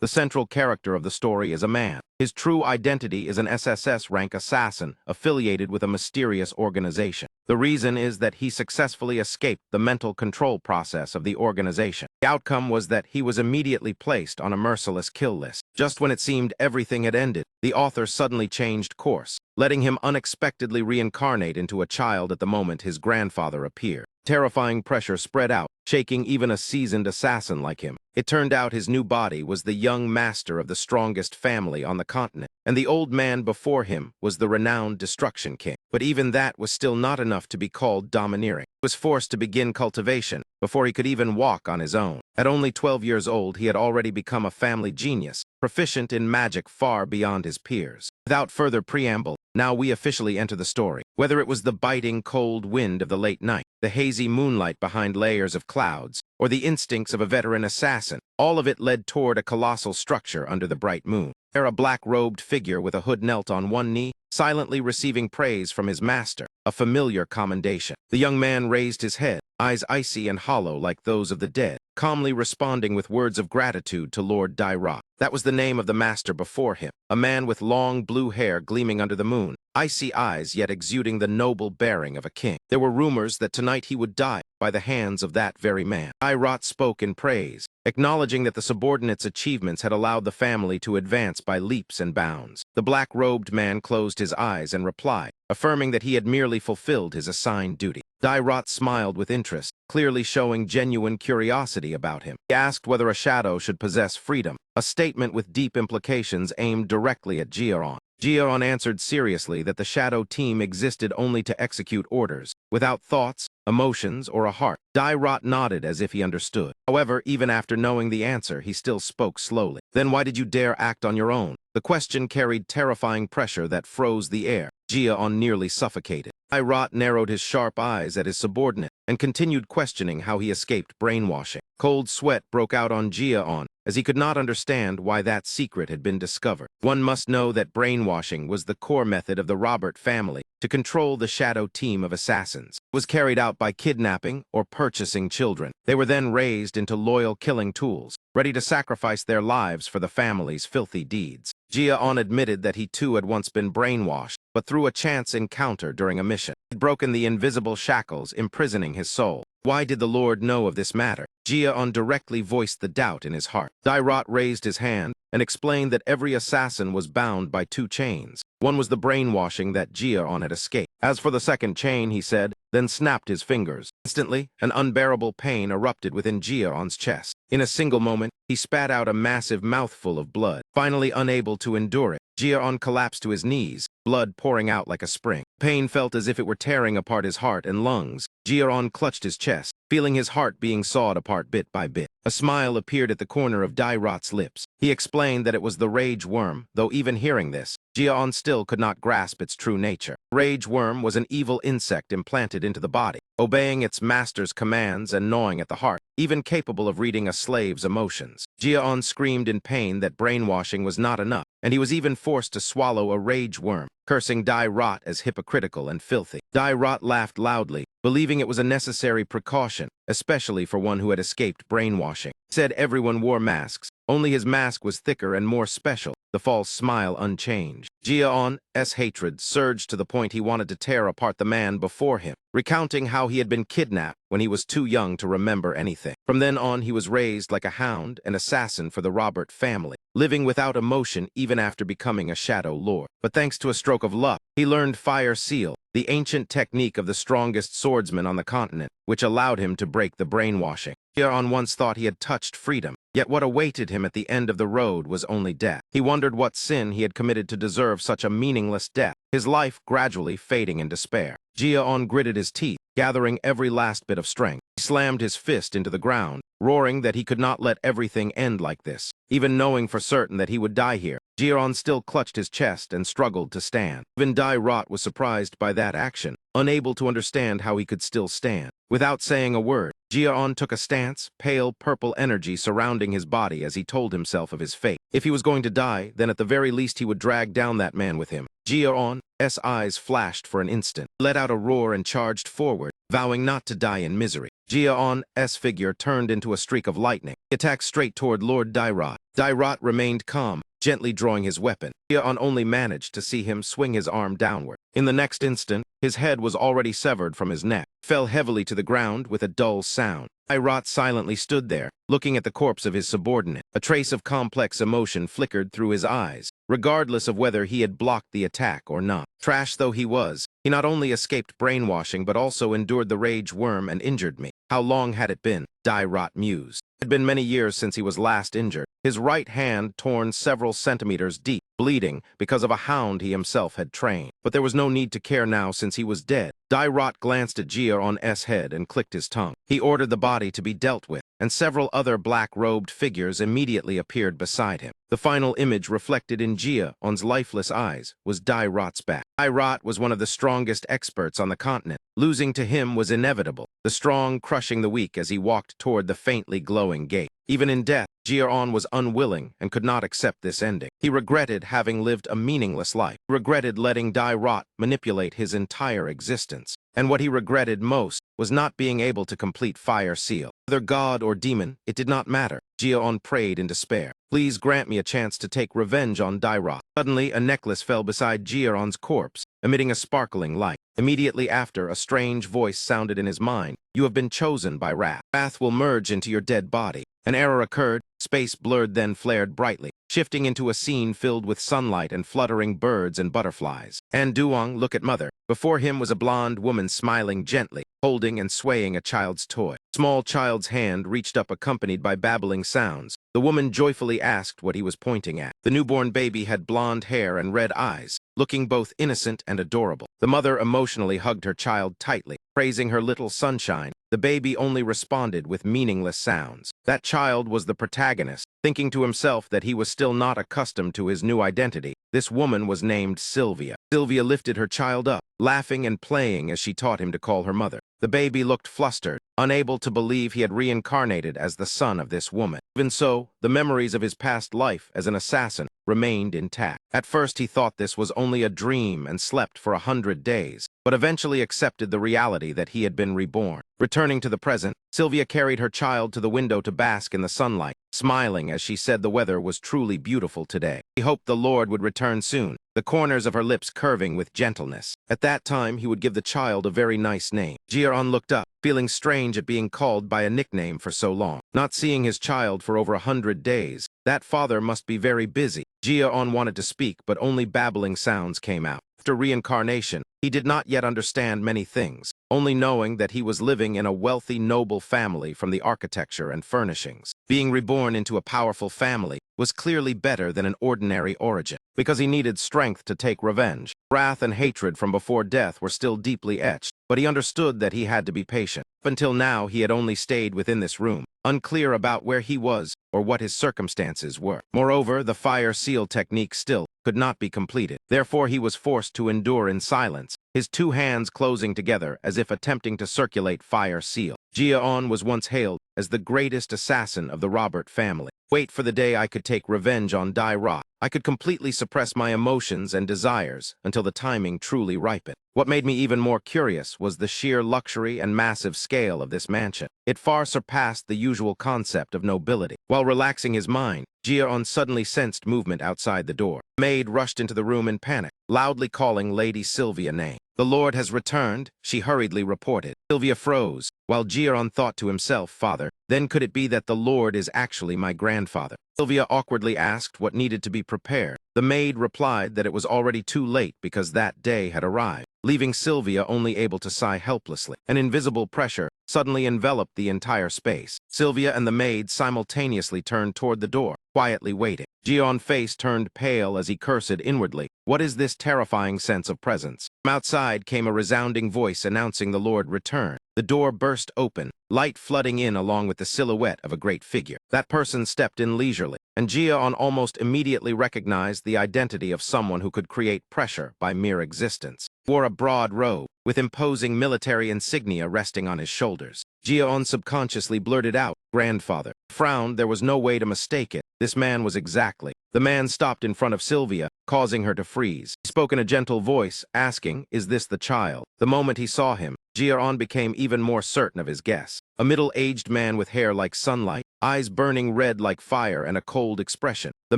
The central character of the story is a man. His true identity is an SSS rank assassin affiliated with a mysterious organization. The reason is that he successfully escaped the mental control process of the organization. The outcome was that he was immediately placed on a merciless kill list. Just when it seemed everything had ended, the author suddenly changed course, letting him unexpectedly reincarnate into a child at the moment his grandfather appeared. Terrifying pressure spread out, shaking even a seasoned assassin like him. It turned out his new body was the young master of the strongest family on the continent, and the old man before him was the renowned Destruction King. But even that was still not enough to be called domineering. He was forced to begin cultivation before he could even walk on his own. At only 12 years old, he had already become a family genius, proficient in magic far beyond his peers. Without further preamble, now we officially enter the story. Whether it was the biting cold wind of the late night, the hazy moonlight behind layers of clouds, or the instincts of a veteran assassin, all of it led toward a colossal structure under the bright moon. There a black-robed figure with a hood knelt on one knee, silently receiving praise from his master, a familiar commendation. The young man raised his head, eyes icy and hollow like those of the dead, calmly responding with words of gratitude to Lord Dai-Ra. That was the name of the master before him, a man with long blue hair gleaming under the moon, icy eyes yet exuding the noble bearing of a king. There were rumors that tonight he would die by the hands of that very man. Dai-Ra spoke in praise, acknowledging that the subordinate's achievements had allowed the family to advance by leaps and bounds. The black-robed man closed his eyes and replied, affirming that he had merely fulfilled his assigned duty. Dai-Ra smiled with interest, clearly showing genuine curiosity about him. He asked whether a shadow should possess freedom, a statement with deep implications aimed directly at Heir. Heir answered seriously that the shadow team existed only to execute orders, without thoughts, emotions, or a heart. Dai-Ra nodded as if he understood. However, even after knowing the answer, he still spoke slowly. Then why did you dare act on your own? The question carried terrifying pressure that froze the air. Heir nearly suffocated. Dai-Ra narrowed his sharp eyes at his subordinate and continued questioning how he escaped brainwashing. Cold sweat broke out on Heir as he could not understand why that secret had been discovered. One must know that brainwashing was the core method of the Robert family to control the shadow team of assassins. It was carried out by kidnapping or purchasing children. They were then raised into loyal killing tools, ready to sacrifice their lives for the family's filthy deeds. Heir admitted that he too had once been brainwashed, but through a chance encounter during a mission. He'd broken the invisible shackles imprisoning his soul. Why did the Lord know of this matter? Heir directly voiced the doubt in his heart. Dai-Ra raised his hand and explained that every assassin was bound by two chains. One was the brainwashing that Heir had escaped. As for the second chain, he said, then snapped his fingers. Instantly, an unbearable pain erupted within Heir's chest. In a single moment, he spat out a massive mouthful of blood. Finally unable to endure it, Heir collapsed to his knees, blood pouring out like a spring. Pain felt as if it were tearing apart his heart and lungs. Heir clutched his chest, feeling his heart being sawed apart bit by bit. A smile appeared at the corner of Dai-Ra's lips. He explained that it was the rage worm, though even hearing this, Heir still could not grasp its true nature. Rage worm was an evil insect implanted into the body, obeying its master's commands and gnawing at the heart, even capable of reading a slave's emotions. Heir screamed in pain that brainwashing was not enough, and he was even forced to swallow a rage worm, cursing Dai-Ra as hypocritical and filthy. Dai-Ra laughed loudly, believing it was a necessary precaution, especially for one who had escaped brainwashing. He said everyone wore masks, only his mask was thicker and more special, the false smile unchanged. Heir's hatred surged to the point he wanted to tear apart the man before him, recounting how he had been kidnapped when he was too young to remember anything. From then on, he was raised like a hound, an assassin for the Robert family, living without emotion even after becoming a Shadow Lord. But thanks to a stroke of luck, he learned Fire Seal, the ancient technique of the strongest swordsman on the continent, which allowed him to break the brainwashing. Heir once thought he had touched freedom, yet what awaited him at the end of the road was only death. He wondered what sin he had committed to deserve such a meaningless death, his life gradually fading in despair. Heir gritted his teeth, gathering every last bit of strength. He slammed his fist into the ground, roaring that he could not let everything end like this, even knowing for certain that he would die here. Heir still clutched his chest and struggled to stand. Even Dai-Ra was surprised by that action, unable to understand how he could still stand. Without saying a word, Heir took a stance, pale purple energy surrounding his body as he told himself of his fate. If he was going to die, then at the very least he would drag down that man with him. Heir's eyes flashed for an instant, let out a roar and charged forward, vowing not to die in misery. Jia-on's figure turned into a streak of lightning. He attacked straight toward Lord Dairot. Dairot remained calm, gently drawing his weapon. Jia-on only managed to see him swing his arm downward. In the next instant, his head was already severed from his neck, fell heavily to the ground with a dull sound. Dairot silently stood there, looking at the corpse of his subordinate. A trace of complex emotion flickered through his eyes, regardless of whether he had blocked the attack or not. Trash though he was, he not only escaped brainwashing but also endured the rage worm and injured me. How long had it been? Dairot mused. It had been many years since he was last injured, his right hand torn several centimeters deep, bleeding because of a hound he himself had trained. But there was no need to care now since he was dead. Dairot glanced at Jia-on's head and clicked his tongue. He ordered the body to be dealt with, and several other black-robed figures immediately appeared beside him. The final image reflected in Jia-on's lifeless eyes was Dairot's back. Dairot was one of the strongest experts on the continent. Losing to him was inevitable, the strong crushing the weak as he walked toward the faintly glowing gate. Even in death, Jia-on was unwilling and could not accept this ending. He regretted having lived a meaningless life, regretted letting Dairot manipulate his entire existence. And what he regretted most was not being able to complete Fire Seal. Whether god or demon, it did not matter. Jia-on prayed in despair. Please grant me a chance to take revenge on Dairot. Suddenly, a necklace fell beside Jia-on's corpse, emitting a sparkling light. Immediately after, a strange voice sounded in his mind. You have been chosen by wrath. Wrath will merge into your dead body. An error occurred. Space blurred, then flared brightly, shifting into a scene filled with sunlight and fluttering birds and butterflies. And Duong, look at mother. Before him was a blonde woman smiling gently, holding and swaying a child's toy. Small child's hand reached up accompanied by babbling sounds. The woman joyfully asked what he was pointing at. The newborn baby had blonde hair and red eyes, looking both innocent and adorable. The mother emotionally hugged her child tightly, praising her little sunshine. The baby only responded with meaningless sounds. That child was the protagonist, thinking to himself that he was still not accustomed to his new identity. This woman was named Sylvia. Sylvia lifted her child up, laughing and playing as she taught him to call her mother. The baby looked flustered, unable to believe he had reincarnated as the son of this woman. Even so, the memories of his past life as an assassin remained intact. At first he thought this was only a dream and slept for 100 days, but eventually accepted the reality that he had been reborn. Returning to the present, Sylvia carried her child to the window to bask in the sunlight, smiling as she said the weather was truly beautiful today. He hoped the Lord would return soon, the corners of her lips curving with gentleness. At that time, he would give the child a very nice name. Jia-on looked up, feeling strange at being called by a nickname for so long. Not seeing his child for over 100 days, that father must be very busy. Jia-on wanted to speak, but only babbling sounds came out. After reincarnation, he did not yet understand many things, only knowing that he was living in a wealthy, noble family from the architecture and furnishings. Being reborn into a powerful family was clearly better than an ordinary origin, because he needed strength to take revenge. Wrath and hatred from before death were still deeply etched, but he understood that he had to be patient. Up until now, he had only stayed within this room, unclear about where he was or what his circumstances were. Moreover, the fire seal technique still could not be completed. Therefore, he was forced to endure in silence, his two hands closing together as if attempting to circulate fire seal. Jia-on was once hailed as the greatest assassin of the Robert family. Wait for the day I could take revenge on Dairot. I could completely suppress my emotions and desires until the timing truly ripened. What made me even more curious was the sheer luxury and massive scale of this mansion. It far surpassed the usual concept of nobility. While relaxing his mind, Jia-on suddenly sensed movement outside the door. The maid rushed into the room in panic, loudly calling Lady Sylvia's name. The Lord has returned, she hurriedly reported. Sylvia froze, while Jia-on thought to himself, Father, then could it be that the Lord is actually my grandfather? Sylvia awkwardly asked what needed to be prepared. The maid replied that it was already too late because that day had arrived, leaving Sylvia only able to sigh helplessly. An invisible pressure suddenly enveloped the entire space. Sylvia and the maid simultaneously turned toward the door, quietly waiting. Jia-on's face turned pale as he cursed inwardly. What is this terrifying sense of presence? From outside came a resounding voice announcing the Lord return. The door burst open, light flooding in along with the silhouette of a great figure. That person stepped in leisurely, and Jia-on almost immediately recognized the identity of someone who could create pressure by mere existence. He wore a broad robe, with imposing military insignia resting on his shoulders. Jia-on subconsciously blurted out, "Grandfather." Frowned, there was no way to mistake it. This man was exactly The man stopped in front of Sylvia, causing her to freeze. He spoke in a gentle voice, asking, "Is this the child?" The moment he saw him, Jiaon became even more certain of his guess. A middle-aged man with hair like sunlight, eyes burning red like fire, and a cold expression. The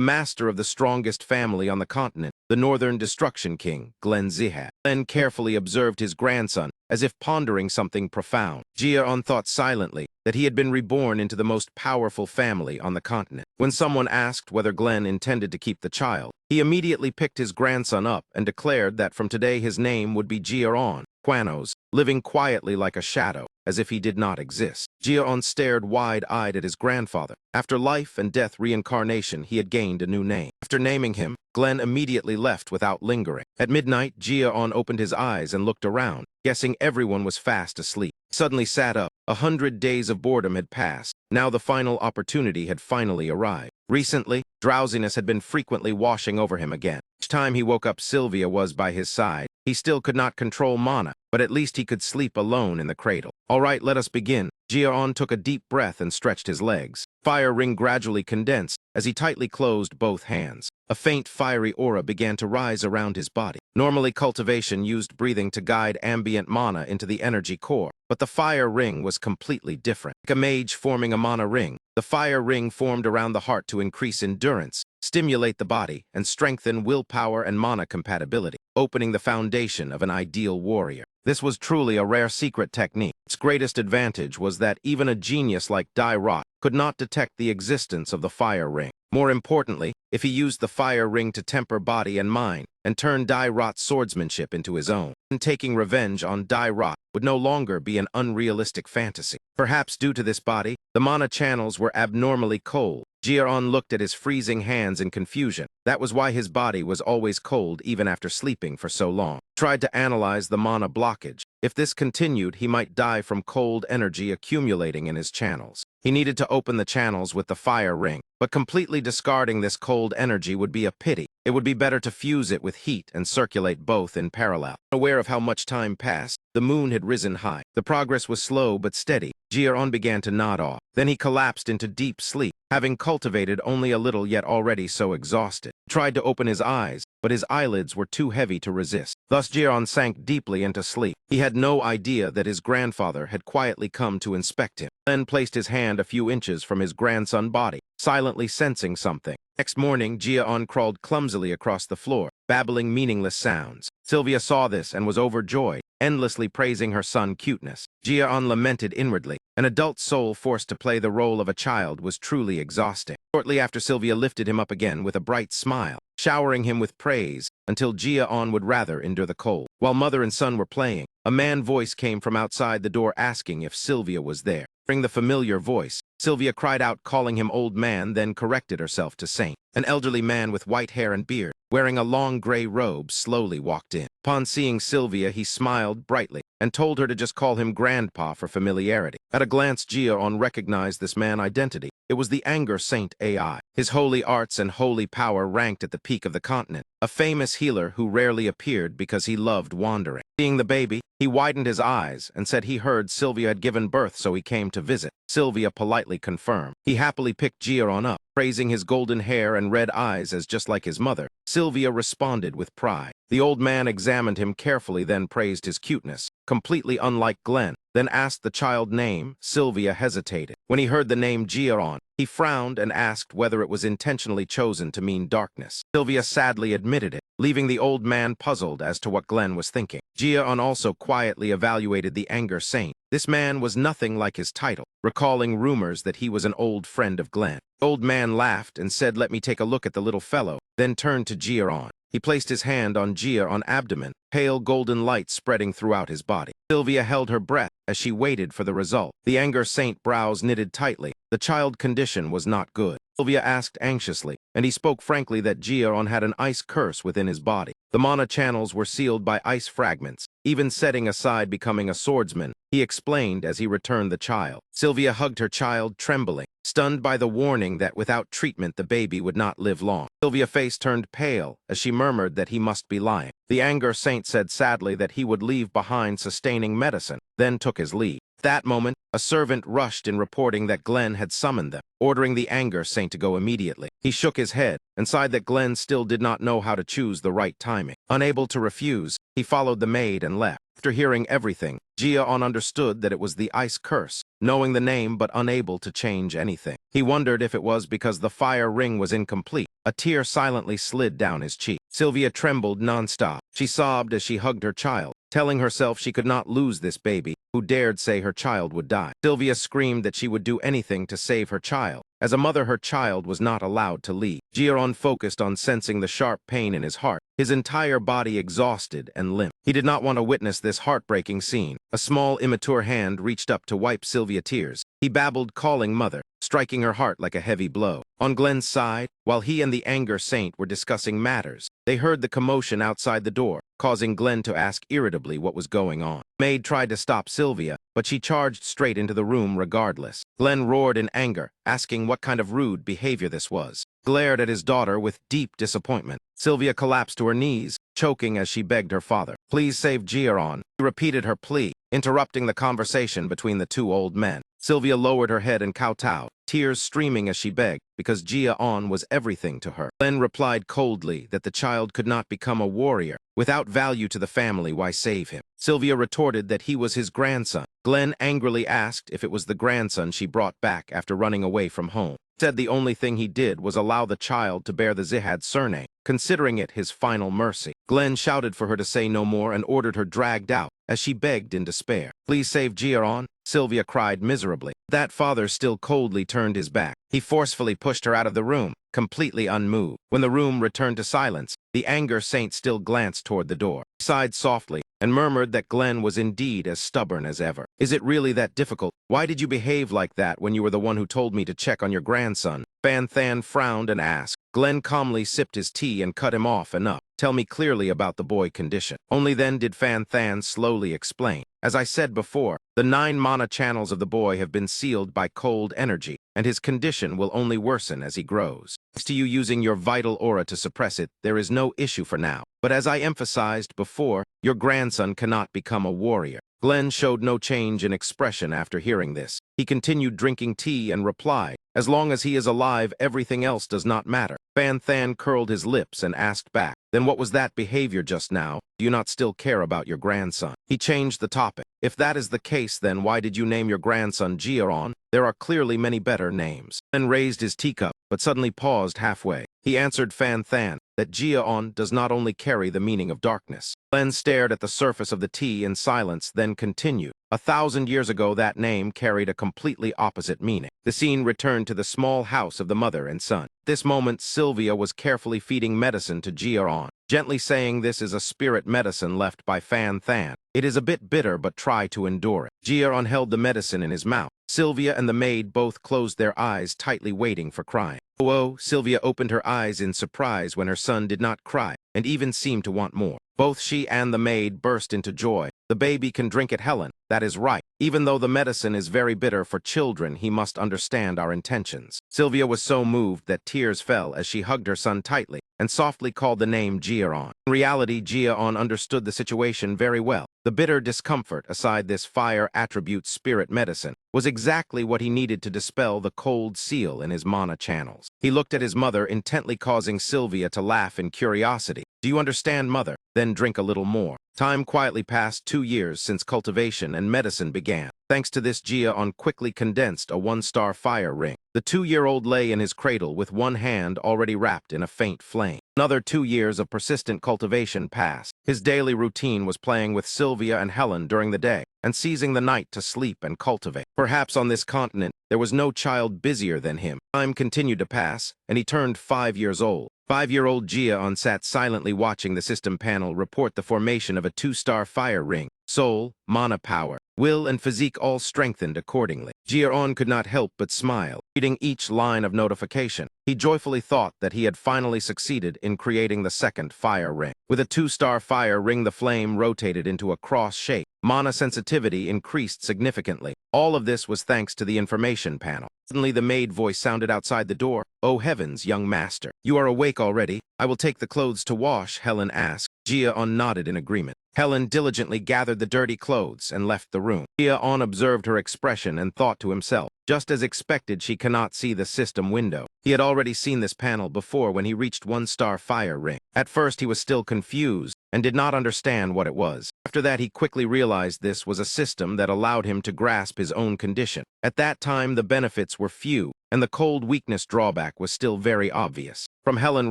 master of the strongest family on the continent, the Northern Destruction King, Glen Zihat. Glen carefully observed his grandson, as if pondering something profound. Jiaon thought silently that he had been reborn into the most powerful family on the continent. When someone asked whether Glen intended to keep the child, he immediately picked his grandson up and declared that from today his name would be Jiaon, Quanos, living quietly like a shadow, as if he did not exist. Jiaon stared wide-eyed at his grandfather. After life and death reincarnation, he had gained a new name. After naming him, Glen immediately left without lingering. At midnight, Jiaon opened his eyes and looked around, guessing everyone was fast asleep. He suddenly sat up. 100 days of boredom had passed. Now the final opportunity had finally arrived. Recently, drowsiness had been frequently washing over him again. Each time he woke up, Sylvia was by his side. He still could not control mana, but at least he could sleep alone in the cradle. "All right, let us begin." Jiaon took a deep breath and stretched his legs. Fire ring gradually condensed as he tightly closed both hands. A faint fiery aura began to rise around his body. Normally, cultivation used breathing to guide ambient mana into the energy core, but the fire ring was completely different. Like a mage forming a mana ring, the fire ring formed around the heart to increase endurance, stimulate the body, and strengthen willpower and mana compatibility, opening the foundation of an ideal warrior. This was truly a rare secret technique. Its greatest advantage was that even a genius like Dai Rot could not detect the existence of the fire ring. More importantly, if he used the fire ring to temper body and mind and turn Dai Rot's swordsmanship into his own, then taking revenge on Dai Rot would no longer be an unrealistic fantasy. Perhaps due to this body, the mana channels were abnormally cold. Jiaon looked at his freezing hands in confusion. That was why his body was always cold even after sleeping for so long. He tried to analyze the mana blockage. If this continued, he might die from cold energy accumulating in his channels. He needed to open the channels with the fire ring, but completely discarding this cold energy would be a pity. It would be better to fuse it with heat and circulate both in parallel. Aware of how much time passed, the moon had risen high. The progress was slow but steady. Jiaon began to nod off. Then he collapsed into deep sleep, having cultivated only a little yet already so exhausted. He tried to open his eyes, but his eyelids were too heavy to resist. Thus Jiaon sank deeply into sleep. He had no idea that his grandfather had quietly come to inspect him, then placed his hand a few inches from his grandson's body, silently sensing something. Next morning, Jiaon crawled clumsily across the floor, babbling meaningless sounds. Sylvia saw this and was overjoyed, endlessly praising her son's cuteness. Jiaon lamented inwardly. An adult soul forced to play the role of a child was truly exhausting. Shortly after, Sylvia lifted him up again with a bright smile, showering him with praise until Jiaon would rather endure the cold. While mother and son were playing, a man's voice came from outside the door asking if Sylvia was there. Hearing the familiar voice, Sylvia cried out, calling him old man, then corrected herself to saint. An elderly man with white hair and beard, wearing a long gray robe, slowly walked in. Upon seeing Sylvia, he smiled brightly and told her to just call him Grandpa for familiarity. At a glance, Jiaon recognized this man's identity. It was the Anger Saint AI. His holy arts and holy power ranked at the peak of the continent, a famous healer who rarely appeared because he loved wandering. Seeing the baby, he widened his eyes and said he heard Sylvia had given birth, so he came to visit. Sylvia politely confirmed. He happily picked Jiaon up, praising his golden hair and red eyes as just like his mother. Sylvia responded with pride. The old man examined him carefully, then praised his cuteness, completely unlike Glen, then asked the child's name. Sylvia hesitated. When he heard the name Jiaon, he frowned and asked whether it was intentionally chosen to mean darkness. Sylvia sadly admitted it, leaving the old man puzzled as to what Glen was thinking. Jiaon also quietly evaluated the Anger Saint. This man was nothing like his title, recalling rumors that he was an old friend of Glen. The old man laughed and said, "Let me take a look at the little fellow," then turned to Jiaon. He placed his hand on Jiaon's abdomen, pale golden light spreading throughout his body. Sylvia held her breath as she waited for the result. The Anger Saint brows knitted tightly. The child's condition was not good. Sylvia asked anxiously, and he spoke frankly that Jiaon had an ice curse within his body. The mana channels were sealed by ice fragments. Even setting aside becoming a swordsman, he explained as he returned the child. Sylvia hugged her child, trembling, stunned by the warning that without treatment the baby would not live long. Sylvia's face turned pale as she murmured that he must be lying. The Anger Saint said sadly that he would leave behind sustaining medicine, then took his leave. That moment, a servant rushed in reporting that Glenn had summoned them, ordering the anger saint to go immediately. He shook his head and sighed that Glenn still did not know how to choose the right timing. Unable to refuse, he followed the maid and left. After hearing everything, Ji-on understood that it was the ice curse, knowing the name but unable to change anything. He wondered if it was because the fire ring was incomplete. A tear silently slid down his cheek. Sylvia trembled nonstop. She sobbed as she hugged her child, telling herself she could not lose this baby, who dared say her child would die. Sylvia screamed that she would do anything to save her child. As a mother, her child was not allowed to leave. Ji-on focused on sensing the sharp pain in his heart, his entire body exhausted and limp. He did not want to witness this heartbreaking scene. A small, immature hand reached up to wipe Sylvia's tears. He babbled, calling mother, striking her heart like a heavy blow. On Glenn's side, while he and the anger saint were discussing matters, they heard the commotion outside the door, causing Glenn to ask irritably what was going on. Maid tried to stop Sylvia, but she charged straight into the room regardless. Glenn roared in anger, asking what kind of rude behavior this was. Glared at his daughter with deep disappointment. Sylvia collapsed to her knees, choking as she begged her father, "Please save Ji-on." She repeated her plea, interrupting the conversation between the two old men. Sylvia lowered her head and kowtowed, tears streaming as she begged, because Ji-on was everything to her. Glenn replied coldly that the child could not become a warrior. Without value to the family, why save him? Sylvia retorted that he was his grandson. Glenn angrily asked if it was the grandson she brought back after running away from home. Said the only thing he did was allow the child to bear the Zihad surname, considering it his final mercy. Glenn shouted for her to say no more and ordered her dragged out, as she begged in despair. "Please save Ji-on," Sylvia cried miserably. That father still coldly turned his back. He forcefully pushed her out of the room, completely unmoved. When the room returned to silence, the anger saint still glanced toward the door. He sighed softly and murmured that Glenn was indeed as stubborn as ever. "Is it really that difficult? Why did you behave like that when you were the one who told me to check on your grandson?" Fan Than frowned and asked. Glenn calmly sipped his tea and cut him off. "Enough. Tell me clearly about the boy condition." Only then did Fan Than slowly explain. "As I said before, the 9 mana channels of the boy have been sealed by cold energy, and his condition will only worsen as he grows. Thanks to you using your vital aura to suppress it, there is no issue for now. But as I emphasized before, your grandson cannot become a warrior." Glenn showed no change in expression after hearing this. He continued drinking tea and replied, "As long as he is alive, everything else does not matter." Fan Than curled his lips and asked back, "Then what was that behavior just now? Do you not still care about your grandson?" He changed the topic. "If that is the case, then why did you name your grandson Ji-on? There are clearly many better names." Glenn raised his teacup, but suddenly paused halfway. He answered Fan Than that Ji-on does not only carry the meaning of darkness. Glenn stared at the surface of the tea in silence, then continued. 1,000 years ago, that name carried a completely opposite meaning. The scene returned to the small house of the mother and son. At this moment, Sylvia was carefully feeding medicine to Ji-on, gently saying this is a spirit medicine left by Fan Than. It is a bit bitter, but try to endure it. Ji-on held the medicine in his mouth. Sylvia and the maid both closed their eyes, tightly waiting for crying. Oh, Sylvia opened her eyes in surprise when her son did not cry, and even seemed to want more. Both she and the maid burst into joy. "The baby can drink it, Helen. That is right. Even though the medicine is very bitter for children, he must understand our intentions." Sylvia was so moved that tears fell as she hugged her son tightly and softly called the name Ji-on. In reality, Ji-on understood the situation very well. The bitter discomfort, aside this fire attribute spirit medicine, was exactly what he needed to dispel the cold seal in his mana channels. He looked at his mother intently, causing Sylvia to laugh in curiosity. "Do you understand, mother? Then drink a little more." Time quietly passed. 2 years since cultivation and medicine began. Thanks to this, Ji-on quickly condensed a 1-star fire ring. The 2-year-old lay in his cradle with one hand already wrapped in a faint flame. Another 2 years of persistent cultivation passed. His daily routine was playing with Sylvia and Helen during the day, and seizing the night to sleep and cultivate. Perhaps on this continent, there was no child busier than him. Time continued to pass, and he turned 5 years old. 5-year-old Ji-on sat silently watching the system panel report the formation of a 2-star fire ring. Soul, mana power, will, and physique all strengthened accordingly. Ji-on could not help but smile, reading each line of notification. He joyfully thought that he had finally succeeded in creating the 2nd fire ring. With a 2-star fire ring, the flame rotated into a cross shape. Mana sensitivity increased significantly. All of this was thanks to the information panel. Suddenly, the maid voice sounded outside the door. "Oh heavens, young master. You are awake already. I will take the clothes to wash," Helen asked. Ji-on nodded in agreement. Helen diligently gathered the dirty clothes and left the room. Jia-on observed her expression and thought to himself, just as expected, she cannot see the system window. He had already seen this panel before when he reached 1-star fire ring. At first he was still confused and did not understand what it was. After that he quickly realized this was a system that allowed him to grasp his own condition. At that time the benefits were few, and the cold weakness drawback was still very obvious. From Helen's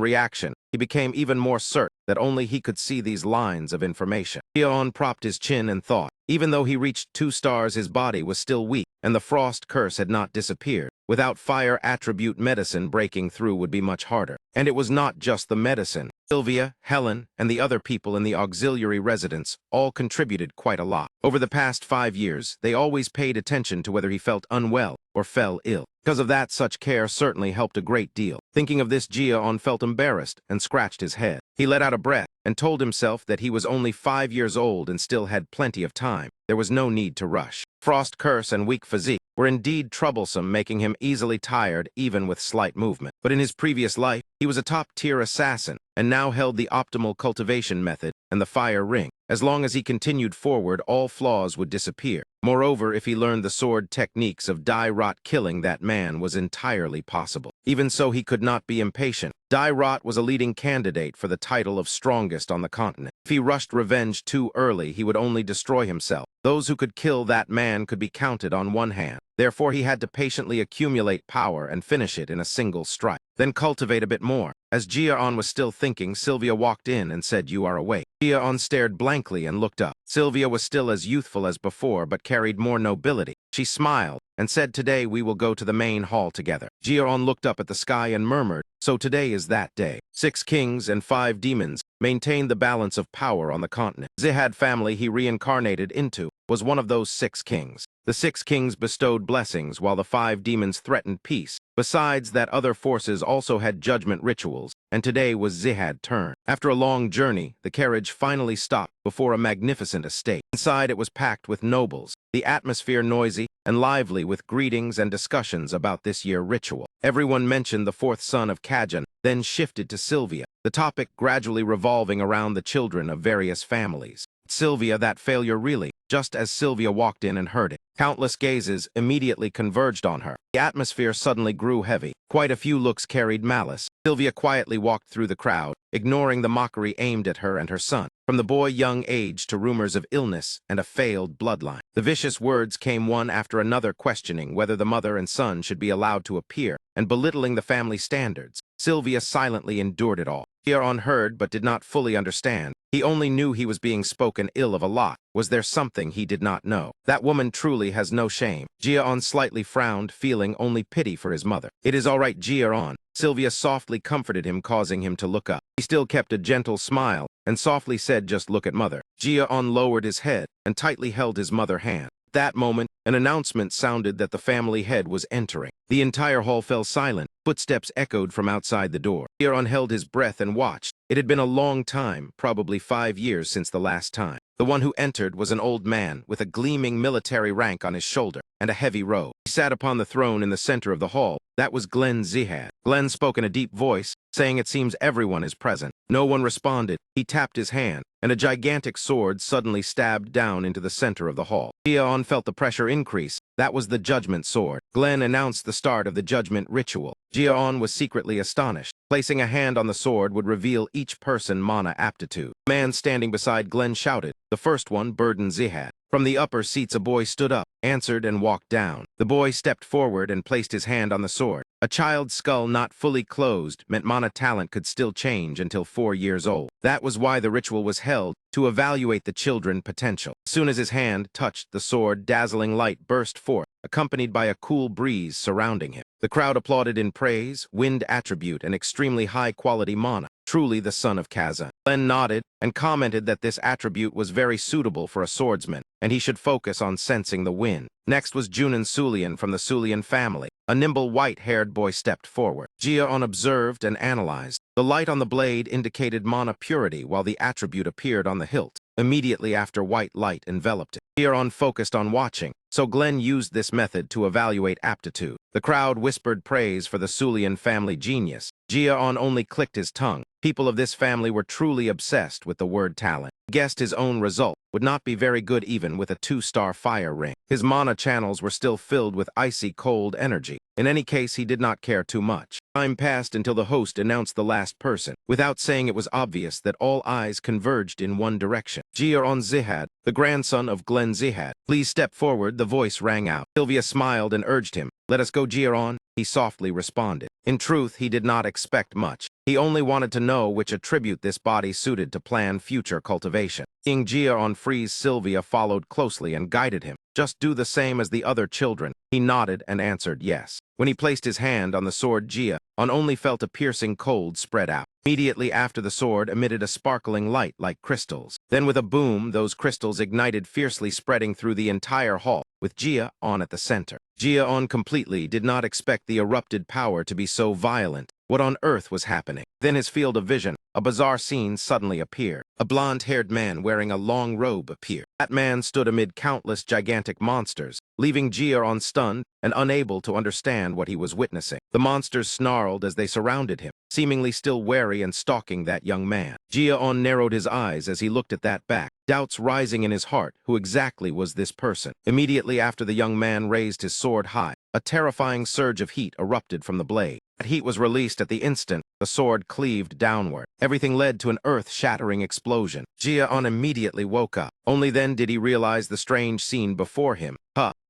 reaction, he became even more certain that only he could see these lines of information. Jia-on propped his chin and thought. Even though he reached 2 stars, his body was still weak, and the frost curse had not disappeared. Without fire attribute medicine, breaking through would be much harder. And it was not just the medicine. Sylvia, Helen, and the other people in the auxiliary residence all contributed quite a lot. Over the past 5 years, they always paid attention to whether he felt unwell or fell ill. Because of that, such care certainly helped a great deal. Thinking of this, Jia-on felt embarrassed and scratched his head. He let out a breath and told himself that he was only 5 years old and still had plenty of time. There was no need to rush. Frost curse and weak physique were indeed troublesome, making him easily tired even with slight movement. But in his previous life, he was a top-tier assassin and now held the optimal cultivation method and the fire ring. As long as he continued forward, all flaws would disappear. Moreover, if he learned the sword techniques of Dai-Rot, killing that man was entirely possible. Even so, he could not be impatient. Dai-Rot was a leading candidate for the title of strongest on the continent. If he rushed revenge too early, he would only destroy himself. Those who could kill that man could be counted on one hand. Therefore, he had to patiently accumulate power and finish it in a single strike. Then cultivate a bit more. As Jia-on was still thinking, Sylvia walked in and said, "You are awake." Jia-on stared blankly and looked up. Sylvia was still as youthful as before, but carried more nobility. She smiled and said, "Today we will go to the main hall together." Jia-on looked up at the sky and murmured, "So today is that day." 6 kings and 5 demons maintained the balance of power on the continent. Zihad family he reincarnated into was one of those 6 kings. The 6 kings bestowed blessings while the 5 demons threatened peace. Besides that, other forces also had judgment rituals, and today was Zihad's turn. After a long journey, the carriage finally stopped before a magnificent estate. Inside it was packed with nobles, the atmosphere noisy and lively with greetings and discussions about this year's ritual. Everyone mentioned the 4th son of Kajan, then shifted to Sylvia, the topic gradually revolving around the children of various families. Sylvia, that failure really. Just as Sylvia walked in and heard it, countless gazes immediately converged on her. The atmosphere suddenly grew heavy. Quite a few looks carried malice. Sylvia quietly walked through the crowd, ignoring the mockery aimed at her and her son. From the boy young age to rumors of illness and a failed bloodline, the vicious words came one after another, questioning whether the mother and son should be allowed to appear and belittling the family standards. Sylvia silently endured it all. Jia-on heard but did not fully understand. He only knew he was being spoken ill of a lot. Was there something he did not know? That woman truly has no shame. Jia-on slightly frowned, feeling only pity for his mother. "It is all right, Jia-on." Sylvia softly comforted him, causing him to look up. He still kept a gentle smile and softly said, "Just look at mother." Jia-on lowered his head and tightly held his mother's hand. At that moment, an announcement sounded that the family head was entering. The entire hall fell silent. Footsteps echoed from outside the door. Jia-on held his breath and watched. It had been a long time, probably 5 years since the last time. The one who entered was an old man with a gleaming military rank on his shoulder and a heavy robe. He sat upon the throne in the center of the hall. That was Glenn Zihad. Glenn spoke in a deep voice, saying, "It seems everyone is present." No one responded. He tapped his hand, and a gigantic sword suddenly stabbed down into the center of the hall. Jia-on felt the pressure increase. That was the judgment sword. Glenn announced the start of the judgment ritual. Jia-on was secretly astonished. Placing a hand on the sword would reveal each person mana aptitude. The man standing beside Glenn shouted. The first one burdened Zihad. From the upper seats a boy stood up, answered, and walked down. The boy stepped forward and placed his hand on the sword. A child's skull not fully closed meant mana talent could still change until 4 years old. That was why the ritual was held, to evaluate the children's potential. As soon as his hand touched the sword, dazzling light burst forth, accompanied by a cool breeze surrounding him. The crowd applauded in praise, wind attribute, and extremely high-quality mana. Truly the son of Kaza. Glenn nodded and commented that this attribute was very suitable for a swordsman, and he should focus on sensing the wind. Next was Junin Sulian from the Sulian family. A nimble white-haired boy stepped forward. Jia-on observed and analyzed. The light on the blade indicated mana purity, while the attribute appeared on the hilt. Immediately after, white light enveloped it. Jia-on focused on watching, so Glenn used this method to evaluate aptitude. The crowd whispered praise for the Sulian family genius. Jia-on only clicked his tongue. People of this family were truly obsessed with the word talent. He guessed his own result would not be very good even with a 2-star fire ring. His mana channels were still filled with icy cold energy. In any case, he did not care too much. Time passed until the host announced the last person. Without saying, it was obvious that all eyes converged in one direction. Jeon Zihad, the grandson of Glenn Zihad. Please step forward, the voice rang out. Sylvia smiled and urged him. Let us go, Jeon, he softly responded. In truth, he did not expect much. He only wanted to know which attribute this body suited to plan future cultivation. Seeing Jeon freeze, Sylvia followed closely and guided him. Just do the same as the other children. He nodded and answered yes. When he placed his hand on the sword, Jeon only felt a piercing cold spread out. Immediately after, the sword emitted a sparkling light like crystals. Then with a boom, those crystals ignited fiercely, spreading through the entire hall, with Jeon at the center. Jeon completely did not expect the erupted power to be so violent. What on earth was happening? Then his field of vision, a bizarre scene suddenly appeared. A blonde-haired man wearing a long robe appeared. That man stood amid countless gigantic monsters, leaving Jeon stunned and unable to understand what he was witnessing. The monsters snarled as they surrounded him, seemingly still wary and stalking that young man. Jeon narrowed his eyes as he looked at that back, doubts rising in his heart. Who exactly was this person? Immediately after, the young man raised his sword high. A terrifying surge of heat erupted from the blade. That heat was released at the instant the sword cleaved downward. Everything led to an earth-shattering explosion. Jeon immediately woke up. Only then did he realize the strange scene before him.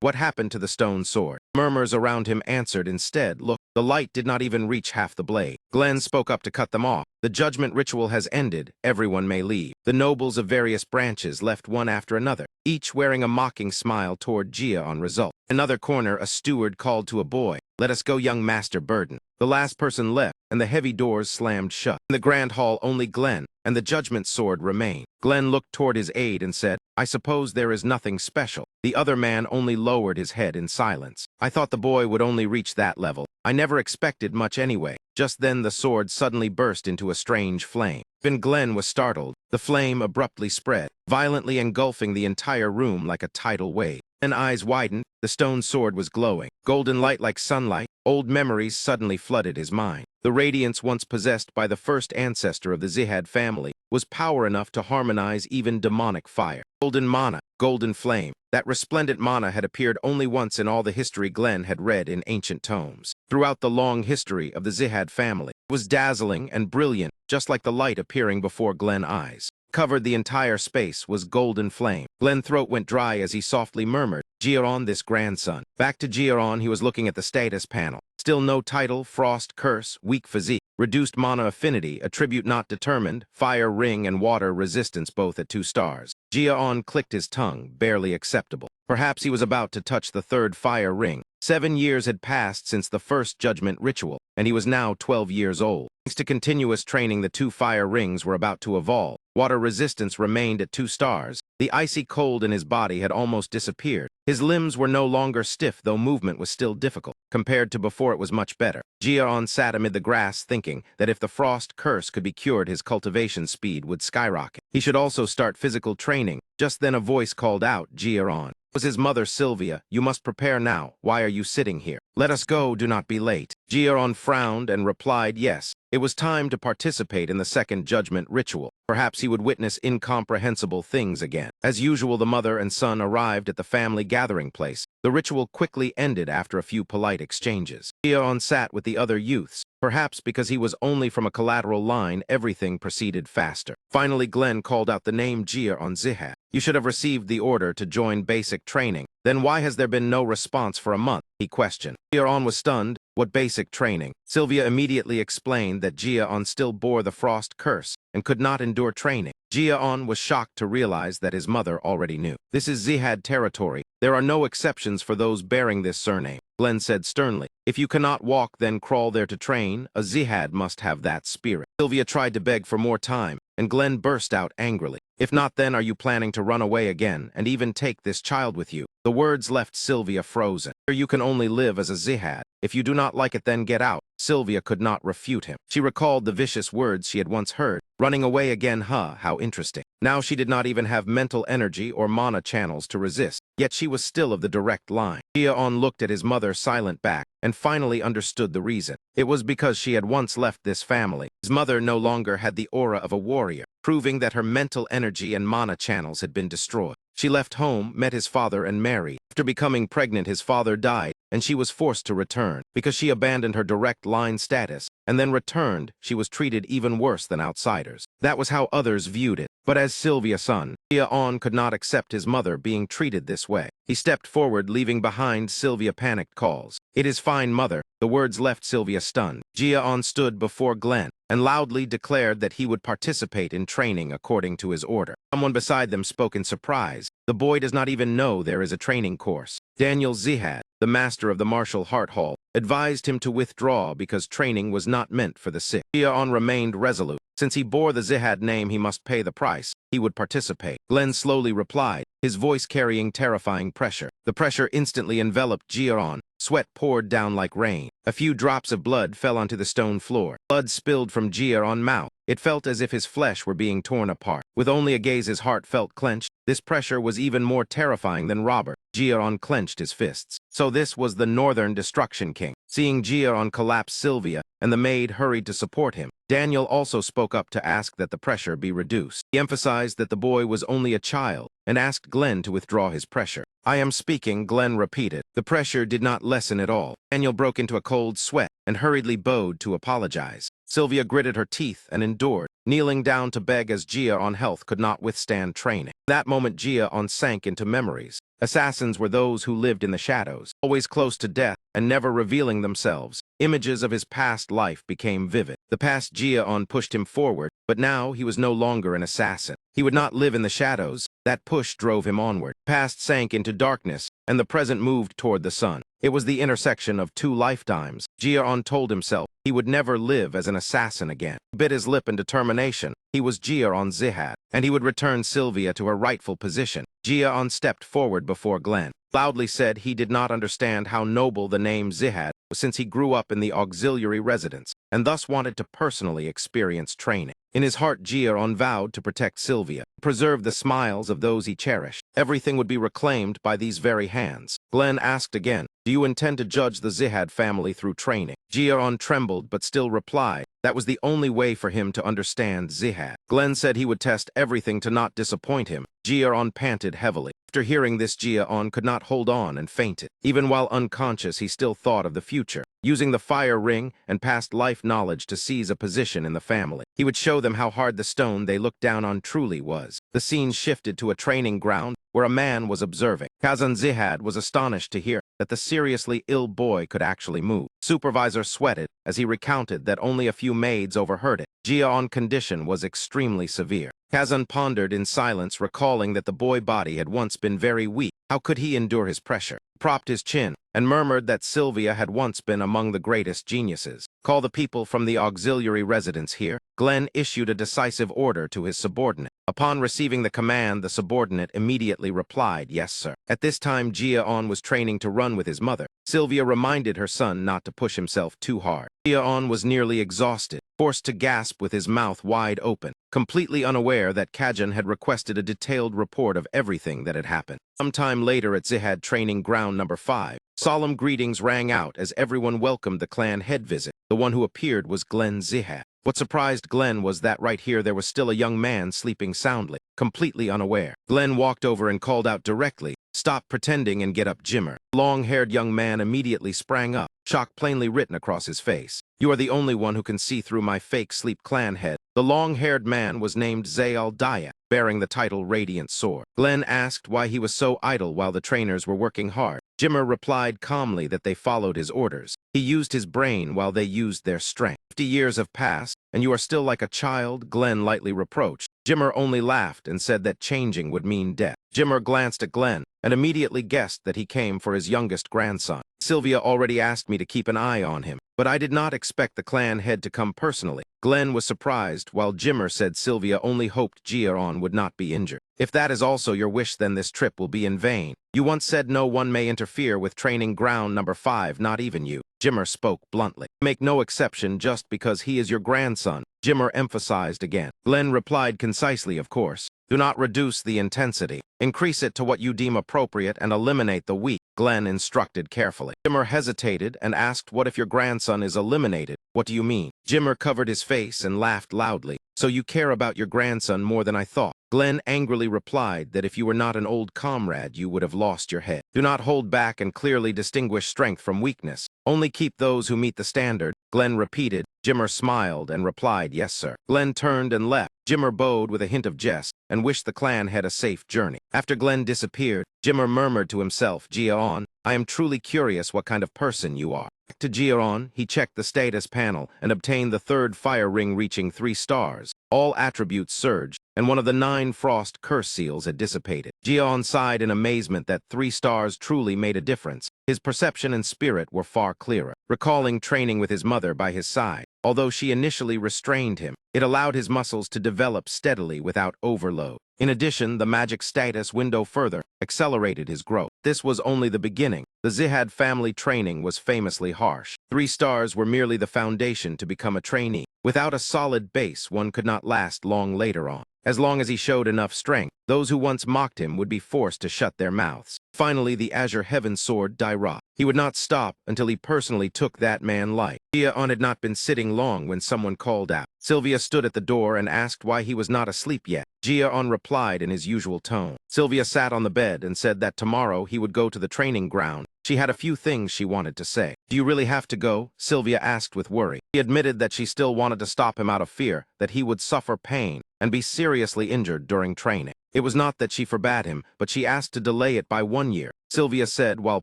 What happened to the stone sword? Murmurs around him answered instead. Look, the light did not even reach half the blade. Glenn spoke up to cut them off. The judgment ritual has ended. Everyone may leave. The nobles of various branches left one after another, each wearing a mocking smile toward Jeon. Result. Another corner, a steward called to a boy. Let us go, young Master Burden. The last person left, and the heavy doors slammed shut. In the grand hall, only Glenn and the judgment sword remained. Glenn looked toward his aide and said, I suppose there is nothing special. The other man only lowered his head in silence. I thought the boy would only reach that level. I never expected much anyway. Just then the sword suddenly burst into a strange flame. Even Glenn was startled. The flame abruptly spread, violently engulfing the entire room like a tidal wave. Then eyes widened. The stone sword was glowing. Golden light like sunlight. Old memories suddenly flooded his mind. The radiance once possessed by the first ancestor of the Zihad family was power enough to harmonize even demonic fire. Golden mana, golden flame. That resplendent mana had appeared only once in all the history Glenn had read in ancient tomes. Throughout the long history of the Zihad family, it was dazzling and brilliant, just like the light appearing before Glenn's eyes. Covered the entire space was golden flame. Glenn's throat went dry as he softly murmured, Jeon, this grandson. Back to Jeon, he was looking at the status panel. Still no title, frost, curse, weak physique, reduced mana affinity, attribute not determined, fire, ring, and water resistance both at 2 stars. Jeon clicked his tongue, barely acceptable. Perhaps he was about to touch the 3rd fire ring. 7 years had passed since the first judgment ritual, and he was now 12 years old. Thanks to continuous training, the 2 fire rings were about to evolve. Water resistance remained at 2 stars. The icy cold in his body had almost disappeared. His limbs were no longer stiff, though movement was still difficult. Compared to before, it was much better. Jeon sat amid the grass, thinking that if the frost curse could be cured, his cultivation speed would skyrocket. He should also start physical training. Just then a voice called out, Jeon. It was his mother, Sylvia. You must prepare now. Why are you sitting here? Let us go, do not be late. Jeon frowned and replied yes. It was time to participate in the second judgment ritual. Perhaps he would witness incomprehensible things again. As usual, the mother and son arrived at the family gathering place. The ritual quickly ended after a few polite exchanges. Jeon sat with the other youths. Perhaps because he was only from a collateral line, everything proceeded faster. Finally, Glenn called out the name Jeon Zihad. You should have received the order to join basic training. Then why has there been no response for a month? He questioned. Jeon was stunned. What basic training? Sylvia immediately explained that Jeon still bore the frost curse and could not endure training. Jeon was shocked to realize that his mother already knew. This is Zihad territory. There are no exceptions for those bearing this surname. Glenn said sternly. If you cannot walk, then crawl there to train. A Zihad must have that spirit. Sylvia tried to beg for more time, and Glenn burst out angrily. If not, then are you planning to run away again and even take this child with you? The words left Sylvia frozen. Here you can only live as a Zihad. If you do not like it, then get out. Sylvia could not refute him. She recalled the vicious words she had once heard. Running away again, huh, how interesting. Now she did not even have mental energy or mana channels to resist, yet she was still of the direct line. Ji-on looked at his mother silent back, and finally understood the reason. It was because she had once left this family. His mother no longer had the aura of a warrior, proving that her mental energy and mana channels had been destroyed. She left home, met his father, and married. After becoming pregnant, his father died, and she was forced to return. Because she abandoned her direct line status, and then returned, she was treated even worse than outsiders. That was how others viewed it. But as Sylvia's son, Ji-on could not accept his mother being treated this way. He stepped forward, leaving behind Sylvia panicked calls. "It is fine, mother." The words left Sylvia stunned. Ji-on stood before Glenn and loudly declared that he would participate in training according to his order. Someone beside them spoke in surprise. The boy does not even know there is a training course. Daniel Zihad, the master of the martial art hall, advised him to withdraw because training was not meant for the sick. Ji-on remained resolute. Since he bore the Zihad name, he must pay the price. He would participate. Glenn slowly replied, his voice carrying terrifying pressure. The pressure instantly enveloped Ji-on. Sweat poured down like rain. A few drops of blood fell onto the stone floor. Blood spilled from Ji-on's mouth. It felt as if his flesh were being torn apart. With only a gaze, his heart felt clenched. This pressure was even more terrifying than Robert. Ji-on clenched his fists. So this was the Northern Destruction King. Seeing Ji-on collapse, Sylvia and the maid hurried to support him. Daniel also spoke up to ask that the pressure be reduced. He emphasized that the boy was only a child and asked Glenn to withdraw his pressure. "I am speaking," Glenn repeated. The pressure did not lessen at all. Daniel broke into a cold sweat and hurriedly bowed to apologize. Sylvia gritted her teeth and endured, kneeling down to beg as Ji-on health could not withstand training. That moment, Ji-on sank into memories. Assassins were those who lived in the shadows, always close to death and never revealing themselves. Images of his past life became vivid. The past Ji-on pushed him forward, but now he was no longer an assassin. He would not live in the shadows. That push drove him onward. Past sank into darkness, and the present moved toward the sun. It was the intersection of two lifetimes. Ji-on told himself he would never live as an assassin again. He bit his lip in determination. He was Ji-on Zihad, and he would return Sylvia to her rightful position. Ji-on stepped forward before Glenn, loudly said he did not understand how noble the name Zihad was since he grew up in the auxiliary residence, and thus wanted to personally experience training. In his heart, Ji-on vowed to protect Sylvia, preserve the smiles of those he cherished. Everything would be reclaimed by these very hands. Glenn asked again, "Do you intend to judge the Zihad family through training?" Ji-on trembled but still replied that was the only way for him to understand Zihad. Glenn said he would test everything to not disappoint him. Ji-on panted heavily. After hearing this, Ji-on could not hold on and fainted. Even while unconscious, he still thought of the future, using the fire ring and past life knowledge to seize a position in the family. He would show them how hard the stone they looked down on truly was. The scene shifted to a training ground where a man was observing. Kazan Zihad was astonished to hear that the seriously ill boy could actually move. Supervisor sweated as he recounted that only a few maids overheard it. Ji-on's condition was extremely severe. Kazan pondered in silence, recalling that the boy's body had once been very weak. How could he endure his pressure? He propped his chin and murmured that Sylvia had once been among the greatest geniuses. "Call the people from the auxiliary residence here." Glenn issued a decisive order to his subordinate. Upon receiving the command, the subordinate immediately replied, "Yes, sir." At this time, Ji-on was training to run with his mother. Sylvia reminded her son not to push himself too hard. Ji-on was nearly exhausted, forced to gasp with his mouth wide open, completely unaware that Kajun had requested a detailed report of everything that had happened. Sometime later at Zihad Training Ground Number 5, solemn greetings rang out as everyone welcomed the clan head visit. The one who appeared was Glenn Zihad. What surprised Glenn was that right here there was still a young man sleeping soundly, completely unaware. Glenn walked over and called out directly, "Stop pretending and get up, Jimmer." The long-haired young man immediately sprang up, shock plainly written across his face. "You are the only one who can see through my fake sleep clan head." The long-haired man was named Zayal Daya, bearing the title Radiant Sword. Glenn asked why he was so idle while the trainers were working hard. Jimmer replied calmly that they followed his orders. He used his brain while they used their strength. 50 years have passed, and you are still like a child, Glenn lightly reproached. Jimmer only laughed and said that changing would mean death. Jimmer glanced at Glenn and immediately guessed that he came for his youngest grandson. "Sylvia already asked me to keep an eye on him, but I did not expect the clan head to come personally." Glenn was surprised, while Jimmer said Sylvia only hoped Ji-on would not be injured. "If that is also your wish, then this trip will be in vain. You once said no one may interfere with Training Ground Number 5, not even you." Jimmer spoke bluntly. Make no exception just because he is your grandson, Jimmer emphasized again. Glenn replied concisely, of course. Do not reduce the intensity. Increase it to what you deem appropriate and eliminate the weak, Glenn instructed carefully. Jimmer hesitated and asked, what if your grandson is eliminated? What do you mean? Jimmer covered his face and laughed loudly. So you care about your grandson more than I thought. Glenn angrily replied that if you were not an old comrade, you would have lost your head. Do not hold back and clearly distinguish strength from weakness. Only keep those who meet the standard, Glenn repeated. Jimmer smiled and replied, yes, sir. Glenn turned and left. Jimmer bowed with a hint of jest and wished the clan had a safe journey. After Glenn disappeared, Jimmer murmured to himself, Jiaon, I am truly curious what kind of person you are. Back to Jiaon, he checked the status panel and obtained the third fire ring reaching 3 stars. All attributes surged, and one of the 9 frost curse seals had dissipated. Jiaon sighed in amazement that 3 stars truly made a difference. His perception and spirit were far clearer. Recalling training with his mother by his side, although she initially restrained him, it allowed his muscles to develop steadily without overload. In addition, the magic status window further accelerated his growth. This was only the beginning. The Zihad family training was famously harsh. 3 stars were merely the foundation to become a trainee. Without a solid base, one could not last long later on. As long as he showed enough strength, those who once mocked him would be forced to shut their mouths. Finally, the Azure Heaven Sword Daira. He would not stop until he personally took that man life. Jiaon had not been sitting long when someone called out. Sylvia stood at the door and asked why he was not asleep yet. Jiaon replied in his usual tone. Sylvia sat on the bed and said that tomorrow he would go to the training ground. She had a few things she wanted to say. Do you really have to go? Sylvia asked with worry. He admitted that she still wanted to stop him out of fear that he would suffer pain and be seriously injured during training. It was not that she forbade him, but she asked to delay it by 1 year, Sylvia said while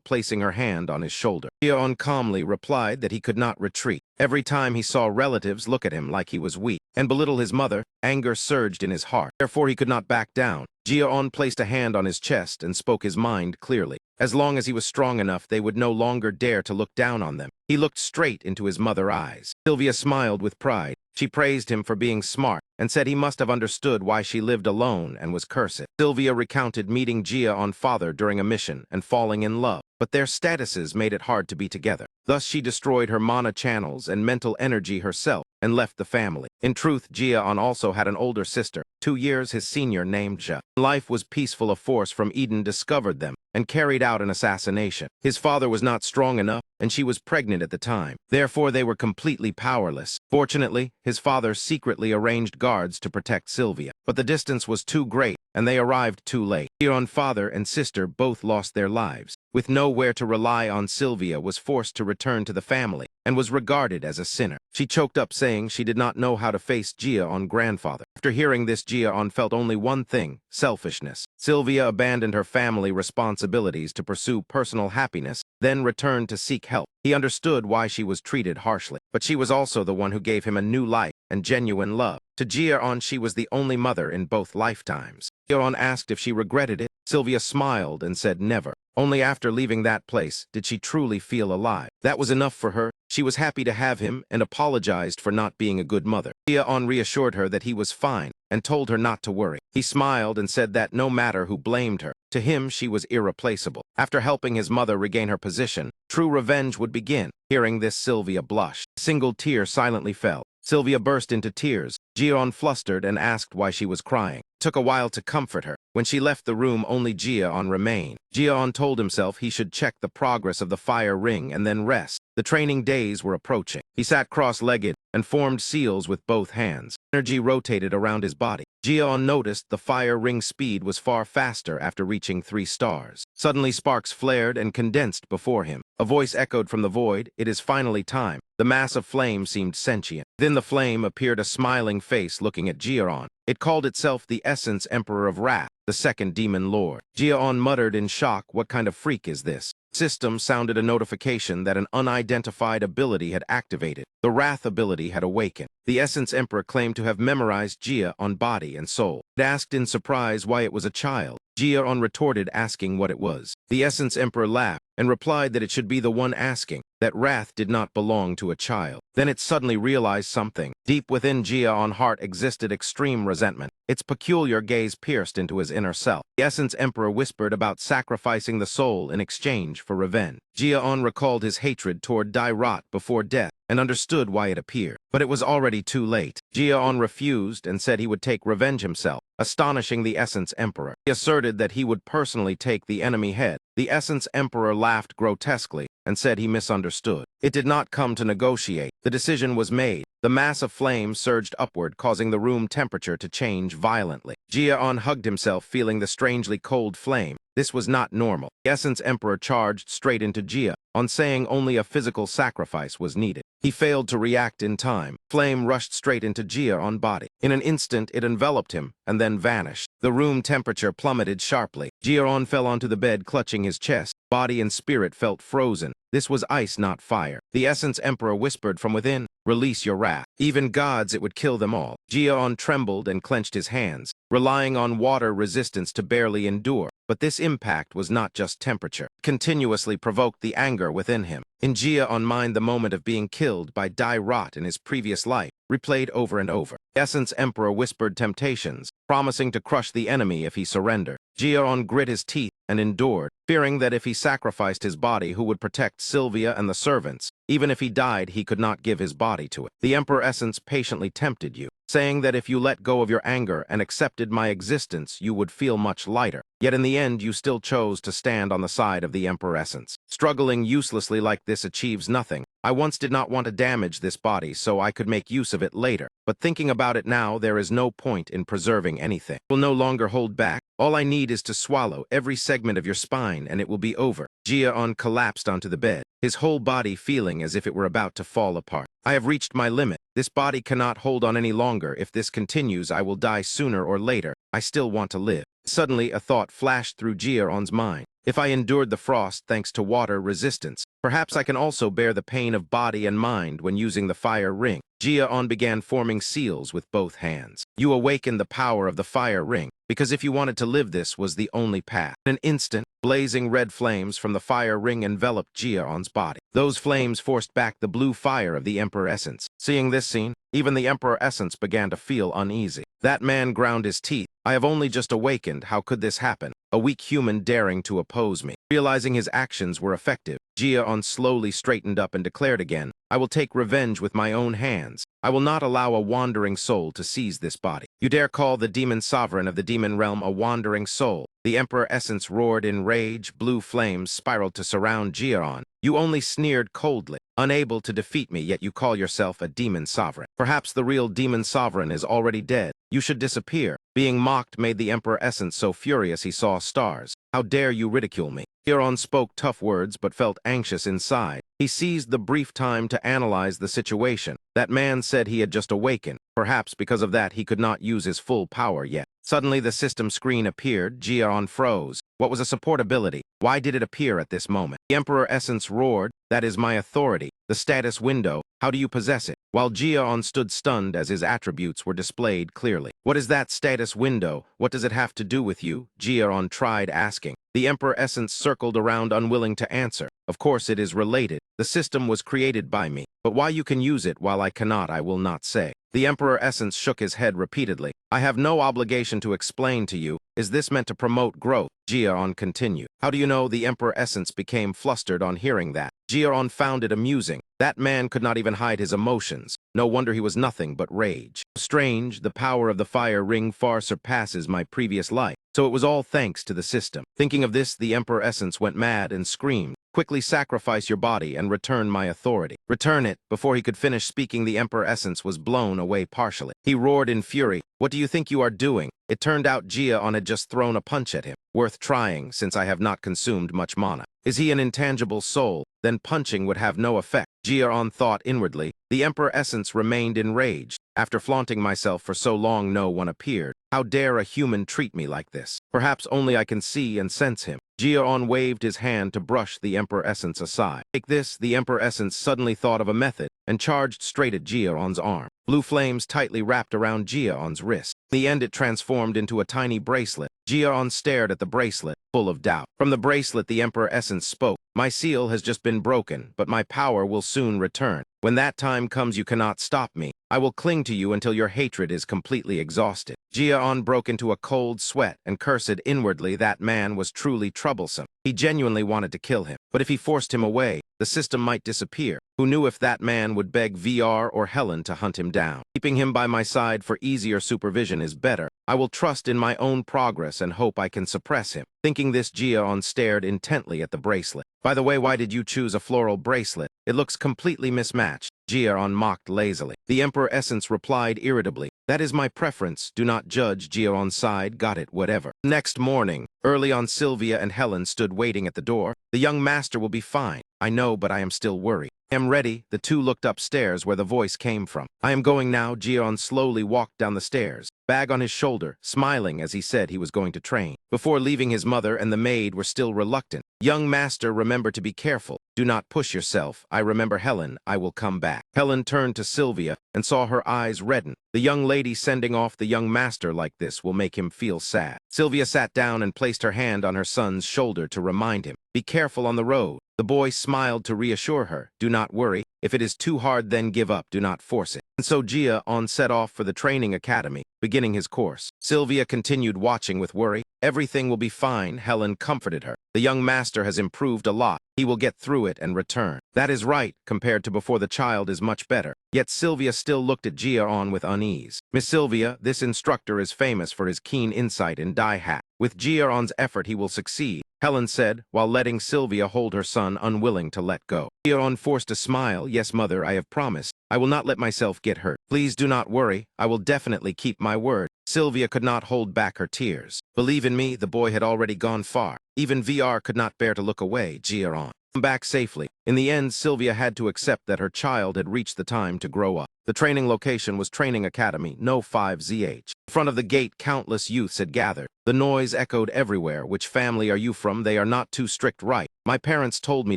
placing her hand on his shoulder. Jiaon calmly replied that he could not retreat. Every time he saw relatives look at him like he was weak and belittle his mother, anger surged in his heart. Therefore, he could not back down. Jiaon placed a hand on his chest and spoke his mind clearly. As long as he was strong enough, they would no longer dare to look down on them. He looked straight into his mother's eyes. Sylvia smiled with pride. She praised him for being smart and said he must have understood why she lived alone and was cursed. Sylvia recounted meeting Jiaon's father during a mission and falling in love, but their statuses made it hard to be together. Thus she destroyed her mana channels and mental energy herself and left the family. In truth, Jiaon also had an older sister, 2 years his senior, named Jia. Life was peaceful. A force from Eden discovered them and carried out an assassination. His father was not strong enough, and she was pregnant at the time. Therefore, they were completely powerless. Fortunately, his father secretly arranged guards to protect Sylvia, but the distance was too great, and they arrived too late. Jiaon's father and sister both lost their lives. With nowhere to rely on, Sylvia was forced to return to the family and was regarded as a sinner. She choked up, saying she did not know how to face Jiaon's grandfather. After hearing this, Jiaon felt only one thing: selfishness. Sylvia abandoned her family responsibilities to pursue personal happiness, then returned to seek help. He understood why she was treated harshly, but she was also the one who gave him a new life and genuine love. To Jiaon, she was the only mother in both lifetimes. Jiaon asked if she regretted it. Sylvia smiled and said never. Only after leaving that place did she truly feel alive. That was enough for her. She was happy to have him and apologized for not being a good mother. Jiaon reassured her that he was fine and told her not to worry. He smiled and said that no matter who blamed her, to him she was irreplaceable. After helping his mother regain her position, true revenge would begin. Hearing this, Sylvia blushed. A single tear silently fell. Sylvia burst into tears. Jiaon flustered and asked why she was crying. It took a while to comfort her. When she left the room, only Jiaon remained. Jiaon told himself he should check the progress of the fire ring and then rest. The training days were approaching. He sat cross-legged and formed seals with both hands. Energy rotated around his body. Jiaon noticed the fire ring speed was far faster after reaching 3 stars. Suddenly, sparks flared and condensed before him. A voice echoed from the void, "It is finally time." The mass of flame seemed sentient. Within the flame appeared a smiling face looking at Jiaon. It called itself the Essence Emperor of Wrath, the second demon lord. Jiaon muttered in shock, "What kind of freak is this?" System sounded a notification that an unidentified ability had activated. The Wrath ability had awakened. The Essence Emperor claimed to have memorized Jiaon body and soul. It asked in surprise why it was a child. Jiaon retorted, asking what it was. The Essence Emperor laughed and replied that it should be the one asking, that wrath did not belong to a child. Then it suddenly realized something. Deep within Jiaon's heart existed extreme resentment. Its peculiar gaze pierced into his inner self. The Essence Emperor whispered about sacrificing the soul in exchange for revenge. Jia-on recalled his hatred toward Dai Rot before death and understood why it appeared. But it was already too late. Jia-on refused and said he would take revenge himself, astonishing the Essence Emperor. He asserted that he would personally take the enemy head. The Essence Emperor laughed grotesquely and said he misunderstood. It did not come to negotiate. The decision was made. The mass of flame surged upward, causing the room temperature to change violently. Jia-on hugged himself, feeling the strangely cold flame. This was not normal. The Essence Emperor charged straight into Jia-on, saying only a physical sacrifice was needed. He failed to react in time. Flame rushed straight into Jia-on's body. In an instant, it enveloped him and then vanished. The room temperature plummeted sharply. Jia-on fell onto the bed, clutching his chest. Body and spirit felt frozen. This was ice, not fire. The Essence Emperor whispered from within, "Release your wrath. Even gods, it would kill them all." Jia-on trembled and clenched his hands, relying on water resistance to barely endure. But this impact was not just temperature. It continuously provoked the anger within him. In Jia-on mind, the moment of being killed by Dai Rot in his previous life replayed over and over. The Essence Emperor whispered temptations, promising to crush the enemy if he surrendered. Jia-on grit his teeth and endured, fearing that if he sacrificed his body, who would protect Sylvia and the servants? Even if he died, he could not give his body to it. The Emperor Essence patiently tempted you, saying that if you let go of your anger and accepted my existence, you would feel much lighter. Yet in the end, you still chose to stand on the side of the Emperor Essence. Struggling uselessly like this achieves nothing. I once did not want to damage this body so I could make use of it later. But thinking about it now, there is no point in preserving anything. I will no longer hold back. All I need is to swallow every segment of your spine and it will be over. Jia-on collapsed onto the bed, his whole body feeling as if it were about to fall apart. I have reached my limit. This body cannot hold on any longer. If this continues, I will die sooner or later. I still want to live. Suddenly, a thought flashed through Jia-on's mind. If I endured the frost thanks to water resistance, perhaps I can also bear the pain of body and mind when using the fire ring. Jia-on began forming seals with both hands. You awakened the power of the fire ring, because if you wanted to live, this was the only path. In an instant, blazing red flames from the fire ring enveloped Jia-on's body. Those flames forced back the blue fire of the Emperor Essence. Seeing this scene, even the Emperor Essence began to feel uneasy. That man ground his teeth. I have only just awakened. How could this happen? A weak human daring to oppose me. Realizing his actions were effective, Jia-on slowly straightened up and declared again, I will take revenge with my own hands. I will not allow a wandering soul to seize this body. You dare call the demon sovereign of the demon realm a wandering soul? The Emperor Essence roared in rage. Blue flames spiraled to surround Jia-on. You only sneered coldly. Unable to defeat me, yet you call yourself a demon sovereign. Perhaps the real demon sovereign is already dead. You should disappear. Being mocked made the Emperor Essence so furious he saw stars. How dare you ridicule me? Jia-on spoke tough words but felt anxious inside. He seized the brief time to analyze the situation. That man said he had just awakened. Perhaps because of that he could not use his full power yet. Suddenly the system screen appeared. Jia-on froze. What was a support ability? Why did it appear at this moment? The Emperor Essence roared, that is my authority. The status window. How do you possess it? While Jia-on stood stunned as his attributes were displayed clearly. What is that status window? What does it have to do with you? Jia-on tried asking. The Emperor Essence circled around, unwilling to answer. Of course it is related. The system was created by me. But why you can use it while I cannot, I will not say. The Emperor Essence shook his head repeatedly. I have no obligation to explain to you. Is this meant to promote growth? Jia-on continued. How do you know? The Emperor Essence became flustered on hearing that. Jia-on found it amusing. That man could not even hide his emotions. No wonder he was nothing but rage. Strange, the power of the fire ring far surpasses my previous life. So it was all thanks to the system. Thinking of this, the Emperor Essence went mad and screamed. Quickly sacrifice your body and return my authority. Return it. Before he could finish speaking, the Emperor Essence was blown away partially. He roared in fury. What do you think you are doing? It turned out Jia-on had just thrown a punch at him. Worth trying, since I have not consumed much mana. Is he an intangible soul? Then punching would have no effect. Jia-on thought inwardly. The Emperor Essence remained enraged. After flaunting myself for so long, no one appeared. How dare a human treat me like this? Perhaps only I can see and sense him. Jia-on waved his hand to brush the Emperor Essence aside. Take this, the Emperor Essence suddenly thought of a method and charged straight at Jia-on's arm. Blue flames tightly wrapped around Jia-on's wrist. In the end, it transformed into a tiny bracelet. Jia-on stared at the bracelet, full of doubt. From the bracelet, the Emperor Essence spoke. My seal has just been broken, but my power will soon return. When that time comes, you cannot stop me. I will cling to you until your hatred is completely exhausted. Jia-on broke into a cold sweat and cursed inwardly that man was truly troublesome. He genuinely wanted to kill him, but if he forced him away, the system might disappear. Who knew if that man would beg VR or Helen to hunt him down? Keeping him by my side for easier supervision is better. I will trust in my own progress and hope I can suppress him. Thinking this, Jia-on stared intently at the bracelet. By the way, why did you choose a floral bracelet? It looks completely mismatched. Jia-on mocked lazily. The Emperor Essence replied irritably. That is my preference. Do not judge. Jia-on sighed. Got it, whatever. Next morning, early on, Sylvia and Helen stood waiting at the door. The young master will be fine. I know, but I am still worried. I am ready. The two looked upstairs where the voice came from. I am going now. Jia-on slowly walked down the stairs, bag on his shoulder, smiling as he said he was going to train. Before leaving, his mother and the maid were still reluctant. Young master, remember to be careful. Do not push yourself. I remember Helen. I will come back. Helen turned to Sylvia and saw her eyes redden. The young lady sending off the young master like this will make him feel sad. Sylvia sat down and placed her hand on her son's shoulder to remind him. Be careful on the road. The boy smiled to reassure her. Do not worry. If it is too hard, then give up. Do not force it. And so Jia-on set off for the training academy, beginning his course. Sylvia continued watching with worry. Everything will be fine, Helen comforted her. The young master has improved a lot. He will get through it and return. That is right. Compared to before, the child is much better. Yet Sylvia still looked at Jia-on with unease. Miss Sylvia, this instructor is famous for his keen insight in die hack. With Jia-on's effort, he will succeed, Helen said, while letting Sylvia hold her son, unwilling to let go. Jia-on forced a smile. Yes, mother, I have promised. I will not let myself get hurt. Please do not worry. I will definitely keep my word. Sylvia could not hold back her tears. Believe in me, the boy had already gone far. Even VR could not bear to look away. Jia-on come back safely. In the end, Sylvia had to accept that her child had reached the time to grow up. The training location was Training Academy, No 5ZH. In front of the gate, countless youths had gathered. The noise echoed everywhere. Which family are you from? They are not too strict, right? My parents told me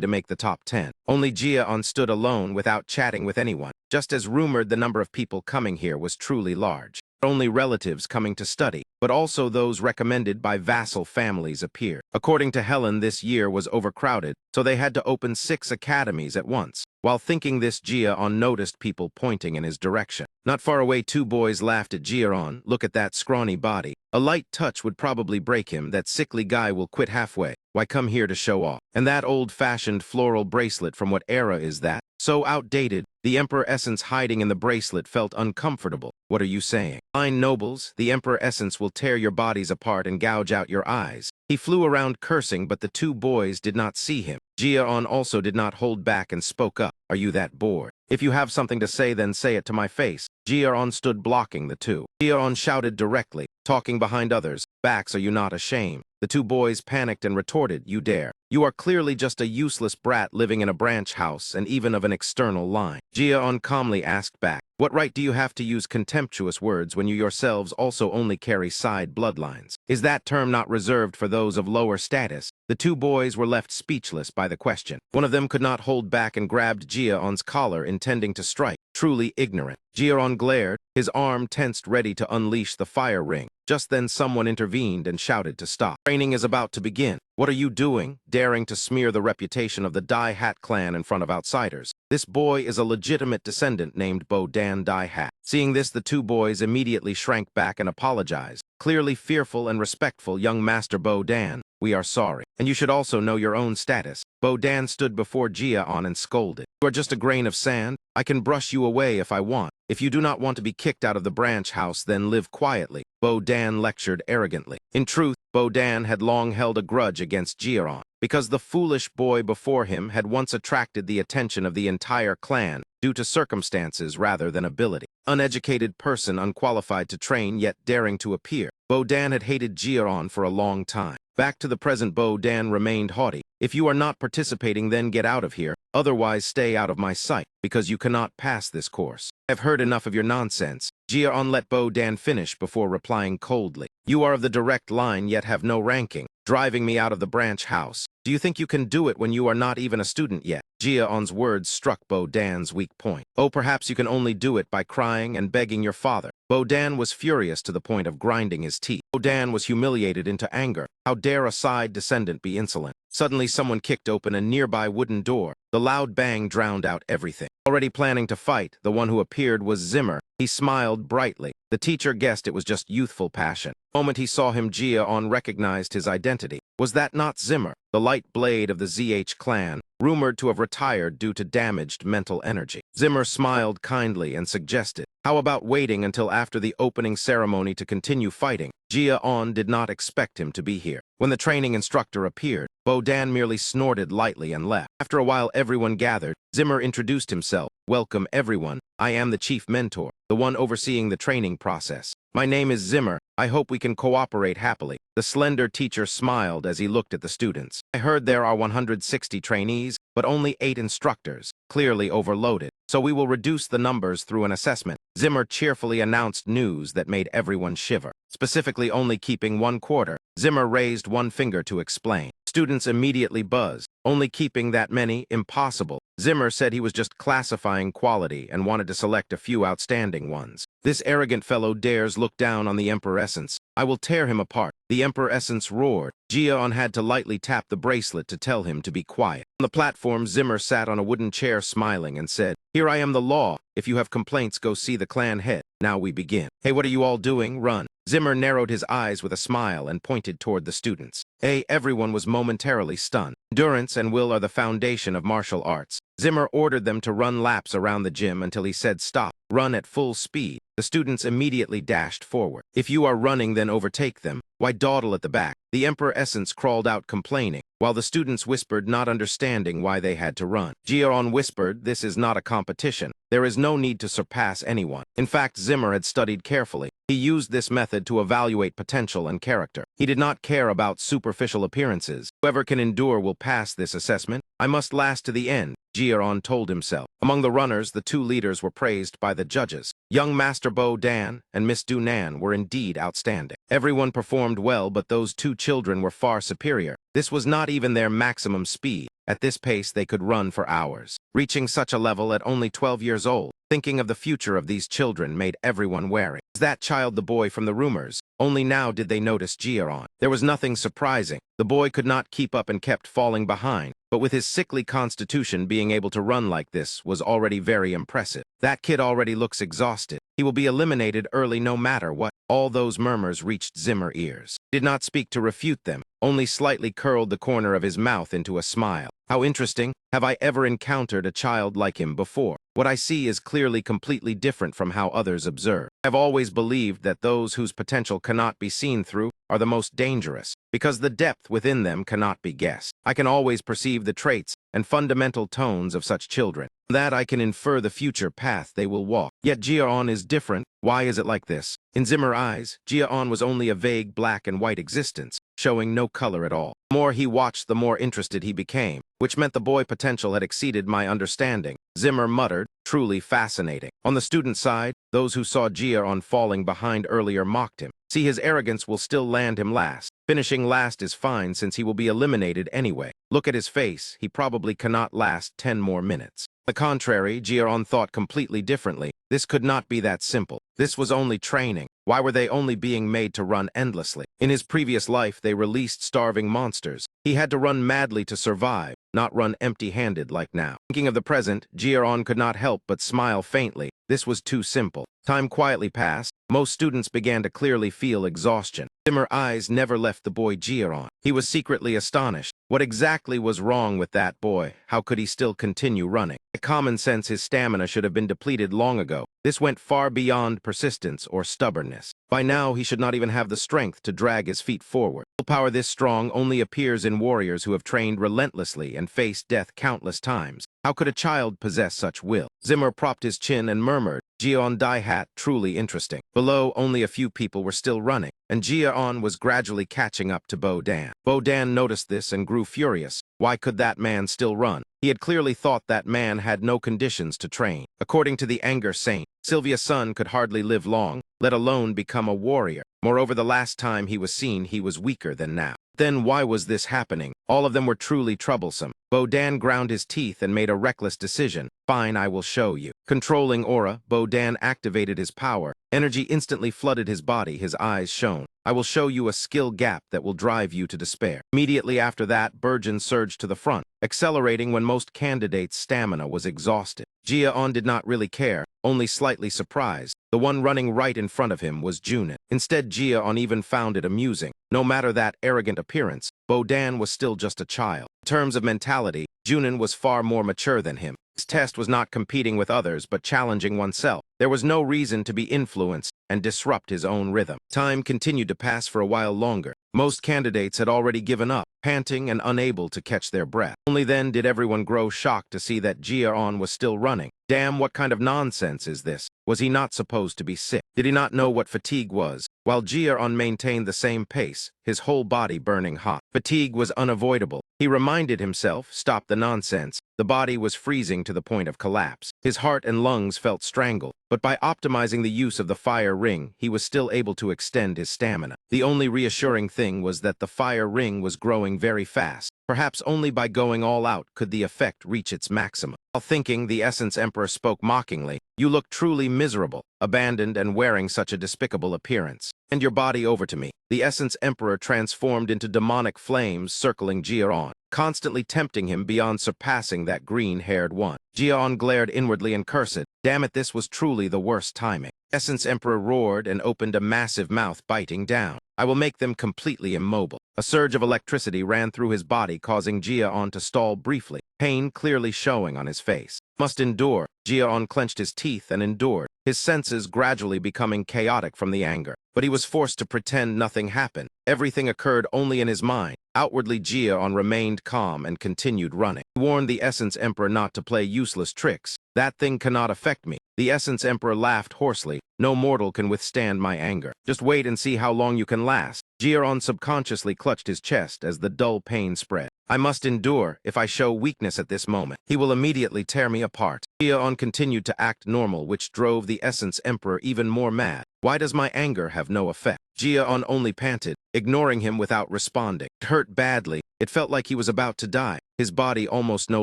to make the top 10. Only Jia-on stood alone without chatting with anyone. Just as rumored, the number of people coming here was truly large. Not only relatives coming to study, but also those recommended by vassal families appeared. According to Helen, this year was overcrowded, so they had to open 6 academies at once. While thinking this, Jia-on noticed people pointing in his direction. Not far away, 2 boys laughed at Jia-on. Look at that scrawny body. A light touch would probably break him. That sickly guy will quit halfway. Why come here to show off? And that old-fashioned floral bracelet, from what era is that? So outdated. The Emperor Essence hiding in the bracelet felt uncomfortable. What are you saying? Fine nobles, the Emperor Essence will tear your bodies apart and gouge out your eyes. He flew around cursing, but the 2 boys did not see him. Jia-on also did not hold back and spoke up. Are you that bored? If you have something to say, then say it to my face. Jia-on stood blocking the 2. Jia-on shouted directly, talking behind others. Backs, are you not ashamed? The 2 boys panicked and retorted, you dare. You are clearly just a useless brat living in a branch house and even of an external line. Jia-on calmly asked back, what right do you have to use contemptuous words when you yourselves also only carry side bloodlines? Is that term not reserved for those of lower status? The 2 boys were left speechless by the question. One of them could not hold back and grabbed Jia-on's collar, intending to strike. Truly ignorant. Jia-on glared, his arm tensed, ready to unleash the fire ring. Just then someone intervened and shouted to stop. Training is about to begin. What are you doing? Daring to smear the reputation of the Dai Hat clan in front of outsiders. This boy is a legitimate descendant named Bo-Dan Dai Hat. Seeing this, the 2 boys immediately shrank back and apologized. Clearly fearful and respectful, young Master Bo-Dan, we are sorry. And you should also know your own status. Bo-Dan stood before Jia-on and scolded. You are just a grain of sand. I can brush you away if I want. If you do not want to be kicked out of the branch house, then live quietly. Bo-Dan lectured arrogantly. In truth, Bo-Dan had long held a grudge against Jia-on, because the foolish boy before him had once attracted the attention of the entire clan due to circumstances rather than ability. Uneducated person, unqualified to train, yet daring to appear. Bo-Dan had hated Jia-on for a long time. Back to the present, Bo-Dan remained haughty. If you are not participating, then get out of here. Otherwise, stay out of my sight, because you cannot pass this course. I've heard enough of your nonsense. Jia-on let Bo-Dan finish before replying coldly. You are of the direct line, yet have no ranking. Driving me out of the branch house. Do you think you can do it when you are not even a student yet? Jia-on's words struck Bo-Dan's weak point. Oh, perhaps you can only do it by crying and begging your father. Bo-Dan was furious to the point of grinding his teeth. Bo-Dan was humiliated into anger. How dare a side descendant be insolent? Suddenly someone kicked open a nearby wooden door. The loud bang drowned out everything. Already planning to fight, the one who appeared was Zimmer. He smiled brightly. The teacher guessed it was just youthful passion. The moment he saw him, Jia-on recognized his identity. Was that not Zimmer, the light blade of the ZH clan, rumored to have retired due to damaged mental energy? Zimmer smiled kindly and suggested, "How about waiting until after the opening ceremony to continue fighting?" Jia-on did not expect him to be here. When the training instructor appeared, Bo-Dan merely snorted lightly and left. After a while, everyone gathered. Zimmer introduced himself. "Welcome, everyone. I am the chief mentor, the one overseeing the training process. My name is Zimmer. I hope we can cooperate happily." The slender teacher smiled as he looked at the students. "I heard there are 160 trainees, but only 8 instructors, clearly overloaded. So we will reduce the numbers through an assessment." Zimmer cheerfully announced news that made everyone shiver. Specifically only keeping 1/4. Zimmer raised one finger to explain. Students immediately buzzed. Only keeping that many? Impossible. Zimmer said he was just classifying quality and wanted to select a few outstanding ones. This arrogant fellow dares look down on the Emperor Essence. I will tear him apart. The Emperor Essence roared. Jia-on had to lightly tap the bracelet to tell him to be quiet. On the platform, Zimmer sat on a wooden chair smiling and said, "Here I am, the law. If you have complaints, go see the clan head. Now we begin." "Hey, what are you all doing? Run." Zimmer narrowed his eyes with a smile and pointed toward the students. Everyone was momentarily stunned. Endurance and will are the foundation of martial arts. Zimmer ordered them to run laps around the gym until he said stop. Run at full speed. The students immediately dashed forward. "If you are running, then overtake them. Why dawdle at the back?" The Emperor Essence crawled out complaining, while the students whispered, not understanding why they had to run. Jia-on whispered, "This is not a competition. There is no need to surpass anyone." In fact, Zimmer had studied carefully. He used this method to evaluate potential and character. He did not care about superficial appearances. Whoever can endure will pass this assessment. "I must last to the end," Jia-on told himself. Among the runners, the 2 leaders were praised by the judges. Young Master Bo-Dan and Miss Du-Nan were indeed outstanding. Everyone performed well, but those 2 children were far superior. This was not even their maximum speed. At this pace, they could run for hours. Reaching such a level at only 12 years old, thinking of the future of these children made everyone wary. Was that child the boy from the rumors? Only now did they notice Jia-on. There was nothing surprising. The boy could not keep up and kept falling behind. But with his sickly constitution, being able to run like this was already very impressive. That kid already looks exhausted. He will be eliminated early no matter what. All those murmurs reached Zimmer's ears. He did not speak to refute them, only slightly curled the corner of his mouth into a smile. "How interesting. Have I ever encountered a child like him before? What I see is clearly completely different from how others observe. I've always believed that those whose potential cannot be seen through are the most dangerous, because the depth within them cannot be guessed. I can always perceive the traits and fundamental tones of such children. From that I can infer the future path they will walk. Yet Jia-on is different. Why is it like this?" In Zimmer's eyes, Jia-on was only a vague black and white existence, showing no color at all. The more he watched, the more interested he became, which meant the boy potential had exceeded my understanding. Zimmer muttered, "Truly fascinating." On the student side, those who saw Jia-on falling behind earlier mocked him. See, his arrogance will still land him last. Finishing last is fine since he will be eliminated anyway. Look at his face. He probably cannot last 10 more minutes. On the contrary, Jia-on thought completely differently. This could not be that simple. This was only training. Why were they only being made to run endlessly? In his previous life, they released starving monsters. He had to run madly to survive, not run empty-handed like now. Thinking of the present, Jia-on could not help but smile faintly. This was too simple. Time quietly passed. Most students began to clearly feel exhaustion. Zimmer's eyes never left the boy Jia-on. He was secretly astonished. What exactly was wrong with that boy? How could he still continue running? By common sense, his stamina should have been depleted long ago. This went far beyond persistence or stubbornness. By now, he should not even have the strength to drag his feet forward. Willpower this strong only appears in warriors who have trained relentlessly and faced death countless times. How could a child possess such will? Zimmer propped his chin and murmured, "Jia-on die hat, truly interesting." Below, only a few people were still running, and Jia-on was gradually catching up to Bo-Dan. Bo-Dan noticed this and grew furious. Why could that man still run? He had clearly thought that man had no conditions to train. According to the Anger Saint, Sylvia's son could hardly live long, let alone become a warrior. Moreover, the last time he was seen, he was weaker than now. Then why was this happening? All of them were truly troublesome. Bo-Dan ground his teeth and made a reckless decision. "Fine, I will show you." Controlling aura, Bo-Dan activated his power. Energy instantly flooded his body, his eyes shone. "I will show you a skill gap that will drive you to despair." Immediately after that, Burgeon surged to the front, accelerating when most candidates' stamina was exhausted. Jia-on did not really care, only slightly surprised. The one running right in front of him was Junin. Instead, Jia-on even found it amusing. No matter that arrogant appearance, Bo-Dan was still just a child. In terms of mentality, Junin was far more mature than him. His test was not competing with others but challenging oneself. There was no reason to be influenced and disrupt his own rhythm. Time continued to pass for a while longer. Most candidates had already given up, panting and unable to catch their breath. Only then did everyone grow shocked to see that Jia-on was still running. Damn, what kind of nonsense is this? Was he not supposed to be sick? Did he not know what fatigue was? While Jia-on maintained the same pace, his whole body burning hot. Fatigue was unavoidable. He reminded himself, stop the nonsense. The body was freezing to the point of collapse. His heart and lungs felt strangled, but by optimizing the use of the fire ring, he was still able to extend his stamina. The only reassuring thing was that the fire ring was growing very fast. Perhaps only by going all out could the effect reach its maximum. While thinking, the Essence Emperor spoke mockingly. You look truly miserable, abandoned and wearing such a despicable appearance. Hand your body over to me. The Essence Emperor transformed into demonic flames circling Jia-on, constantly tempting him beyond surpassing that green-haired one. Jia-on glared inwardly and cursed. Damn it, this was truly the worst timing. Essence Emperor roared and opened a massive mouth, biting down. I will make them completely immobile. A surge of electricity ran through his body, causing Jia-on to stall briefly, pain clearly showing on his face. Must endure. Jia-on clenched his teeth and endured, his senses gradually becoming chaotic from the anger. But he was forced to pretend nothing happened. Everything occurred only in his mind. Outwardly, Jia-on remained calm and continued running. He warned the Essence Emperor not to play useless tricks. That thing cannot affect me. The Essence Emperor laughed hoarsely. No mortal can withstand my anger. Just wait and see how long you can last. Jia-on subconsciously clutched his chest as the dull pain spread. I must endure. If I show weakness at this moment, he will immediately tear me apart. Jia-on continued to act normal, which drove the Essence Emperor even more mad. Why does my anger have no effect? Jia-on only panted, ignoring him without responding. It hurt badly. It felt like he was about to die. His body almost no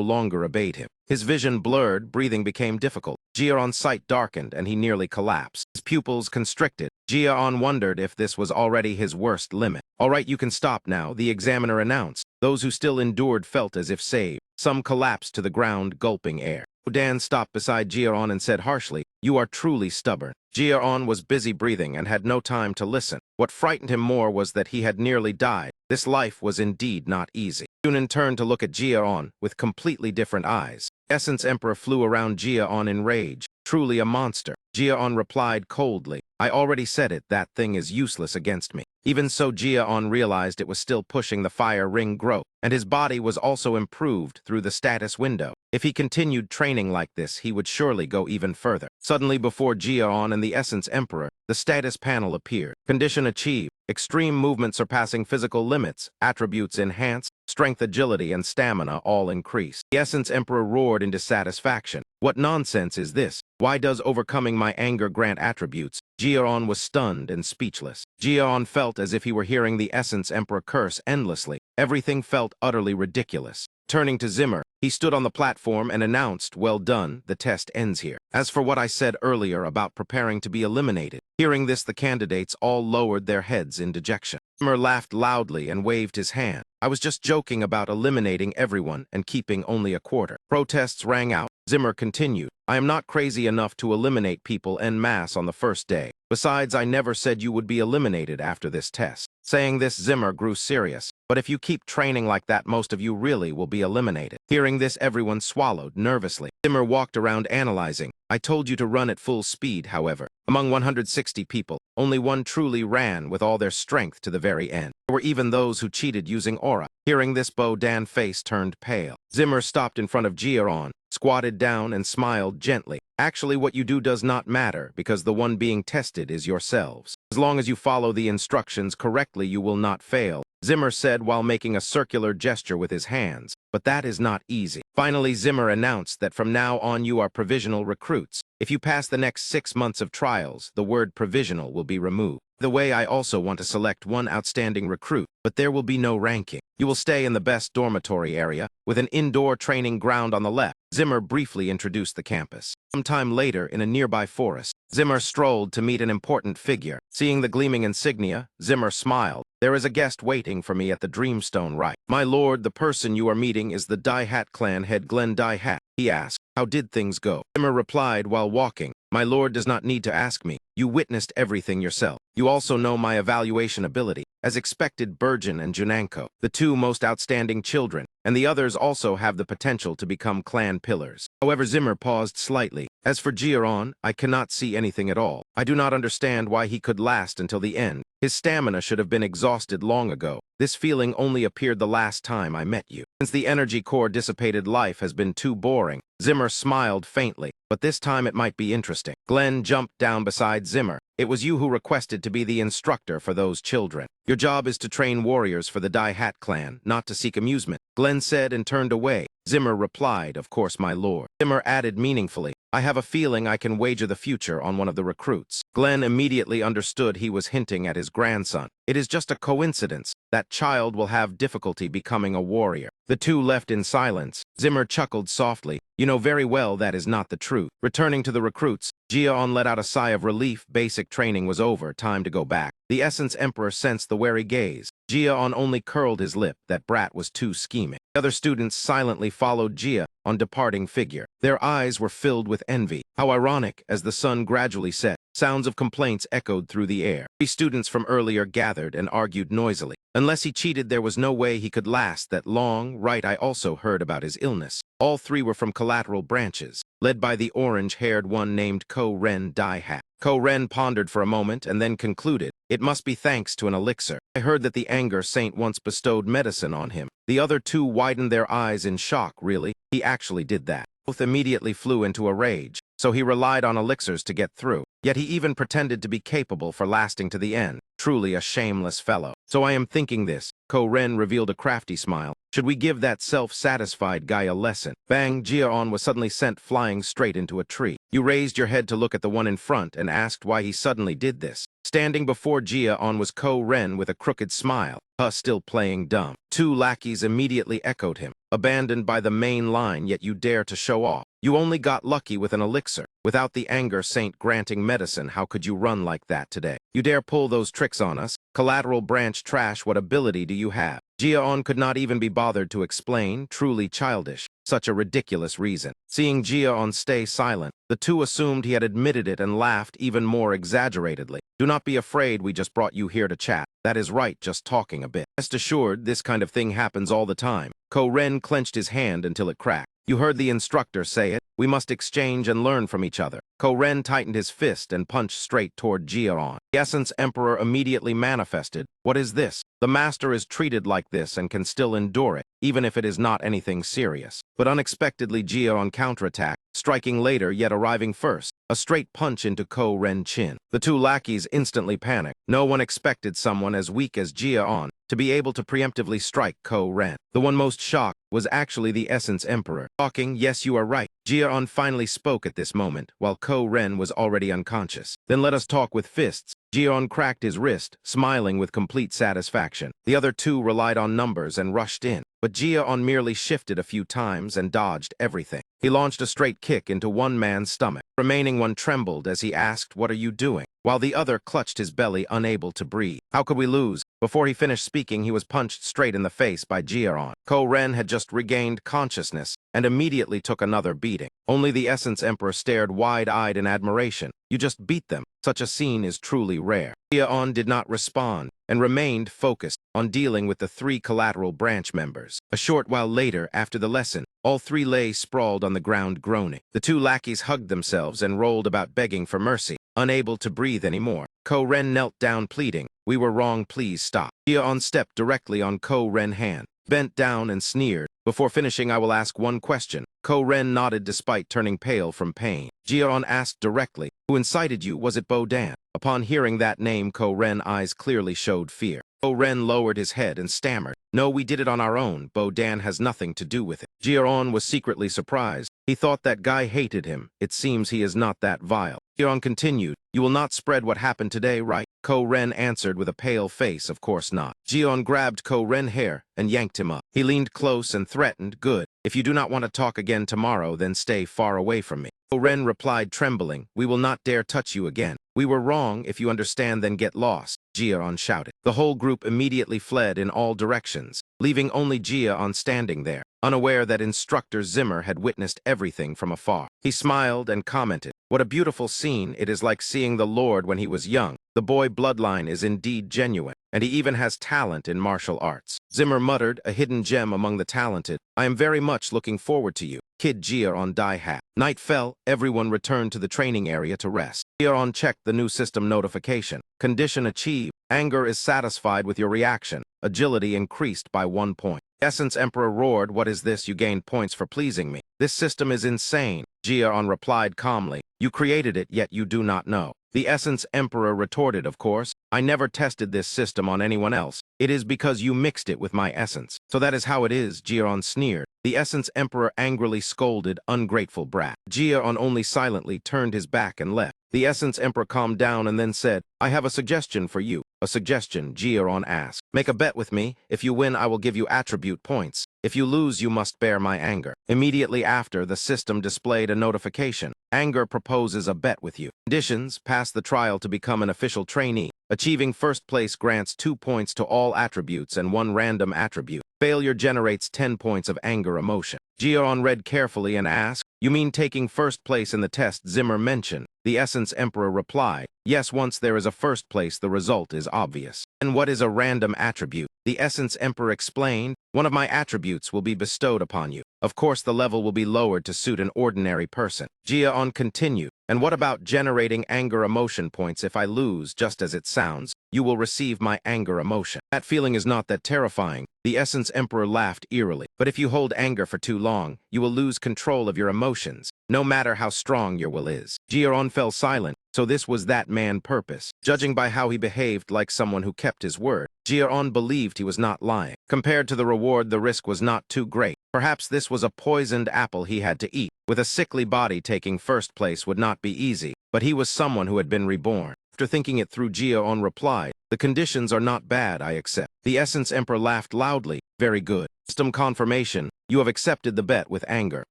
longer obeyed him. His vision blurred, breathing became difficult. Jia-on's sight darkened, and he nearly collapsed. His pupils constricted. Jia-on wondered if this was already his worst limit. All right, you can stop now, the examiner announced. Those who still endured felt as if saved. Some collapsed to the ground, gulping air. Dan stopped beside Jia-on and said harshly, you are truly stubborn. Jia-on was busy breathing and had no time to listen. What frightened him more was that he had nearly died. This life was indeed not easy. Junin turned to look at Jia-on with completely different eyes. Essence Emperor flew around Jia-on in rage. Truly a monster. Jia-on replied coldly, I already said it, that thing is useless against me. Even so, Jia-on realized it was still pushing the fire ring growth, and his body was also improved through the status window. If he continued training like this, he would surely go even further. Suddenly, before Jia-on and the Essence Emperor, the status panel appeared. Condition achieved. Extreme movement surpassing physical limits, attributes enhanced, strength, agility, and stamina all increased. The Essence Emperor roared in dissatisfaction. What nonsense is this? Why does overcoming my anger grant attributes? Jia-on was stunned and speechless. Jia-on felt as if he were hearing the Essence Emperor curse endlessly. Everything felt utterly ridiculous. Turning to Zimmer, he stood on the platform and announced, well done, the test ends here. As for what I said earlier about preparing to be eliminated, hearing this, the candidates all lowered their heads in dejection. Zimmer laughed loudly and waved his hand. I was just joking about eliminating everyone and keeping only a quarter. Protests rang out. Zimmer continued, I am not crazy enough to eliminate people en masse on the first day. Besides, I never said you would be eliminated after this test. Saying this, Zimmer grew serious. But if you keep training like that, most of you really will be eliminated. Hearing this, everyone swallowed nervously. Zimmer walked around analyzing. I told you to run at full speed, however. Among 160 people, only one truly ran with all their strength to the very end. There were even those who cheated using aura. Hearing this, Bo-Dan's face turned pale. Zimmer stopped in front of Jia-on, squatted down and smiled gently. Actually, what you do does not matter, because the one being tested is yourselves. As long as you follow the instructions correctly, you will not fail, Zimmer said while making a circular gesture with his hands. But that is not easy. Finally, Zimmer announced that from now on you are provisional recruits. If you pass the next 6 months of trials, the word provisional will be removed. By the way, I also want to select one outstanding recruit, but there will be no ranking. You will stay in the best dormitory area, with an indoor training ground on the left. Zimmer briefly introduced the campus. Sometime later, in a nearby forest, Zimmer strolled to meet an important figure. Seeing the gleaming insignia, Zimmer smiled. There is a guest waiting for me at the Dreamstone right. My lord, the person you are meeting is the Dai Hat clan head Glenn Dai Hat. he asked. How did things go? Zimmer replied while walking. My lord does not need to ask me. You witnessed everything yourself. You also know my evaluation ability. As expected, Burjin and Junanko, the two most outstanding children, and the others also have the potential to become clan pillars. However, Zimmer paused slightly. As for Jiron, I cannot see anything at all. I do not understand why he could last until the end. His stamina should have been exhausted long ago. This feeling only appeared the last time I met you. Since the energy core dissipated, life has been too boring. Zimmer smiled faintly, but this time it might be interesting. Glenn jumped down beside Zimmer. It was you who requested to be the instructor for those children. Your job is to train warriors for the Dai Hat clan, not to seek amusement, Glenn said and turned away. Zimmer replied, of course, my lord. Zimmer added meaningfully, I have a feeling I can wager the future on one of the recruits. Glenn immediately understood he was hinting at his grandson. It is just a coincidence. That child will have difficulty becoming a warrior. The two left in silence. Zimmer chuckled softly. You know very well that is not the truth. Returning to the recruits, Jion let out a sigh of relief. Basic training was over. Time to go back. The Essence Emperor sensed the wary gaze. Jion only curled his lip. That brat was too scheming. The other students silently followed Jia on departing figure. Their eyes were filled with envy. How ironic, as the sun gradually set. Sounds of complaints echoed through the air. 3 students from earlier gathered and argued noisily. Unless he cheated, there was no way he could last that long. Right, I also heard about his illness. All 3 were from collateral branches, led by the orange-haired one named Ko-Ren Dai-Hat. Ko-Ren pondered for a moment and then concluded, it must be thanks to an elixir. I heard that the Anger Saint once bestowed medicine on him. The other 2 widened their eyes in shock. Really? He actually did that? Both immediately flew into a rage, so he relied on elixirs to get through. Yet he even pretended to be capable for lasting to the end. Truly a shameless fellow. So I am thinking this. Ko-Ren revealed a crafty smile. Should we give that self-satisfied guy a lesson? Bang! Jion was suddenly sent flying straight into a tree. You raised your head to look at the one in front and asked why he suddenly did this. Standing before Jion was Ko-Ren with a crooked smile. Still playing dumb. 2 lackeys immediately echoed him. Abandoned by the main line, yet you dare to show off. You only got lucky with an elixir. Without the Anger Saint granting medicine, how could you run like that today? You dare pull those tricks on us? Collateral branch trash, what ability do you have? Jion could not even be bothered to explain. Truly childish. Such a ridiculous reason. Seeing Jion stay silent, the 2 assumed he had admitted it and laughed even more exaggeratedly. Do not be afraid, we just brought you here to chat. That is right, just talking a bit. Rest assured, this kind of thing happens all the time. Ko-Ren clenched his hand until it cracked. You heard the instructor say it. We must exchange and learn from each other. Ko-Ren tightened his fist and punched straight toward Jion. The Essence Emperor immediately manifested. What is this? The master is treated like this and can still endure it, even if it is not anything serious. But unexpectedly, Jion counterattacked, striking later yet arriving first. A straight punch into Ko-Ren's chin. The 2 lackeys instantly panicked. No one expected someone as weak as Jion to be able to preemptively strike Ko-Ren. The one most shocked was actually the Essence Emperor. Talking, yes, you are right. Jion finally spoke at this moment, while Ko-Ren was already unconscious. Then let us talk with fists. Jion cracked his wrist, smiling with complete satisfaction. The other 2 relied on numbers and rushed in, but Jion merely shifted a few times and dodged everything. He launched a straight kick into one man's stomach. The remaining one trembled as he asked, what are you doing? While the other clutched his belly, unable to breathe. How could we lose? Before he finished speaking, he was punched straight in the face by Jiron. Ko-Ren had just regained consciousness and immediately took another beating. Only the Essence Emperor stared wide-eyed in admiration. You just beat them. Such a scene is truly rare. Jion did not respond and remained focused on dealing with the 3 collateral branch members. A short while later, after the lesson, all 3 lay sprawled on the ground groaning. The 2 lackeys hugged themselves and rolled about begging for mercy, unable to breathe anymore. Ko-Ren knelt down pleading, we were wrong, please stop. Jion stepped directly on Ko-Ren's hand, bent down and sneered, before finishing I will ask one question. Ko-Ren nodded despite turning pale from pain. Jion asked directly, who incited you? Was it Bodan? Upon hearing that name, Ko-Ren's eyes clearly showed fear. Ko-Ren lowered his head and stammered, no, we did it on our own. Bodan has nothing to do with it. Jion was secretly surprised. He thought that guy hated him. It seems he is not that vile. Jion continued, you will not spread what happened today, right? Ko-Ren answered with a pale face, of course not. Jion grabbed Ko-Ren's hair and yanked him up. He leaned close and threatened, good. If you do not want to talk again tomorrow, then stay far away from me. Ko-Ren replied, trembling, we will not dare touch you again. We were wrong. If you understand, then get lost. Jion shouted. The whole group immediately fled in all directions, leaving only Jion standing there. unaware that instructor Zimmer had witnessed everything from afar. He smiled and commented, "What a beautiful scene. It is like seeing the Lord when he was young. The boy bloodline is indeed genuine, and he even has talent in martial arts." Zimmer muttered, a hidden gem among the talented, "I am very much looking forward to you." Kid Jeon die hat. Night fell, everyone returned to the training area to rest. Jeon checked the new system notification. Condition achieved. Anger is satisfied with your reaction. Agility increased by 1 point. Essence Emperor roared, "What is this? You gained points for pleasing me. This system is insane." Jeon replied calmly, "You created it, yet you do not know." The Essence Emperor retorted, "Of course, I never tested this system on anyone else. It is because you mixed it with my essence. So that is how it is," Jeon sneered. The Essence Emperor angrily scolded, "Ungrateful brat." Jeon only silently turned his back and left. The Essence Emperor calmed down and then said, "I have a suggestion for you." "A suggestion?" Jeon asked. "Make a bet with me. If you win, I will give you attribute points. If you lose, you must bear my anger." Immediately after, the system displayed a notification. Anger proposes a bet with you. Conditions: pass the trial to become an official trainee. Achieving first place grants 2 points to all attributes and 1 random attribute. Failure generates 10 points of anger emotion. Jeon read carefully and asked, "You mean taking first place in the test Zimmer mentioned?" The Essence Emperor replied, "Yes, once there is a first place, the result is obvious." "And what is a random attribute?" The Essence Emperor explained, "One of my attributes will be bestowed upon you. Of course, the level will be lowered to suit an ordinary person." Jeon continued, "And what about generating anger emotion points? If I lose, just as it sounds, you will receive my anger emotion. That feeling is not that terrifying." The Essence Emperor laughed eerily. "But if you hold anger for too long, you will lose control of your emotions, no matter how strong your will is." Jeon fell silent. So this was that man's purpose. Judging by how he behaved like someone who kept his word, Jeon believed he was not lying. Compared to the reward, the risk was not too great. Perhaps this was a poisoned apple he had to eat. With a sickly body, taking first place would not be easy, but he was someone who had been reborn. After thinking it through, Jeon replied, "The conditions are not bad, I accept." The Essence Emperor laughed loudly. "Very good. System confirmation. You have accepted the bet with anger."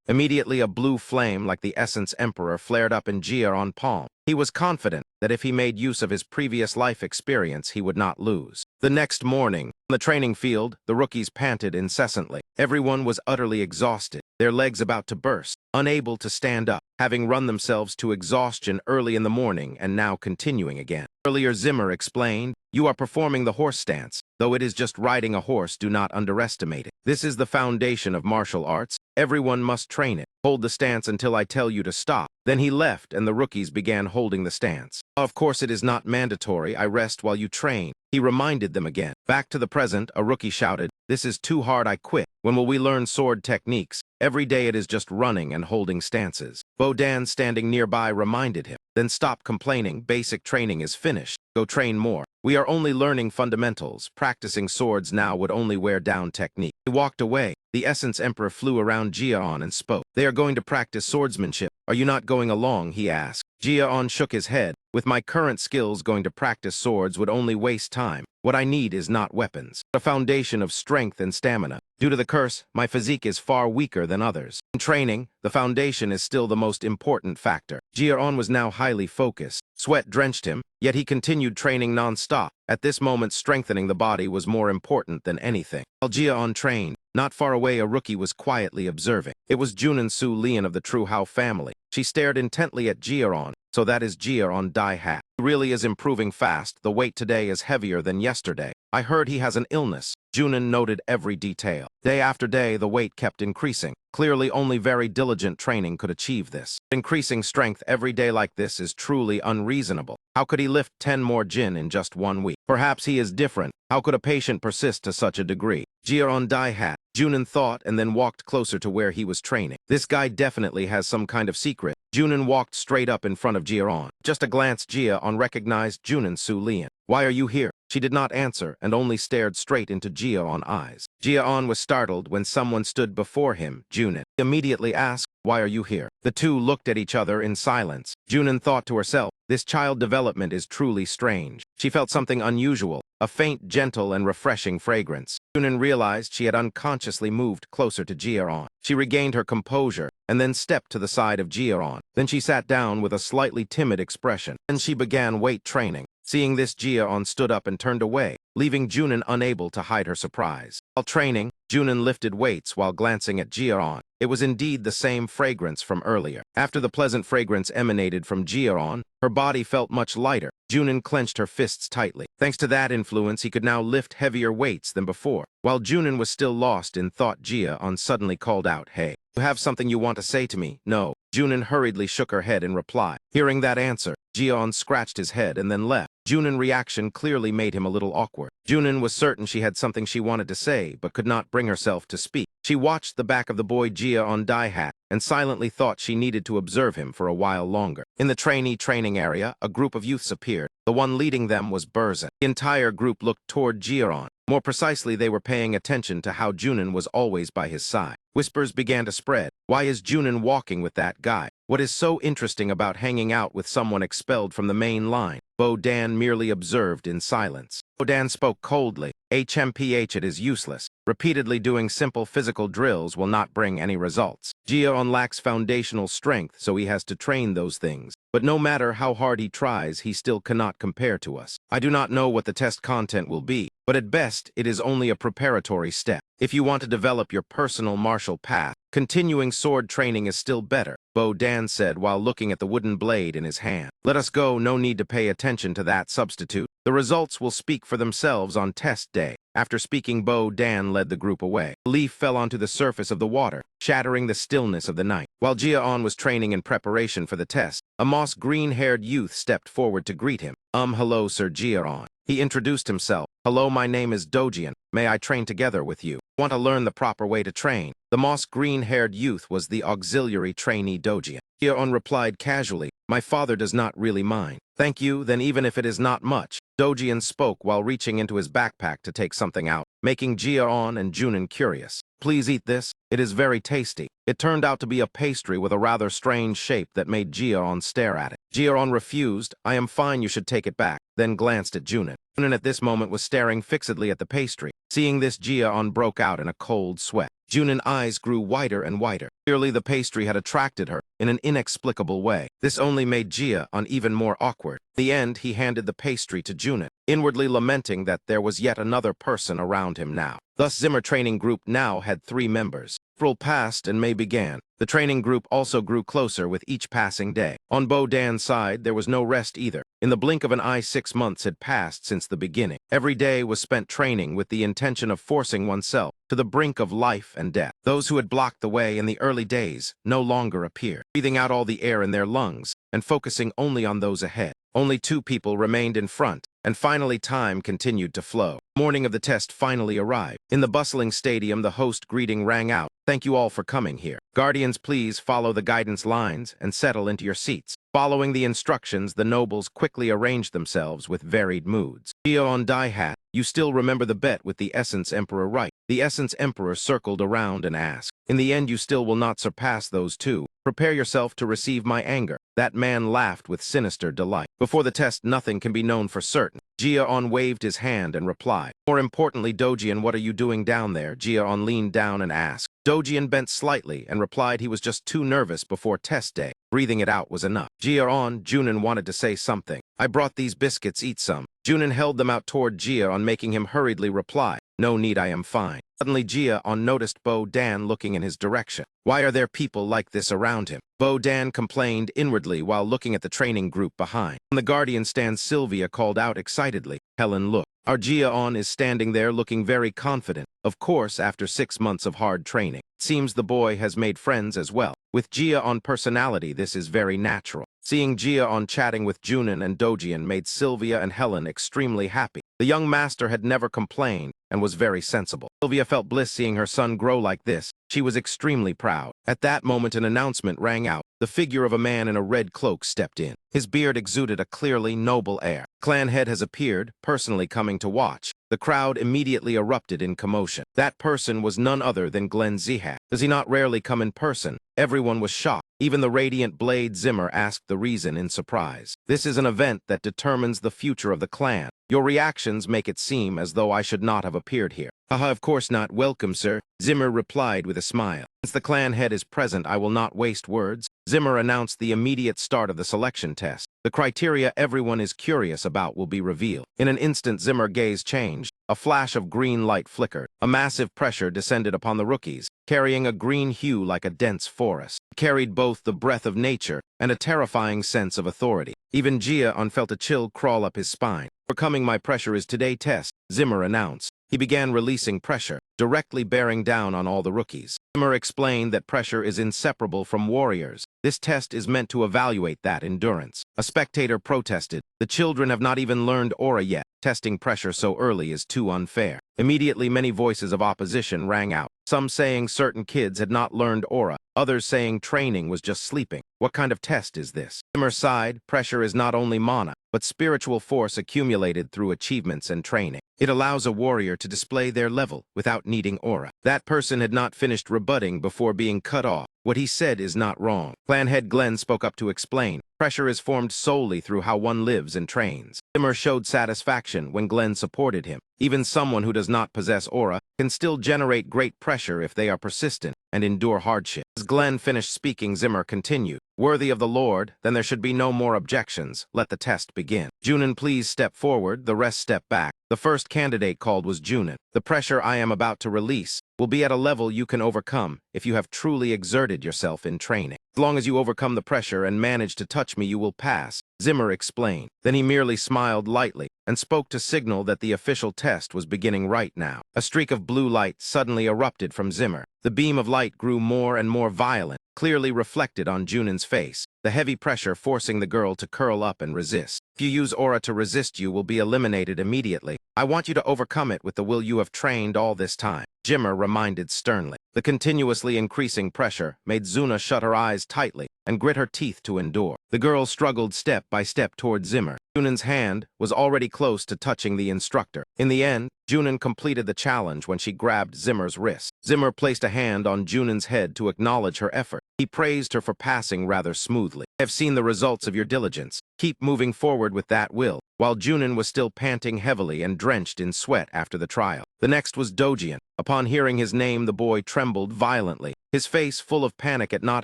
Immediately a blue flame like the Essence Emperor flared up in Jeon's palm. He was confident that if he made use of his previous life experience, he would not lose. The next morning, on the training field, the rookies panted incessantly. Everyone was utterly exhausted, their legs about to burst, unable to stand up, having run themselves to exhaustion early in the morning and now continuing again. Earlier, Zimmer explained, "You are performing the horse stance. Though it is just riding a horse, do not underestimate it. This is the foundation of martial arts. Everyone must train it. Hold the stance until I tell you to stop." Then he left and the rookies began holding the stance. "Of course it is not mandatory. I rest while you train," he reminded them again. Back to the present, a rookie shouted, "This is too hard, I quit. When will we learn sword techniques? Every day it is just running and holding stances." Bodan, standing nearby, reminded him, "Then stop complaining. Basic training is finished. Go train more. We are only learning fundamentals. Practicing swords now would only wear down technique." He walked away. The Essence Emperor flew around Jeon and spoke. "They are going to practice swordsmanship. Are you not going along?" he asked. Jeon shook his head. "With my current skills, going to practice swords would only waste time. What I need is not weapons, but a foundation of strength and stamina. Due to the curse, my physique is far weaker than others. In training, the foundation is still the most important factor." Jeon was now highly focused. Sweat drenched him, yet he continued training non-stop. At this moment, strengthening the body was more important than anything. While Jeon trained, not far away a rookie was quietly observing. It was Junin Su Lian of the True Hao family. She stared intently at Jeon. "So that is Jeon die hat. He really is improving fast. The weight today is heavier than yesterday. I heard he has an illness." Junin noted every detail. Day after day, the weight kept increasing. Clearly, only very diligent training could achieve this. Increasing strength every day like this is truly unreasonable. How could he lift 10 more jin in just 1 week? Perhaps he is different. How could a patient persist to such a degree? Jeon die hat. Junin thought and then walked closer to where he was training. This guy definitely has some kind of secret. Junin walked straight up in front of Jeon. Just a glance, Jeon recognized Junin Su Lian. "Why are you here?" She did not answer and only stared straight into Jeon's eyes. Jeon was startled when someone stood before him, Junin. He immediately asked, "Why are you here?" The two looked at each other in silence. Junin thought to herself, this child development is truly strange. She felt something unusual, a faint, gentle, and refreshing fragrance. Junin realized she had unconsciously moved closer to Jeon. She regained her composure and then stepped to the side of Jeon. Then she sat down with a slightly timid expression. Then she began weight training. Seeing this, Ji-yeon stood up and turned away, leaving Junin unable to hide her surprise. While training, Junin lifted weights while glancing at Ji-yeon. It was indeed the same fragrance from earlier. After the pleasant fragrance emanated from Ji-yeon, her body felt much lighter. Junin clenched her fists tightly. Thanks to that influence, he could now lift heavier weights than before. While Junin was still lost in thought, Ji-yeon suddenly called out, "Hey, you have something you want to say to me?" "No." Junin hurriedly shook her head in reply. Hearing that answer, Ji-yeon scratched his head and then left. Junin's reaction clearly made him a little awkward. Junin was certain she had something she wanted to say, but could not bring herself to speak. She watched the back of the boy Ji-yeon die hat and silently thought she needed to observe him for a while longer. In the trainee training area, a group of youths appeared. The one leading them was Berzin. The entire group looked toward Ji-yeon. More precisely, they were paying attention to how Junin was always by his side. Whispers began to spread. Why is Junin walking with that guy? What is so interesting about hanging out with someone expelled from the main line? Bo-dan merely observed in silence. Bo-dan spoke coldly. HMPH, it is useless. Repeatedly doing simple physical drills will not bring any results. Ji-yeon lacks foundational strength, so he has to train those things. But no matter how hard he tries, he still cannot compare to us. I do not know what the test content will be, but at best, it is only a preparatory step. If you want to develop your personal martial path, continuing sword training is still better, Bo-dan said while looking at the wooden blade in his hand. Let us go, no need to pay attention to that substitute. The results will speak for themselves on test day. After speaking, Bo-dan led the group away. A leaf fell onto the surface of the water, shattering the stillness of the night. While Ji-yeon was training in preparation for the test, a moss green-haired youth stepped forward to greet him. Hello, Sir Ji-yeon. He introduced himself. Hello, my name is Dojian. May I train together with you? Want to learn the proper way to train? The moss green-haired youth was the auxiliary trainee Dojian. Ji-yeon replied casually, my father does not really mind. Thank you, then even if it is not much. Dojian spoke while reaching into his backpack to take something out, making Ji-yeon and Junin curious. Please eat this. It is very tasty. It turned out to be a pastry with a rather strange shape that made Ji-yeon stare at it. Ji-yeon refused. I am fine, you should take it back, then glanced at Junin. Junin at this moment was staring fixedly at the pastry. Seeing this, Ji-yeon broke out in a cold sweat. Junin's eyes grew wider and wider. Clearly, the pastry had attracted her in an inexplicable way. This only made Ji-yeon even more awkward. In the end, he handed the pastry to Junin, inwardly lamenting that there was yet another person around him now. Thus, Zimmer training group now had 3 members. April passed and May began. The training group also grew closer with each passing day. On Bo-dan's side, there was no rest either. In the blink of an eye, 6 months had passed since the beginning. Every day was spent training with the intention of forcing oneself to the brink of life and death. Those who had blocked the way in the early days no longer appeared, breathing out all the air in their lungs and focusing only on those ahead. Only 2 people remained in front, and finally time continued to flow. The morning of the test finally arrived. In the bustling stadium, the host greeting rang out. Thank you all for coming here. Guardians, please follow the guidance lines and settle into your seats. Following the instructions, the nobles quickly arranged themselves with varied moods. Ji-yeon Daihat, you still remember the bet with the Essence Emperor, right? The Essence Emperor circled around and asked. In the end, you still will not surpass those 2. Prepare yourself to receive my anger. That man laughed with sinister delight. Before the test, nothing can be known for certain. Ji-yeon waved his hand and replied. More importantly, Dojian, what are you doing down there? Ji-yeon leaned down and asked. Dojian bent slightly and replied he was just too nervous before test day. Breathing it out was enough. Ji-yeon, Junin wanted to say something. I brought these biscuits, eat some. Junin held them out toward Ji-yeon, making him hurriedly reply. No need, I am fine. Suddenly, Ji-yeon noticed Bo-dan looking in his direction. Why are there people like this around him? Bo-dan complained inwardly while looking at the training group behind. On the guardian stand, Sylvia called out excitedly. Helen, look. Our Ji-yeon is standing there looking very confident. Of course, after 6 months of hard training. It seems the boy has made friends as well. With Ji-yeon personality, this is very natural. Seeing Ji-yeon chatting with Junin and Dojian made Sylvia and Helen extremely happy. The young master had never complained and was very sensible. Sylvia felt bliss seeing her son grow like this. She was extremely proud. At that moment, an announcement rang out. The figure of a man in a red cloak stepped in. His beard exuded a clearly noble air. Clan head has appeared, personally coming to watch. The crowd immediately erupted in commotion. That person was none other than Glenn Zihat. Does he not rarely come in person? Everyone was shocked. Even the radiant Blade Zimmer asked the reason in surprise. This is an event that determines the future of the clan. Your reactions make it seem as though I should not have appeared here. Haha, of course not. Welcome, sir. Zimmer replied with a smile. Since the clan head is present, I will not waste words. Zimmer announced the immediate start of the selection test. The criteria everyone is curious about will be revealed. In an instant, Zimmer's gaze changed. A flash of green light flickered. A massive pressure descended upon the rookies, carrying a green hue like a dense forest. It carried both the breath of nature and a terrifying sense of authority. Even Ji-on felt a chill crawl up his spine. "Overcoming my pressure is today's test," Zimmer announced. He began releasing pressure, directly bearing down on all the rookies. Zimmer explained that pressure is inseparable from warriors. This test is meant to evaluate that endurance. A spectator protested, "The children have not even learned aura yet. Testing pressure so early is too unfair." Immediately, many voices of opposition rang out, some saying certain kids had not learned aura, others saying training was just sleeping. What kind of test is this? Zimmer sighed. Pressure is not only mana, but spiritual force accumulated through achievements and training. It allows a warrior to display their level without needing aura. That person had not finished rebutting before being cut off. What he said is not wrong. Clan head Glenn spoke up to explain. Pressure is formed solely through how one lives and trains. Zimmer showed satisfaction when Glenn supported him. Even someone who does not possess aura can still generate great pressure if they are persistent and endure hardship. As Glenn finished speaking, Zimmer continued, "Worthy of the Lord, then there should be no more objections. Let the test begin. Junin, please step forward, the rest step back." The first candidate called was Junin. "The pressure I am about to release will be at a level you can overcome if you have truly exerted yourself in training. As long as you overcome the pressure and manage to touch me, you will pass," Zimmer explained. Then he merely smiled lightly and spoke to signal that the official test was beginning right now. A streak of blue light suddenly erupted from Zimmer. The beam of light grew more and more violent, clearly reflected on Junin's face, the heavy pressure forcing the girl to curl up and resist. "If you use aura to resist, you will be eliminated immediately. I want you to overcome it with the will you have trained all this time," Zimmer reminded sternly. The continuously increasing pressure made Zuna shut her eyes tightly and grit her teeth to endure. The girl struggled step by step toward Zimmer. Junin's hand was already close to touching the instructor. In the end, Junin completed the challenge when she grabbed Zimmer's wrist. Zimmer placed a hand on Junin's head to acknowledge her effort. He praised her for passing rather smoothly. "I have seen the results of your diligence. Keep moving forward with that will." While Junin was still panting heavily and drenched in sweat after the trial. The next was Dojian. Upon hearing his name, the boy trembled violently, his face full of panic at not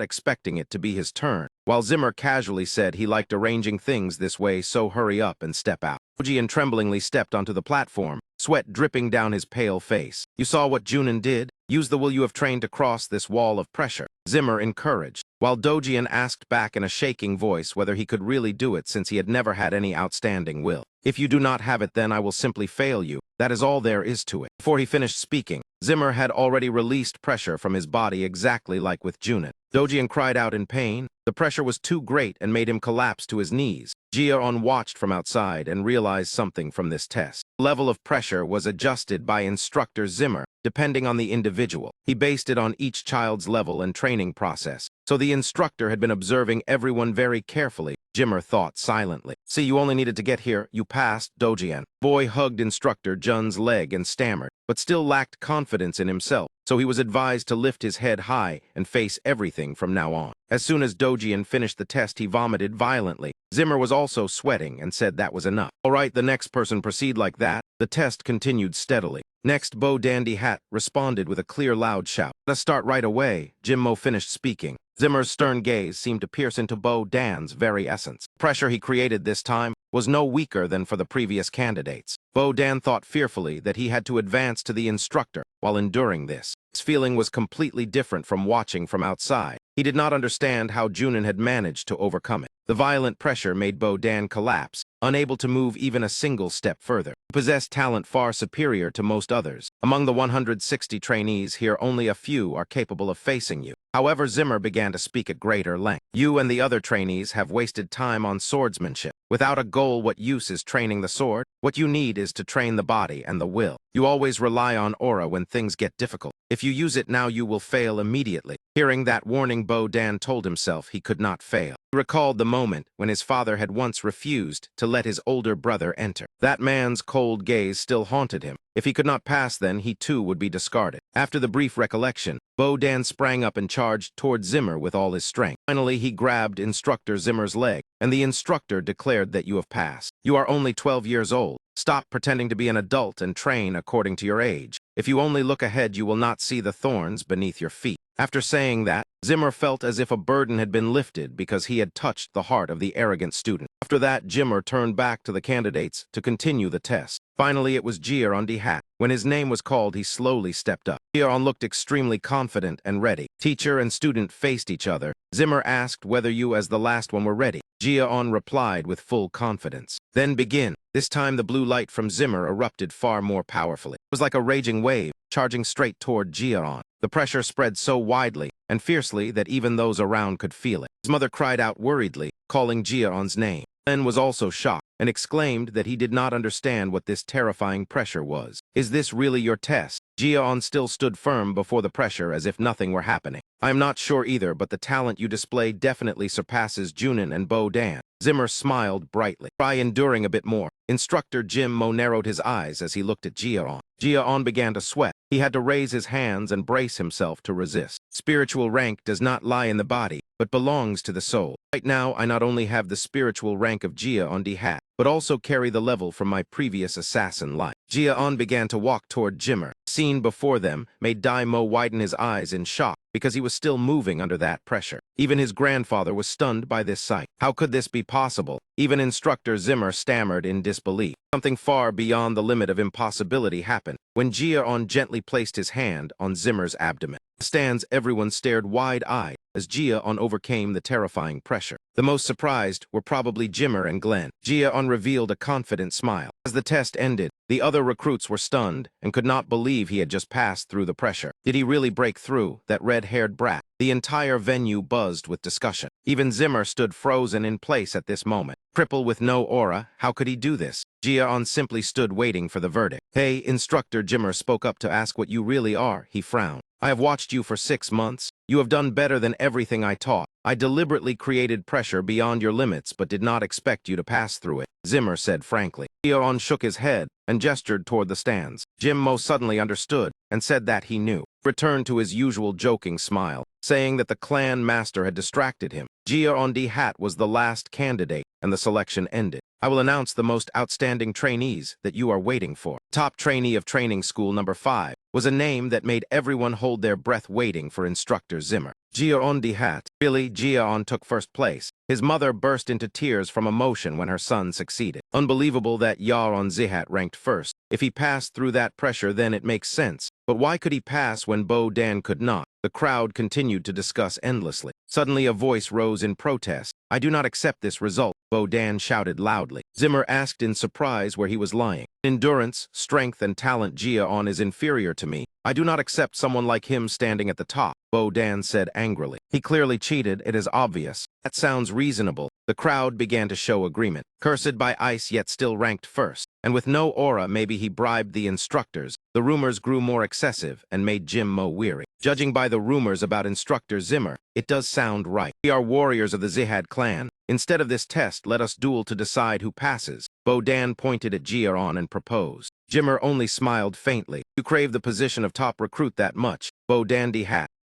expecting it to be his turn. While Zimmer casually said he liked arranging things this way, so hurry up and step out. Dojian tremblingly stepped onto the platform, sweat dripping down his pale face. "You saw what Junin did? Use the will you have trained to cross this wall of pressure," Zimmer encouraged, while Dojian asked back in a shaking voice whether he could really do it since he had never had any outstanding will. "If you do not have it, then I will simply fail you. That is all there is to it." Before he finished speaking, Zimmer had already released pressure from his body exactly like with Junin. Dojian cried out in pain. The pressure was too great and made him collapse to his knees. Ji-on watched from outside and realized something from this test. The level of pressure was adjusted by instructor Zimmer, depending on the individual. He based it on each child's level and training process. So the instructor had been observing everyone very carefully. Zimmer thought silently. "See, you only needed to get here. You passed, Dojian." Boy hugged instructor Jun's leg and stammered, but still lacked confidence in himself, so he was advised to lift his head high and face everything from now on. As soon as Dojian finished the test, he vomited violently. Zimmer was also sweating and said that was enough. "All right, the next person proceed like that." The test continued steadily. Next, Bo Dandy Hat responded with a clear, loud shout. "Let us start right away." Jimmo finished speaking. Zimmer's stern gaze seemed to pierce into Bo Dan's very essence. The pressure he created this time was no weaker than for the previous candidates. Bo Dan thought fearfully that he had to advance to the instructor while enduring this. His feeling was completely different from watching from outside. He did not understand how Junin had managed to overcome it. The violent pressure made Bo Dan collapse, unable to move even a single step further. He possessed talent far superior to most others. Among the 160 trainees here, only a few are capable of facing you. However, Zimmer began to speak at greater length. "You and the other trainees have wasted time on swordsmanship. Without a goal, what use is training the sword? What you need is to train the body and the will. You always rely on aura when things get difficult. If you use it now, you will fail immediately." Hearing that warning, Bo Dan told himself he could not fail. He recalled the moment when his father had once refused to let his older brother enter. That man's cold gaze still haunted him. If he could not pass, then he too would be discarded. After the brief recollection, Bo Dan sprang up and charged toward Zimmer with all his strength. Finally, he grabbed instructor Zimmer's leg, and the instructor declared that you have passed. "You are only 12 years old. Stop pretending to be an adult and train according to your age. If you only look ahead, you will not see the thorns beneath your feet. After saying that, Zimmer felt as if a burden had been lifted because he had touched the heart of the arrogant student. After that, Jimmer turned back to the candidates to continue the test. Finally, it was Jiaon. When his name was called, he slowly stepped up. Jiaon looked extremely confident and ready. Teacher and student faced each other. Zimmer asked whether you as the last one were ready. Jiaon replied with full confidence. Then begin. This time the blue light from Zimmer erupted far more powerfully. It was like a raging wave, charging straight toward Jiaon. The pressure spread so widely and fiercely that even those around could feel it. His mother cried out worriedly, calling Jiaon's name. Glenn was also shocked and exclaimed that he did not understand what this terrifying pressure was. Is this really your test? Jiaon still stood firm before the pressure as if nothing were happening. I am not sure either, but the talent you display definitely surpasses Junin and Bo Dan. Zimmer smiled brightly. Try enduring a bit more. Instructor Jim Mo narrowed his eyes as he looked at Jiaon. Jiaon began to sweat. He had to raise his hands and brace himself to resist. Spiritual rank does not lie in the body, but belongs to the soul. Right now, I not only have the spiritual rank of Jiaon, but also carry the level from my previous assassin life. Jiaon began to walk toward Jimmer. Scene before them made Daimo widen his eyes in shock because he was still moving under that pressure. Even his grandfather was stunned by this sight. How could this be possible? Even instructor Zimmer stammered in disbelief. Something far beyond the limit of impossibility happened when Jiaon gently placed his hand on Zimmer's abdomen. In the stands, everyone stared wide-eyed as Jiaon overcame the terrifying pressure. The most surprised were probably Jimmer and Glenn. Jiaon revealed a confident smile. As the test ended, the other recruits were stunned and could not believe he had just passed through the pressure. Did he really break through, that red-haired brat? The entire venue buzzed with discussion. Even Zimmer stood frozen in place at this moment. Crippled with no aura, how could he do this? Jiaon simply stood waiting for the verdict. Hey, Instructor Jimmer spoke up to ask what you really are, he frowned. I have watched you for 6 months. You have done better than everything I taught. I deliberately created pressure beyond your limits but did not expect you to pass through it, Zimmer said frankly. Jiaon shook his head and gestured toward the stands. Jim Mo suddenly understood and said that he knew. Returned to his usual joking smile, saying that the clan master had distracted him. Jiaon was the last candidate and the selection ended. I will announce the most outstanding trainees that you are waiting for. Top trainee of training school number 5 was a name that made everyone hold their breath waiting for Instructor Zimmer. Jiaon. Really, Jiaon took first place. His mother burst into tears from emotion when her son succeeded. Unbelievable that Yaron Zihat ranked first. If he passed through that pressure, then it makes sense. But why could he pass when Bo Dan could not? The crowd continued to discuss endlessly. Suddenly a voice rose in protest. I do not accept this result, Bo Dan shouted loudly. Zimmer asked in surprise where he was lying. Endurance, strength, and talent Jiaon is inferior to me. I do not accept someone like him standing at the top, Bo Dan said angrily. He clearly cheated, it is obvious. That sounds reasonable. The crowd began to show agreement. Cursed by ice yet still ranked first. And with no aura, maybe he bribed the instructors. The rumors grew more excessive and made Jim Mo weary. Judging by the rumors about Instructor Zimmer, it does sound right. We are warriors of the Zihad clan. Instead of this test, let us duel to decide who passes. Bo Dan pointed at Jiaon and proposed. Jimmer only smiled faintly. You crave the position of top recruit that much, Bo Dan.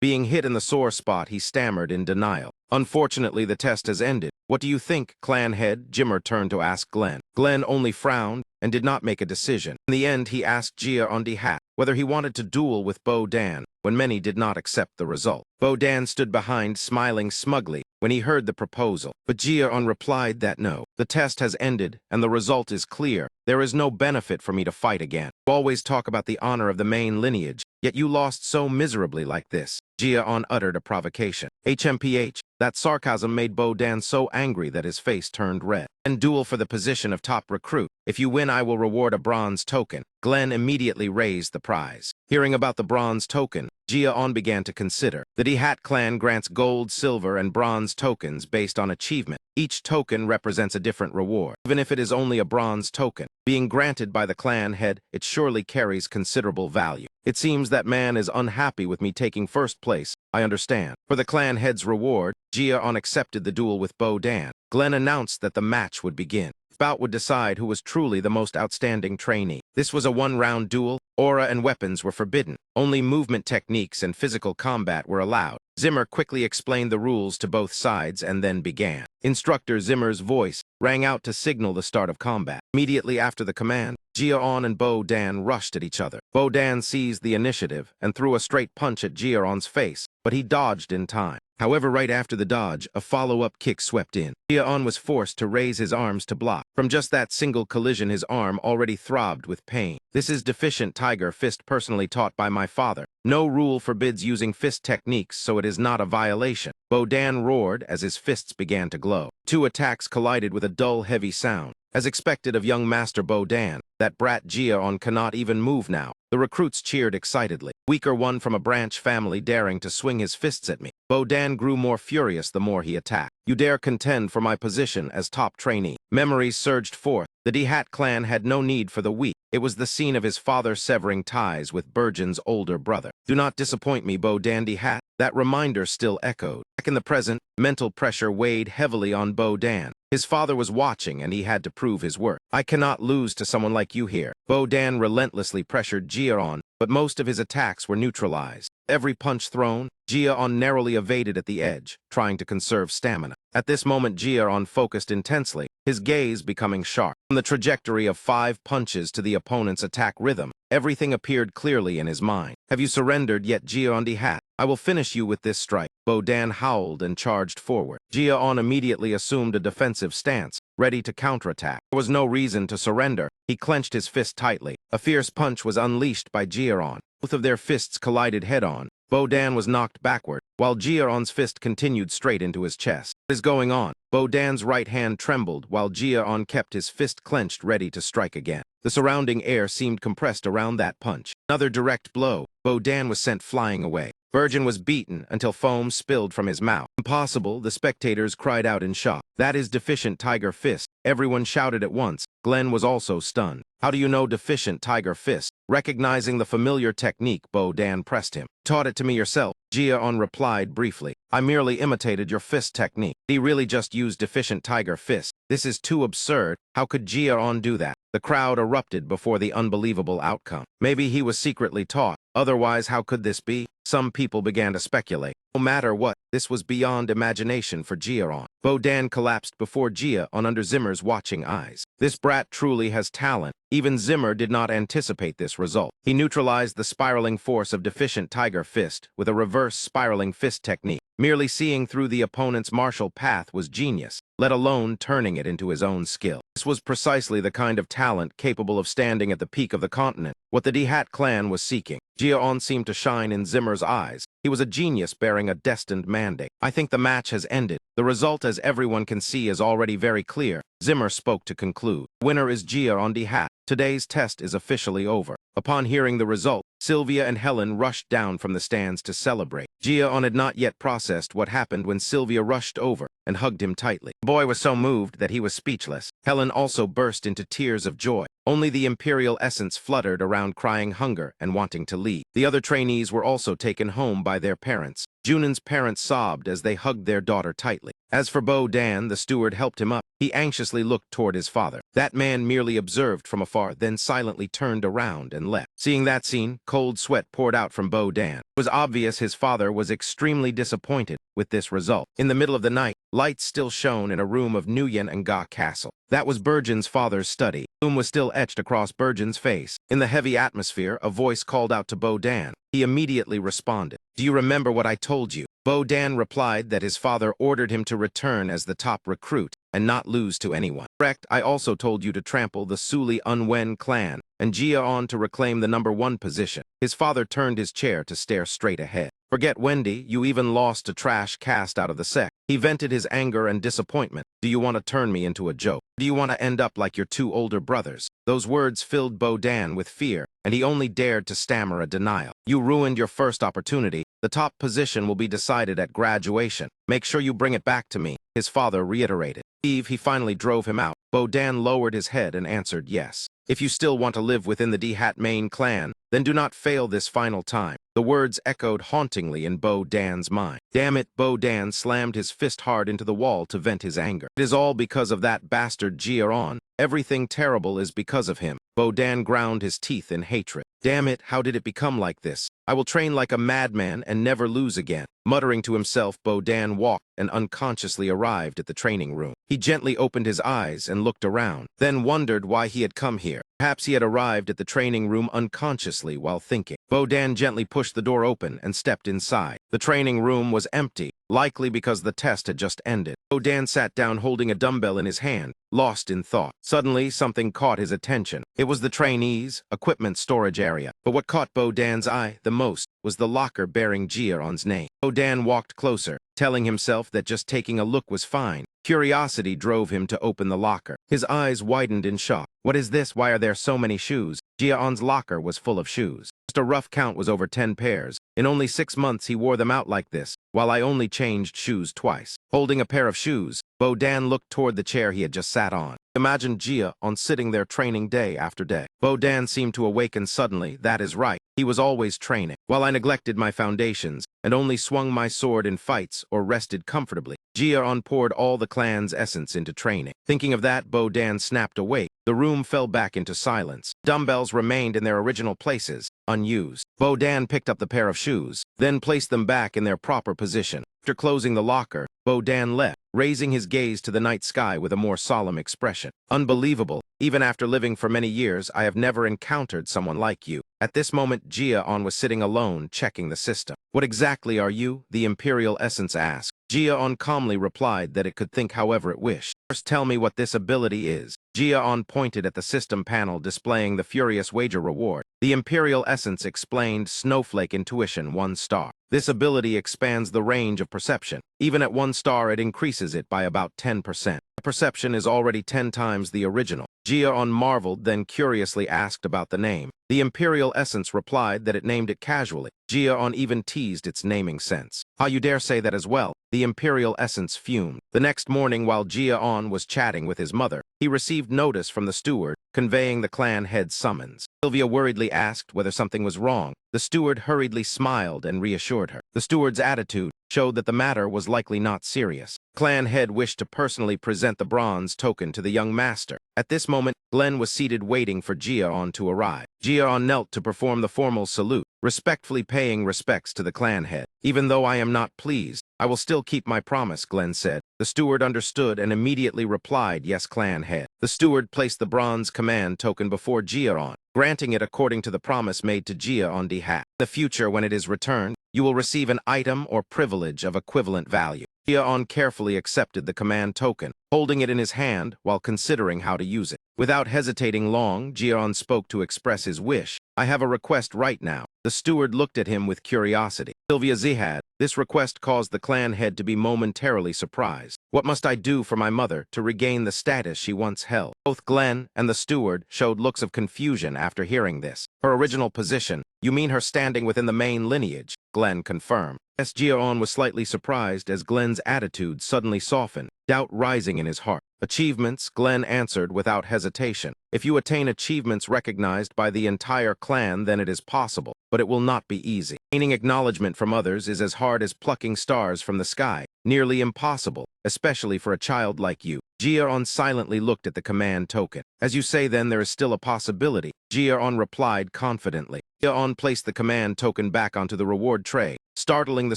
Being hit in the sore spot, he stammered in denial. Unfortunately, the test has ended. What do you think, clan head? Jimmer turned to ask Glenn. Glenn only frowned and did not make a decision. In the end, he asked Jiaon whether he wanted to duel with Bo Dan, when many did not accept the result. Bo Dan stood behind, smiling smugly when he heard the proposal. But Jiaon replied that no, the test has ended and the result is clear. There is no benefit for me to fight again. You always talk about the honor of the main lineage, yet you lost so miserably like this. Jiaon uttered a provocation. HMPH, that sarcasm made Bo Dan so angry that his face turned red. And duel for the position of top recruit. If you win, I will reward a bronze token. Glenn immediately raised the prize. Hearing about the bronze token, Jiaon began to consider. The Dihat clan grants gold, silver, and bronze tokens based on achievement. Each token represents a different reward. Even if it is only a bronze token, being granted by the clan head, it surely carries considerable value. It seems that man is unhappy with me taking first place. I understand. For the clan head's reward, Jiaon accepted the duel with Bo Dan. Glenn announced that the match would begin. Bout would decide who was truly the most outstanding trainee. This was a one-round duel. Aura and weapons were forbidden. Only movement techniques and physical combat were allowed. Zimmer quickly explained the rules to both sides and then began. Instructor Zimmer's voice rang out to signal the start of combat. Immediately after the command, Jia-on and Bo-Dan rushed at each other. Bo-Dan seized the initiative and threw a straight punch at Jia-on's face, but he dodged in time. However, right after the dodge, a follow-up kick swept in. Jia-on was forced to raise his arms to block. From just that single collision, his arm already throbbed with pain. This is deficient tiger fist personally taught by my father. No rule forbids using fist techniques, so it is not a violation. Bo-Dan roared as his fists began to glow. Two attacks collided with a dull, heavy sound. As expected of young Master Bo-Dan, that brat Jia-on cannot even move now. The recruits cheered excitedly. Weaker one from a branch family daring to swing his fists at me. Bo-Dan grew more furious the more he attacked. You dare contend for my position as top trainee. Memories surged forth. The Dihat clan had no need for the weak. It was the scene of his father severing ties with Burgeon's older brother. Do not disappoint me, Bo-Dan Dihat. That reminder still echoed. Back in the present, mental pressure weighed heavily on Bo-Dan. His father was watching and he had to prove his worth. I cannot lose to someone like you here. Bo-Dan relentlessly pressured Jia-on, but most of his attacks were neutralized. Every punch thrown, Jia-on narrowly evaded at the edge, trying to conserve stamina. At this moment, Jia-on focused intensely, his gaze becoming sharp. From the trajectory of 5 punches to the opponent's attack rhythm, everything appeared clearly in his mind. Have you surrendered yet, Jia-on Dihat? I will finish you with this strike. Bo-Dan howled and charged forward. Jia-on immediately assumed a defensive stance, ready to counterattack. There was no reason to surrender. He clenched his fist tightly. A fierce punch was unleashed by Jia-on. Both of their fists collided head-on. Bo-Dan was knocked backward, while Jia-on's fist continued straight into his chest. What is going on? Bo-Dan's right hand trembled, while Jia-on kept his fist clenched, ready to strike again. The surrounding air seemed compressed around that punch. Another direct blow. Bo-Dan was sent flying away. Burgeon was beaten until foam spilled from his mouth. Impossible, the spectators cried out in shock. That is deficient tiger fist. Everyone shouted at once. Glenn was also stunned. How do you know deficient tiger fist? Recognizing the familiar technique, Bo-Dan pressed him. Taught it to me yourself, Jia-on replied briefly. I merely imitated your fist technique. He really just used deficient tiger fist. This is too absurd. How could Jia-on do that? The crowd erupted before the unbelievable outcome. Maybe he was secretly taught. Otherwise, how could this be? Some people began to speculate. No matter what, this was beyond imagination for Jia-on. Bo-Dan collapsed before Jia-on under Zimmer's watching eyes. This brat truly has talent. Even Zimmer did not anticipate this result. He neutralized the spiraling force of deficient tiger fist with a reverse spiraling fist technique. Merely seeing through the opponent's martial path was genius, let alone turning it into his own skill. This was precisely the kind of talent capable of standing at the peak of the continent, what the Dihat clan was seeking. Jia-on seemed to shine in Zimmer's eyes. He was a genius bearing a destined mandate. I think the match has ended. The result, as everyone can see, is already very clear. Zimmer spoke to conclude. Winner is Jia-on Dihat. Today's test is officially over. Upon hearing the result, Sylvia and Helen rushed down from the stands to celebrate. Jia-on had not yet processed what happened when Sylvia rushed over and hugged him tightly. The boy was so moved that he was speechless. Helen also burst into tears of joy. Only the imperial essence fluttered around, crying hunger and wanting to leave. The other trainees were also taken home by their parents. Junan's parents sobbed as they hugged their daughter tightly. As for Bo-Dan, the steward helped him up. He anxiously looked toward his father. That man merely observed from afar, then silently turned around and left. Seeing that scene, cold sweat poured out from Bo-Dan. It was obvious his father was extremely disappointed with this result. In the middle of the night, lights still shone in a room of Nguyen and Ga Castle. That was Burgeon's father's study. Gloom was still etched across Burgeon's face. In the heavy atmosphere, a voice called out to Bo-Dan. He immediately responded. Do you remember what I told you? Bo-Dan replied that his father ordered him to return as the top recruit and not lose to anyone. Correct, I also told you to trample the Suli Unwen clan and Jia-on to reclaim the #1 position. His father turned his chair to stare straight ahead. Forget Wendy, you even lost to trash cast out of the sect. He vented his anger and disappointment. Do you want to turn me into a joke? Do you want to end up like your 2 older brothers? Those words filled Bo-Dan with fear, and he only dared to stammer a denial. You ruined your first opportunity. The top position will be decided at graduation. Make sure you bring it back to me, his father reiterated. He finally drove him out. Bo-Dan lowered his head and answered yes. If you still want to live within the Dihat main clan, then do not fail this final time. The words echoed hauntingly in Bo-Dan's mind. Damn it, Bo-Dan slammed his fist hard into the wall to vent his anger. It is all because of that bastard Jia-on. Everything terrible is because of him. Bo-Dan ground his teeth in hatred. Damn it, how did it become like this? I will train like a madman and never lose again. Muttering to himself, Bodan walked and unconsciously arrived at the training room. He gently opened his eyes and looked around, then wondered why he had come here. Perhaps he had arrived at the training room unconsciously while thinking. Bodan gently pushed the door open and stepped inside. The training room was empty, likely because the test had just ended. Bodan sat down holding a dumbbell in his hand, lost in thought. Suddenly, something caught his attention. It was the trainees' equipment storage area. But what caught Bodan's eye the most was the locker bearing Jiaon's name. Bodan walked closer, telling himself that just taking a look was fine. Curiosity drove him to open the locker. His eyes widened in shock. What is this? Why are there so many shoes? Jiaon's locker was full of shoes. Just a rough count was over 10 pairs. In only 6 months he wore them out like this, while I only changed shoes twice. Holding a pair of shoes, Bodan looked toward the chair he had just sat on. Imagine Jiaon sitting there training day after day. Bodan seemed to awaken suddenly. That is right. He was always training. While I neglected my foundations and only swung my sword in fights or rested comfortably, Jiaon poured all the clan's essence into training. Thinking of that, Bodan snapped awake. The room fell back into silence. Dumbbells remained in their original places, unused. Bodan picked up the pair of shoes, then placed them back in their proper position. After closing the locker, Bodan left, raising his gaze to the night sky with a more solemn expression. Unbelievable. Even after living for many years, I have never encountered someone like you. At this moment, Jiaon was sitting alone, checking the system. What exactly are you? The Imperial Essence asked. Jiaon calmly replied that it could think however it wished. First tell me what this ability is. Jiaon pointed at the system panel displaying the Furious Wager reward. The Imperial Essence explained Snowflake Intuition 1 star. This ability expands the range of perception. Even at 1 star, it increases it by about 10%. Perception is already 10 times the original. Jiaon marveled, then curiously asked about the name. The Imperial Essence replied that it named it casually. Jiaon even teased its naming sense. How you dare say that as well? The Imperial Essence fumed. The next morning, while Jiaon was chatting with his mother, he received notice from the steward, conveying the clan head's summons. Sylvia worriedly asked whether something was wrong. The steward hurriedly smiled and reassured her. The steward's attitude showed that the matter was likely not serious. Clan head wished to personally present the bronze token to the young master. At this moment, Glenn was seated waiting for Jiaon to arrive. Jiaon knelt to perform the formal salute, respectfully paying respects to the clan head. Even though I am not pleased, I will still keep my promise, Glenn said. The steward understood and immediately replied, yes, clan head. The steward placed the bronze command token before Jiaon, granting it according to the promise made to Jiaon behalf. In the future, when it is returned, you will receive an item or privilege of equivalent value. Jiaon carefully accepted the command token, holding it in his hand while considering how to use it. Without hesitating long, Jiaon spoke to express his wish. I have a request right now. The steward looked at him with curiosity. Sylvia Zihad, this request caused the clan head to be momentarily surprised. What must I do for my mother to regain the status she once held? Both Glenn and the steward showed looks of confusion after hearing this. Her original position, you mean her standing within the main lineage? Glenn confirmed. Yes, Jiaon was slightly surprised as Glenn's attitude suddenly softened, doubt rising in his heart. Achievements, Glenn answered without hesitation. If you attain achievements recognized by the entire clan, then it is possible, but it will not be easy. Gaining acknowledgement from others is as hard as plucking stars from the sky, nearly impossible, especially for a child like you. Jiaon silently looked at the command token. As you say, then there is still a possibility. Jiaon replied confidently. Jiaon placed the command token back onto the reward tray, startling the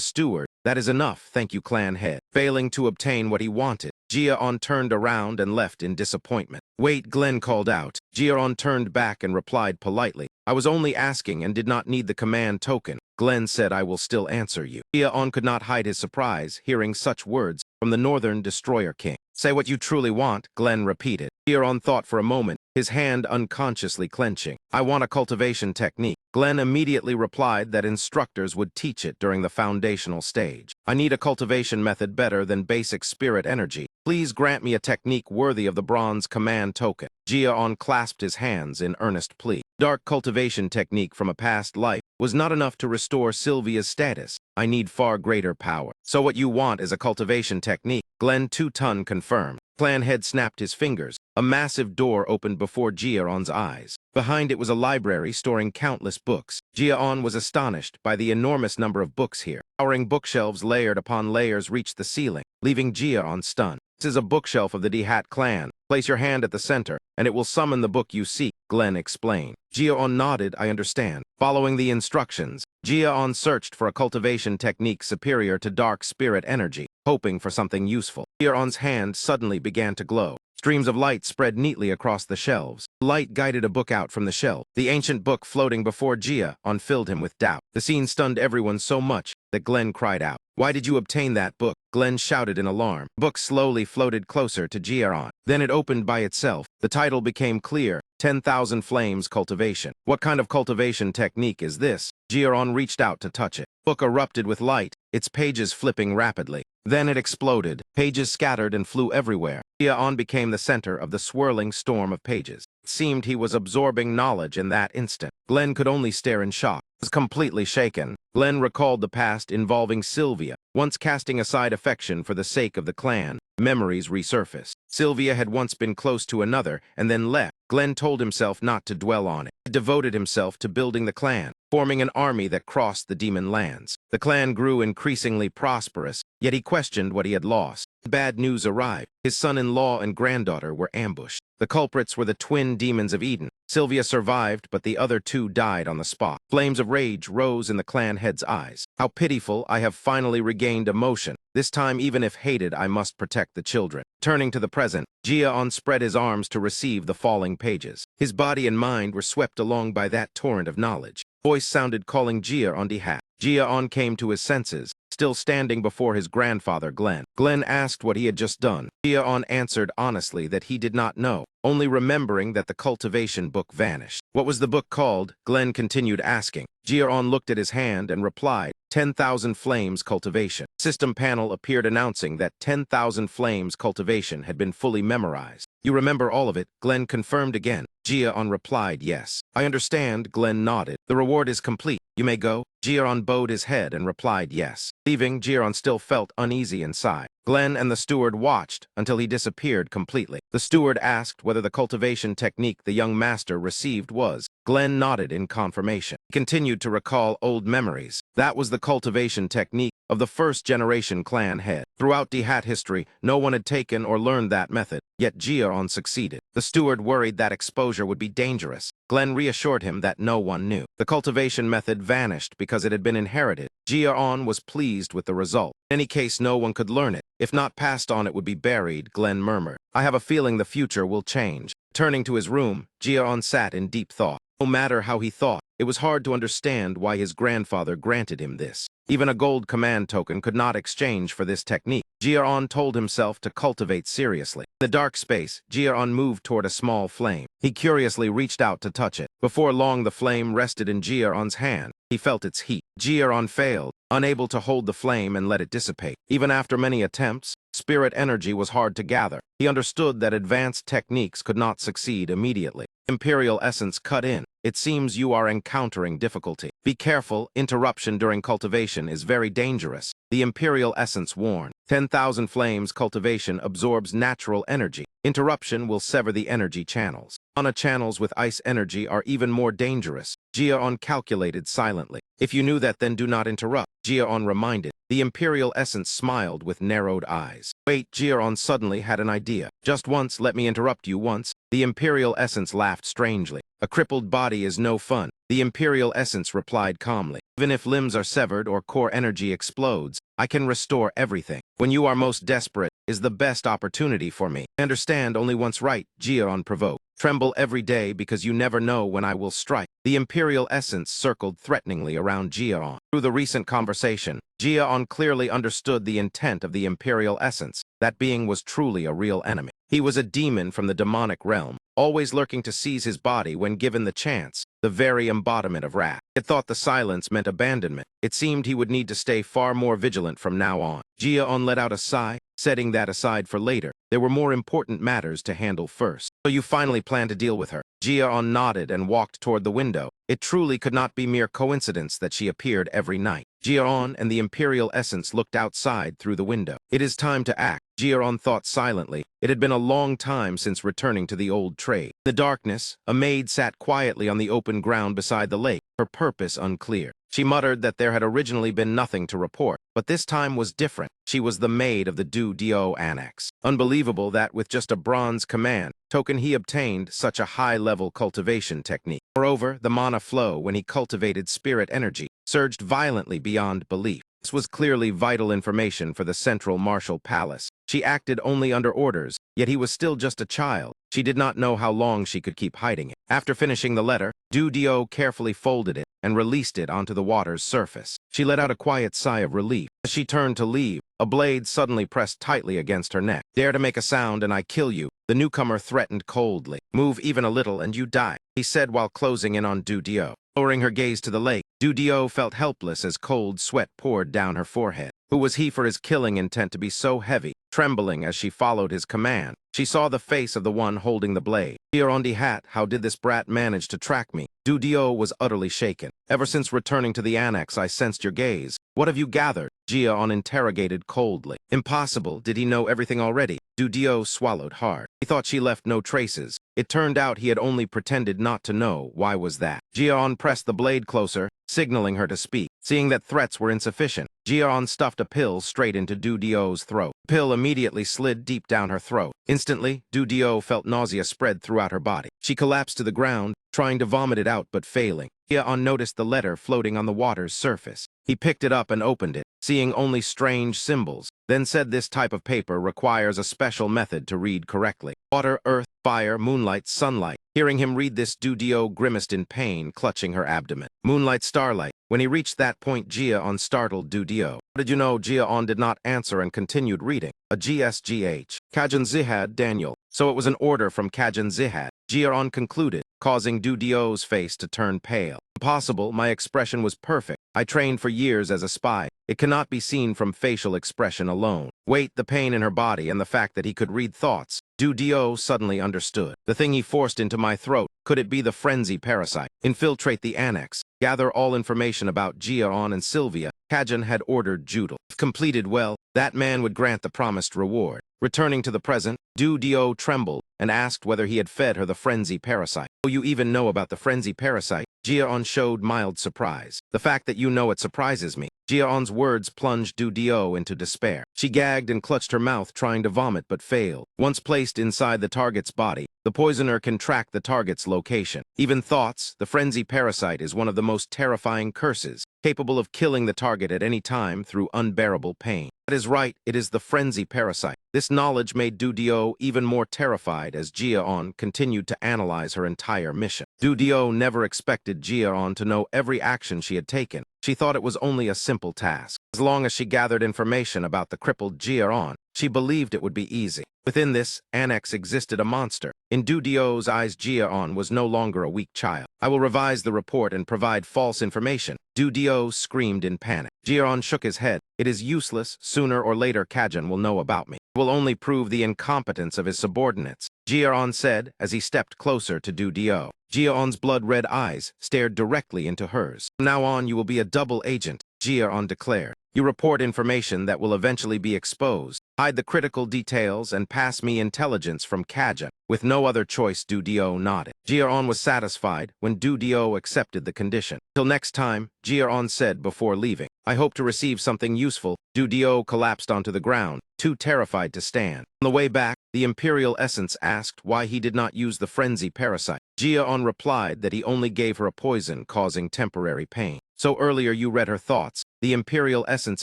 steward. That is enough, thank you, clan head. Failing to obtain what he wanted, Jiaon turned around and left in disappointment. Wait, Glenn called out. Jiaon turned back and replied politely. I was only asking and did not need the command token. Glenn said I will still answer you. Jiaon could not hide his surprise, hearing such words from the Northern Destroyer King. Say what you truly want, Glenn repeated. Jiaon thought for a moment, his hand unconsciously clenching. I want a cultivation technique. Glenn immediately replied that instructors would teach it during the foundational stage. I need a cultivation method better than basic spirit energy. Please grant me a technique worthy of the bronze command token. Jiaon clasped his hands in earnest plea. Dark cultivation technique from a past life was not enough to restore Sylvia's status. I need far greater power. So what you want is a cultivation technique, Glenn 2-ton confirmed. Clan head snapped his fingers. A massive door opened before Jiaon's eyes. Behind it was a library storing countless books. Jiaon was astonished by the enormous number of books here. Towering bookshelves layered upon layers reached the ceiling, leaving Jiaon stunned. This is a bookshelf of the Dihat clan. Place your hand at the center, and it will summon the book you seek, Glenn explained. Jia-on nodded, I understand. Following the instructions, Jia-on searched for a cultivation technique superior to dark spirit energy, hoping for something useful. Jia-on's hand suddenly began to glow. Streams of light spread neatly across the shelves. Light guided a book out from the shelf. The ancient book floating before Jia-on filled him with doubt. The scene stunned everyone so much that Glenn cried out. Why did you obtain that book? Glenn shouted in alarm. The book slowly floated closer to Jia-on. Then it opened by itself. The title became clear. 10,000 Flames Cultivation. What kind of cultivation technique is this? Jia-on reached out to touch it. The book erupted with light, its pages flipping rapidly. Then it exploded. Pages scattered and flew everywhere. Jia-on became the center of the swirling storm of pages. It seemed he was absorbing knowledge in that instant. Glenn could only stare in shock. He was completely shaken. Glenn recalled the past involving Sylvia. Once casting aside affection for the sake of the clan, memories resurfaced. Sylvia had once been close to another and then left. Glenn told himself not to dwell on it. He devoted himself to building the clan, forming an army that crossed the demon lands. The clan grew increasingly prosperous, yet he questioned what he had lost. Bad news arrived. His son-in-law and granddaughter were ambushed. The culprits were the twin demons of Eden. Sylvia survived, but the other two died on the spot. Flames of rage rose in the clan head's eyes. How pitiful, I have finally regained emotion. This time, even if hated, I must protect the children. Turning to the present, Jia-on spread his arms to receive the falling pages. His body and mind were swept along by that torrent of knowledge. Voice sounded calling Jia-on Dihat. Jia-on came to his senses, still standing before his grandfather Glenn. Glenn asked what he had just done. Jia-on answered honestly that he did not know, only remembering that the cultivation book vanished. What was the book called? Glenn continued asking. Jia-on looked at his hand and replied, 10,000 Flames Cultivation. System panel appeared announcing that 10,000 Flames Cultivation had been fully memorized. You remember all of it? Glenn confirmed again. Jia-on replied yes. I understand, Glenn nodded. The reward is complete. You may go. Jia-on bowed his head and replied yes. Leaving, Jia-on still felt uneasy inside. Glenn and the steward watched until he disappeared completely. The steward asked whether the cultivation technique the young master received was. Glenn nodded in confirmation. He continued to recall old memories. That was the cultivation technique of the first-generation clan head. Throughout Dihat history, no one had taken or learned that method, yet Jia-on succeeded. The steward worried that exposure would be dangerous. Glenn reassured him that no one knew. The cultivation method vanished because it had been inherited. Jia-on was pleased with the result. In any case, no one could learn it. If not passed on, it would be buried, Glenn murmured. I have a feeling the future will change. Turning to his room, Jia-on sat in deep thought. No matter how he thought, it was hard to understand why his grandfather granted him this. Even a gold command token could not exchange for this technique. Jia-on told himself to cultivate seriously. In the dark space, Jia-on moved toward a small flame. He curiously reached out to touch it. Before long, the flame rested in Jia-on's hand. He felt its heat. Jia-on failed, unable to hold the flame and let it dissipate. Even after many attempts, spirit energy was hard to gather. He understood that advanced techniques could not succeed immediately. Imperial essence cut in. It seems you are encountering difficulty. Be careful, interruption during cultivation is very dangerous. The Imperial essence warned. 10,000 Flames cultivation absorbs natural energy. Interruption will sever the energy channels. Mana channels with ice energy are even more dangerous. Jia-on calculated silently. If you knew that, then do not interrupt. Jia-on reminded. The Imperial essence smiled with narrowed eyes. Wait, Jia-on suddenly had an idea. Just once, let me interrupt you once. The Imperial essence laughed strangely. A crippled body is no fun. The Imperial essence replied calmly. Even if limbs are severed or core energy explodes, I can restore everything. When you are most desperate is the best opportunity for me. I understand only once right, Jia-on provoked. Tremble every day because you never know when I will strike. The Imperial essence circled threateningly around Jia-on. Through the recent conversation, Jia-on clearly understood the intent of the Imperial essence. That being was truly a real enemy. He was a demon from the demonic realm, always lurking to seize his body when given the chance, the very embodiment of wrath. He had thought the silence meant abandonment. It seemed he would need to stay far more vigilant from now on. Jia-on let out a sigh, setting that aside for later. There were more important matters to handle first. So you finally plan to deal with her? Jia-on nodded and walked toward the window. It truly could not be mere coincidence that she appeared every night. Jia-on and the Imperial essence looked outside through the window. It is time to act. Jia-on thought silently. It had been a long time since returning to the old trade. In the darkness, a maid sat quietly on the open ground beside the lake, her purpose unclear. She muttered that there had originally been nothing to report, but this time was different. She was the maid of the Du Dio annex. Unbelievable that with just a bronze command token he obtained such a high-level cultivation technique. Moreover, the mana flow when he cultivated spirit energy surged violently beyond belief. This was clearly vital information for the central martial palace. She acted only under orders, yet he was still just a child. She did not know how long she could keep hiding it. After finishing the letter, Du Dio carefully folded it and released it onto the water's surface. She let out a quiet sigh of relief. As she turned to leave, a blade suddenly pressed tightly against her neck. "Dare to make a sound and I kill you," the newcomer threatened coldly. "Move even a little and you die," he said while closing in on Du Dio. Lowering her gaze to the lake, Du Dio felt helpless as cold sweat poured down her forehead. Who was he for his killing intent to be so heavy? Trembling as she followed his command, she saw the face of the one holding the blade. "Here on the hat, how did this brat manage to track me?" Du Dio was utterly shaken. "Ever since returning to the annex, I sensed your gaze. What have you gathered?" Jian interrogated coldly. "Impossible. Did he know everything already?" Du Dio swallowed hard. He thought she left no traces. It turned out he had only pretended not to know. Why was that? Jian pressed the blade closer, signaling her to speak. Seeing that threats were insufficient, Jian stuffed a pill straight into Du Dio's throat. The pill immediately slid deep down her throat. Instantly, Du Dio felt nausea spread throughout her body. She collapsed to the ground, trying to vomit it out but failing. Jian noticed the letter floating on the water's surface. He picked it up and opened it, seeing only strange symbols, then said this type of paper requires a special method to read correctly. Water, earth, fire, moonlight, sunlight. Hearing him read this, Du Dio grimaced in pain, clutching her abdomen. Moonlight, starlight. When he reached that point, Jian startled Du Dio. "How did you know?" Jian did not answer and continued reading. "A GSGH. Kajun Zihad Daniel." So it was an order from Kajun Zihad. Jian concluded, causing Du Dio's face to turn pale. "Impossible. My expression was perfect. I trained for years as a spy. It cannot be seen from facial expression alone." Wait, the pain in her body and the fact that he could read thoughts. Du Dio suddenly understood. "The thing he forced into my throat, could it be the frenzy parasite? Infiltrate the annex. Gather all information about Jian and Sylvia." Kajun had ordered Judel. If completed well, that man would grant the promised reward. Returning to the present, Du Dio trembled and asked whether he had fed her the frenzy parasite. "Oh, you even know about the frenzy parasite?" Jian showed mild surprise. "The fact that you know it surprises me." Jian's words plunged Du Dio into despair. She gagged and clutched her mouth, trying to vomit but failed. Once placed inside the target's body, the poisoner can track the target's location. Even thoughts, the frenzy parasite is one of the most terrifying curses, capable of killing the target at any time through unbearable pain. That is right, it is the frenzy parasite. This knowledge made Du Dio even more terrified as Jian continued to analyze her entire mission. Du Dio never expected Jian to know every action she had taken. She thought it was only a simple task. As long as she gathered information about the crippled Jian, she believed it would be easy. Within this annex existed a monster. In Du Dio's eyes, Jian was no longer a weak child. "I will revise the report and provide false information." Du Dio screamed in panic. Jian shook his head. "It is useless. Sooner or later, Kajun will know about me. It will only prove the incompetence of his subordinates," Jian said as he stepped closer to Du Dio. Jian's blood-red eyes stared directly into hers. "From now on, you will be a double agent," Jian declared. "You report information that will eventually be exposed. Hide the critical details and pass me intelligence from Kajun." With no other choice, Du Dio nodded. Jian was satisfied when Du Dio accepted the condition. "Till next time," Jian said before leaving. "I hope to receive something useful." Du Dio collapsed onto the ground, too terrified to stand. On the way back, the Imperial Essence asked why he did not use the frenzy parasite. Jian replied that he only gave her a poison causing temporary pain. "So earlier you read her thoughts," the Imperial Essence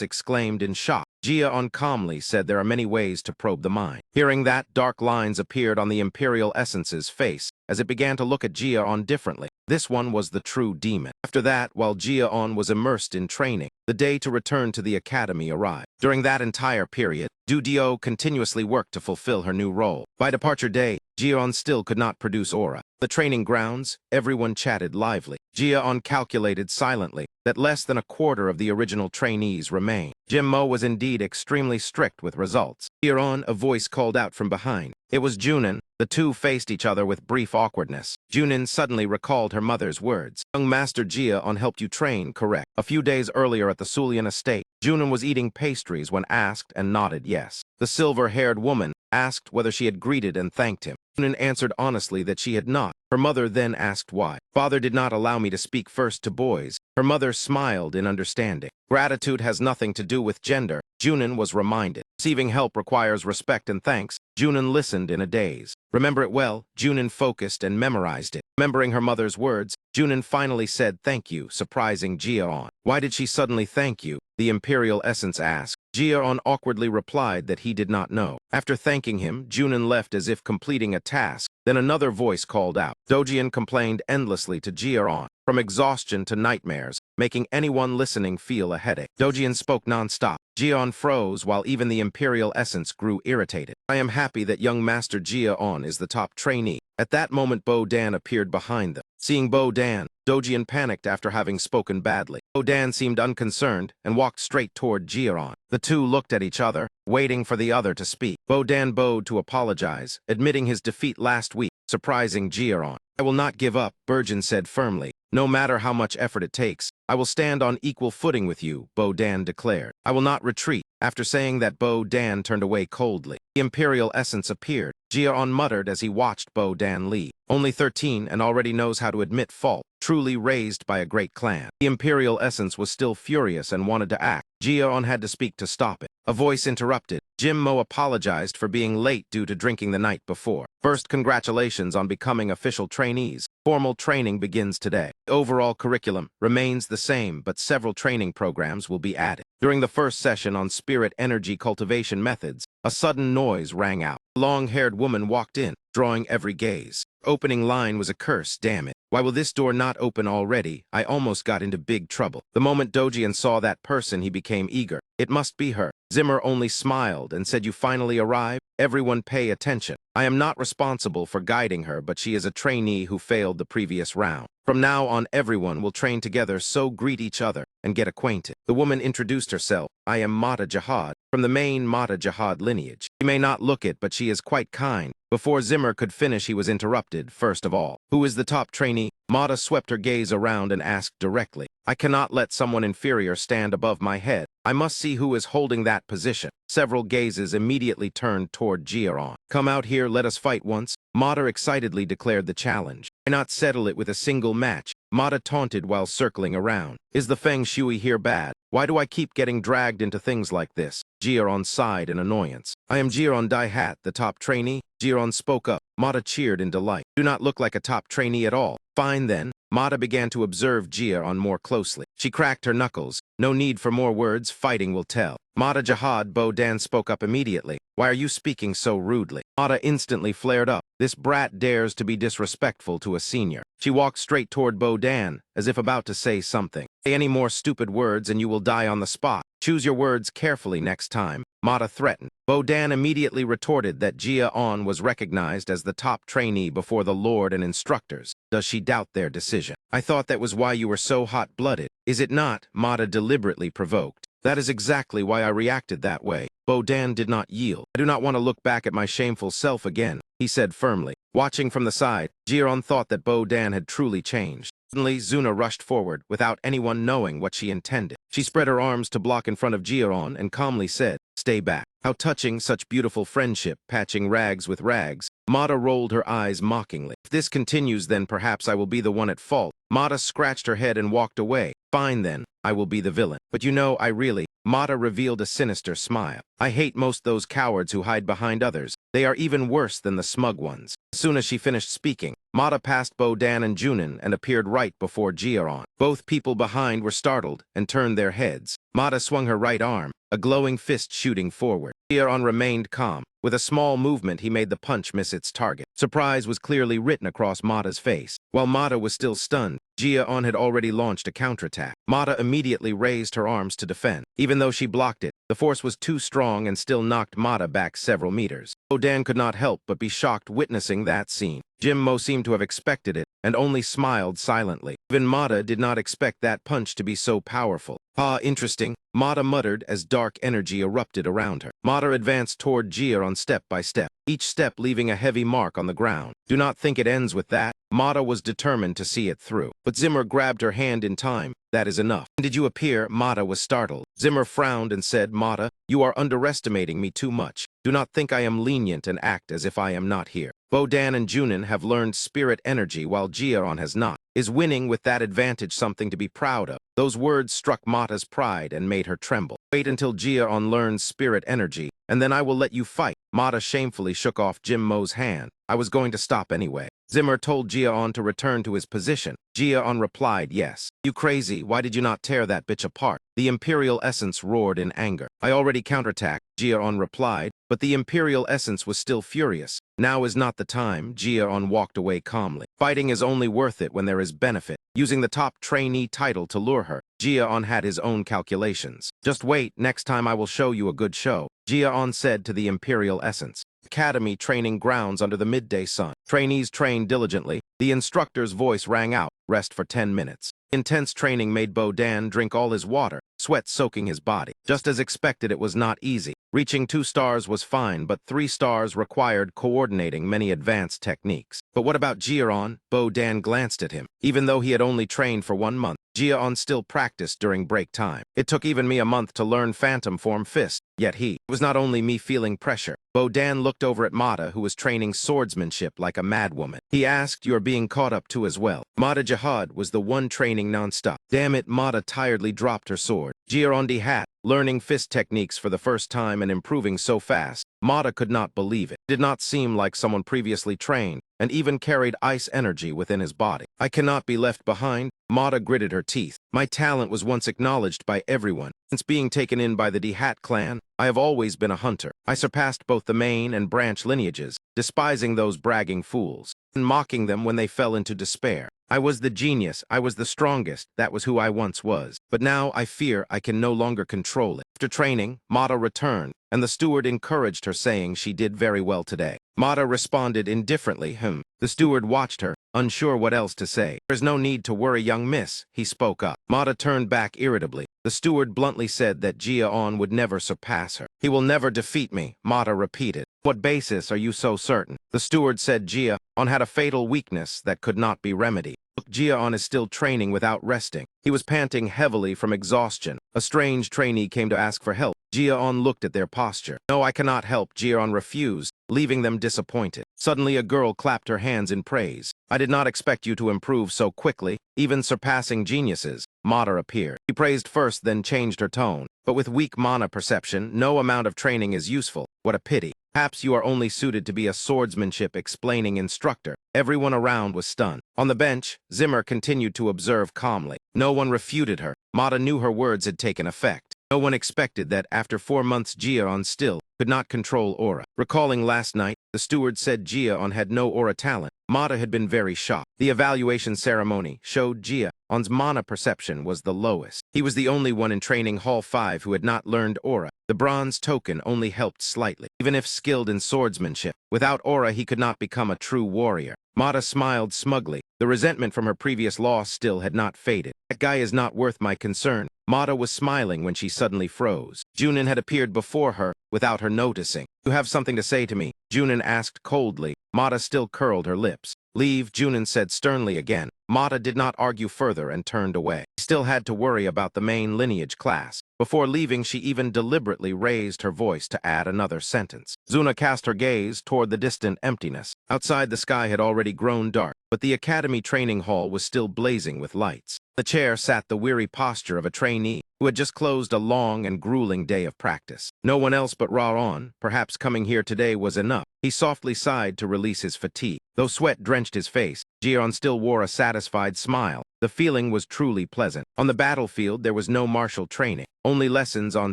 exclaimed in shock. Jian calmly said there are many ways to probe the mind. Hearing that, dark lines appeared on the Imperial Essence's face as it began to look at Jian differently. This one was the true demon. After that, while Jian was immersed in training, the day to return to the academy arrived. During that entire period, Du Dio continuously worked to fulfill her new role. By departure day, Jian still could not produce aura. The training grounds, everyone chatted lively. Jian calculated silently that less than a quarter of the original trainees remained. Jim Mo was indeed extremely strict with results. Hereon, a voice called out from behind. It was Junin. The two faced each other with brief awkwardness. Junin suddenly recalled her mother's words. "Young Master Jian helped you train, correct?" A few days earlier at the Sulian estate, Junin was eating pastries when asked and nodded yes. The silver-haired woman asked whether she had greeted and thanked him. Junin answered honestly that she had not. Her mother then asked why. Father did not allow me to speak first to boys. Her mother smiled in understanding. Gratitude has nothing to do with gender, Junin was reminded. Receiving help requires respect and thanks. Junin listened in a daze. Remember it well, Junin focused and memorized it. Remembering her mother's words, Junin finally said thank you, surprising Jia-on. Why did she suddenly thank you? The Imperial Essence asked. Jia-on awkwardly replied that he did not know. After thanking him, Junin left as if completing a task. Then another voice called out. Dojian complained endlessly to Jia-on, from exhaustion to nightmares, making anyone listening feel a headache. Dojian spoke non-stop. Jia-on froze while even the Imperial Essence grew irritated. I am happy that young Master Jia-on is the top trainee. At that moment, Bo Dan appeared behind them. Seeing Bo Dan, Dojian panicked after having spoken badly. Bo Dan seemed unconcerned and walked straight toward Jia-on. The two looked at each other, waiting for the other to speak. Bo Dan bowed to apologize, admitting his defeat last week, surprising Jia-on. I will not give up, Burjin said firmly. No matter how much effort it takes, I will stand on equal footing with you, Bo Dan declared. I will not retreat. After saying that, Bo Dan turned away coldly. The Imperial Essence appeared. Jia-on muttered as he watched Bo Dan leave. Only 13 and already knows how to admit fault, truly raised by a great clan. The Imperial Essence was still furious and wanted to act. Jia-on had to speak to stop it. A voice interrupted. Jim Mo apologized for being late due to drinking the night before. First, congratulations on becoming official trainees. Formal training begins today. The overall curriculum remains the same, but several training programs will be added. During the first session on spirit energy cultivation methods, a sudden noise rang out. A long-haired woman walked in, drawing every gaze. Opening line was a curse, damn it. Why will this door not open already? I almost got into big trouble. The moment Dojian saw that person, he became eager. It must be her. Zimmer only smiled and said, you finally arrived? Everyone pay attention. I am not responsible for guiding her, but she is a trainee who failed the previous round. From now on, everyone will train together, so greet each other and get acquainted. The woman introduced herself. I am Mata Jihad, from the main Mata Jihad lineage. She may not look it, but she is quite kind. Before Zimmer could finish, he was interrupted. First of all, who is the top trainee? Mata swept her gaze around and asked directly. I cannot let someone inferior stand above my head. I must see who is holding that position. Several gazes immediately turned toward Jia-on. Come out here, let us fight once. Mata excitedly declared the challenge. Why not settle it with a single match? Mata taunted while circling around. Is the Feng Shui here bad? Why do I keep getting dragged into things like this? Jia-on sighed in annoyance. I am Jia-on Dai-Hat, the top trainee. Jia-on spoke up. Mata cheered in delight. Do not look like a top trainee at all. Fine then. Mata began to observe Jia-on more closely. She cracked her knuckles. No need for more words, fighting will tell. Mata Jihad, Bo Dan spoke up immediately. Why are you speaking so rudely? Mata instantly flared up. This brat dares to be disrespectful to a senior. She walked straight toward Bo Dan, as if about to say something. Say any more stupid words and you will die on the spot. Choose your words carefully next time, Mata threatened. Bo Dan immediately retorted that Jia-on was recognized as the top trainee before the Lord and instructors. Does she doubt their decision? I thought that was why you were so hot-blooded. Is it not? Mata deliberately provoked. That is exactly why I reacted that way. Bo Dan did not yield. I do not want to look back at my shameful self again, he said firmly. Watching from the side, Jia-on thought that Bo Dan had truly changed. Suddenly, Zuna rushed forward, without anyone knowing what she intended. She spread her arms to block in front of Jia-on and calmly said, stay back. How touching, such beautiful friendship, patching rags with rags. Mata rolled her eyes mockingly. If this continues, then perhaps I will be the one at fault. Mata scratched her head and walked away. Fine then, I will be the villain. But you know, I really... Mata revealed a sinister smile. I hate most those cowards who hide behind others. They are even worse than the smug ones. As soon as she finished speaking, Mata passed Bo Dan and Junin and appeared right before Jia-on. Both people behind were startled and turned their heads. Mata swung her right arm, a glowing fist shooting forward. Jia-on remained calm. With a small movement, he made the punch miss its target. Surprise was clearly written across Mata's face. While Mata was still stunned, Jia-on had already launched a counterattack. Mata immediately raised her arms to defend. Even though she blocked it, the force was too strong and still knocked Mata back several meters. Bo Dan could not help but be shocked witnessing that scene. Jim Mo seemed to have expected it and only smiled silently. Even Mata did not expect that punch to be so powerful. Ah, interesting, Mata muttered as dark energy erupted around her. Mata advanced toward Jia-on step by step, each step leaving a heavy mark on the ground. Do not think it ends with that. Mata was determined to see it through. But Zimmer grabbed her hand in time. That is enough. When did you appear? Mata was startled. Zimmer frowned and said, Mata, you are underestimating me too much. Do not think I am lenient and act as if I am not here. Bodan and Junin have learned spirit energy while Jiaon has not. Is winning with that advantage something to be proud of? Those words struck Mata's pride and made her tremble. Wait until Jiaon learns spirit energy, and then I will let you fight. Mata shamefully shook off Jim Mo's hand. I was going to stop anyway. Zimmer told Jiaon to return to his position. Jiaon replied, yes. You crazy, why did you not tear that bitch apart? The Imperial Essence roared in anger. I already counterattacked, Jiaon replied, but the Imperial Essence was still furious. Now is not the time, Jiaon walked away calmly. Fighting is only worth it when there is benefit. Using the top trainee title to lure her, Jiaon had his own calculations. Just wait, next time I will show you a good show, Jiaon said to the Imperial Essence. Academy training grounds under the midday sun. Trainees trained diligently. The instructor's voice rang out. Rest for 10 minutes. Intense training made Bodan drink all his water, sweat soaking his body. Just as expected, it was not easy. Reaching 2 stars was fine, but 3 stars required coordinating many advanced techniques. But what about Jiaon? Bodan glanced at him. Even though he had only trained for 1 month, Jiaon still practiced during break time. It took even me a month to learn Phantom Form Fist, yet it was not only me feeling pressure. Bodan looked over at Mata, who was training swordsmanship like a madwoman. He asked, "You're being caught up too as well." Mata Jihad was the one training non-stop. Damn it, Mata tiredly dropped her sword. Jiaondi hat, learning fist techniques for the first time and improving so fast. Mata could not believe it. Did not seem like someone previously trained, and even carried ice energy within his body. I cannot be left behind. Mata gritted her teeth. My talent was once acknowledged by everyone. Since being taken in by the Dihat clan, I have always been a hunter. I surpassed both the main and branch lineages, despising those bragging fools, and mocking them when they fell into despair. I was the genius, I was the strongest, that was who I once was. But now I fear I can no longer control it. After training, Mata returned, and the steward encouraged her, saying she did very well today. Mata responded indifferently, The steward watched her, unsure what else to say. There's no need to worry, young miss, he spoke up. Mata turned back irritably. The steward bluntly said that Jiaon would never surpass her. He will never defeat me, Mata repeated. What basis are you so certain? The steward said Jiaon had a fatal weakness that could not be remedied. Look, Jiaon is still training without resting. He was panting heavily from exhaustion. A strange trainee came to ask for help. Jiaon looked at their posture. No, I cannot help, Jiaon refused, leaving them disappointed. Suddenly a girl clapped her hands in praise. I did not expect you to improve so quickly, even surpassing geniuses. Mata appeared. She praised first, then changed her tone. But with weak mana perception, no amount of training is useful. What a pity. Perhaps you are only suited to be a swordsmanship explaining instructor. Everyone around was stunned. On the bench, Zimmer continued to observe calmly. No one refuted her. Mata knew her words had taken effect. No one expected that after 4 months Jiaon still could not control aura. Recalling last night, the steward said Jiaon had no aura talent. Mata had been very shocked. The evaluation ceremony showed Jiaon's mana perception was the lowest. He was the only one in Training Hall 5 who had not learned aura. The bronze token only helped slightly, even if skilled in swordsmanship. Without aura, he could not become a true warrior. Mata smiled smugly. The resentment from her previous loss still had not faded. That guy is not worth my concern. Mata was smiling when she suddenly froze. Junin had appeared before her, without her noticing. You have something to say to me? Junin asked coldly. Mata still curled her lips. Leave, Junin said sternly again. Mata did not argue further and turned away. She still had to worry about the main lineage class. Before leaving, she even deliberately raised her voice to add another sentence. Zuna cast her gaze toward the distant emptiness. Outside, the sky had already grown dark, but the academy training hall was still blazing with lights. The chair sat the weary posture of a trainee who had just closed a long and grueling day of practice. No one else but Ra-on, perhaps coming here today was enough. He softly sighed to release his fatigue. Though sweat drenched his face, Jiaon still wore a satisfied smile. The feeling was truly pleasant. On the battlefield, there was no martial training, only lessons on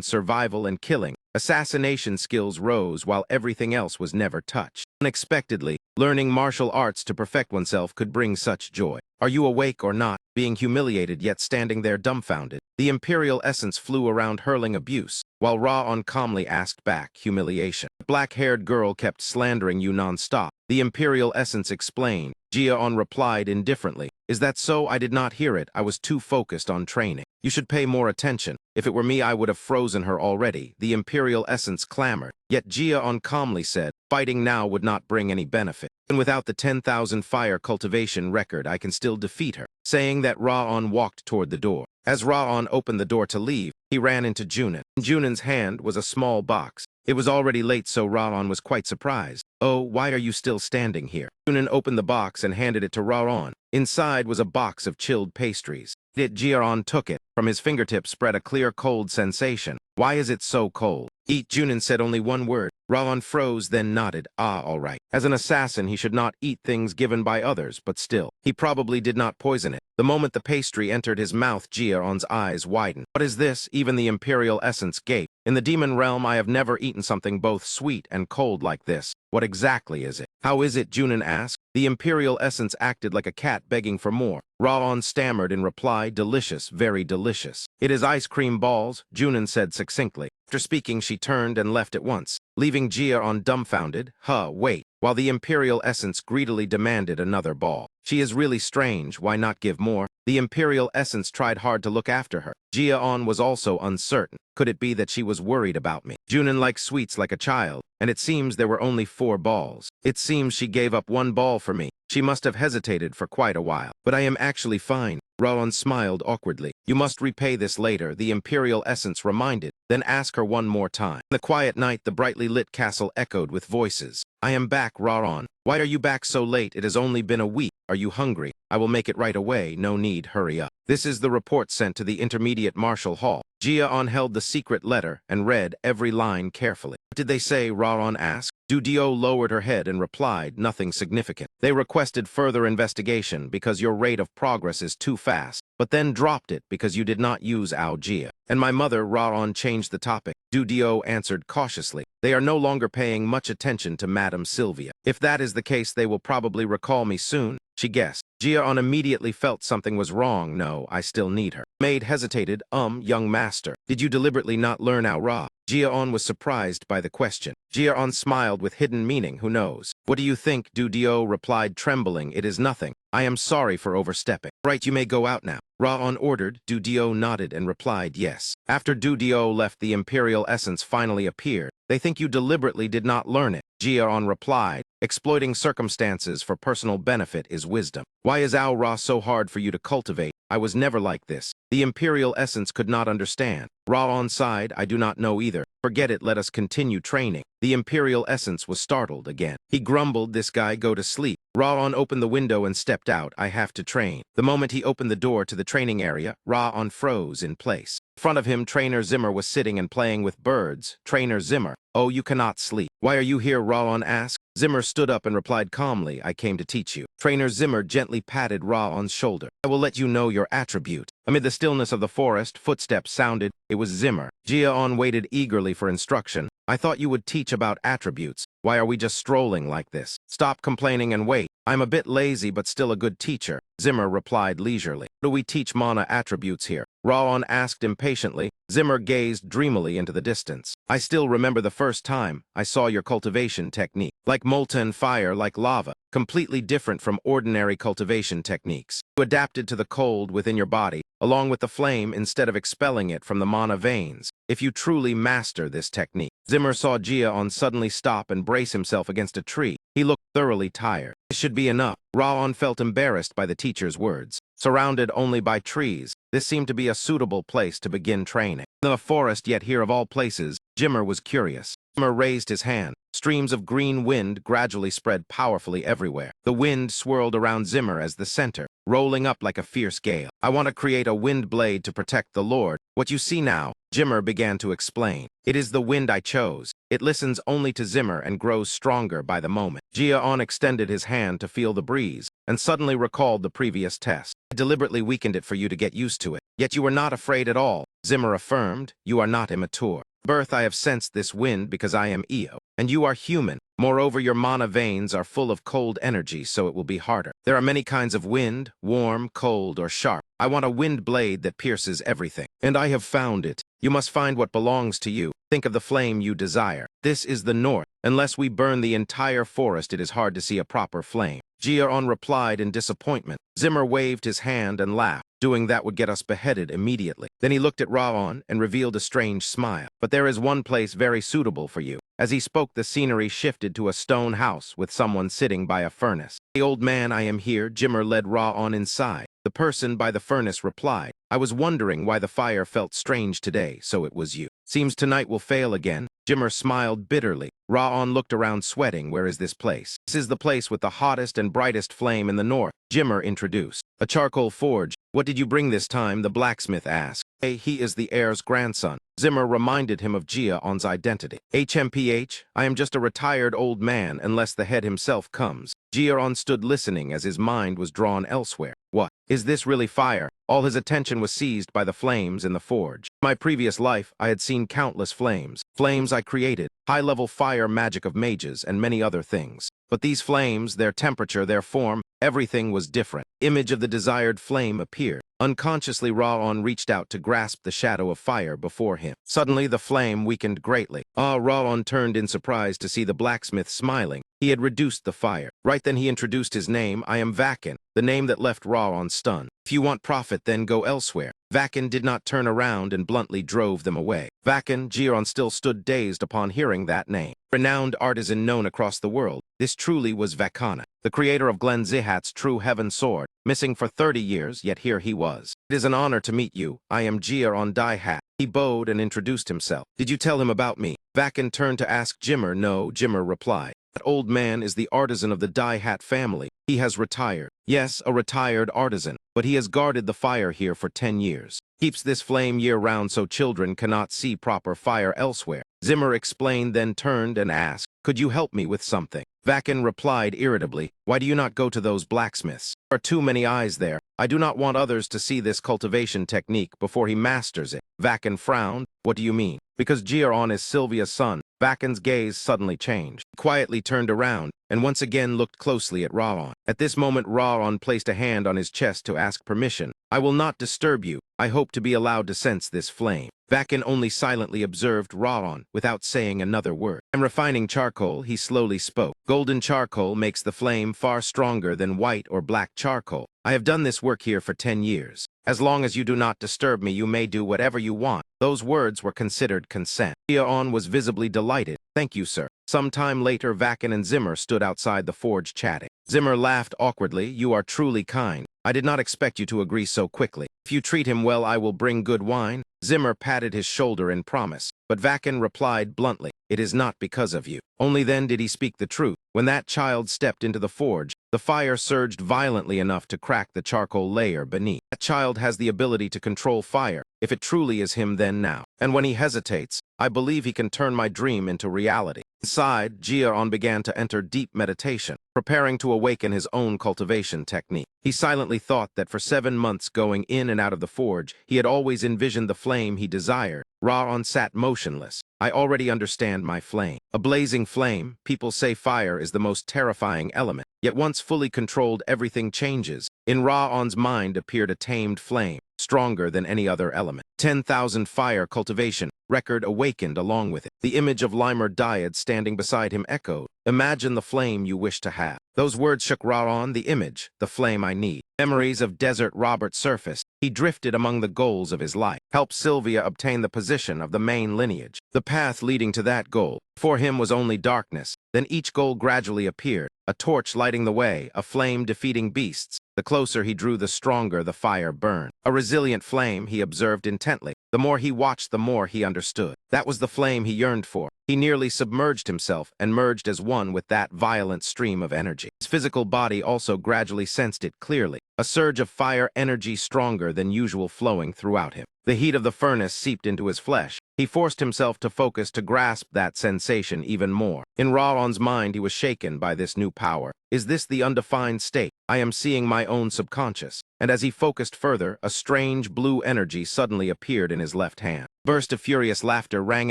survival and killing. Assassination skills rose while everything else was never touched. Unexpectedly, learning martial arts to perfect oneself could bring such joy. Are you awake or not? Being humiliated yet standing there dumbfounded. The Imperial Essence flew around hurling abuse, while Ra-on calmly asked back humiliation. The black-haired girl kept slandering you non-stop. The Imperial Essence explained. Jiaon replied indifferently. Is that so? I did not hear it. I was too focused on training. You should pay more attention. If it were me, I would have frozen her already. The Imperial Essence clamored. Yet Jiaon calmly said, fighting now would not bring any benefit. And without the 10,000 fire cultivation record, I can still defeat her. Saying that, Ra-on walked toward the door. As Ra-on opened the door to leave, he ran into Junin. In Junin's hand was a small box. It was already late, so Ra-on was quite surprised. "Oh, why are you still standing here?" Junin opened the box and handed it to Ra-on. Inside was a box of chilled pastries. Ra-on took it. From his fingertips spread a clear, cold sensation. "Why is it so cold?" "Eat." Junin said only one word. Ra-on froze, then nodded. "Ah, all right." As an assassin, he should not eat things given by others, but still, he probably did not poison it. The moment the pastry entered his mouth, Ra-on's eyes widened. "What is this?" Even the Imperial Essence gaped. "In the demon realm, I have never eaten something both sweet and cold like this. What exactly is it?" "How is it?" Junin asked. The Imperial Essence acted like a cat begging for more. Ra-on stammered in reply, "Delicious, very delicious." "It is ice cream balls," Junin said succinctly. After speaking, she turned and left at once, leaving Ra-on dumbfounded. Wait," while the Imperial Essence greedily demanded another ball. "She is really strange. Why not give more?" The Imperial Essence tried hard to look after her. Ra-on was also uncertain. Could it be that she was worried about me? Junin likes sweets like a child, and it seems there were only 4 balls. It seems she gave up 1 ball for me. She must have hesitated for quite a while. "But I am actually fine." Ra-on smiled awkwardly. "You must repay this later," the Imperial Essence reminded. "Then ask her one more time." In the quiet night, the brightly lit castle echoed with voices. "I am back, Ra-on." "Why are you back so late? It has only been a week. Are you hungry?" "I will make it right away. No need, hurry up." "This is the report sent to the Intermediate Martial Hall." Ra-on held the secret letter and read every line carefully. "What did they say?" Ra-on asked. Dudio lowered her head and replied, "Nothing significant. They requested further investigation because your rate of progress is too fast, but then dropped it because you did not use Ao-Jia. And my mother." Ra-on changed the topic. Dudio answered cautiously. "They are no longer paying much attention to Madame Sylvia. If that is the case, they will probably recall me soon," she guessed. Ra-on immediately felt something was wrong. "No, I still need her." Maid hesitated. Young master, did you deliberately not learn Ra?" Ra-on was surprised by the question. Ra-on smiled with hidden meaning. "Who knows?" "What do you think?" Dudio replied, trembling. "It is nothing. I am sorry for overstepping." "Right, you may go out now." Ra-on ordered. Dudio nodded and replied yes. After Dudio left, the Imperial Essence finally appeared. "They think you deliberately did not learn it." Ra-on replied, "Exploiting circumstances for personal benefit is wisdom. Why is Ao-Ra so hard for you to cultivate? I was never like this." The Imperial Essence could not understand. Ra-on sighed, "I do not know either. Forget it, let us continue training." The Imperial Essence was startled again. He grumbled, "This guy, go to sleep." Ra-on opened the window and stepped out. "I have to train." The moment he opened the door to the training area, Ra-on froze in place. In front of him, Trainer Zimmer was sitting and playing with birds. "Trainer Zimmer, oh, you cannot sleep. Why are you here?" Ra-on asked. Zimmer stood up and replied calmly, "I came to teach you." Trainer Zimmer gently patted Ra-on's shoulder. "I will let you know your attribute." Amid the stillness of the forest, footsteps sounded. It was Zimmer. Ra-on waited eagerly for instruction. "I thought you would teach about attributes. Why are we just strolling like this? Stop complaining and wait." "I'm a bit lazy, but still a good teacher," Zimmer replied leisurely. "Do we teach mana attributes here?" Ra-on asked impatiently. Zimmer gazed dreamily into the distance. "I still remember the first time I saw your cultivation technique. Like molten fire, like lava. Completely different from ordinary cultivation techniques. You adapted to the cold within your body, along with the flame, instead of expelling it from the mana veins. If you truly master this technique." Zimmer saw Ra-on suddenly stop and brace himself against a tree. He looked thoroughly tired. "This should be enough." Ra-on felt embarrassed by the teacher's words. Surrounded only by trees, this seemed to be a suitable place to begin training. In the forest, yet here of all places, Zimmer was curious. Zimmer raised his hand. Streams of green wind gradually spread powerfully everywhere. The wind swirled around Zimmer as the center, rolling up like a fierce gale. "I want to create a wind blade to protect the Lord. What you see now," Zimmer began to explain. "It is the wind I chose. It listens only to Zimmer and grows stronger by the moment." Ra-on extended his hand to feel the breeze, and suddenly recalled the previous test. "I deliberately weakened it for you to get used to it. Yet you were not afraid at all." Zimmer affirmed, "You are not immature. Birth, I have sensed this wind because I am Eo, and you are human. Moreover, your mana veins are full of cold energy, so it will be harder. There are many kinds of wind, warm, cold, or sharp. I want a wind blade that pierces everything. And I have found it. You must find what belongs to you. Think of the flame you desire. This is the north. Unless we burn the entire forest, it is hard to see a proper flame." Ra-on replied in disappointment. Zimmer waved his hand and laughed. Doing that would get us beheaded immediately. Then he looked at Ra-on and revealed a strange smile. But there is one place very suitable for you. As he spoke, the scenery shifted to a stone house with someone sitting by a furnace. "The old man, I am here." Jimmer led Ra-on inside. The person by the furnace replied, "I was wondering why the fire felt strange today, so it was you. Seems tonight will fail again." Jimmer smiled bitterly. Ra-on looked around sweating. "Where is this place?" "This is the place with the hottest and brightest flame in the north," Jimmer introduced. "A charcoal forge. What did you bring this time?" the blacksmith asked. "Hey, he is the heir's grandson." Zimmer reminded him of Jia-on's identity. "HMPH, I am just a retired old man unless the head himself comes." Jia-on stood listening as his mind was drawn elsewhere. "What? Is this really fire?" All his attention was seized by the flames in the forge. In my previous life, I had seen countless flames. Flames I created, high-level fire magic of mages, and many other things. But these flames, their temperature, their form, everything was different. Image of the desired flame appeared. Unconsciously, Ra-on reached out to grasp the shadow of fire before him. Suddenly, the flame weakened greatly. Ra-on turned in surprise to see the blacksmith smiling. He had reduced the fire. Right then he introduced his name. "I am Vakin," the name that left Ra-on stunned. "If you want profit, then go elsewhere." Vakin did not turn around and bluntly drove them away. Vakin, Jia-on still stood dazed upon hearing that name. Renowned artisan known across the world. This truly was Vakana, the creator of Glen Zihat's true heaven sword, missing for 30 years, yet here he was. "It is an honor to meet you. I am Jia-on Dai Hat." He bowed and introduced himself. "Did you tell him about me?" Vakin turned to ask Jimmer. "No," Jimmer replied. "That old man is the artisan of the Dai Hat family. He has retired." "Yes, a retired artisan, but he has guarded the fire here for 10 years. Keeps this flame year-round so children cannot see proper fire elsewhere." Zimmer explained, then turned and asked, "Could you help me with something?" Vakin replied irritably, "Why do you not go to those blacksmiths? There are too many eyes there. I do not want others to see this cultivation technique before he masters it." Vakin frowned. "What do you mean?" "Because Jia-on is Sylvia's son." Vakin's gaze suddenly changed. He quietly turned around and once again looked closely at Ra-on. At this moment, Ra-on placed a hand on his chest to ask permission. "I will not disturb you. I hope to be allowed to sense this flame." Vakin only silently observed Ra-on without saying another word. "I'm refining charcoal," he slowly spoke. "Golden charcoal makes the flame far stronger than white or black charcoal. I have done this work here for 10 years. As long as you do not disturb me, you may do whatever you want." Those words were considered consent. Jia-on was visibly delighted. "Thank you, sir." Some time later, Vakin and Zimmer stood outside the forge chatting. Zimmer laughed awkwardly. "You are truly kind. I did not expect you to agree so quickly. If you treat him well, I will bring good wine." Zimmer patted his shoulder in promise, but Vakin replied bluntly, "It is not because of you." Only then did he speak the truth. When that child stepped into the forge, the fire surged violently enough to crack the charcoal layer beneath. That child has the ability to control fire, if it truly is him then now. And when he hesitates, I believe he can turn my dream into reality. Inside, Jia-on began to enter deep meditation, preparing to awaken his own cultivation technique. He silently thought that for 7 months going in and out of the forge, he had always envisioned the flame he desired. Ra-on sat motionless. "I already understand my flame. A blazing flame. People say fire is the most terrifying element. Yet once fully controlled, everything changes." In Ra-on's mind appeared a tamed flame, stronger than any other element. 10,000 fire cultivation record awakened along with it. The image of Limer Dyad standing beside him echoed. "Imagine the flame you wish to have." Those words shook Ra-on. "The image, the flame I need." Memories of Desert Robert surfaced. He drifted among the goals of his life. Help Sylvia obtain the position of the main lineage. The path leading to that goal. For him was only darkness. Then each goal gradually appeared. A torch lighting the way, a flame defeating beasts. The closer he drew, the stronger the fire burned. A resilient flame, he observed intently. The more he watched, the more he understood. That was the flame he yearned for. He nearly submerged himself and merged as one with that violent stream of energy. His physical body also gradually sensed it clearly. A surge of fire energy stronger than usual flowing throughout him. The heat of the furnace seeped into his flesh. He forced himself to focus to grasp that sensation even more. In Ra-on's mind, he was shaken by this new power. Is this the undefined state? I am seeing my own subconscious. And as he focused further, a strange blue energy suddenly appeared in his left hand. Burst of furious laughter rang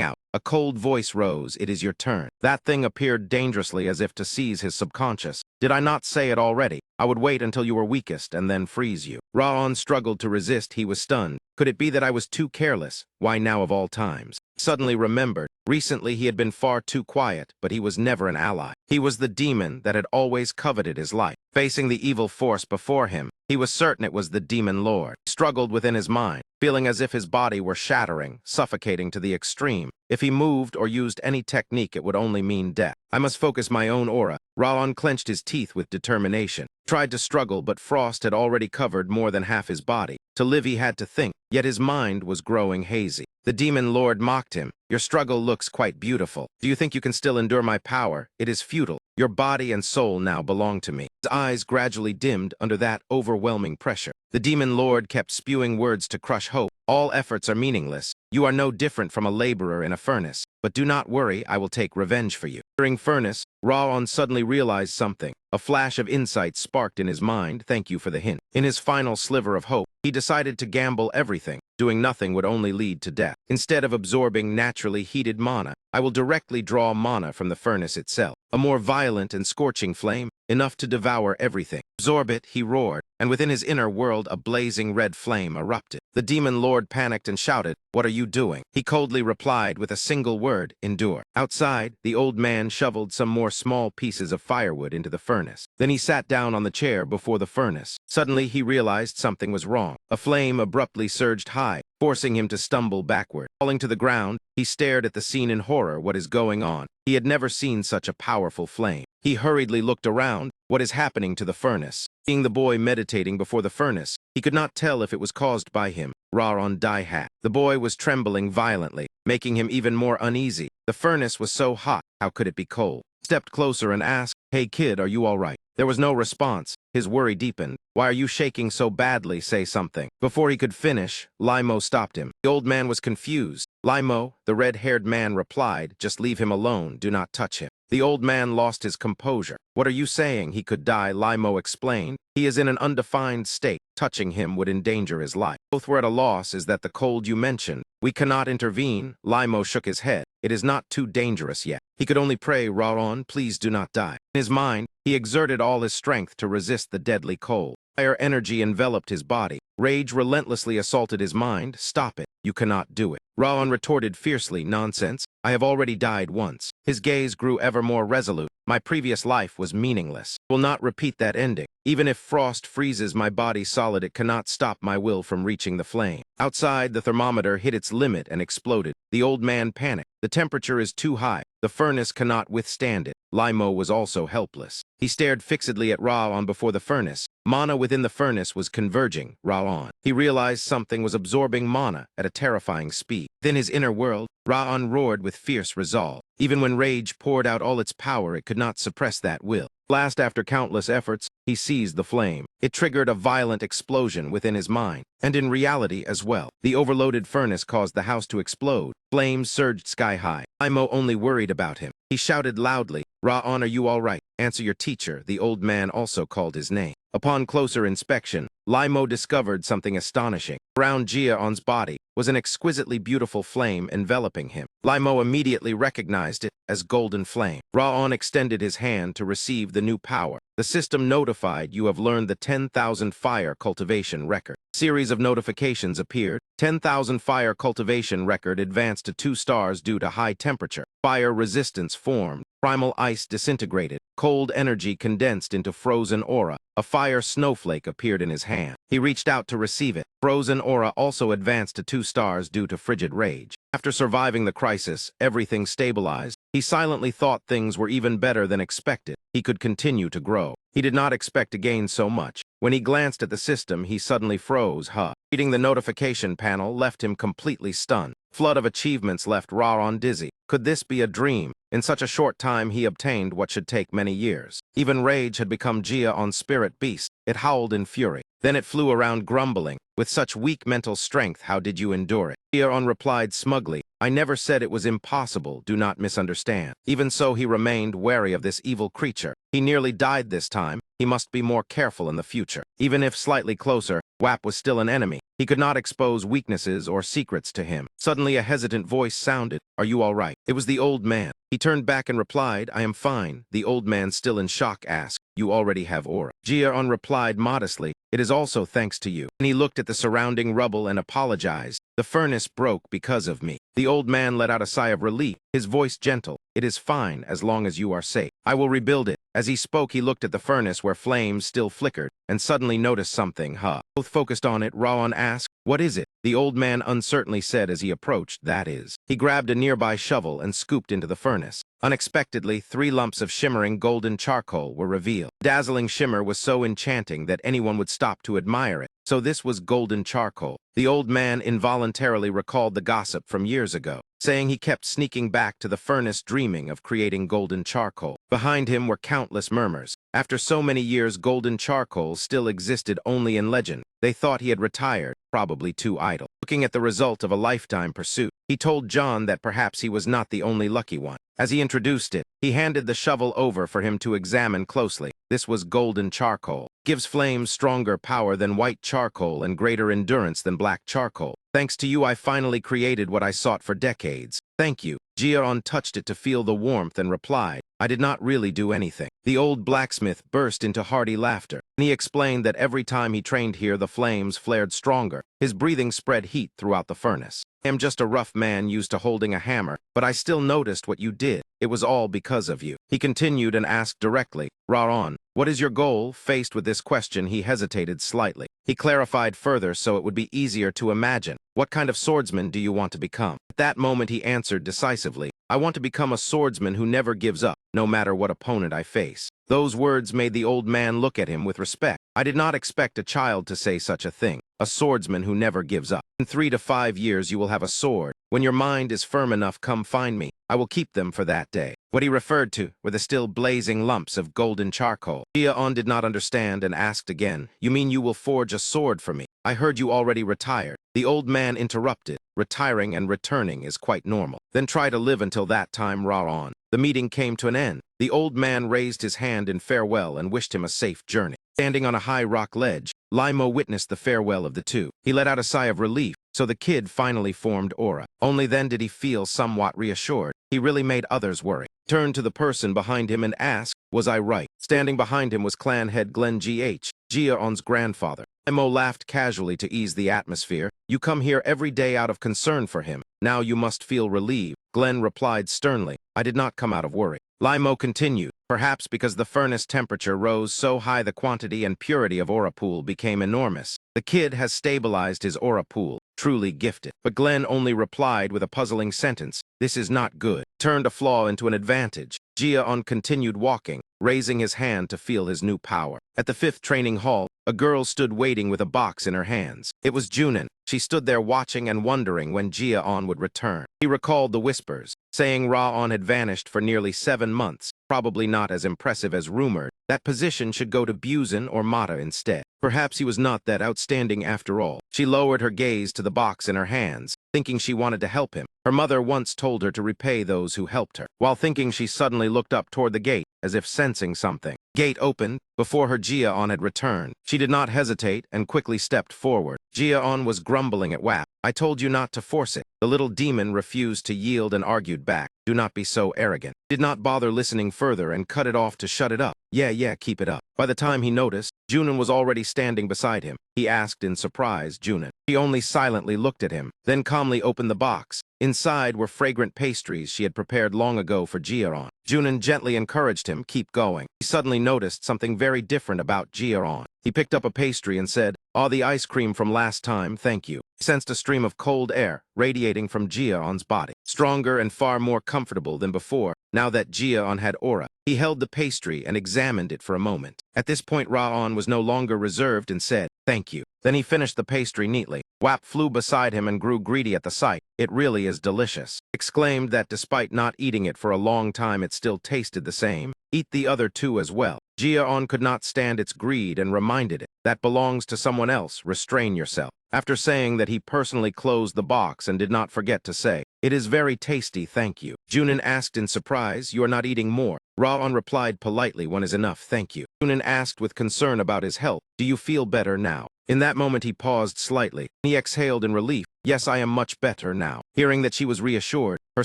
out. A cold voice rose. "It is your turn." That thing appeared dangerously as if to seize his subconscious. "Did I not say it already? I would wait until you were weakest and then freeze you." Ra-on struggled to resist. He was stunned. Could it be that I was too careless? Why now of all times? suddenly remembered. Recently he had been far too quiet, but he was never an ally. He was the demon that had always coveted his life. Facing the evil force before him, he was certain it was the demon lord. He struggled within his mind, feeling as if his body were shattering, suffocating to the extreme. If he moved or used any technique, it would only mean death. I must focus my own aura. Ra-on clenched his teeth with determination. Tried to struggle, but frost had already covered more than half his body. To live he had to think, yet his mind was growing hazy. The demon lord mocked him. Your struggle looks quite beautiful. Do you think you can still endure my power? It is futile. Your body and soul now belong to me. His eyes gradually dimmed under that overwhelming pressure. The demon lord kept spewing words to crush hope. All efforts are meaningless. You are no different from a laborer in a furnace. But do not worry, I will take revenge for you. During furnace, Ra-on suddenly realized something. A flash of insight sparked in his mind. Thank you for the hint. In his final sliver of hope, he decided to gamble everything. Doing nothing would only lead to death. Instead of absorbing naturally heated mana, I will directly draw mana from the furnace itself. A more violent and scorching flame, enough to devour everything. Absorb it, he roared, and within his inner world a blazing red flame erupted. The demon lord panicked and shouted, "What are you doing?" He coldly replied with a single word, "Endure." Outside, the old man shoveled some more small pieces of firewood into the furnace. Then he sat down on the chair before the furnace. Suddenly he realized something was wrong. A flame abruptly surged high, forcing him to stumble backward. Falling to the ground, he stared at the scene in horror. What is going on? He had never seen such a powerful flame. He hurriedly looked around. What is happening to the furnace? Seeing the boy meditating before the furnace, he could not tell if it was caused by him. Ra-on die-hat. The boy was trembling violently, making him even more uneasy. The furnace was so hot, how could it be cold? Stepped closer and asked, "Hey kid, are you all right?" There was no response. His worry deepened. "Why are you shaking so badly? Say something." Before he could finish, Limo stopped him. The old man was confused. "Limo," the red-haired man replied, "just leave him alone. Do not touch him." The old man lost his composure. "What are you saying? He could die," Limo explained. "He is in an undefined state. Touching him would endanger his life." Both were at a loss. "Is that the cold you mentioned?" "We cannot intervene." Limo shook his head. "It is not too dangerous yet." He could only pray, "Ra-on, please do not die." In his mind, he exerted all his strength to resist the deadly cold. Fire energy enveloped his body. Rage relentlessly assaulted his mind. "Stop it. You cannot do it." Ra-on retorted fiercely, "Nonsense. I have already died once." His gaze grew ever more resolute. "My previous life was meaningless. I will not repeat that ending. Even if frost freezes my body solid, it cannot stop my will from reaching the flame." Outside, the thermometer hit its limit and exploded. The old man panicked. "The temperature is too high. The furnace cannot withstand it." Limo was also helpless. He stared fixedly at Ra-on before the furnace. Mana within the furnace was converging. Ra-on. He realized something was absorbing mana at a terrifying speed. Within his inner world, Ra-on roared with fierce resolve. Even when rage poured out all its power, it could not suppress that will. Last, after countless efforts, he seized the flame. It triggered a violent explosion within his mind, and in reality as well. The overloaded furnace caused the house to explode. Flames surged sky-high. Limo only worried about him. He shouted loudly, "Ra-on, are you all right? Answer your teacher." The old man also called his name. Upon closer inspection, Limo discovered something astonishing. Around Gia-on's body was an exquisitely beautiful flame enveloping him. Limo immediately recognized it as golden flame. Ra-on extended his hand to receive the new power. The system notified, "You have learned the 10,000 fire cultivation record." Series of notifications appeared. 10,000 fire cultivation record advanced to 2 stars due to high temperature. Fire resistance formed. Primal ice disintegrated. Cold energy condensed into frozen aura. A fire snowflake appeared in his hand. He reached out to receive it. Frozen aura also advanced to 2 stars due to frigid rage. After surviving the crisis, everything stabilized. He silently thought things were even better than expected. He could continue to grow. He did not expect to gain so much. When he glanced at the system, he suddenly froze. Reading the notification panel left him completely stunned. Flood of achievements left Ra-on dizzy. Could this be a dream? In such a short time, he obtained what should take many years. Even rage had become Gia-on's spirit beast. It howled in fury. Then it flew around grumbling. "With such weak mental strength, how did you endure it?" Gia-on replied smugly, "I never said it was impossible. Do not misunderstand." Even so, he remained wary of this evil creature. He nearly died this time. He must be more careful in the future. Even if slightly closer, Wap was still an enemy. He could not expose weaknesses or secrets to him. Suddenly, a hesitant voice sounded, "Are you all right?" It was the old man. He turned back and replied, "I am fine." The old man, still in shock, asked, "You already have aura?" Gia-on replied modestly, It is also thanks to you. And he looked at the surrounding rubble and apologized. The furnace broke because of me. The old man let out a sigh of relief, his voice gentle. It is fine as long as you are safe. I will rebuild it. As he spoke, he looked at the furnace where flames still flickered and suddenly noticed something. Both focused on it, Raon asked, "What is it?" The old man uncertainly said as he approached, "That is." He grabbed a nearby shovel and scooped into the furnace. Unexpectedly, 3 lumps of shimmering golden charcoal were revealed. Dazzling shimmer was so enchanting that anyone would stop to admire it. So this was golden charcoal. The old man involuntarily recalled the gossip from years ago, saying he kept sneaking back to the furnace dreaming of creating golden charcoal. Behind him were countless murmurs. After so many years, golden charcoal still existed only in legend. They thought he had retired, probably too idle. Looking at the result of a lifetime pursuit, he told John that perhaps he was not the only lucky one. As he introduced it, he handed the shovel over for him to examine closely. This was golden charcoal. Gives flames stronger power than white charcoal and greater endurance than black charcoal. Thanks to you, I finally created what I sought for decades. Thank you. Jiaon touched it to feel the warmth and replied, "I did not really do anything." The old blacksmith burst into hearty laughter. He explained that every time he trained here, the flames flared stronger. His breathing spread heat throughout the furnace. "I am just a rough man used to holding a hammer, but I still noticed what you did. It was all because of you." He continued and asked directly, "Raon, what is your goal?" Faced with this question, he hesitated slightly. He clarified further so it would be easier to imagine. "What kind of swordsman do you want to become?" At that moment, he answered decisively, "I want to become a swordsman who never gives up, no matter what opponent I face." Those words made the old man look at him with respect. I did not expect a child to say such a thing. A swordsman who never gives up. In 3 to 5 years, you will have a sword. When your mind is firm enough, come find me. I will keep them for that day. What he referred to were the still blazing lumps of golden charcoal. Jiaon did not understand and asked again, "You mean you will forge a sword for me? I heard you already retired." The old man interrupted. "Retiring and returning is quite normal. Then try to live until that time, Raon." The meeting came to an end. The old man raised his hand in farewell and wished him a safe journey. Standing on a high rock ledge, Limo witnessed the farewell of the two. He let out a sigh of relief, so the kid finally formed aura. Only then did he feel somewhat reassured. He really made others worry. Turned to the person behind him and asked, "Was I right?" Standing behind him was clan head Glenn G.H., Jiaon's grandfather. Limo laughed casually to ease the atmosphere. "You come here every day out of concern for him. Now you must feel relieved." Glenn replied sternly, "I did not come out of worry." Limo continued, "Perhaps because the furnace temperature rose so high, the quantity and purity of aura pool became enormous. The kid has stabilized his aura pool, truly gifted." But Glenn only replied with a puzzling sentence, "This is not good." Turned a flaw into an advantage. Jiaon continued walking, raising his hand to feel his new power. At the 5th training hall, a girl stood waiting with a box in her hands. It was Junin. She stood there watching and wondering when Jiaon would return. He recalled the whispers, saying Raon had vanished for nearly 7 months, probably not as impressive as rumored. That position should go to Buzin or Mata instead. Perhaps he was not that outstanding after all. She lowered her gaze to the box in her hands, thinking she wanted to help him. Her mother once told her to repay those who helped her. While thinking, she suddenly looked up toward the gate, as if sensing something. Gate opened. Before her, Jiaon had returned. She did not hesitate and quickly stepped forward. Jiaon was grumbling at WAP. "I told you not to force it." The little demon refused to yield and argued back. "Do not be so arrogant." Did not bother listening further and cut it off to shut it up. Yeah, keep it up." By the time he noticed, Junin was already standing beside him. He asked in surprise, "Junin?" She only silently looked at him, then calmly opened the box. Inside were fragrant pastries she had prepared long ago for Jiaon. Junin gently encouraged him, "Keep going." He suddenly noticed something very different about Jiaon. He picked up a pastry and said, "Ah, the ice cream from last time, thank you." He sensed a stream of cold air radiating from Jiaon's body, stronger and far more comfortable than before, now that Jiaon had aura. He held the pastry and examined it for a moment. At this point, Raon was no longer reserved and said, "Thank you." Then he finished the pastry neatly. WAP flew beside him and grew greedy at the sight. "It really is delicious." Exclaimed that despite not eating it for a long time, it still tasted the same. "Eat the other two as well." Jiaon could not stand its greed and reminded it, "That belongs to someone else, restrain yourself." After saying that, he personally closed the box and did not forget to say, "It is very tasty, thank you." Junin asked in surprise, "You are not eating more?" Raon replied politely, "One is enough, thank you." Junin asked with concern about his health, "Do you feel better now?" In that moment he paused slightly. He exhaled in relief, "Yes, I am much better now." Hearing that she was reassured, her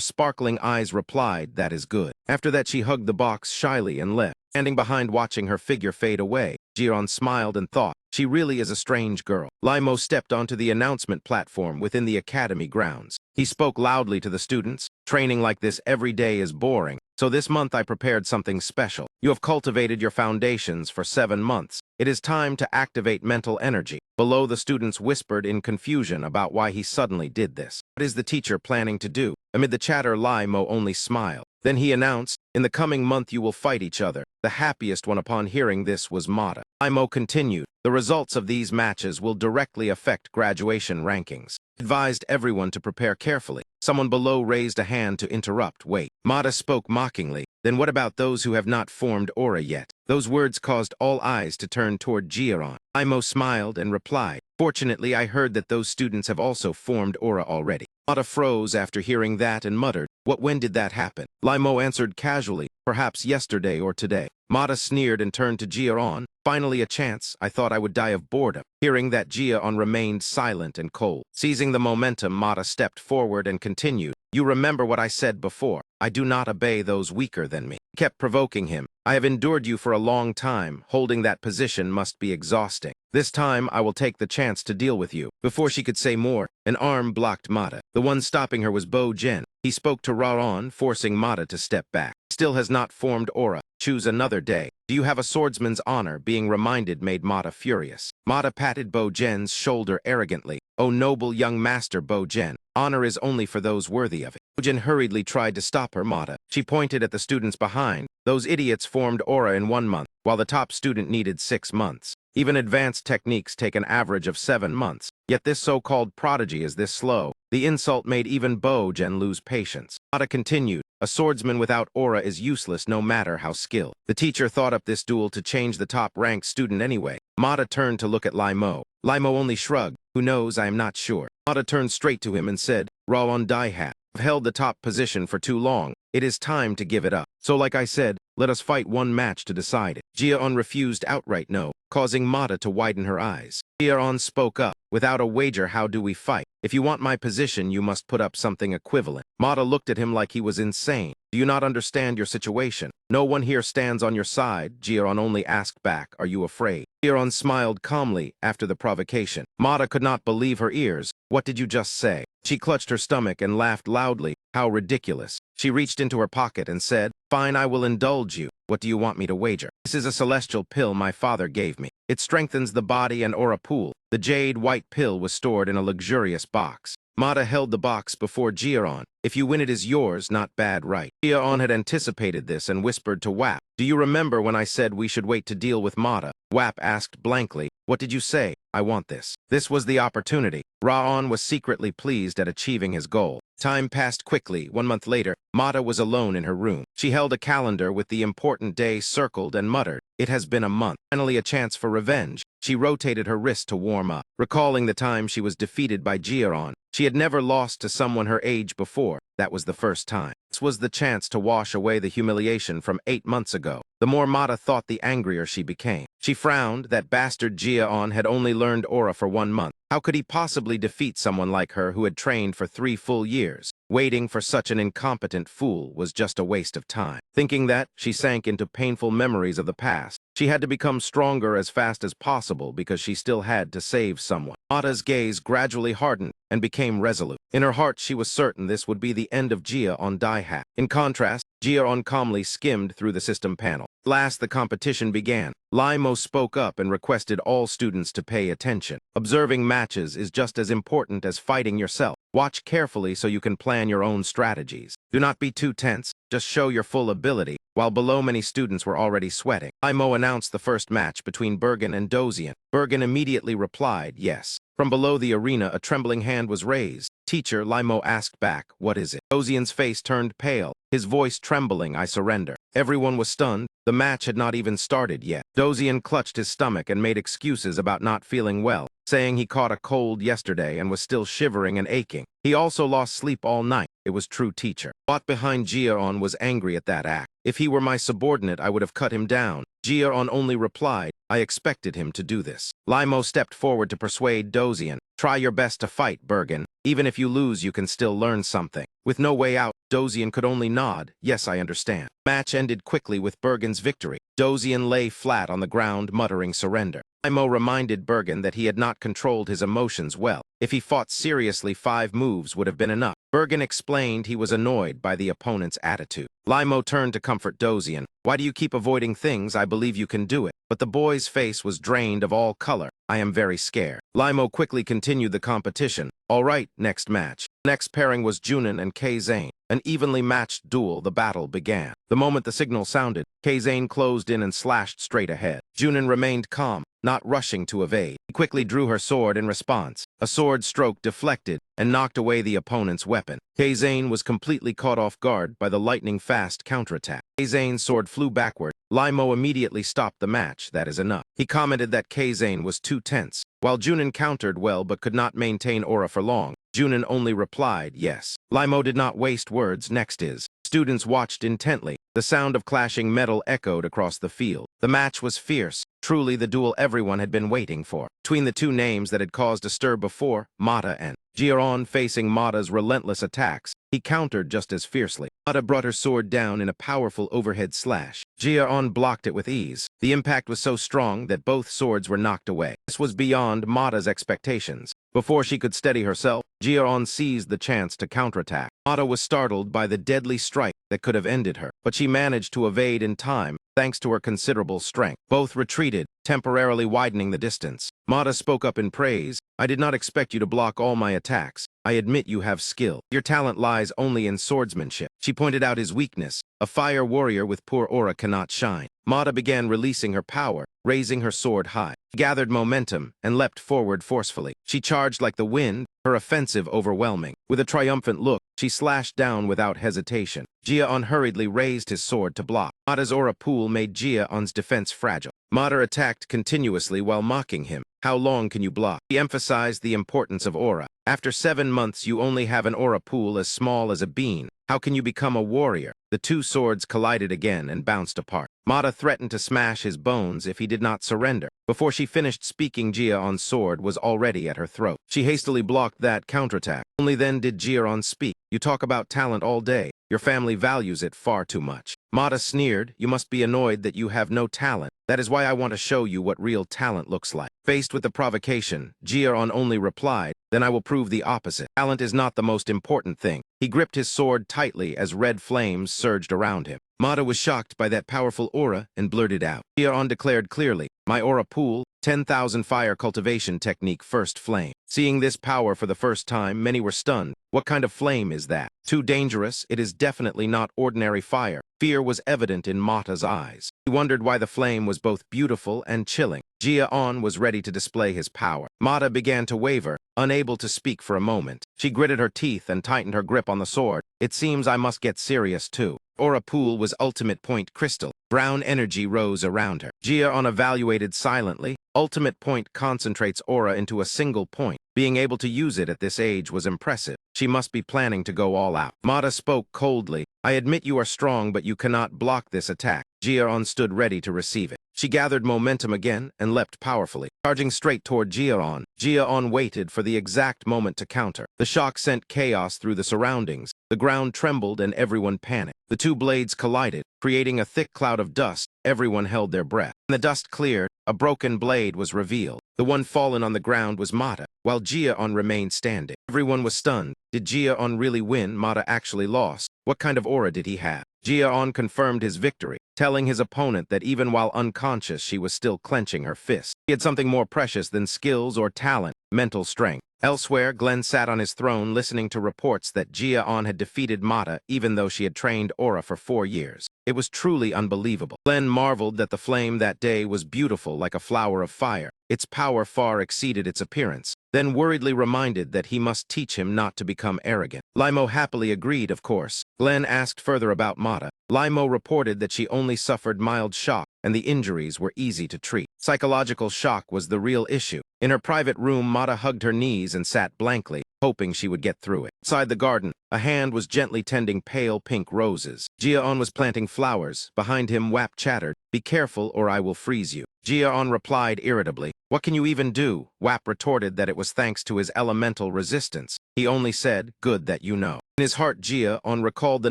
sparkling eyes replied, "That is good." After that she hugged the box shyly and left. Standing behind watching her figure fade away, Jiron smiled and thought, she really is a strange girl. Limo stepped onto the announcement platform within the academy grounds. He spoke loudly to the students. Training like this every day is boring, so this month I prepared something special. You have cultivated your foundations for 7 months. It is time to activate mental energy. Below, the students whispered in confusion about why he suddenly did this. What is the teacher planning to do? Amid the chatter, Limo only smiled. Then he announced, in the coming month you will fight each other. The happiest one upon hearing this was Mata. Limo continued, the results of these matches will directly affect graduation rankings. Advised everyone to prepare carefully. Someone below raised a hand to interrupt. Wait. Mata spoke mockingly. Then what about those who have not formed aura yet? Those words caused all eyes to turn toward Jiron. Limo smiled and replied, fortunately I heard that those students have also formed aura already. Mata froze after hearing that and muttered, when did that happen? Limo answered casually, perhaps yesterday or today. Mata sneered and turned to Jiron. Finally a chance, I thought I would die of boredom. Hearing that, Jiron remained silent and cold. Seizing the momentum, Mata stepped forward and continued, you remember what I said before. I do not obey those weaker than me. He kept provoking him. I have endured you for a long time. Holding that position must be exhausting. This time I will take the chance to deal with you. Before she could say more, an arm blocked Mata. The one stopping her was Bo Jin. He spoke to Raon, forcing Mata to step back. Still has not formed aura. Choose another day. Do you have a swordsman's honor? Being reminded made Mata furious. Mata patted Bo Jin's shoulder arrogantly. O noble young master Bo Jin, honor is only for those worthy of it. Bo Jin hurriedly tried to stop her. Mata. She pointed at the students behind. Those idiots formed aura in 1 month, while the top student needed 6 months. Even advanced techniques take an average of 7 months. Yet this so-called prodigy is this slow. The insult made even Bo Jin lose patience. Mata continued, a swordsman without aura is useless no matter how skilled. The teacher thought up this duel to change the top-ranked student anyway. Mata turned to look at Limo. Limo only shrugged. Who knows, I am not sure. Mata turned straight to him and said, Raon Daihat, I've held the top position for too long. It is time to give it up. So like I said, let us fight one match to decide it. Jiron refused outright no, causing Mata to widen her eyes. Jiron spoke up. Without a wager, how do we fight? If you want my position, you must put up something equivalent. Mata looked at him like he was insane. Do you not understand your situation? No one here stands on your side. Jiron only asked back, are you afraid? Jiron smiled calmly after the provocation. Mata could not believe her ears. What did you just say? She clutched her stomach and laughed loudly. How ridiculous. She reached into her pocket and said, fine, I will indulge you. What do you want me to wager? This is a celestial pill my father gave me. It strengthens the body and aura pool. The jade white pill was stored in a luxurious box. Mata held the box before Jiron. If you win, it is yours, not bad, right? Jiron had anticipated this and whispered to Wap. Do you remember when I said we should wait to deal with Mata? Wap asked blankly. What did you say? I want this. This was the opportunity. Raon was secretly pleased at achieving his goal. Time passed quickly. 1 month later, Mata was alone in her room. She held a calendar with the important day circled and muttered, it has been a month. Finally a chance for revenge. She rotated her wrist to warm up, recalling the time she was defeated by Jiron. She had never lost to someone her age before. That was the first time. This was the chance to wash away the humiliation from 8 months ago. The more Mata thought, the angrier she became. She frowned. That bastard Jiron had only learned aura for 1 month. How could he possibly defeat someone like her who had trained for 3 full years? Waiting for such an incompetent fool was just a waste of time. Thinking that, she sank into painful memories of the past. She had to become stronger as fast as possible because she still had to save someone. Mata's gaze gradually hardened and became resolute. In her heart, she was certain this would be the end of Jiron Daihat. In contrast, Jiron calmly skimmed through the system panel. Last, the competition began. Limo spoke up and requested all students to pay attention. Observing matches is just as important as fighting yourself. Watch carefully so you can plan your own strategies. Do not be too tense. Just show your full ability. While below, many students were already sweating. Limo announced the first match between Bergen and Dozian. Bergen immediately replied, yes. From below the arena, a trembling hand was raised. Teacher, Limo asked back, what is it? Dozian's face turned pale, his voice trembling, I surrender. Everyone was stunned. The match had not even started yet. Dozian clutched his stomach and made excuses about not feeling well, saying he caught a cold yesterday and was still shivering and aching. He also lost sleep all night. It was true, teacher. Bot behind Jiron was angry at that act. If he were my subordinate, I would have cut him down. Ji-on only replied, I expected him to do this. Limo stepped forward to persuade Dozian. Try your best to fight, Bergen. Even if you lose, you can still learn something. With no way out, Dozian could only nod. Yes, I understand. Match ended quickly with Bergen's victory. Dozian lay flat on the ground, muttering surrender. Limo reminded Bergen that he had not controlled his emotions well. If he fought seriously, 5 moves would have been enough. Bergen explained he was annoyed by the opponent's attitude. Limo turned to comfort Dozian. Why do you keep avoiding things? I believe you can do it. But the boy's face was drained of all color. I am very scared. Limo quickly continued the competition. All right, next match. Next pairing was Junin and K-Zane. An evenly matched duel, the battle began. The moment the signal sounded, K-Zane closed in and slashed straight ahead. Junin remained calm, not rushing to evade. He quickly drew her sword in response. A sword stroke deflected and knocked away the opponent's weapon. K-Zane was completely caught off guard by the lightning-fast counterattack. K-Zane's sword flew backward. Limo immediately stopped the match. That is enough. He commented that K-Zane was too tense. While Junin countered well but could not maintain aura for long, Junin only replied, yes. Limo did not waste words. Next is. Students watched intently. The sound of clashing metal echoed across the field. The match was fierce. Truly the duel everyone had been waiting for. Between the two names that had caused a stir before, Mata and Ji-on facing Mata's relentless attacks, he countered just as fiercely. Mata brought her sword down in a powerful overhead slash. Ji-on blocked it with ease. The impact was so strong that both swords were knocked away. This was beyond Mata's expectations. Before she could steady herself, Ji-on seized the chance to counterattack. Mata was startled by the deadly strike that could have ended her, but she managed to evade in time thanks to her considerable strength. Both retreated, temporarily widening the distance. Mata spoke up in praise. I did not expect you to block all my attacks. I admit you have skill. Your talent lies only in swordsmanship. She pointed out his weakness. A fire warrior with poor aura cannot shine. Mata began releasing her power, raising her sword high. She gathered momentum and leapt forward forcefully. She charged like the wind, her offensive overwhelming. With a triumphant look, she slashed down without hesitation. Ji-on hurriedly raised his sword to block. Mata's aura pool made Ji-on's defense fragile. Mata attacked continuously while mocking him. How long can you block? He emphasized the importance of aura. After 7 months, you only have an aura pool as small as a bean. How can you become a warrior? The two swords collided again and bounced apart. Mata threatened to smash his bones if he did not surrender. Before she finished speaking, Ji-on's sword was already at her throat. She hastily blocked that counterattack. Only then did Ji-on speak. You talk about talent all day. Your family values it far too much. Mata sneered. You must be annoyed that you have no talent. That is why I want to show you what real talent looks like. Faced with the provocation, Ji-on only replied, then I will prove the opposite. Talent is not the most important thing. He gripped his sword tightly as red flames surged around him. Mata was shocked by that powerful aura and blurted out. Ji-on declared clearly, my aura pool, 10,000 fire cultivation technique first flame. Seeing this power for the first time, many were stunned. What kind of flame is that? Too dangerous, it is definitely not ordinary fire. Fear was evident in Mata's eyes. He wondered why the flame was both beautiful and chilling. Ji-on was ready to display his power. Mata began to waver, unable to speak for a moment. She gritted her teeth and tightened her grip on the sword. It seems I must get serious too. Aura pool was ultimate point crystal. Brown energy rose around her. Ji-on evaluated silently. Ultimate point concentrates aura into a single point. Being able to use it at this age was impressive. She must be planning to go all out. Mata spoke coldly. I admit you are strong, but you cannot block this attack. Ji-on stood ready to receive it. She gathered momentum again and leapt powerfully. Charging straight toward Ji-on, Ji-on waited for the exact moment to counter. The shock sent chaos through the surroundings. The ground trembled and everyone panicked. The two blades collided, creating a thick cloud of dust. Everyone held their breath. When the dust cleared, a broken blade was revealed. The one fallen on the ground was Mata, while Ji-on remained standing. Everyone was stunned. Did Ji-on really win? Mata actually lost. What kind of aura did he have? Ji-on confirmed his victory, telling his opponent that even while unconscious, she was still clenching her fist. He had something more precious than skills or talent, mental strength. Elsewhere, Glenn sat on his throne listening to reports that Ji-on had defeated Mata even though she had trained aura for 4 years. It was truly unbelievable. Glenn marveled that the flame that day was beautiful like a flower of fire. Its power far exceeded its appearance, then worriedly reminded that he must teach him not to become arrogant. Limo happily agreed, of course. Glenn asked further about Mata. Limo reported that she only suffered mild shock, and the injuries were easy to treat. Psychological shock was the real issue. In her private room, Mata hugged her knees and sat blankly, hoping she would get through it. Inside the garden, a hand was gently tending pale pink roses. Jiaon was planting flowers. Behind him, Wap chattered, "Be careful or I will freeze you." Jiaon replied irritably, "What can you even do?" Wap retorted that it was thanks to his elemental resistance. He only said, "Good that you know." In his heart, Jiaon recalled the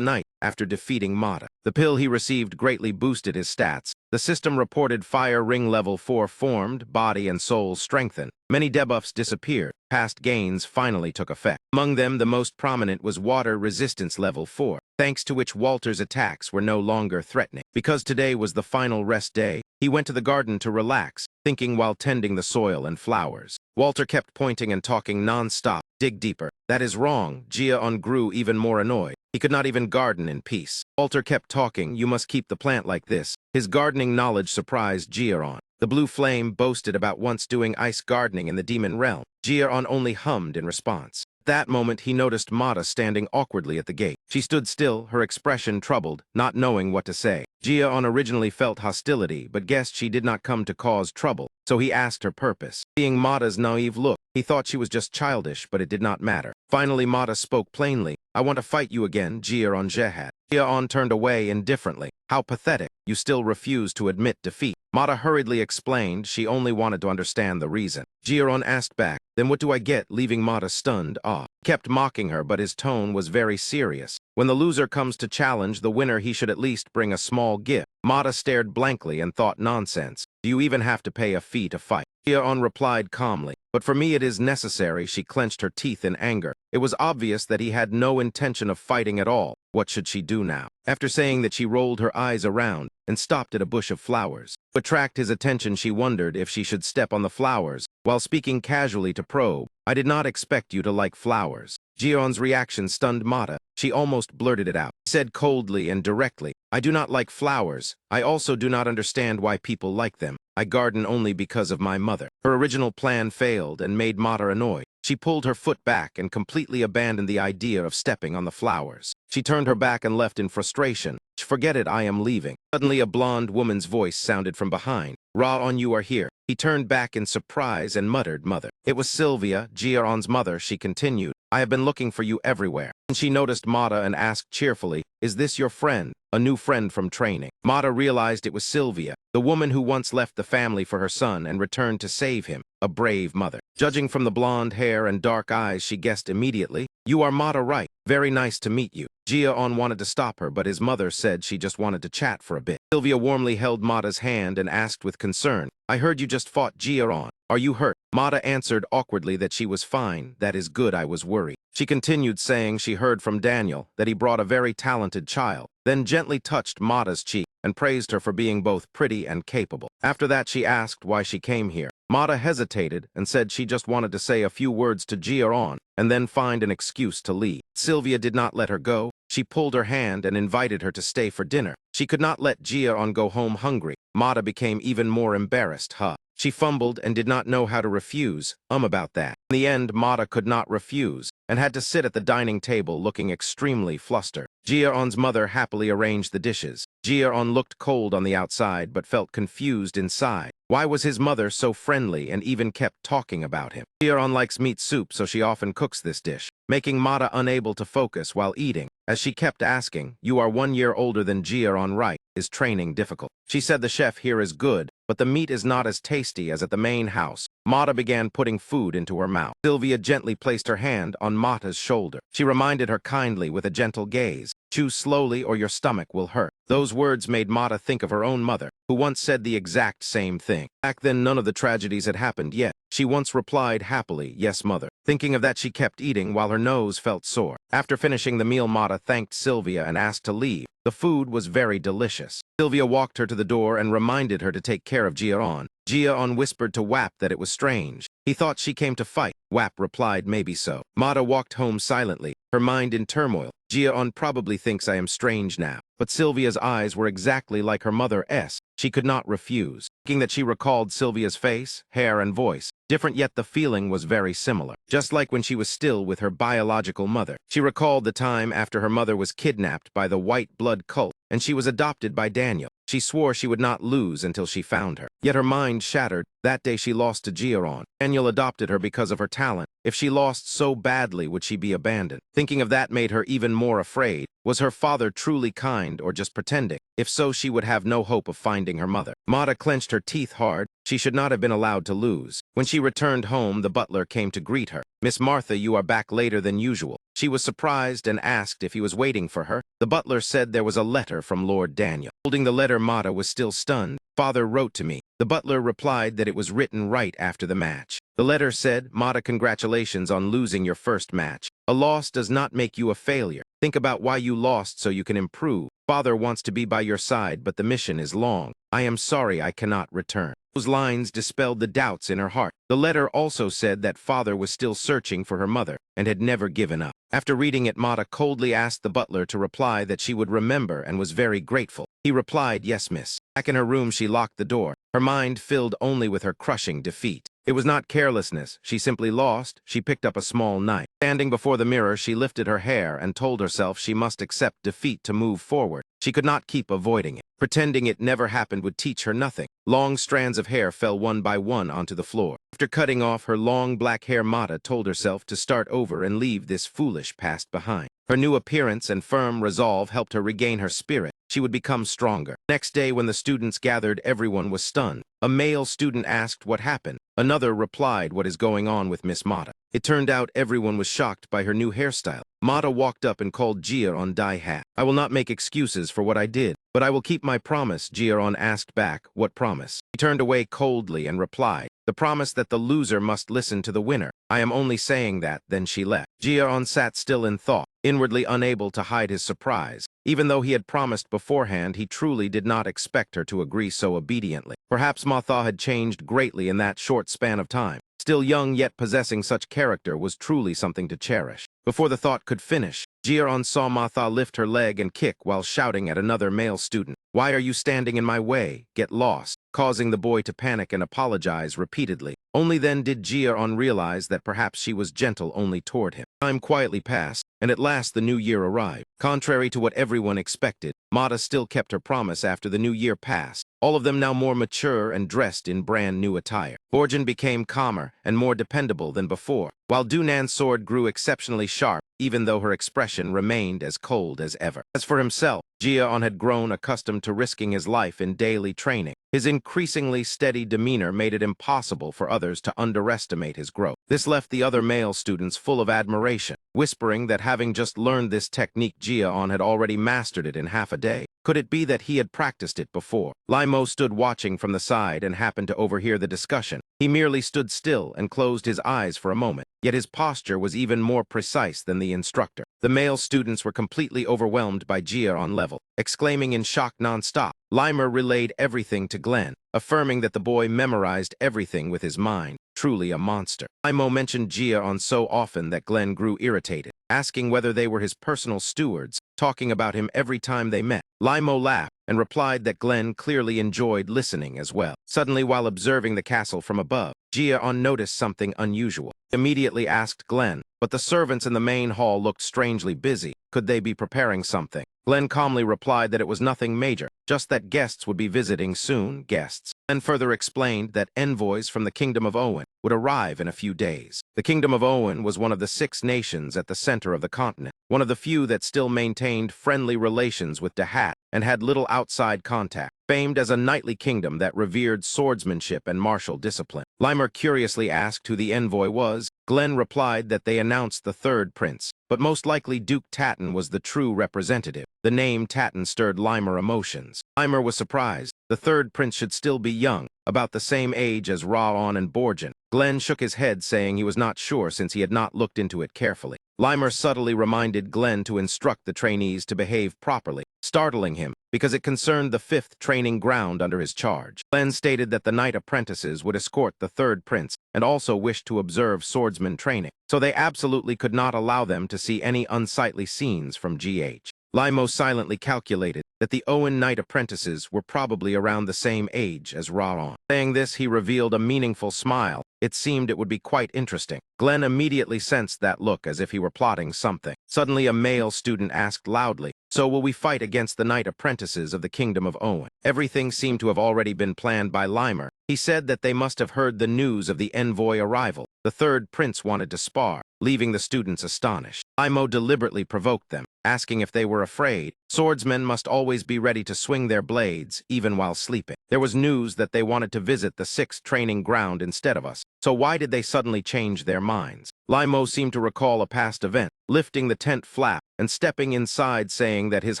night after defeating Mata. The pill he received greatly boosted his stats. The system reported Fire Ring Level 4 formed, body and soul strengthened. Many debuffs disappeared. Past gains finally took effect. Among them, the most prominent was Water Resistance Level 4, thanks to which Walter's attacks were no longer threatening. Because today was the final rest day, he went to the garden to relax, thinking while tending the soil and flowers. Walter kept pointing and talking non-stop. "Dig deeper." "That is wrong." Jiaon grew even more annoyed. He could not even garden in peace. Walter kept talking, "You must keep the plant like this." His gardening knowledge surprised Jiaon. The blue flame boasted about once doing ice gardening in the demon realm. Jiaon only hummed in response. At that moment, he noticed Mata standing awkwardly at the gate. She stood still, her expression troubled, not knowing what to say. Jiaon originally felt hostility, but guessed she did not come to cause trouble, so he asked her purpose. Seeing Mata's naive look, he thought she was just childish, but it did not matter. Finally, Mata spoke plainly. "I want to fight you again," Jiaon Jehad. Jiaon turned away indifferently. "How pathetic. You still refuse to admit defeat." Mata hurriedly explained she only wanted to understand the reason. Jiaon asked back, "Then what do I get?" leaving Mata stunned. He kept mocking her, but his tone was very serious. When the loser comes to challenge the winner, he should at least bring a small gift. Mata stared blankly and thought, nonsense. "Do you even have to pay a fee to fight?" Jiaon replied calmly, "But for me it is necessary." She clenched her teeth in anger. It was obvious that he had no intention of fighting at all. What should she do now? After saying that, she rolled her eyes around and stopped at a bush of flowers. To attract his attention, she wondered if she should step on the flowers, while speaking casually to probe. "I did not expect you to like flowers." Jiaon's reaction stunned Mata. She almost blurted it out. He said coldly and directly, "I do not like flowers. I also do not understand why people like them. I garden only because of my mother." Her original plan failed and made Mata annoyed. She pulled her foot back and completely abandoned the idea of stepping on the flowers. She turned her back and left in frustration. "Forget it, I am leaving." Suddenly, a blonde woman's voice sounded from behind. "Ra-on, you are here." He turned back in surprise and muttered, "Mother." It was Sylvia, Jiaon's mother. She continued, "I have been looking for you everywhere." And she noticed Mata and asked cheerfully, "Is this your friend?" "A new friend from training." Mata realized it was Sylvia, the woman who once left the family for her son and returned to save him. A brave mother. Judging from the blonde hair and dark eyes, she guessed immediately, "You are Mata, right? Very nice to meet you." Jiaon wanted to stop her, but his mother said she just wanted to chat for a bit. Sylvia warmly held Mata's hand and asked with concern, "I heard you just fought Jiaon. Are you hurt?" Mata answered awkwardly that she was fine. "That is good, I was worried." She continued saying she heard from Daniel that he brought a very talented child, then gently touched Mata's cheek and praised her for being both pretty and capable. After that, she asked why she came here. Mata hesitated and said she just wanted to say a few words to Jiaon and then find an excuse to leave. Sylvia did not let her go. She pulled her hand and invited her to stay for dinner. She could not let Jiaon go home hungry. Mata became even more embarrassed. She fumbled and did not know how to refuse. About that. In the end, Mata could not refuse and had to sit at the dining table looking extremely flustered. Jiaon's mother happily arranged the dishes. Jiaon looked cold on the outside but felt confused inside. Why was his mother so friendly and even kept talking about him? Jiaon likes meat soup, so she often cooks this dish, making Mata unable to focus while eating. As she kept asking, "You are 1 year older than Jiaon, right? Is training difficult?" She said the chef here is good, but the meat is not as tasty as at the main house. Mata began putting food into her mouth. Sylvia gently placed her hand on Mata's shoulder. She reminded her kindly with a gentle gaze, "Chew slowly or your stomach will hurt." Those words made Mata think of her own mother, who once said the exact same thing. Back then, none of the tragedies had happened yet. She once replied happily, "Yes, mother." Thinking of that, she kept eating while her nose felt sore. After finishing the meal, Mata thanked Sylvia and asked to leave. The food was very delicious. Sylvia walked her to the door and reminded her to take care of Jiaon. Jiaon whispered to Wap that it was strange. He thought she came to fight. Wap replied, "Maybe so." Mata walked home silently, her mind in turmoil. Jiaon probably thinks I am strange now. But Sylvia's eyes were exactly like her mother's. She could not refuse, thinking that she recalled Sylvia's face, hair, and voice. Different, yet the feeling was very similar. Just like when she was still with her biological mother. She recalled the time after her mother was kidnapped by the white blood cult, and she was adopted by Daniel. She swore she would not lose until she found her. Yet her mind shattered. That day she lost to Reborn. Daniel adopted her because of her talent. If she lost so badly, would she be abandoned? Thinking of that made her even more afraid. Was her father truly kind or just pretending? If so, she would have no hope of finding her mother. Mata clenched her teeth hard. She should not have been allowed to lose. When she returned home, the butler came to greet her. "Miss Martha, you are back later than usual." She was surprised and asked if he was waiting for her. The butler said there was a letter from Lord Daniel. Holding the letter, Mata was still stunned. "Father wrote to me." The butler replied that it was written right after the match. The letter said, "Mata, congratulations on losing your first match. A loss does not make you a failure. Think about why you lost so you can improve. Father wants to be by your side, but the mission is long. I am sorry I cannot return." Those lines dispelled the doubts in her heart. The letter also said that Father was still searching for her mother and had never given up. After reading it, Mata coldly asked the butler to reply that she would remember and was very grateful. He replied, "Yes, miss." Back in her room, she locked the door, her mind filled only with her crushing defeat. It was not carelessness. She simply lost. She picked up a small knife. Standing before the mirror, she lifted her hair and told herself she must accept defeat to move forward. She could not keep avoiding it. Pretending it never happened would teach her nothing. Long strands of hair fell one by one onto the floor. After cutting off her long black hair, Mata told herself to start over and leave this foolish past behind. Her new appearance and firm resolve helped her regain her spirit. She would become stronger. Next day, when the students gathered, everyone was stunned. A male student asked what happened. Another replied, "What is going on with Miss Mata?" It turned out everyone was shocked by her new hairstyle. Mata walked up and called Rearranged die hat. "I will not make excuses for what I did, but I will keep my promise." Rearranged asked back, "What promise?" He turned away coldly and replied, "The promise that the loser must listen to the winner. I am only saying that." Then she left. Rearranged sat still in thought, inwardly unable to hide his surprise. Even though he had promised beforehand, he truly did not expect her to agree so obediently. Perhaps Mata had changed greatly in that short span of time. Still young yet possessing such character was truly something to cherish. Before the thought could finish, Rearranged saw Mata lift her leg and kick while shouting at another male student, "Why are you standing in my way? Get lost," causing the boy to panic and apologize repeatedly. Only then did Rearranged realize that perhaps she was gentle only toward him. Time quietly passed, and at last the new year arrived. Contrary to what everyone expected, Mata still kept her promise after the new year passed, all of them now more mature and dressed in brand new attire. Borjin became calmer and more dependable than before, while Dunan's sword grew exceptionally sharp, even though her expression remained as cold as ever. As for himself, Rearranged had grown accustomed to risking his life in daily training. His increasingly steady demeanor made it impossible for others to underestimate his growth. This left the other male students full of admiration, whispering that having just learned this technique, Rearranged had already mastered it in half a day. Could it be that he had practiced it before? Limo stood watching from the side and happened to overhear the discussion. He merely stood still and closed his eyes for a moment, yet his posture was even more precise than the instructor. The male students were completely overwhelmed by Rearranged level, exclaiming in shock non-stop. Limo relayed everything to Glenn, affirming that the boy memorized everything with his mind. Truly a monster. Limo mentioned Rearranged so often that Glenn grew irritated, asking whether they were his personal stewards, talking about him every time they met. Limo laughed and replied that Glenn clearly enjoyed listening as well. Suddenly, while observing the castle from above, Rearranged noticed something unusual. He immediately asked Glenn, but the servants in the main hall looked strangely busy. Could they be preparing something? Glenn calmly replied that it was nothing major, just that guests would be visiting soon. Guests. Glenn further explained that envoys from the Kingdom of Owen would arrive in a few days. The Kingdom of Owen was one of the 6 nations at the center of the continent, one of the few that still maintained friendly relations with Dahat and had little outside contact. Famed as a knightly kingdom that revered swordsmanship and martial discipline. Limer curiously asked who the envoy was. Glenn replied that they announced the 3rd prince, but most likely Duke Tatton was the true representative. The name Tatton stirred Limer emotions. Limer was surprised. The 3rd prince should still be young, about the same age as Raon and Borjin. Glenn shook his head, saying he was not sure since he had not looked into it carefully. Limer subtly reminded Glenn to instruct the trainees to behave properly, startling him because it concerned the 5th training ground under his charge. Glenn stated that the knight apprentices would escort the 3rd prince and also wished to observe swordsman training, so they absolutely could not allow them to see any unsightly scenes from GH. Limo silently calculated that the Owen Knight apprentices were probably around the same age as Raon. Saying this, he revealed a meaningful smile. It seemed it would be quite interesting. Glenn immediately sensed that look as if he were plotting something. Suddenly, a male student asked loudly, "So will we fight against the knight apprentices of the Kingdom of Owen?" Everything seemed to have already been planned by Limer. He said that they must have heard the news of the envoy arrival. The third prince wanted to spar, leaving the students astonished. Imo deliberately provoked them, asking if they were afraid. Swordsmen must always be ready to swing their blades, even while sleeping. There was news that they wanted to visit the 6th training ground instead of us. So why did they suddenly change their minds? Limo seemed to recall a past event, lifting the tent flap and stepping inside saying that His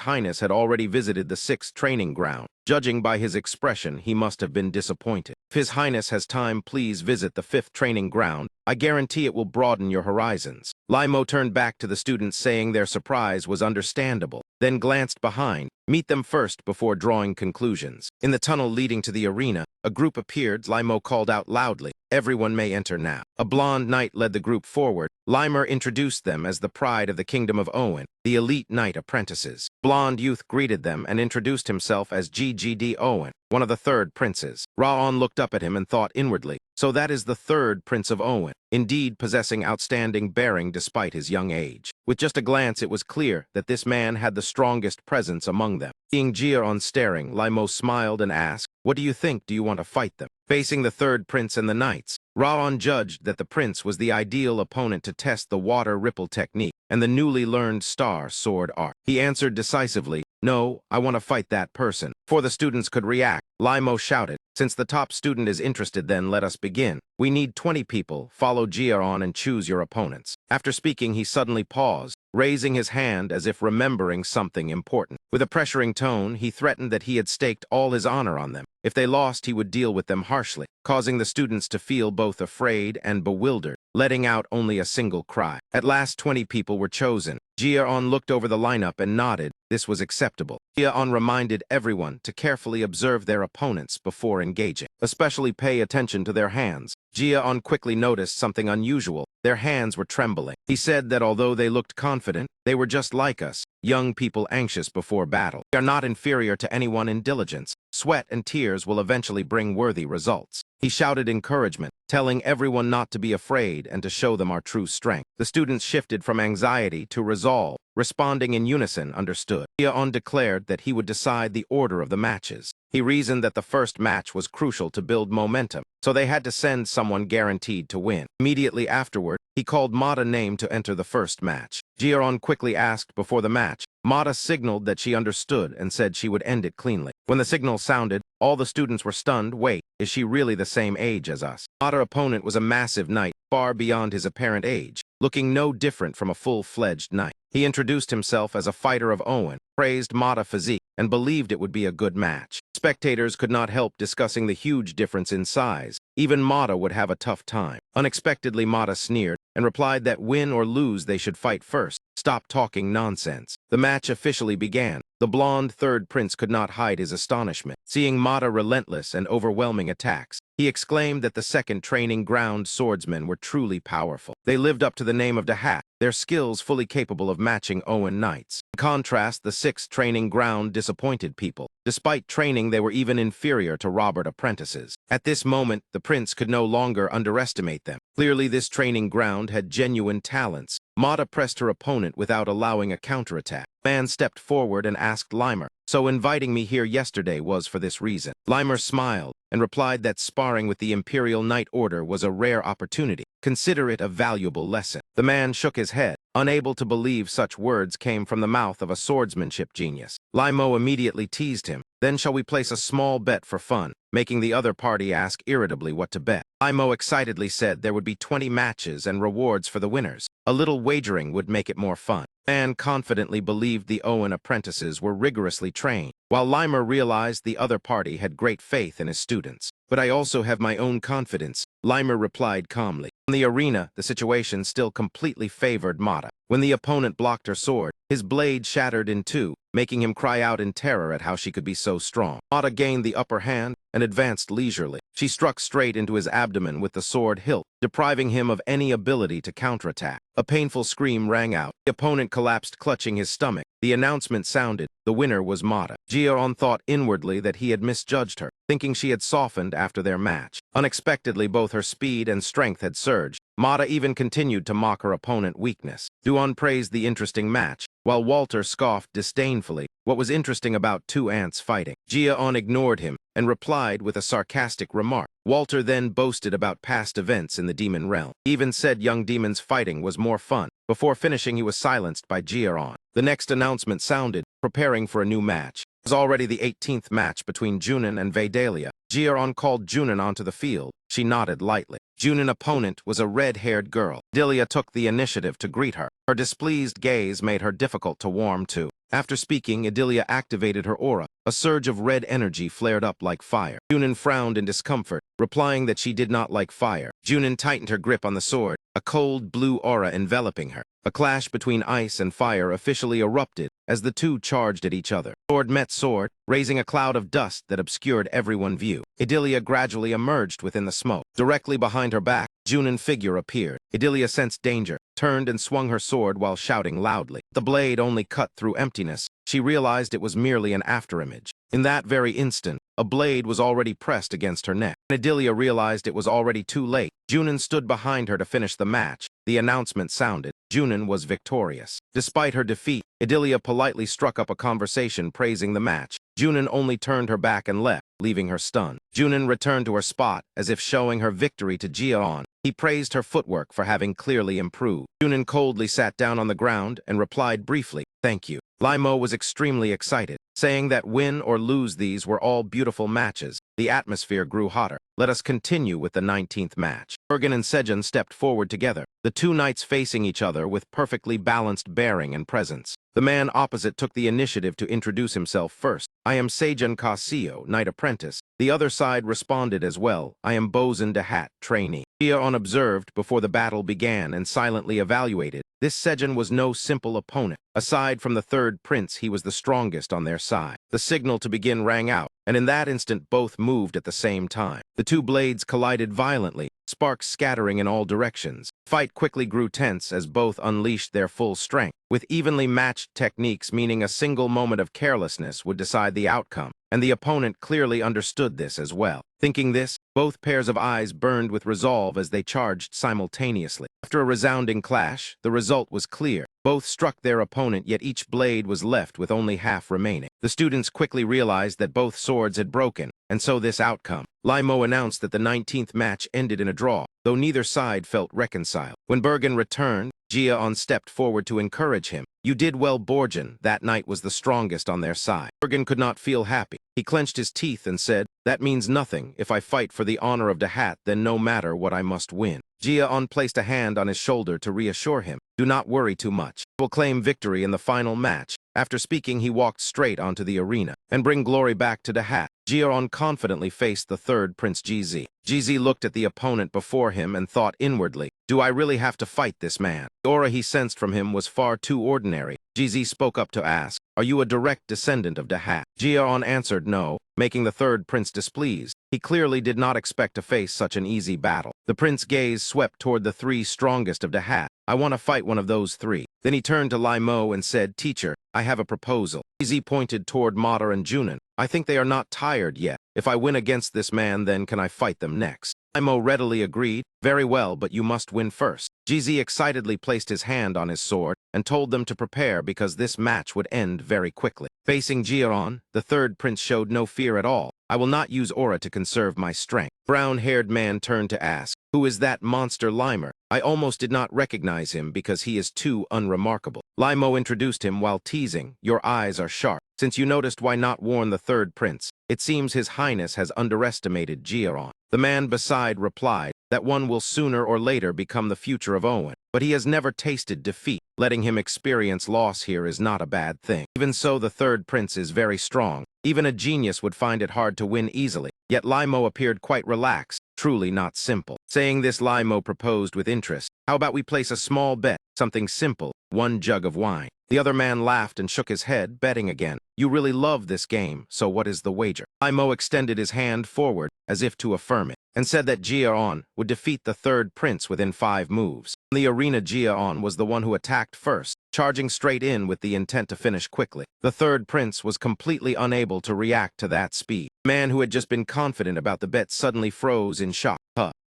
Highness had already visited the 6th training ground. Judging by his expression, he must have been disappointed. If His Highness has time, please visit the 5th training ground. I guarantee it will broaden your horizons. Limo turned back to the students saying their surprise was understandable, then glanced behind. Meet them first before drawing conclusions. In the tunnel leading to the arena, a group appeared. Limo called out loudly, "Everyone may enter now." A blonde knight led the group forward. Limer introduced them as the pride of the Kingdom of Owen, the elite knight apprentices. Blonde youth greeted them and introduced himself as GGD Owen, one of the 3rd princes. Raon looked up at him and thought inwardly, so that is the 3rd prince of Owen, indeed possessing outstanding bearing despite his young age. With just a glance, it was clear that this man had the strongest presence among them. Seeing Giron staring, Limo smiled and asked, "What do you think? Do you want to fight them?" Facing the 3rd prince and the knights, Raon judged that the prince was the ideal opponent to test the water ripple technique and the newly learned star sword art. He answered decisively, "No, I want to fight that person." Before the students could react, Limo shouted, "Since the top student is interested, then let us begin. We need 20 people. Follow Giron and choose your opponents." After speaking, he suddenly paused, raising his hand as if remembering something important. With a pressuring tone, he threatened that he had staked all his honor on them. If they lost, he would deal with them harshly, causing the students to feel both afraid and bewildered, letting out only a single cry. At last, 20 people were chosen. Giron looked over the lineup and nodded. This was acceptable. Giron reminded everyone to carefully observe their opponents before engaging. Especially pay attention to their hands. Giron quickly noticed something unusual. Their hands were trembling. He said that although they looked confident, they were just like us, young people anxious before battle. We are not inferior to anyone in diligence. Sweat and tears will eventually bring worthy results. He shouted encouragement, telling everyone not to be afraid and to show them our true strength. The students shifted from anxiety to resolve, responding in unison. Understood. Giron declared that he would decide the order of the matches. He reasoned that the first match was crucial to build momentum, so they had to send someone guaranteed to win. Immediately afterward, he called Mata's name to enter the first match. Giron quickly asked before the match. Mata signaled that she understood and said she would end it cleanly. When the signal sounded, all the students were stunned. Wait, is she really the same age as us? Mata's opponent was a massive knight, far beyond his apparent age, looking no different from a full-fledged knight. He introduced himself as a fighter of Owen, praised Mata's physique, and believed it would be a good match. Spectators could not help discussing the huge difference in size. Even Mata would have a tough time. Unexpectedly, Mata sneered and replied that win or lose they should fight first. Stop talking nonsense. The match officially began. The blonde 3rd prince could not hide his astonishment. Seeing Mata's relentless and overwhelming attacks, he exclaimed that the 2nd training ground swordsmen were truly powerful. They lived up to the name of Dahat, their skills fully capable of matching Owen knights. In contrast, the 6th training ground disappointed people. Despite training, they were even inferior to Robert apprentices. At this moment, the prince could no longer underestimate them. Clearly, this training ground had genuine talents. Mata pressed her opponent without allowing a counterattack. Man stepped forward and asked Limer, "So inviting me here yesterday was for this reason?" Limer smiled and replied that sparring with the Imperial Knight Order was a rare opportunity. Consider it a valuable lesson. The man shook his head, unable to believe such words came from the mouth of a swordsmanship genius. Limo immediately teased him. "Then shall we place a small bet for fun?" Making the other party ask irritably what to bet. Limo excitedly said there would be 20 matches and rewards for the winners. A little wagering would make it more fun. Man confidently believed the Owen apprentices were rigorously trained, while Limer realized the other party had great faith in his students. "But I also have my own confidence," Limer replied calmly. In the arena, the situation still completely favored Mata. When the opponent blocked her sword, his blade shattered in two, making him cry out in terror at how she could be so strong. Mata gained the upper hand and advanced leisurely. She struck straight into his abdomen with the sword hilt, depriving him of any ability to counterattack. A painful scream rang out. The opponent collapsed, clutching his stomach. The announcement sounded. The winner was Mata. Ji-yeon thought inwardly that he had misjudged her, thinking she had softened after their match. Unexpectedly, both her speed and strength had surged. Mata even continued to mock her opponent's weakness. Duan praised the interesting match, while Walter scoffed disdainfully. What was interesting about two ants fighting? Ji-yeon ignored him and replied with a sarcastic remark. Walter then boasted about past events in the demon realm. He even said young demons fighting was more fun. Before finishing, he was silenced by Ji-yeon. The next announcement sounded, preparing for a new match. It was already the 18th match between Junin and Vidalia. Ji-yeon called Junin onto the field. She nodded lightly. Junin's opponent was a red-haired girl. Vidalia took the initiative to greet her. Her displeased gaze made her difficult to warm to. After speaking, Idilia activated her aura. A surge of red energy flared up like fire. Junin frowned in discomfort, replying that she did not like fire. Junin tightened her grip on the sword, a cold blue aura enveloping her. A clash between ice and fire officially erupted as the two charged at each other. Sword met sword, raising a cloud of dust that obscured everyone's view. Idilia gradually emerged within the smoke. Directly behind her back, Junin's figure appeared. Idilia sensed danger, turned and swung her sword while shouting loudly. The blade only cut through emptiness. She realized it was merely an afterimage. In that very instant, a blade was already pressed against her neck. Idilia realized it was already too late. Junin stood behind her to finish the match. The announcement sounded. Junin was victorious. Despite her defeat, Idilia politely struck up a conversation praising the match. Junin only turned her back and left, leaving her stunned. Junin returned to her spot as if showing her victory to Ji-yeon. He praised her footwork for having clearly improved. Junin coldly sat down on the ground and replied briefly, "Thank you." Limo was extremely excited, saying that win or lose these were all beautiful matches. The atmosphere grew hotter. Let us continue with the 19th match. Bergen and Sejun stepped forward together, the two knights facing each other with perfectly balanced bearing and presence. The man opposite took the initiative to introduce himself first. "I am Sejun Kasio, knight apprentice." The other side responded as well. "I am Bosun Dahat, trainee." Ji-yeon observed before the battle began and silently evaluated. This Sejun was no simple opponent. Aside from the third prince, he was the strongest on their side. The signal to begin rang out, and in that instant both moved at the same time. The two blades collided violently, sparks scattering in all directions. Fight quickly grew tense as both unleashed their full strength, with evenly matched techniques, meaning a single moment of carelessness would decide the outcome, and the opponent clearly understood this as well. Thinking this, both pairs of eyes burned with resolve as they charged simultaneously. After a resounding clash, the result was clear. Both struck their opponent, yet each blade was left with only half remaining. The students quickly realized that both swords had broken, and so this outcome. Limo announced that the 19th match ended in a draw, though neither side felt reconciled. When Bergen returned, Ji-yeon stepped forward to encourage him. "You did well, Borgen." That knight was the strongest on their side. Bergen could not feel happy. He clenched his teeth and said, "That means nothing. If I fight for the honor of Dahat, then no matter what I must win." Ji-yeon placed a hand on his shoulder to reassure him. "Do not worry too much. We'll claim victory in the final match." After speaking, he walked straight onto the arena and bring glory back to Dahat. Ji-yeon confidently faced the third Prince Ji-zi. Ji-zi looked at the opponent before him and thought inwardly, "Do I really have to fight this man?" The aura he sensed from him was far too ordinary. Ji-zi spoke up to ask, "Are you a direct descendant of Dahat?" Ji-yeon answered no, making the third prince displeased. He clearly did not expect to face such an easy battle. The prince's gaze swept toward the three strongest of Dahat. "I want to fight one of those three." Then he turned to Limo and said, "Teacher, I have a proposal." Ji-zi pointed toward Mater and Junin. "I think they are not tired yet. If I win against this man, then can I fight them next?" Limo readily agreed. "Very well, but you must win first." Ji-zi excitedly placed his hand on his sword and told them to prepare because this match would end very quickly. Facing Ji-yeon, the third prince showed no fear at all. "I will not use aura to conserve my strength." Brown-haired man turned to ask, "Who is that monster Limer? I almost did not recognize him because he is too unremarkable." Limo introduced him while teasing, "Your eyes are sharp. Since you noticed, why not warn the third prince? It seems His Highness has underestimated Ji-yeon." The man beside replied, "That one will sooner or later become the future of Owen. But he has never tasted defeat. Letting him experience loss here is not a bad thing." Even so, the third prince is very strong. Even a genius would find it hard to win easily. Yet Limo appeared quite relaxed, truly not simple. Saying this, Limo proposed with interest, "How about we place a small bet, something simple, 1 jug of wine." The other man laughed and shook his head, betting again. "You really love this game, so what is the wager?" Limo extended his hand forward, as if to affirm it, and said that Heir would defeat the third prince within 5 moves. In the arena, Heir was the one who attacked first, charging straight in with the intent to finish quickly. The third prince was completely unable to react to that speed. The man who had just been confident about the bet suddenly froze in shock.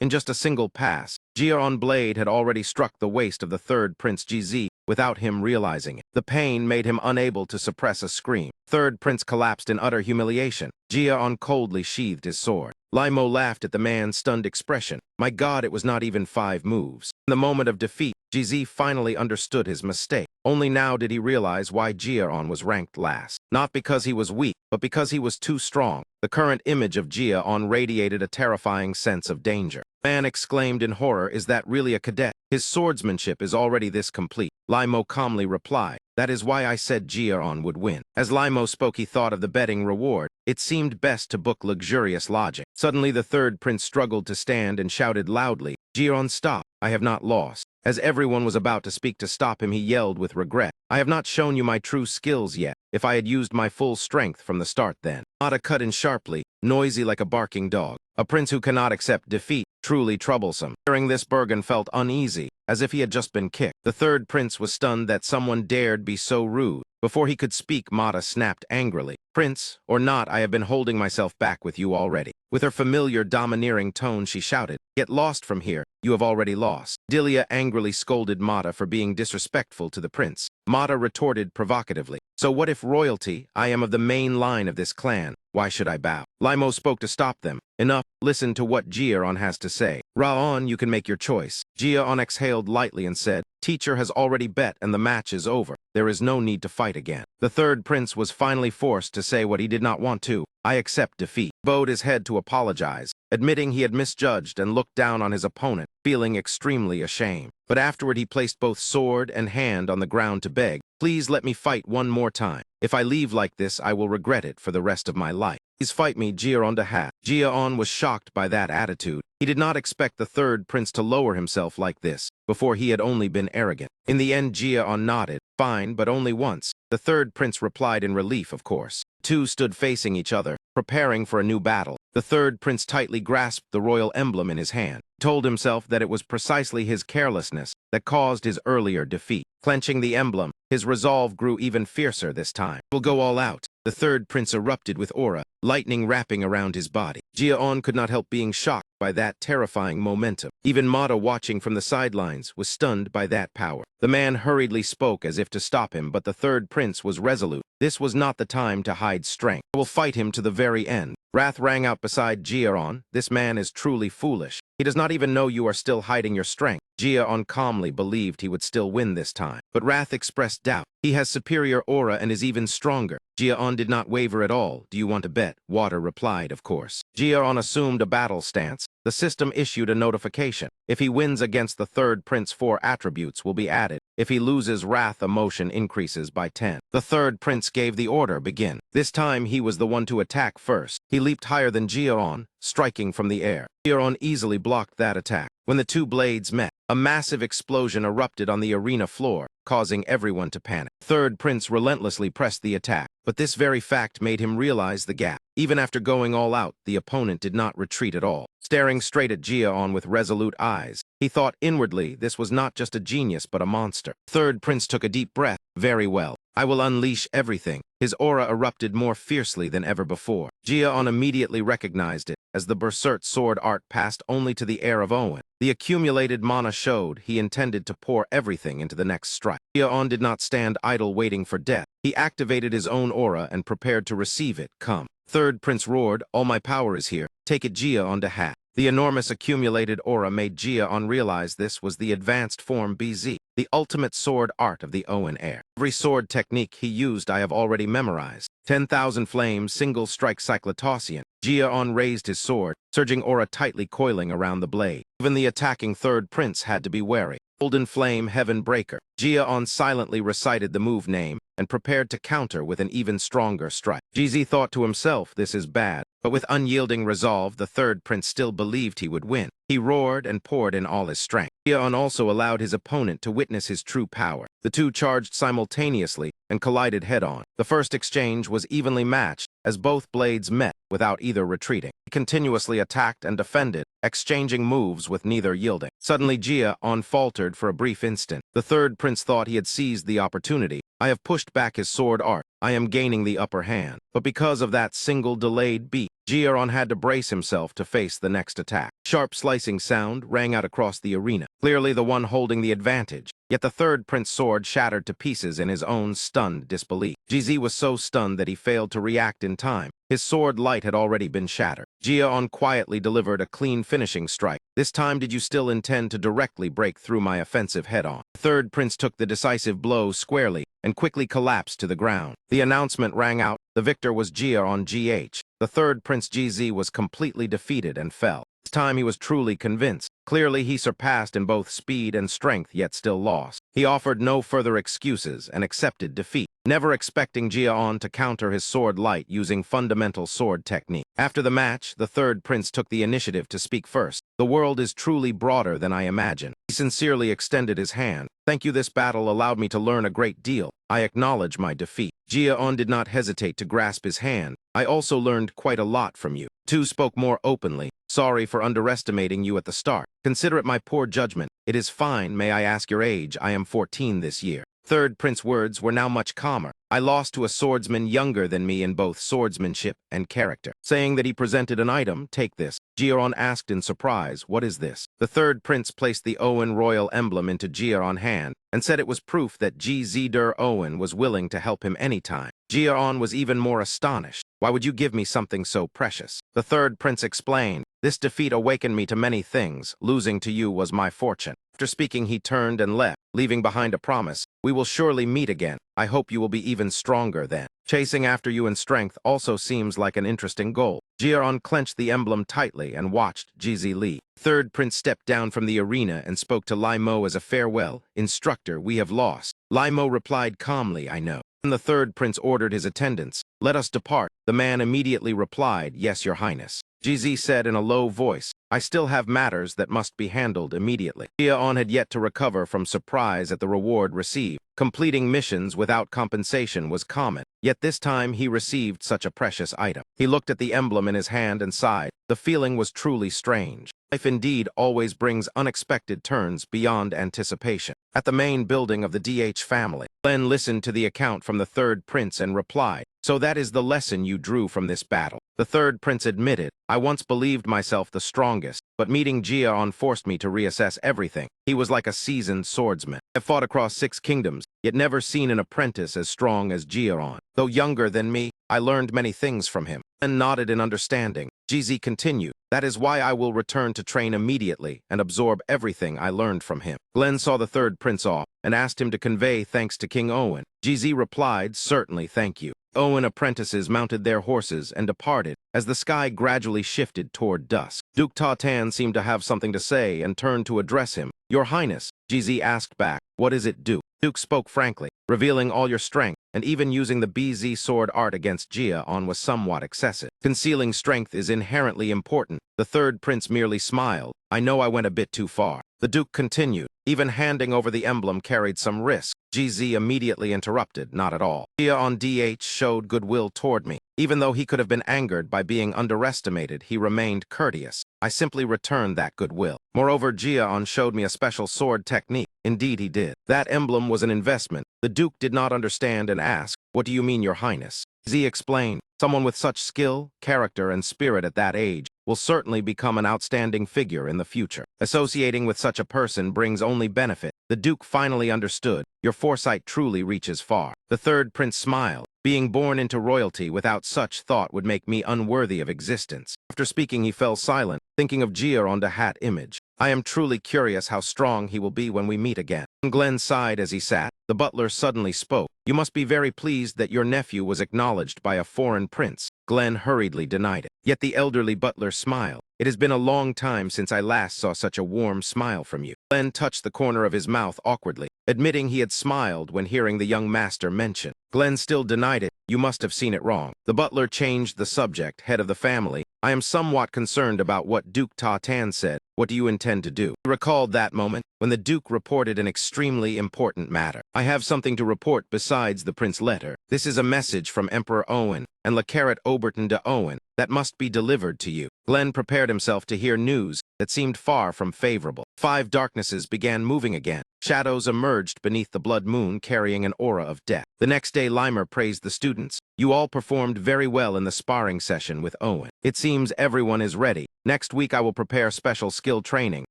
In just a single pass, Heir's blade had already struck the waist of the third prince GZ without him realizing it. The pain made him unable to suppress a scream. Third prince collapsed in utter humiliation. Heir coldly sheathed his sword. Limo laughed at the man's stunned expression. My God, it was not even 5 moves. In the moment of defeat, GZ finally understood his mistake. Only now did he realize why Heir was ranked last. Not because he was weak, but because he was too strong. The current image of Heir radiated a terrifying sense of danger. The man exclaimed in horror, is that really a cadet? His swordsmanship is already this complete. Limo calmly replied, that is why I said Heir would win. As Limo spoke, he thought of the betting reward. It seemed best to book luxurious lodging. Suddenly, the third prince struggled to stand and shouted loudly, Heir, stop, I have not lost. As everyone was about to speak to stop him, he yelled with regret, I have not shown you my true skills yet. If I had used my full strength from the start then. Mata cut in sharply, noisy like a barking dog. A prince who cannot accept defeat, truly troublesome. Hearing this, Bergen felt uneasy, as if he had just been kicked. The third prince was stunned that someone dared be so rude. Before he could speak, Mata snapped angrily, Prince, or not, I have been holding myself back with you already. With her familiar, domineering tone, she shouted, get lost from here, you have already lost. Delia angrily scolded Mata for being disrespectful to the prince. Mata retorted provocatively, so what if royalty? I am of the main line of this clan. Why should I bow? Limo spoke to stop them. Enough, listen to what Heir has to say. Raon, you can make your choice. Heir exhaled lightly and said, Teacher has already bet and the match is over. There is no need to fight again. The third prince was finally forced to say what he did not want to. I accept defeat. Bowed his head to apologize, admitting he had misjudged and looked down on his opponent, feeling extremely ashamed. But afterward he placed both sword and hand on the ground to beg, please let me fight one more time. If I leave like this, I will regret it for the rest of my life. Please fight me, Heir to have. Heir was shocked by that attitude. He did not expect the third prince to lower himself like this. Before he had only been arrogant. In the end, Heir nodded. Fine, but only once. The third prince replied in relief, of course. Two stood facing each other, preparing for a new battle. The third prince tightly grasped the royal emblem in his hand. He told himself that it was precisely his carelessness that caused his earlier defeat. Clenching the emblem, his resolve grew even fiercer this time. We'll go all out. The third prince erupted with aura, lightning wrapping around his body. Heir could not help being shocked by that terrifying momentum. Even Mata, watching from the sidelines, was stunned by that power. The man hurriedly spoke as if to stop him, but the third prince was resolute. This was not the time to hide strength. I will fight him to the very end. Wrath rang out beside Heir. This man is truly foolish. He does not even know you are still hiding your strength. Heir calmly believed he would still win this time. But Wrath expressed doubt. He has superior aura and is even stronger. Heir did not waver at all. Do you want to bet? Water replied, of course. Heir assumed a battle stance. The system issued a notification. If he wins against the third prince, 4 attributes will be added. If he loses, Wrath emotion increases by 10. The third prince gave the order, begin. This time he was the one to attack first. He leaped higher than Heir, striking from the air. Heir easily blocked that attack. When the two blades met, a massive explosion erupted on the arena floor, causing everyone to panic. Third prince relentlessly pressed the attack, but this very fact made him realize the gap. Even after going all out, the opponent did not retreat at all. Staring straight at Heir with resolute eyes, he thought inwardly this was not just a genius but a monster. Third prince took a deep breath. Very well. I will unleash everything. His aura erupted more fiercely than ever before. Heir immediately recognized it, as the berserk sword art passed only to the heir of Owen. The accumulated mana showed he intended to pour everything into the next strike. Heir did not stand idle waiting for death. He activated his own aura and prepared to receive it. Come. Third prince roared, all my power is here. Take it, Heir to hat. The enormous accumulated aura made Heir realize this was the advanced form BZ, the ultimate sword art of the Owen heir. Every sword technique he used I have already memorized. 10,000 flames, single strike cyclotosian. Heir raised his sword, surging aura tightly coiling around the blade. Even the attacking third prince had to be wary. Golden Flame Heaven Breaker. Heir silently recited the move name and prepared to counter with an even stronger strike. GZ thought to himself, this is bad. But with unyielding resolve, the third prince still believed he would win. He roared and poured in all his strength. Heir also allowed his opponent to witness his true power. The two charged simultaneously and collided head-on. The first exchange was evenly matched. As both blades met, without either retreating. He continuously attacked and defended, exchanging moves with neither yielding. Suddenly Jia-on faltered for a brief instant. The third prince thought he had seized the opportunity. I have pushed back his sword art. I am gaining the upper hand. But because of that single delayed beat, Jia-on had to brace himself to face the next attack. Sharp slicing sound rang out across the arena, clearly the one holding the advantage. Yet the third prince's sword shattered to pieces in his own stunned disbelief. GZ was so stunned that he failed to react in time. His sword light had already been shattered. Jia-on quietly delivered a clean finishing strike. This time did you still intend to directly break through my offensive head-on? The third prince took the decisive blow squarely and quickly collapsed to the ground. The announcement rang out. The victor was Jia-on GH. The third prince GZ was completely defeated and fell. This time he was truly convinced. Clearly he surpassed in both speed and strength, yet still lost. He offered no further excuses and accepted defeat, never expecting Jia-on to counter his sword light using fundamental sword technique. After the match, the third prince took the initiative to speak first. The world is truly broader than I imagined. He sincerely extended his hand. Thank you, this battle allowed me to learn a great deal. I acknowledge my defeat. Jia-on did not hesitate to grasp his hand. I also learned quite a lot from you. Two spoke more openly. Sorry for underestimating you at the start. Consider it my poor judgment. It is fine. May I ask your age? I am 14 this year. Third prince's words were now much calmer. I lost to a swordsman younger than me in both swordsmanship and character. Saying that he presented an item, take this. Jia-on asked in surprise, what is this? The third prince placed the Owen royal emblem into Jia-on's hand and said it was proof that GZ Owen was willing to help him anytime. Jia-on was even more astonished. Why would you give me something so precious? The third prince explained, this defeat awakened me to many things. Losing to you was my fortune. After speaking, he turned and left, leaving behind a promise. We will surely meet again. I hope you will be even stronger then. Chasing after you in strength also seems like an interesting goal. Jia-on clenched the emblem tightly and watched GZ leave. Third prince stepped down from the arena and spoke to Lai Mo as a farewell. Instructor, we have lost. Lai Mo replied calmly, I know. And the third prince ordered his attendants. Let us depart. The man immediately replied, yes, your highness. GZ said in a low voice, I still have matters that must be handled immediately. Jia-on had yet to recover from surprise at the reward received. Completing missions without compensation was common, yet this time he received such a precious item. He looked at the emblem in his hand and sighed. The feeling was truly strange. Life indeed always brings unexpected turns beyond anticipation. At the main building of the DH family, Glenn listened to the account from the third prince and replied, so that is the lesson you drew from this battle. The third prince admitted, I once believed myself the strongest, but meeting Jia-on forced me to reassess everything. He was like a seasoned swordsman. I fought across 6 kingdoms, yet never seen an apprentice as strong as Jia-on. Though younger than me, I learned many things from him. And nodded in understanding. GZ continued, that is why I will return to train immediately and absorb everything I learned from him. Glenn saw the third prince off and asked him to convey thanks to King Owen. GZ replied, certainly, thank you. Owen apprentices mounted their horses and departed as the sky gradually shifted toward dusk. Duke Ta-Tan seemed to have something to say and turned to address him. Your Highness, GZ asked back, what is it, Duke? Duke spoke frankly, revealing all your strength, and even using the BZ sword art against Jia-on was somewhat excessive. Concealing strength is inherently important. The third prince merely smiled. I know I went a bit too far. The Duke continued. Even handing over the emblem carried some risk. GZ immediately interrupted, not at all. Jia-on DH showed goodwill toward me. Even though he could have been angered by being underestimated, he remained courteous. I simply returned that goodwill. Moreover, Jia-on showed me a special sword technique. Indeed, he did. That emblem was an investment. The Duke did not understand and asked, what do you mean, Your Highness? Z explained, someone with such skill, character, and spirit at that age will certainly become an outstanding figure in the future. Associating with such a person brings only benefit. The Duke finally understood. Your foresight truly reaches far. The third prince smiled. Being born into royalty without such thought would make me unworthy of existence. After speaking, he fell silent, thinking of Jia-on the hat image. I am truly curious how strong he will be when we meet again. Glenn sighed as he sat. The butler suddenly spoke. You must be very pleased that your nephew was acknowledged by a foreign prince. Glenn hurriedly denied it. Yet the elderly butler smiled. It has been a long time since I last saw such a warm smile from you. Glenn touched the corner of his mouth awkwardly, admitting he had smiled when hearing the young master mention. Glenn still denied it. You must have seen it wrong. The butler changed the subject. Head of the family, I am somewhat concerned about what Duke Ta Tan said. What do you intend to do? He recalled that moment when the Duke reported an extremely important matter. I have something to report besides the Prince letter. This is a message from Emperor Owen and Le Carrot Oberton de Owen that must be delivered to you. Glenn prepared himself to hear news that seemed far from favorable. 5 darknesses began moving again. Shadows emerged beneath the blood moon carrying an aura of death. The next day, Limer praised the students. You all performed very well in the sparring session with Owen. It seems everyone is ready. Next week I will prepare special skill training.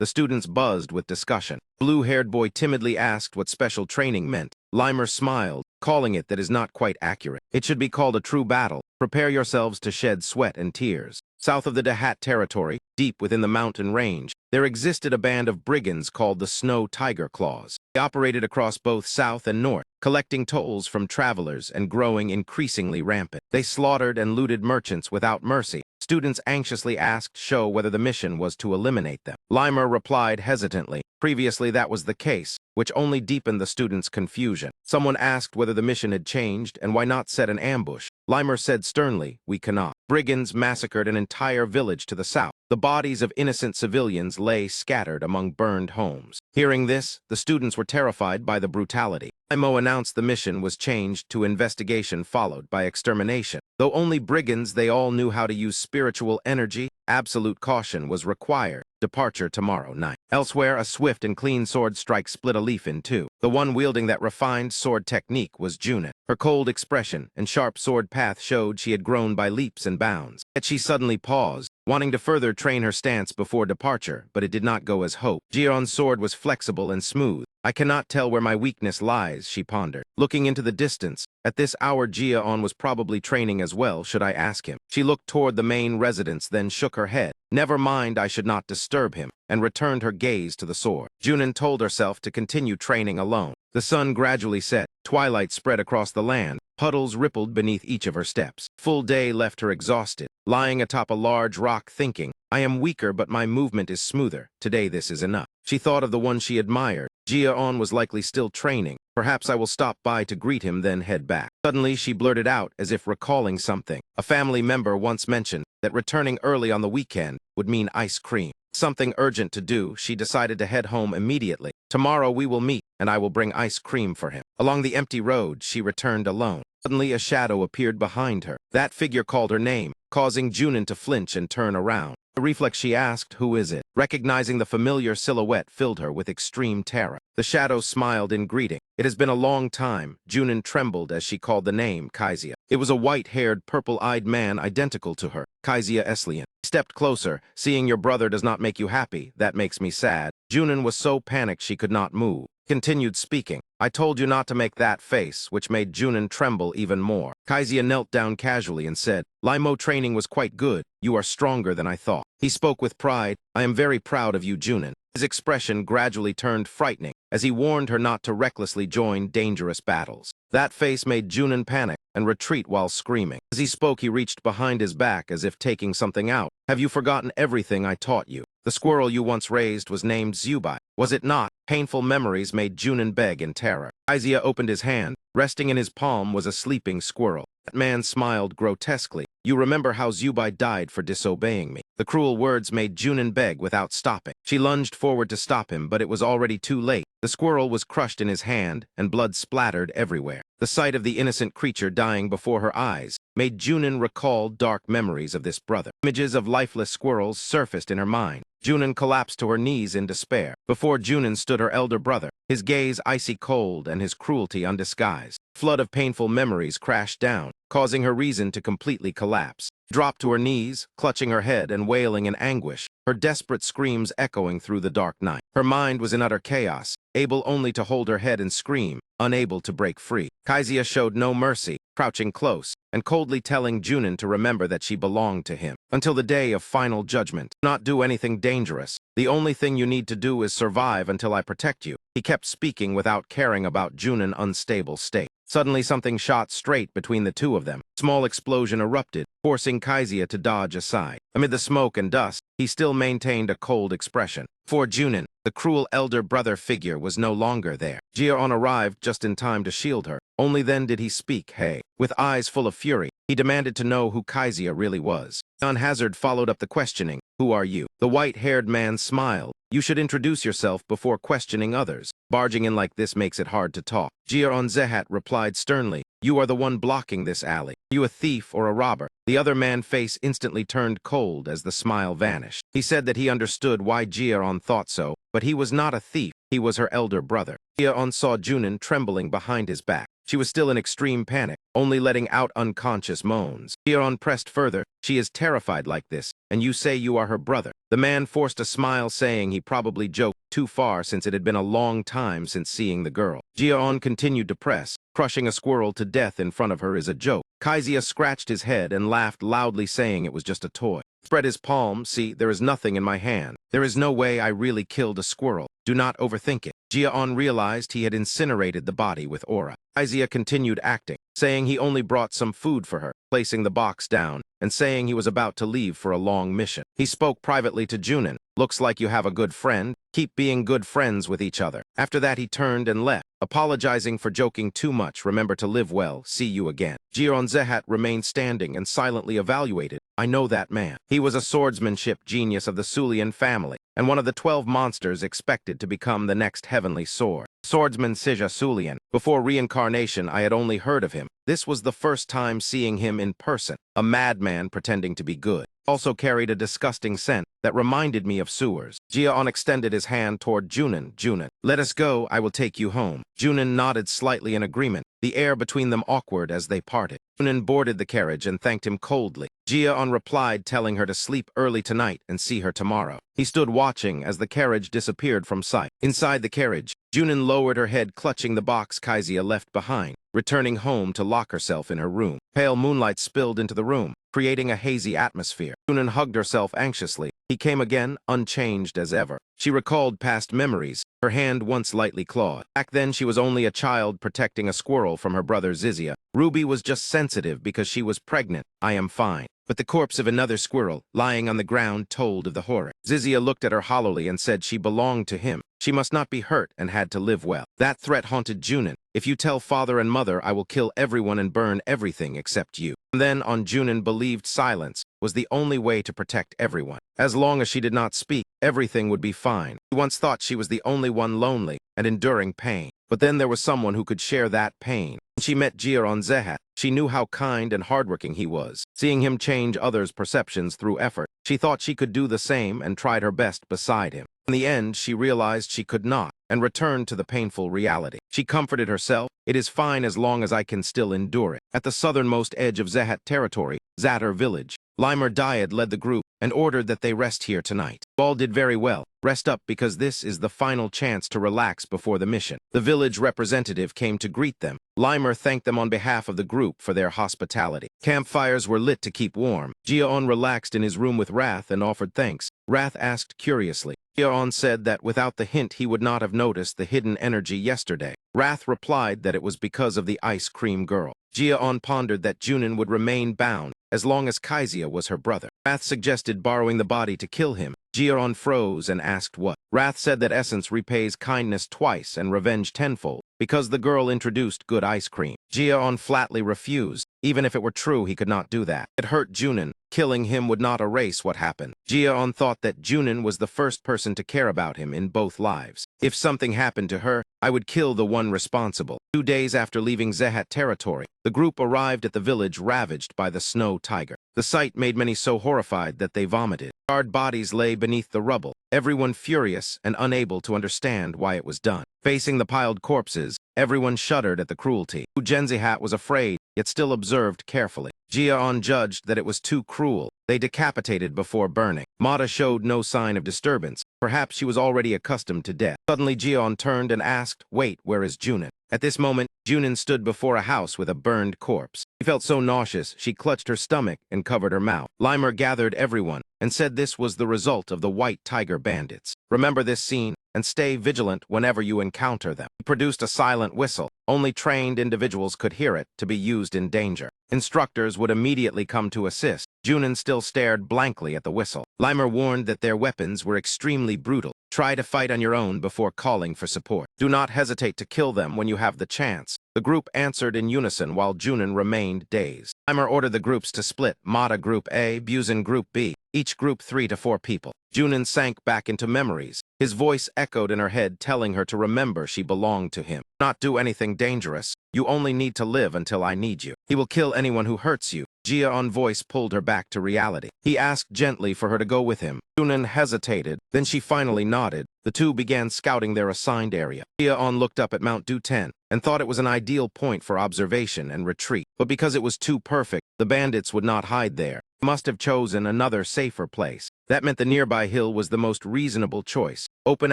The students buzzed with discussion. Blue-haired boy timidly asked what special training meant. Limer smiled, calling it that is not quite accurate. It should be called a true battle. Prepare yourselves to shed sweat and tears. South of the Dahat territory, deep within the mountain range, there existed a band of brigands called the Snow Tiger Claws. They operated across both south and north, collecting tolls from travelers and growing increasingly rampant. They slaughtered and looted merchants without mercy. Students anxiously asked Sho whether the mission was to eliminate them. Limer replied hesitantly. Previously that was the case, which only deepened the students' confusion. Someone asked whether the mission had changed and why not set an ambush. Limer said sternly, we cannot. Brigands massacred an entire village to the south. The bodies of innocent civilians lay scattered among burned homes. Hearing this, the students were terrified by the brutality. Imo announced the mission was changed to investigation followed by extermination. Though only brigands, they all knew how to use spiritual energy. Absolute caution was required. Departure tomorrow night. Elsewhere, a swift and clean sword strike split a leaf in two. The one wielding that refined sword technique was Junin. Her cold expression and sharp sword path showed she had grown by leaps and bounds. Yet she suddenly paused, wanting to further train her stance before departure, but it did not go as hoped. Jion's sword was flexible and smooth. I cannot tell where my weakness lies, she pondered. Looking into the distance, at this hour Jion was probably training as well, should I ask him? She looked toward the main residence, then shook her head. Never mind, I should not disturb him, and returned her gaze to the sword. Junin told herself to continue training alone. The sun gradually set. Twilight spread across the land. Puddles rippled beneath each of her steps. Full day left her exhausted, lying atop a large rock thinking, I am weaker, but my movement is smoother. Today this is enough. She thought of the one she admired. Jion was likely still training. Perhaps I will stop by to greet him, then head back. Suddenly she blurted out, as if recalling something. A family member once mentioned that returning early on the weekend would mean ice cream. Something urgent to do, she decided to head home immediately. Tomorrow we will meet, and I will bring ice cream for him. Along the empty road, she returned alone. Suddenly a shadow appeared behind her. That figure called her name, causing Junin to flinch and turn around. A reflex, she asked, who is it? Recognizing the familiar silhouette filled her with extreme terror. The shadow smiled in greeting. It has been a long time. Junin trembled as she called the name Kaizia. It was a white-haired, purple-eyed man identical to her, Kaizia Eslian. Stepped closer. Seeing your brother does not make you happy. That makes me sad. Junin was so panicked she could not move. Continued speaking. I told you not to make that face, which made Junin tremble even more. Kaizia knelt down casually and said, Limo training was quite good. You are stronger than I thought. He spoke with pride. I am very proud of you, Junin. His expression gradually turned frightening as he warned her not to recklessly join dangerous battles. That face made Junin panic and retreat while screaming. As he spoke, he reached behind his back as if taking something out. Have you forgotten everything I taught you? The squirrel you once raised was named Zubai. Was it not? Painful memories made Junin beg in terror. Kaizia opened his hand. Resting in his palm was a sleeping squirrel. That man smiled grotesquely. You remember how Zubai died for disobeying me. The cruel words made Junin beg without stopping. She lunged forward to stop him, but it was already too late. The squirrel was crushed in his hand, and blood splattered everywhere. The sight of the innocent creature dying before her eyes made Junin recall dark memories of this brother. Images of lifeless squirrels surfaced in her mind. Junin collapsed to her knees in despair. Before Junin stood her elder brother, his gaze icy cold and his cruelty undisguised. Flood of painful memories crashed down, causing her reason to completely collapse. Dropped to her knees, clutching her head and wailing in anguish, her desperate screams echoing through the dark night. Her mind was in utter chaos, able only to hold her head and scream, unable to break free. Kaizia showed no mercy, crouching close, and coldly telling Junin to remember that she belonged to him. Until the day of final judgment. Do not do anything dangerous. The only thing you need to do is survive until I protect you. He kept speaking without caring about Junin's unstable state. Suddenly something shot straight between the two of them. Small explosion erupted, forcing Kaizia to dodge aside. Amid the smoke and dust, he still maintained a cold expression. For Junin, the cruel elder brother figure was no longer there. Jeon arrived just in time to shield her. Only then did he speak, hey. With eyes full of fury, he demanded to know who Kaizia really was. Jeon Hazard followed up the questioning. Who are you? The white-haired man smiled. You should introduce yourself before questioning others. Barging in like this makes it hard to talk. Jeon Zehat replied sternly. You are the one blocking this alley. Are you a thief or a robber? The other man's face instantly turned cold as the smile vanished. He said that he understood why Jeon thought so, but he was not a thief. He was her elder brother. Jeon saw Junin trembling behind his back. She was still in extreme panic, only letting out unconscious moans. Jeon pressed further. She is terrified like this, and you say you are her brother. The man forced a smile, saying he probably joked too far since it had been a long time since seeing the girl. Jeon continued to press. Crushing a squirrel to death in front of her is a joke. Kaizia scratched his head and laughed loudly, saying it was just a toy. Spread his palm. See, there is nothing in my hand. There is no way I really killed a squirrel. Do not overthink it. Jeon realized he had incinerated the body with aura. Kaizia continued acting, saying he only brought some food for her, placing the box down, and saying he was about to leave for a long mission. He spoke privately to Junin. Looks like you have a good friend. Keep being good friends with each other. After that, he turned and left, apologizing for joking too much. Remember to live well. See you again. Jeon Zehat remained standing and silently evaluated. I know that man. He was a swordsmanship genius of the Sulian family, and one of the 12 monsters expected to become the next heavenly sword. Swordsman Sija Sulian. Before reincarnation, I had only heard of him. This was the first time seeing him in person. A madman pretending to be good. Also carried a disgusting scent that reminded me of sewers. Jeon extended his hand toward Junin. Junin, let us go, I will take you home. Junin nodded slightly in agreement, the air between them awkward as they parted. Junin boarded the carriage and thanked him coldly. Jeon replied, telling her to sleep early tonight and see her tomorrow. He stood watching as the carriage disappeared from sight. Inside the carriage, Junin lowered her head, clutching the box Kaizia left behind, returning home to lock herself in her room. Pale moonlight spilled into the room, creating a hazy atmosphere. Junin hugged herself anxiously. He came again, unchanged as ever. She recalled past memories, her hand once lightly clawed. Back then she was only a child protecting a squirrel from her brother Zizia. Ruby was just sensitive because she was pregnant. I am fine. But the corpse of another squirrel, lying on the ground, told of the horror. Zizia looked at her hollowly and said she belonged to him. She must not be hurt and had to live well. That threat haunted Junin. If you tell father and mother, I will kill everyone and burn everything except you. And then on Junin believed silence was the only way to protect everyone. As long as she did not speak, everything would be fine. She once thought she was the only one lonely and enduring pain. But then there was someone who could share that pain. When she met Jeon Zehat, she knew how kind and hardworking he was. Seeing him change others' perceptions through effort, she thought she could do the same and tried her best beside him. In the end, she realized she could not and returned to the painful reality. She comforted herself, it is fine as long as I can still endure it. At the southernmost edge of Zehat territory, Zatar village, Limer Dyad led the group and ordered that they rest here tonight. All did very well. Rest up because this is the final chance to relax before the mission. The village representative came to greet them. Limer thanked them on behalf of the group for their hospitality. Campfires were lit to keep warm. Jeon relaxed in his room with Wrath and offered thanks. Wrath asked curiously. Jeon said that without the hint he would not have noticed the hidden energy yesterday. Wrath replied that it was because of the ice cream girl. Jeon pondered that Junin would remain bound as long as Kaizia was her brother. Wrath suggested borrowing the body to kill him. Jeon froze and asked what. Wrath said that essence repays kindness twice and revenge tenfold, because the girl introduced good ice cream. Jeon flatly refused. Even if it were true, he could not do that. It hurt Junin. Killing him would not erase what happened. Jeon thought that Junin was the first person to care about him in both lives. If something happened to her, I would kill the one responsible. 2 days after leaving Zehat territory, the group arrived at the village ravaged by the snow tiger. The sight made many so horrified that they vomited. Charred bodies lay beneath the rubble, everyone furious and unable to understand why it was done. Facing the piled corpses, everyone shuddered at the cruelty. Genzihat was afraid, yet still observed carefully. Jeon judged that it was too cruel. They decapitated before burning. Mata showed no sign of disturbance. Perhaps she was already accustomed to death. Suddenly Jeon turned and asked, wait, where is Junin? At this moment, Junin stood before a house with a burned corpse. She felt so nauseous, she clutched her stomach and covered her mouth. Limer gathered everyone and said this was the result of the white tiger bandits. Remember this scene? and stay vigilant whenever you encounter them. He produced a silent whistle. Only trained individuals could hear it to be used in danger. Instructors would immediately come to assist. Junin still stared blankly at the whistle. Limer warned that their weapons were extremely brutal. Try to fight on your own before calling for support. Do not hesitate to kill them when you have the chance. The group answered in unison while Junin remained dazed. Limer ordered the groups to split. Mata Group A, Buzin Group B. Each group 3 to 4 people. Junin sank back into memories. His voice echoed in her head, telling her to remember she belonged to him. Not do anything dangerous. You only need to live until I need you. He will kill anyone who hurts you. Jia-on's voice pulled her back to reality. He asked gently for her to go with him. Junin hesitated, then she finally nodded. The two began scouting their assigned area. Jia-on looked up at Mount Du-10 and thought it was an ideal point for observation and retreat. But because it was too perfect, the bandits would not hide there. They must have chosen another safer place. That meant the nearby hill was the most reasonable choice. Open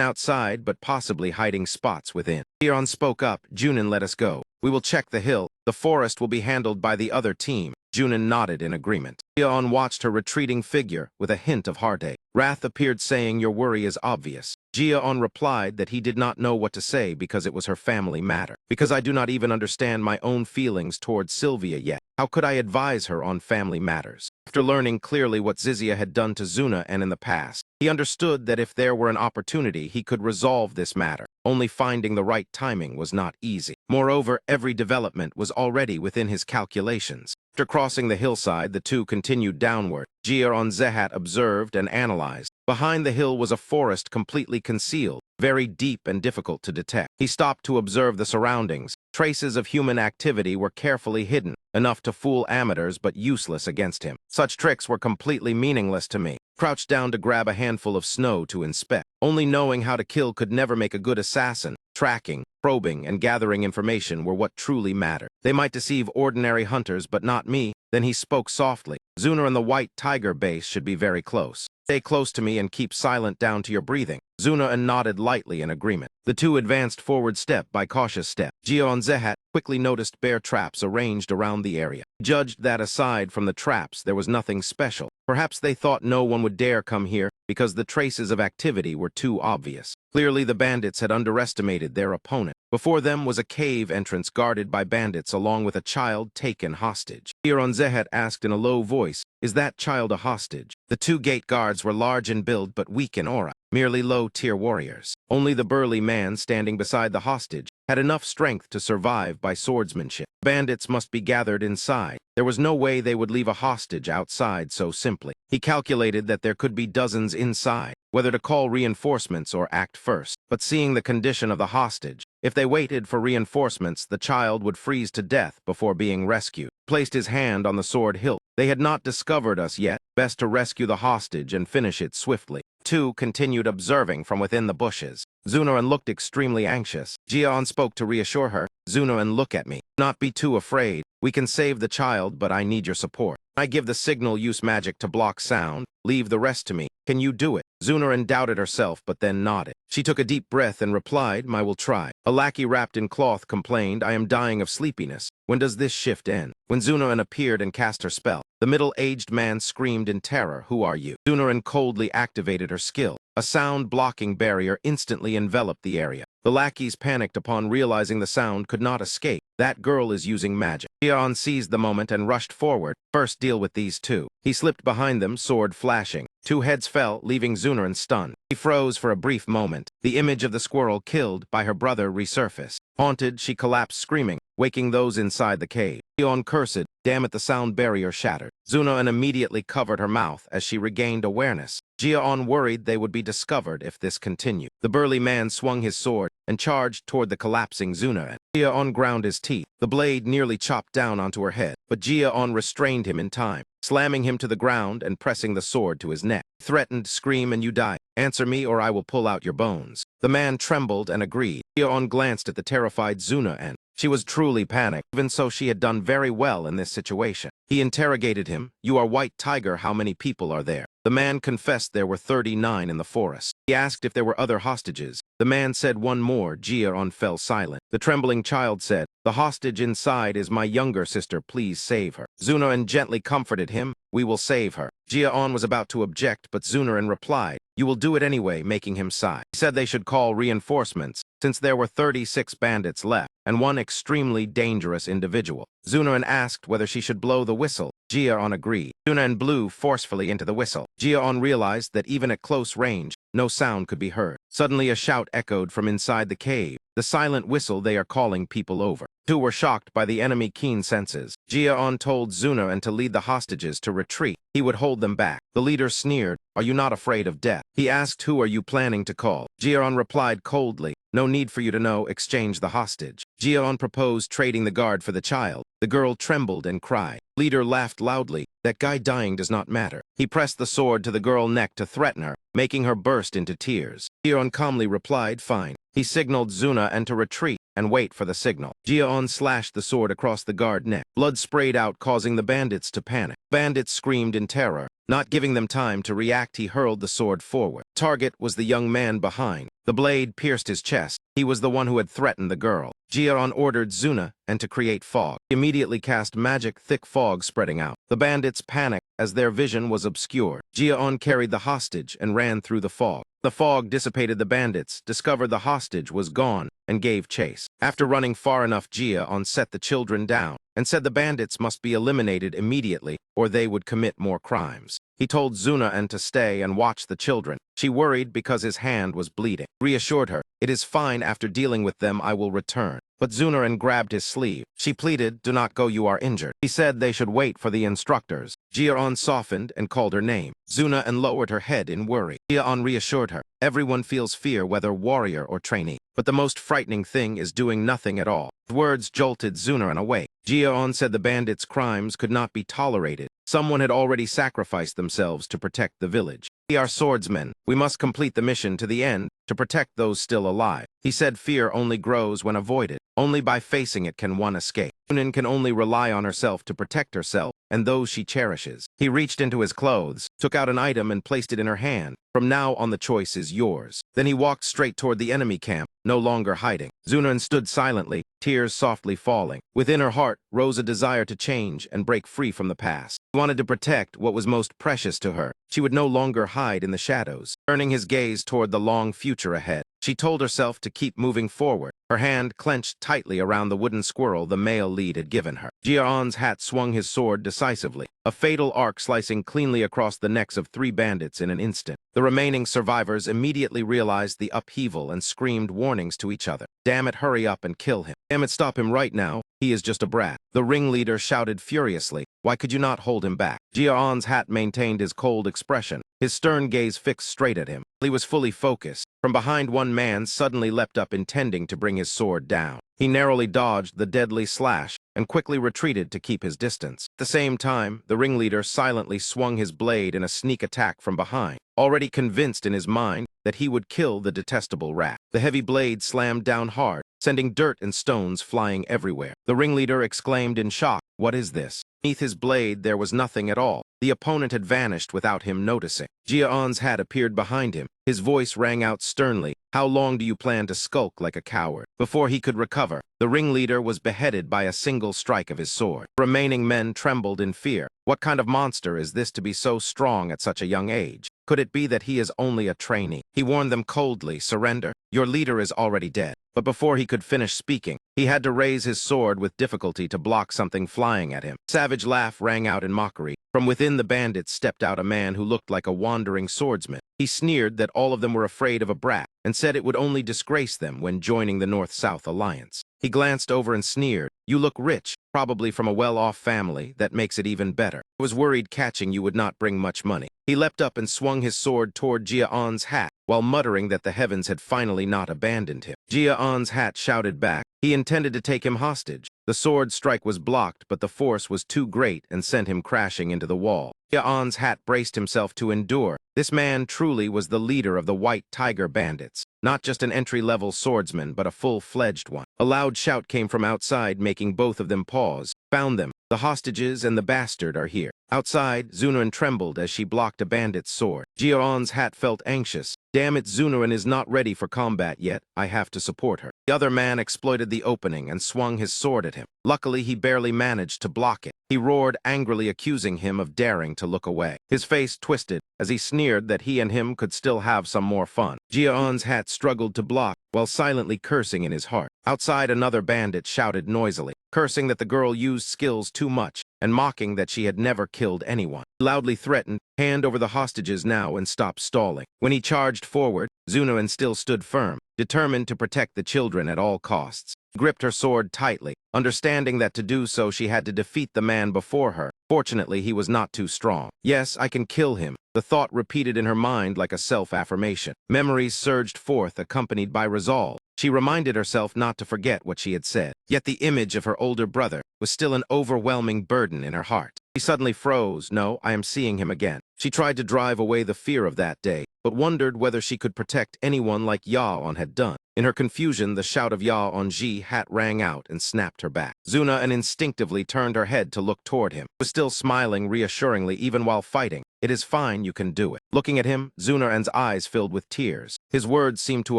outside, but possibly hiding spots within. Jia-on spoke up. Junin, let us go. We will check the hill. The forest will be handled by the other team. Junin nodded in agreement. Jia-on watched her retreating figure with a hint of heartache. Wrath appeared, saying, your worry is obvious. Jia-on replied that he did not know what to say because it was her family matter. Because I do not even understand my own feelings towards Sylvia yet. How could I advise her on family matters? After learning clearly what Zizia had done to Zuna and in the past, he understood that if there were an opportunity, he could resolve this matter. Only finding the right timing was not easy. Moreover, every development was already within his calculations. After crossing the hillside, the two continued downward. Jia-on Zehat observed and analyzed. Behind the hill was a forest completely concealed, very deep and difficult to detect. He stopped to observe the surroundings. Traces of human activity were carefully hidden, enough to fool amateurs but useless against him. Such tricks were completely meaningless to me. Crouched down to grab a handful of snow to inspect. Only knowing how to kill could never make a good assassin. Tracking, probing, and gathering information were what truly mattered. They might deceive ordinary hunters, but not me. Then he spoke softly. Zuna and the White Tiger base should be very close. Stay close to me and keep silent down to your breathing. Zuna nodded lightly in agreement. The two advanced forward step by cautious step. Jia-on Zehat quickly noticed bear traps arranged around the area. Judged that aside from the traps, there was nothing special. Perhaps they thought no one would dare come here because the traces of activity were too obvious. Clearly, the bandits had underestimated their opponent. Before them was a cave entrance guarded by bandits along with a child taken hostage. Jia-on Zehat asked in a low voice, is that child a hostage? The two gate guards were large in build but weak in aura, merely low-tier warriors. Only the burly man standing beside the hostage had enough strength to survive by swordsmanship. Bandits must be gathered inside. There was no way they would leave a hostage outside so simply. He calculated that there could be dozens inside, whether to call reinforcements or act first. But seeing the condition of the hostage, if they waited for reinforcements, the child would freeze to death before being rescued. Placed his hand on the sword hilt. They had not discovered us yet. Best to rescue the hostage and finish it swiftly. Two continued observing from within the bushes. Zunaran looked extremely anxious. Jia-on spoke to reassure her. Zunaran, look at me. Not be too afraid. We can save the child, but I need your support. I give the signal, use magic to block sound. Leave the rest to me. Can you do it? Zunaran doubted herself, but then nodded. She took a deep breath and replied, I will try. A lackey wrapped in cloth complained, I am dying of sleepiness. When does this shift end? When Zunaran appeared and cast her spell, the middle-aged man screamed in terror, who are you? Zunaran coldly activated her skill. A sound-blocking barrier instantly enveloped the area. The lackeys panicked upon realizing the sound could not escape. That girl is using magic. Jia-on seized the moment and rushed forward. First deal with these two. He slipped behind them, sword flashing. Two heads fell, leaving Zunaran stunned. He froze for a brief moment. The image of the squirrel killed by her brother resurfaced. Haunted, she collapsed screaming, waking those inside the cave. Jia-on cursed, damn it, the sound barrier shattered. Zunaran immediately covered her mouth as she regained awareness. Jia-on worried they would be discovered if this continued. The burly man swung his sword and charged toward the collapsing Zunaran. Jia-on ground his teeth. The blade nearly chopped down onto her head, but Jia-on restrained him in time, slamming him to the ground and pressing the sword to his neck. He threatened, scream and you die. Answer me or I will pull out your bones. The man trembled and agreed. Jia-on glanced at the terrified Zunaran. She was truly panicked. Even so, she had done very well in this situation. He interrogated him. You are White Tiger, how many people are there? The man confessed there were 39 in the forest. He asked if there were other hostages. The man said one more. Jia-on fell silent. The trembling child said, "The hostage inside is my younger sister. Please save her." Zunaran gently comforted him. "We will save her." Jia-on was about to object, but Zunaran replied, "You will do it anyway," making him sigh. He said they should call reinforcements, since there were 36 bandits left, and one extremely dangerous individual. Zunaran asked whether she should blow the whistle. Jia-on agreed. Zunaran blew forcefully into the whistle. Jia-on realized that even at close range, no sound could be heard. Suddenly a shout echoed from inside the cave. The silent whistle, they are calling people over. Two were shocked by the enemy keen senses. Jia-on told Zunaran to lead the hostages to retreat. He would hold them back. The leader sneered, "Are you not afraid of death?" He asked, "Who are you planning to call?" Jia-on replied coldly, "No need for you to know, exchange the hostage." Jia-on proposed trading the guard for the child. The girl trembled and cried. Leader laughed loudly. "That guy dying does not matter." He pressed the sword to the girl's neck to threaten her, making her burst into tears. Jia-on calmly replied, "Fine." He signaled Zunaran to retreat and wait for the signal. Jia-on slashed the sword across the guard's neck. Blood sprayed out, causing the bandits to panic. Bandits screamed in terror. Not giving them time to react, he hurled the sword forward. Target was the young man behind. The blade pierced his chest. He was the one who had threatened the girl. Jia-on ordered Zunaran to create fog. He immediately cast magic, thick fog spreading out. The bandits panicked as their vision was obscured. Jia-on carried the hostage and ran through the fog. The fog dissipated. The bandits discovered the hostage was gone and gave chase. After running far enough, Jia-on set the children down and said the bandits must be eliminated immediately or they would commit more crimes. He told Zunaran to stay and watch the children. She worried because his hand was bleeding. Reassured her, "It is fine. After dealing with them, I will return." But Zunaran grabbed his sleeve. She pleaded, "Do not go, you are injured." He said they should wait for the instructors. Jia-on softened and called her name. Zunaran lowered her head in worry. Jia-on reassured her, "Everyone feels fear, whether warrior or trainee. But the most frightening thing is doing nothing at all." Words jolted Zunaran awake. Jia-on said the bandits' crimes could not be tolerated. Someone had already sacrificed themselves to protect the village. "We are swordsmen. We must complete the mission to the end to protect those still alive." He said fear only grows when avoided. Only by facing it can one escape. Zunaran can only rely on herself to protect herself and those she cherishes. He reached into his clothes, took out an item and placed it in her hand. "From now on, the choice is yours." Then he walked straight toward the enemy camp, no longer hiding. Zunaran stood silently, tears softly falling. Within her heart rose a desire to change and break free from the past. She wanted to protect what was most precious to her. She would no longer hide in the shadows. Turning his gaze toward the long future ahead, she told herself to keep moving forward. Her hand clenched tightly around the wooden squirrel the male lead had given her. Jia-on's hat swung his sword decisively, a fatal arc slicing cleanly across the necks of 3 bandits in an instant. The remaining survivors immediately realized the upheaval and screamed warnings to each other. "Damn it, hurry up and kill him. Damn it, stop him right now. He is just a brat." The ringleader shouted furiously, "Why could you not hold him back?" Jia-on's hat maintained his cold expression, his stern gaze fixed straight at him. He was fully focused. From behind, one man suddenly leapt up, intending to bring his sword down. He narrowly dodged the deadly slash and quickly retreated to keep his distance. At the same time, the ringleader silently swung his blade in a sneak attack from behind, already convinced in his mind that he would kill the detestable rat. The heavy blade slammed down hard, sending dirt and stones flying everywhere. The ringleader exclaimed in shock, "What is this?" Beneath his blade there was nothing at all. The opponent had vanished without him noticing. Jia-on's hat appeared behind him. His voice rang out sternly, "How long do you plan to skulk like a coward?" Before he could recover, the ringleader was beheaded by a single strike of his sword. The remaining men trembled in fear. What kind of monster is this to be so strong at such a young age? Could it be that he is only a trainee? He warned them coldly, "Surrender. Your leader is already dead." But before he could finish speaking, he had to raise his sword with difficulty to block something flying at him. A savage laugh rang out in mockery. From within the bandits stepped out a man who looked like a wandering swordsman. He sneered that all of them were afraid of a brat and said it would only disgrace them when joining the North-South Alliance. He glanced over and sneered, "You look rich, probably from a well-off family. That makes it even better. I was worried catching you would not bring much money." He leapt up and swung his sword toward Jia-on's hat, while muttering that the heavens had finally not abandoned him. Jia-on's hat shouted back. He intended to take him hostage. The sword strike was blocked, but the force was too great and sent him crashing into the wall. Jia-on's hat braced himself to endure. This man truly was the leader of the White Tiger bandits, not just an entry-level swordsman, but a full-fledged one. A loud shout came from outside, making both of them pause. "Found them. The hostages and the bastard are here." Outside, Zunaran trembled as she blocked a bandit's sword. Jia-on's hat felt anxious. Damn it, Zunaran is not ready for combat yet. I have to support her. The other man exploited the opening and swung his sword at him. Luckily, he barely managed to block it. He roared angrily, accusing him of daring to look away. His face twisted as he sneered that he and him could still have some more fun. Jia-on's hat struggled to block while silently cursing in his heart. Outside, another bandit shouted noisily, cursing that the girl used skills too much and mocking that she had never killed anyone. He loudly threatened, "Hand over the hostages now and stop stalling." When he charged forward, Zunaran still stood firm, determined to protect the children at all costs. She gripped her sword tightly, understanding that to do so she had to defeat the man before her. Fortunately, he was not too strong. Yes, I can kill him. The thought repeated in her mind like a self-affirmation. Memories surged forth, accompanied by resolve. She reminded herself not to forget what she had said. Yet the image of her older brother was still an overwhelming burden in her heart. She suddenly froze. No, I am seeing him again. She tried to drive away the fear of that day, but wondered whether she could protect anyone like Ya-on had done. In her confusion, the shout of Ya-on-ji hat rang out and snapped her back. Zuna instinctively turned her head to look toward him. He was still smiling reassuringly even while fighting. "It is fine, you can do it." Looking at him, Zunaran's eyes filled with tears. His words seemed to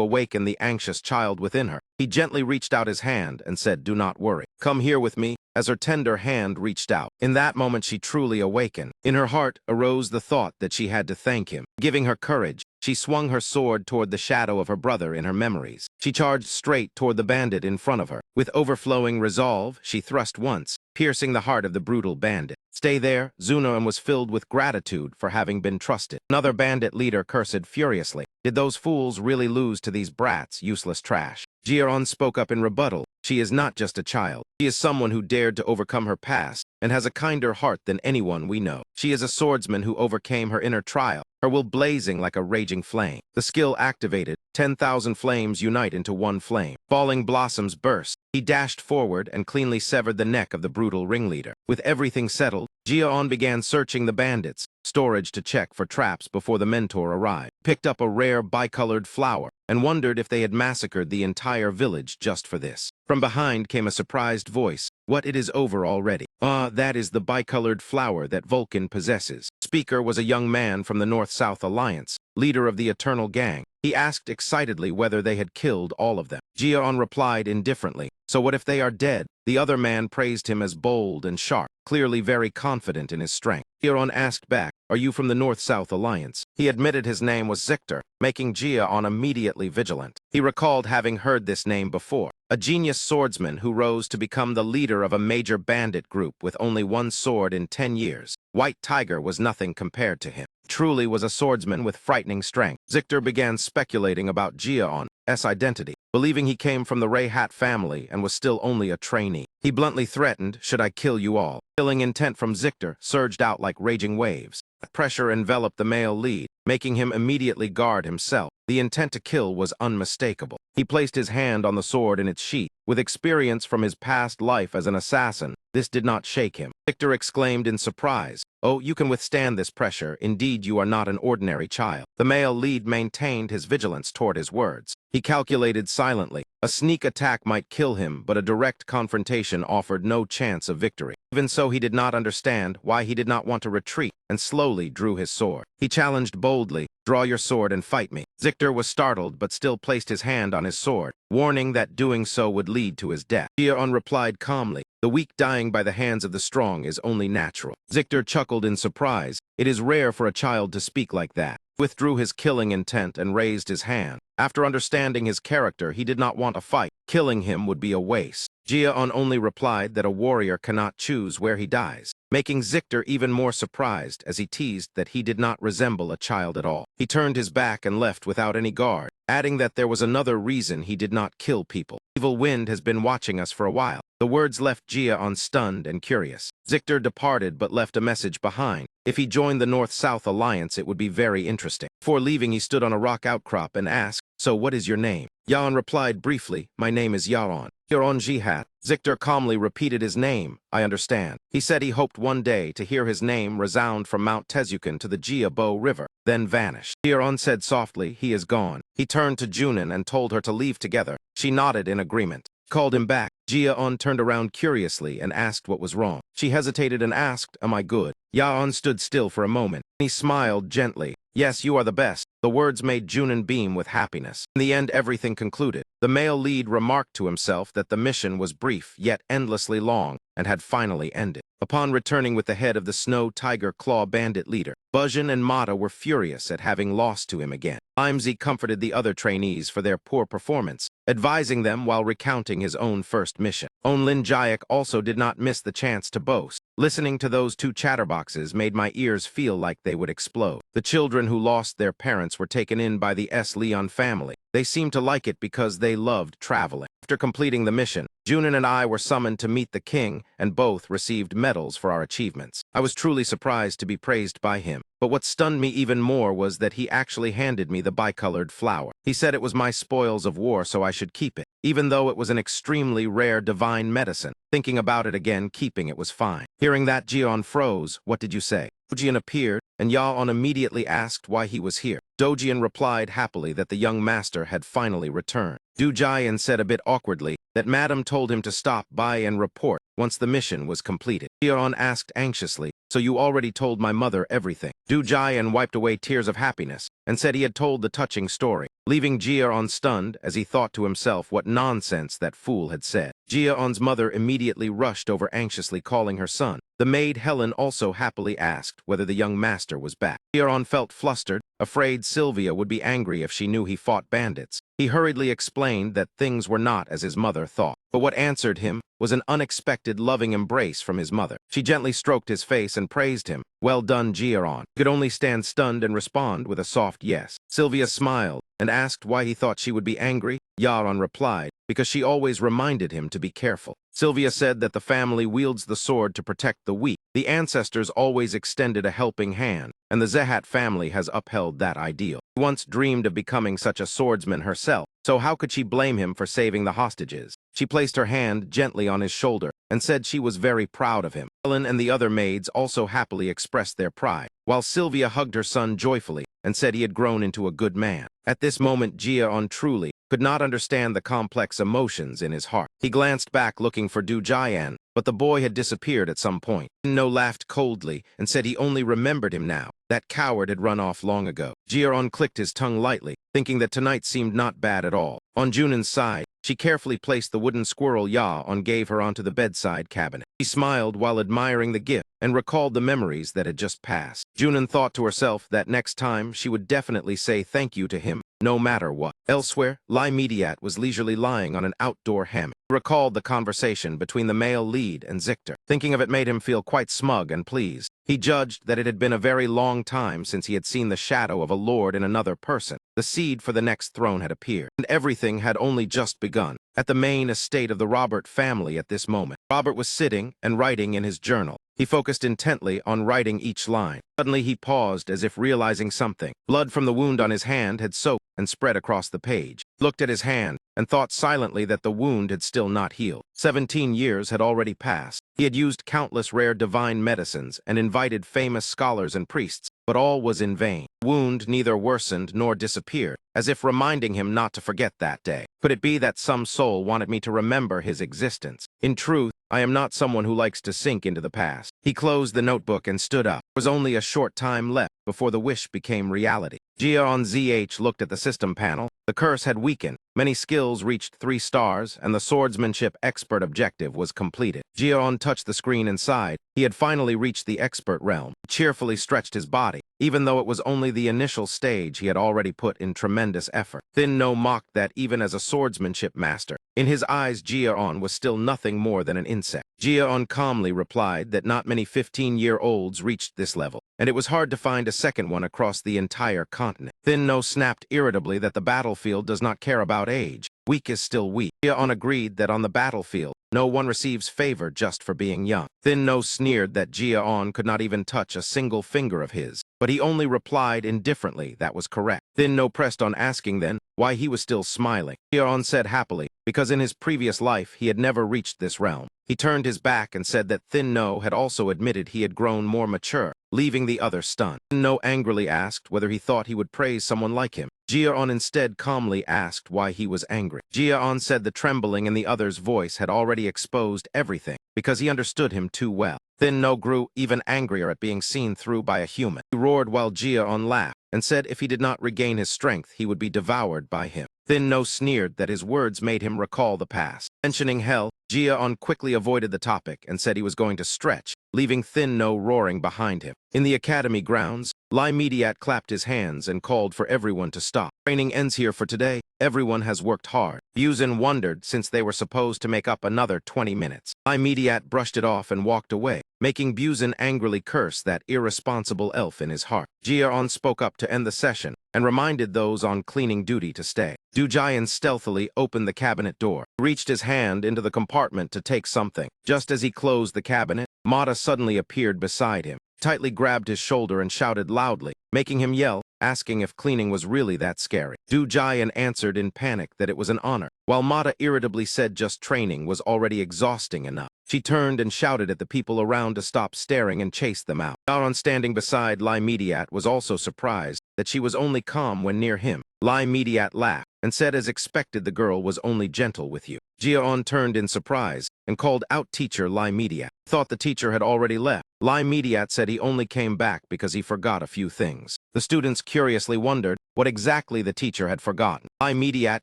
awaken the anxious child within her. He gently reached out his hand and said, "Do not worry. Come here with me." As her tender hand reached out, in that moment she truly awakened. In her heart arose the thought that she had to thank him. Giving her courage, she swung her sword toward the shadow of her brother in her memories. She charged straight toward the bandit in front of her. With overflowing resolve, she thrust once, piercing the heart of the brutal bandit. "Stay there." Zunaran was filled with gratitude for having been trusted. Another bandit leader cursed furiously. Did those fools really lose to these brats, useless trash? Jia-on spoke up in rebuttal. She is not just a child. She is someone who dared to overcome her past and has a kinder heart than anyone we know. She is a swordsman who overcame her inner trial, her will blazing like a raging flame. The skill activated, 10,000 flames unite into one flame. Falling blossoms burst. He dashed forward and cleanly severed the neck of the brutal ringleader. With everything settled, Jia-on began searching the bandits' storage to check for traps before the mentor arrived. Picked up a rare bicolored flower and wondered if they had massacred the entire village just for this. From behind came a surprised voice. "What, it is over already?" "Ah, that is the bicolored flower that Vulcan possesses." Speaker was a young man from the North-South Alliance, leader of the Eternal Gang. He asked excitedly whether they had killed all of them. Jia-on replied indifferently, "So what if they are dead?" The other man praised him as bold and sharp, clearly very confident in his strength. Jia-on asked back, "Are you from the North-South Alliance?" He admitted his name was Zictor, making Jia-on immediately vigilant. He recalled having heard this name before. A genius swordsman who rose to become the leader of a major bandit group with only one sword in 10 years. White Tiger was nothing compared to him. Truly was a swordsman with frightening strength. Zictor began speculating about Jia-on's identity, believing he came from the Ray Hat family and was still only a trainee. He bluntly threatened, "Should I kill you all?" Killing intent from Zictor surged out like raging waves. Pressure enveloped the male lead, making him immediately guard himself. The intent to kill was unmistakable. He placed his hand on the sword in its sheath. With experience from his past life as an assassin, this did not shake him. Zictor exclaimed in surprise, "Oh, you can withstand this pressure. Indeed, you are not an ordinary child." The male lead maintained his vigilance toward his words. He calculated silently. A sneak attack might kill him, but a direct confrontation offered no chance of victory. Even so, he did not understand why he did not want to retreat and slowly drew his sword. He challenged boldly, "Draw your sword and fight me." Zictor was startled but still placed his hand on his sword, warning that doing so would lead to his death. Jia-on replied calmly, "The weak dying by the hands of the strong is only natural." Zictor chuckled in surprise. It is rare for a child to speak like that. Withdrew his killing intent and raised his hand. After understanding his character, he did not want a fight. Killing him would be a waste. Jia-on only replied that a warrior cannot choose where he dies, making Zictor even more surprised as he teased that he did not resemble a child at all. He turned his back and left without any guard, adding that there was another reason he did not kill people. "Evil Wind has been watching us for a while." The words left Jia-on stunned and curious. Zictor departed but left a message behind. If he joined the North-South Alliance, it would be very interesting. Before leaving, he stood on a rock outcrop and asked, "So what is your name?" Ya-on replied briefly, "My name is Ya-on." "Yaron Jihat." Zictor calmly repeated his name. "I understand." He said he hoped one day to hear his name resound from Mount Tezukan to the Jiabo River, then vanished. Yaron said softly, "He is gone." He turned to Junin and told her to leave together. She nodded in agreement. Called him back. Jia-on turned around curiously and asked what was wrong. She hesitated and asked, "Am I good?" Ya-on stood still for a moment. He smiled gently. "Yes, you are the best. The words made Junin beam with happiness. In the end, everything concluded. The male lead remarked to himself that the mission was brief, yet endlessly long, and had finally ended. Upon returning with the head of the Snow Tiger Claw bandit leader, Buzhin and Mata were furious at having lost to him again. Imzi comforted the other trainees for their poor performance, advising them while recounting his own first mission. Onlin Jayak also did not miss the chance to boast. Listening to those two chatterboxes made my ears feel like they would explode. The children who lost their parents were taken in by the S. Leon family. They seemed to like it because they loved traveling. After completing the mission, Junin and I were summoned to meet the king, and both received medals for our achievements. I was truly surprised to be praised by him, but what stunned me even more was that he actually handed me the bicolored flower. He said it was my spoils of war, so I should keep it, even though it was an extremely rare divine medicine. Thinking about it again, keeping it was fine. Hearing that, Jian froze. What did you say? Dojian appeared, and Yaon immediately asked why he was here. Dojian replied happily that the young master had finally returned. Dujian said a bit awkwardly that Madam told him to stop by and report once the mission was completed. Jian asked anxiously, "So you already told my mother everything?" Dujian wiped away tears of happiness and said he had told the touching story, leaving Jian stunned as he thought to himself what nonsense that fool had said. Jian's mother immediately rushed over anxiously calling her son. The maid Helen also happily asked whether the young master was back. Jian felt flustered, afraid Sylvia would be angry if she knew he fought bandits. He hurriedly explained that things were not as his mother thought. But what answered him was an unexpected loving embrace from his mother. She gently stroked his face and praised him. "Well done, Jian." He could only stand stunned and respond with a soft yes. Sylvia smiled and asked why he thought she would be angry. Yaron replied, because she always reminded him to be careful. Sylvia said that the family wields the sword to protect the weak. The ancestors always extended a helping hand, and the Zehat family has upheld that ideal. She once dreamed of becoming such a swordsman herself, so how could she blame him for saving the hostages? She placed her hand gently on his shoulder and said she was very proud of him. Helen and the other maids also happily expressed their pride, while Sylvia hugged her son joyfully and said he had grown into a good man. At this moment, Jian truly could not understand the complex emotions in his heart. He glanced back looking for Dujian, but the boy had disappeared at some point. No laughed coldly and said he only remembered him now. That coward had run off long ago. Jian clicked his tongue lightly, thinking that tonight seemed not bad at all. On Junin's side, she carefully placed the wooden squirrel Yaon gave her onto the bedside cabinet. She smiled while admiring the gift and recalled the memories that had just passed. Junin thought to herself that next time she would definitely say thank you to him, no matter what. Elsewhere, Lai Mediat was leisurely lying on an outdoor hammock. He recalled the conversation between the male lead and Zictor. Thinking of it made him feel quite smug and pleased. He judged that it had been a very long time since he had seen the shadow of a lord in another person. The seed for the next throne had appeared, and everything had only just begun. At the main estate of the Robert family at this moment, Robert was sitting and writing in his journal. He focused intently on writing each line. Suddenly he paused as if realizing something. Blood from the wound on his hand had soaked and spread across the page. He looked at his hand and thought silently that the wound had still not healed. 17 years had already passed. He had used countless rare divine medicines and invited famous scholars and priests, but all was in vain. The wound neither worsened nor disappeared, as if reminding him not to forget that day. Could it be that some soul wanted me to remember his existence? In truth, I am not someone who likes to sink into the past. He closed the notebook and stood up. There was only a short time left before the wish became reality. Jian ZH looked at the system panel. The curse had weakened. Many skills reached 3 stars, and the swordsmanship expert objective was completed. Jian touched the screen inside. He had finally reached the expert realm. He cheerfully stretched his body. Even though it was only the initial stage, he had already put in tremendous effort. Thin No mocked that even as a swordsmanship master, in his eyes Jian was still nothing more than an insect. Jian calmly replied that not many 15-year-olds reached this level, and it was hard to find a second one across the entire continent. Thin No snapped irritably that the battlefield does not care about age. Weak is still weak. Jian agreed that on the battlefield, no one receives favor just for being young. Thin No sneered that Jian could not even touch a single finger of his, but he only replied indifferently that was correct. Thin No pressed on asking then why he was still smiling. Jian said happily, because in his previous life he had never reached this realm. He turned his back and said that Thin No had also admitted he had grown more mature, leaving the other stunned. Thin No angrily asked whether he thought he would praise someone like him. Jian instead calmly asked why he was angry. Jian said the trembling in the other's voice had already exposed everything, because he understood him too well. Thin No grew even angrier at being seen through by a human. He roared while Jian laughed, and said if he did not regain his strength, he would be devoured by him. Thin No sneered that his words made him recall the past. Mentioning hell, Jia-on quickly avoided the topic and said he was going to stretch, leaving Thin No roaring behind him. In the academy grounds, Lai Mediat clapped his hands and called for everyone to stop. Training ends here for today. Everyone has worked hard. Buzin wondered since they were supposed to make up another 20 minutes. Lai Mediat brushed it off and walked away, making Buzin angrily curse that irresponsible elf in his heart. Jia-on spoke up to end the session and reminded those on cleaning duty to stay. Du Jian stealthily opened the cabinet door. He reached his hand into the compartment to take something. Just as he closed the cabinet, Mata suddenly appeared beside him, tightly grabbed his shoulder and shouted loudly, making him yell, asking if cleaning was really that scary. Du Jian answered in panic that it was an honor, while Mata irritably said just training was already exhausting enough. She turned and shouted at the people around to stop staring and chase them out. Daron, standing beside Lai Mediat, was also surprised that she was only calm when near him. Lai Mediat laughed and said as expected the girl was only gentle with you. Jia-on turned in surprise and called out teacher Lai Mediat. Thought the teacher had already left. Lai Mediat said he only came back because he forgot a few things. The students curiously wondered what exactly the teacher had forgotten. Lai Mediat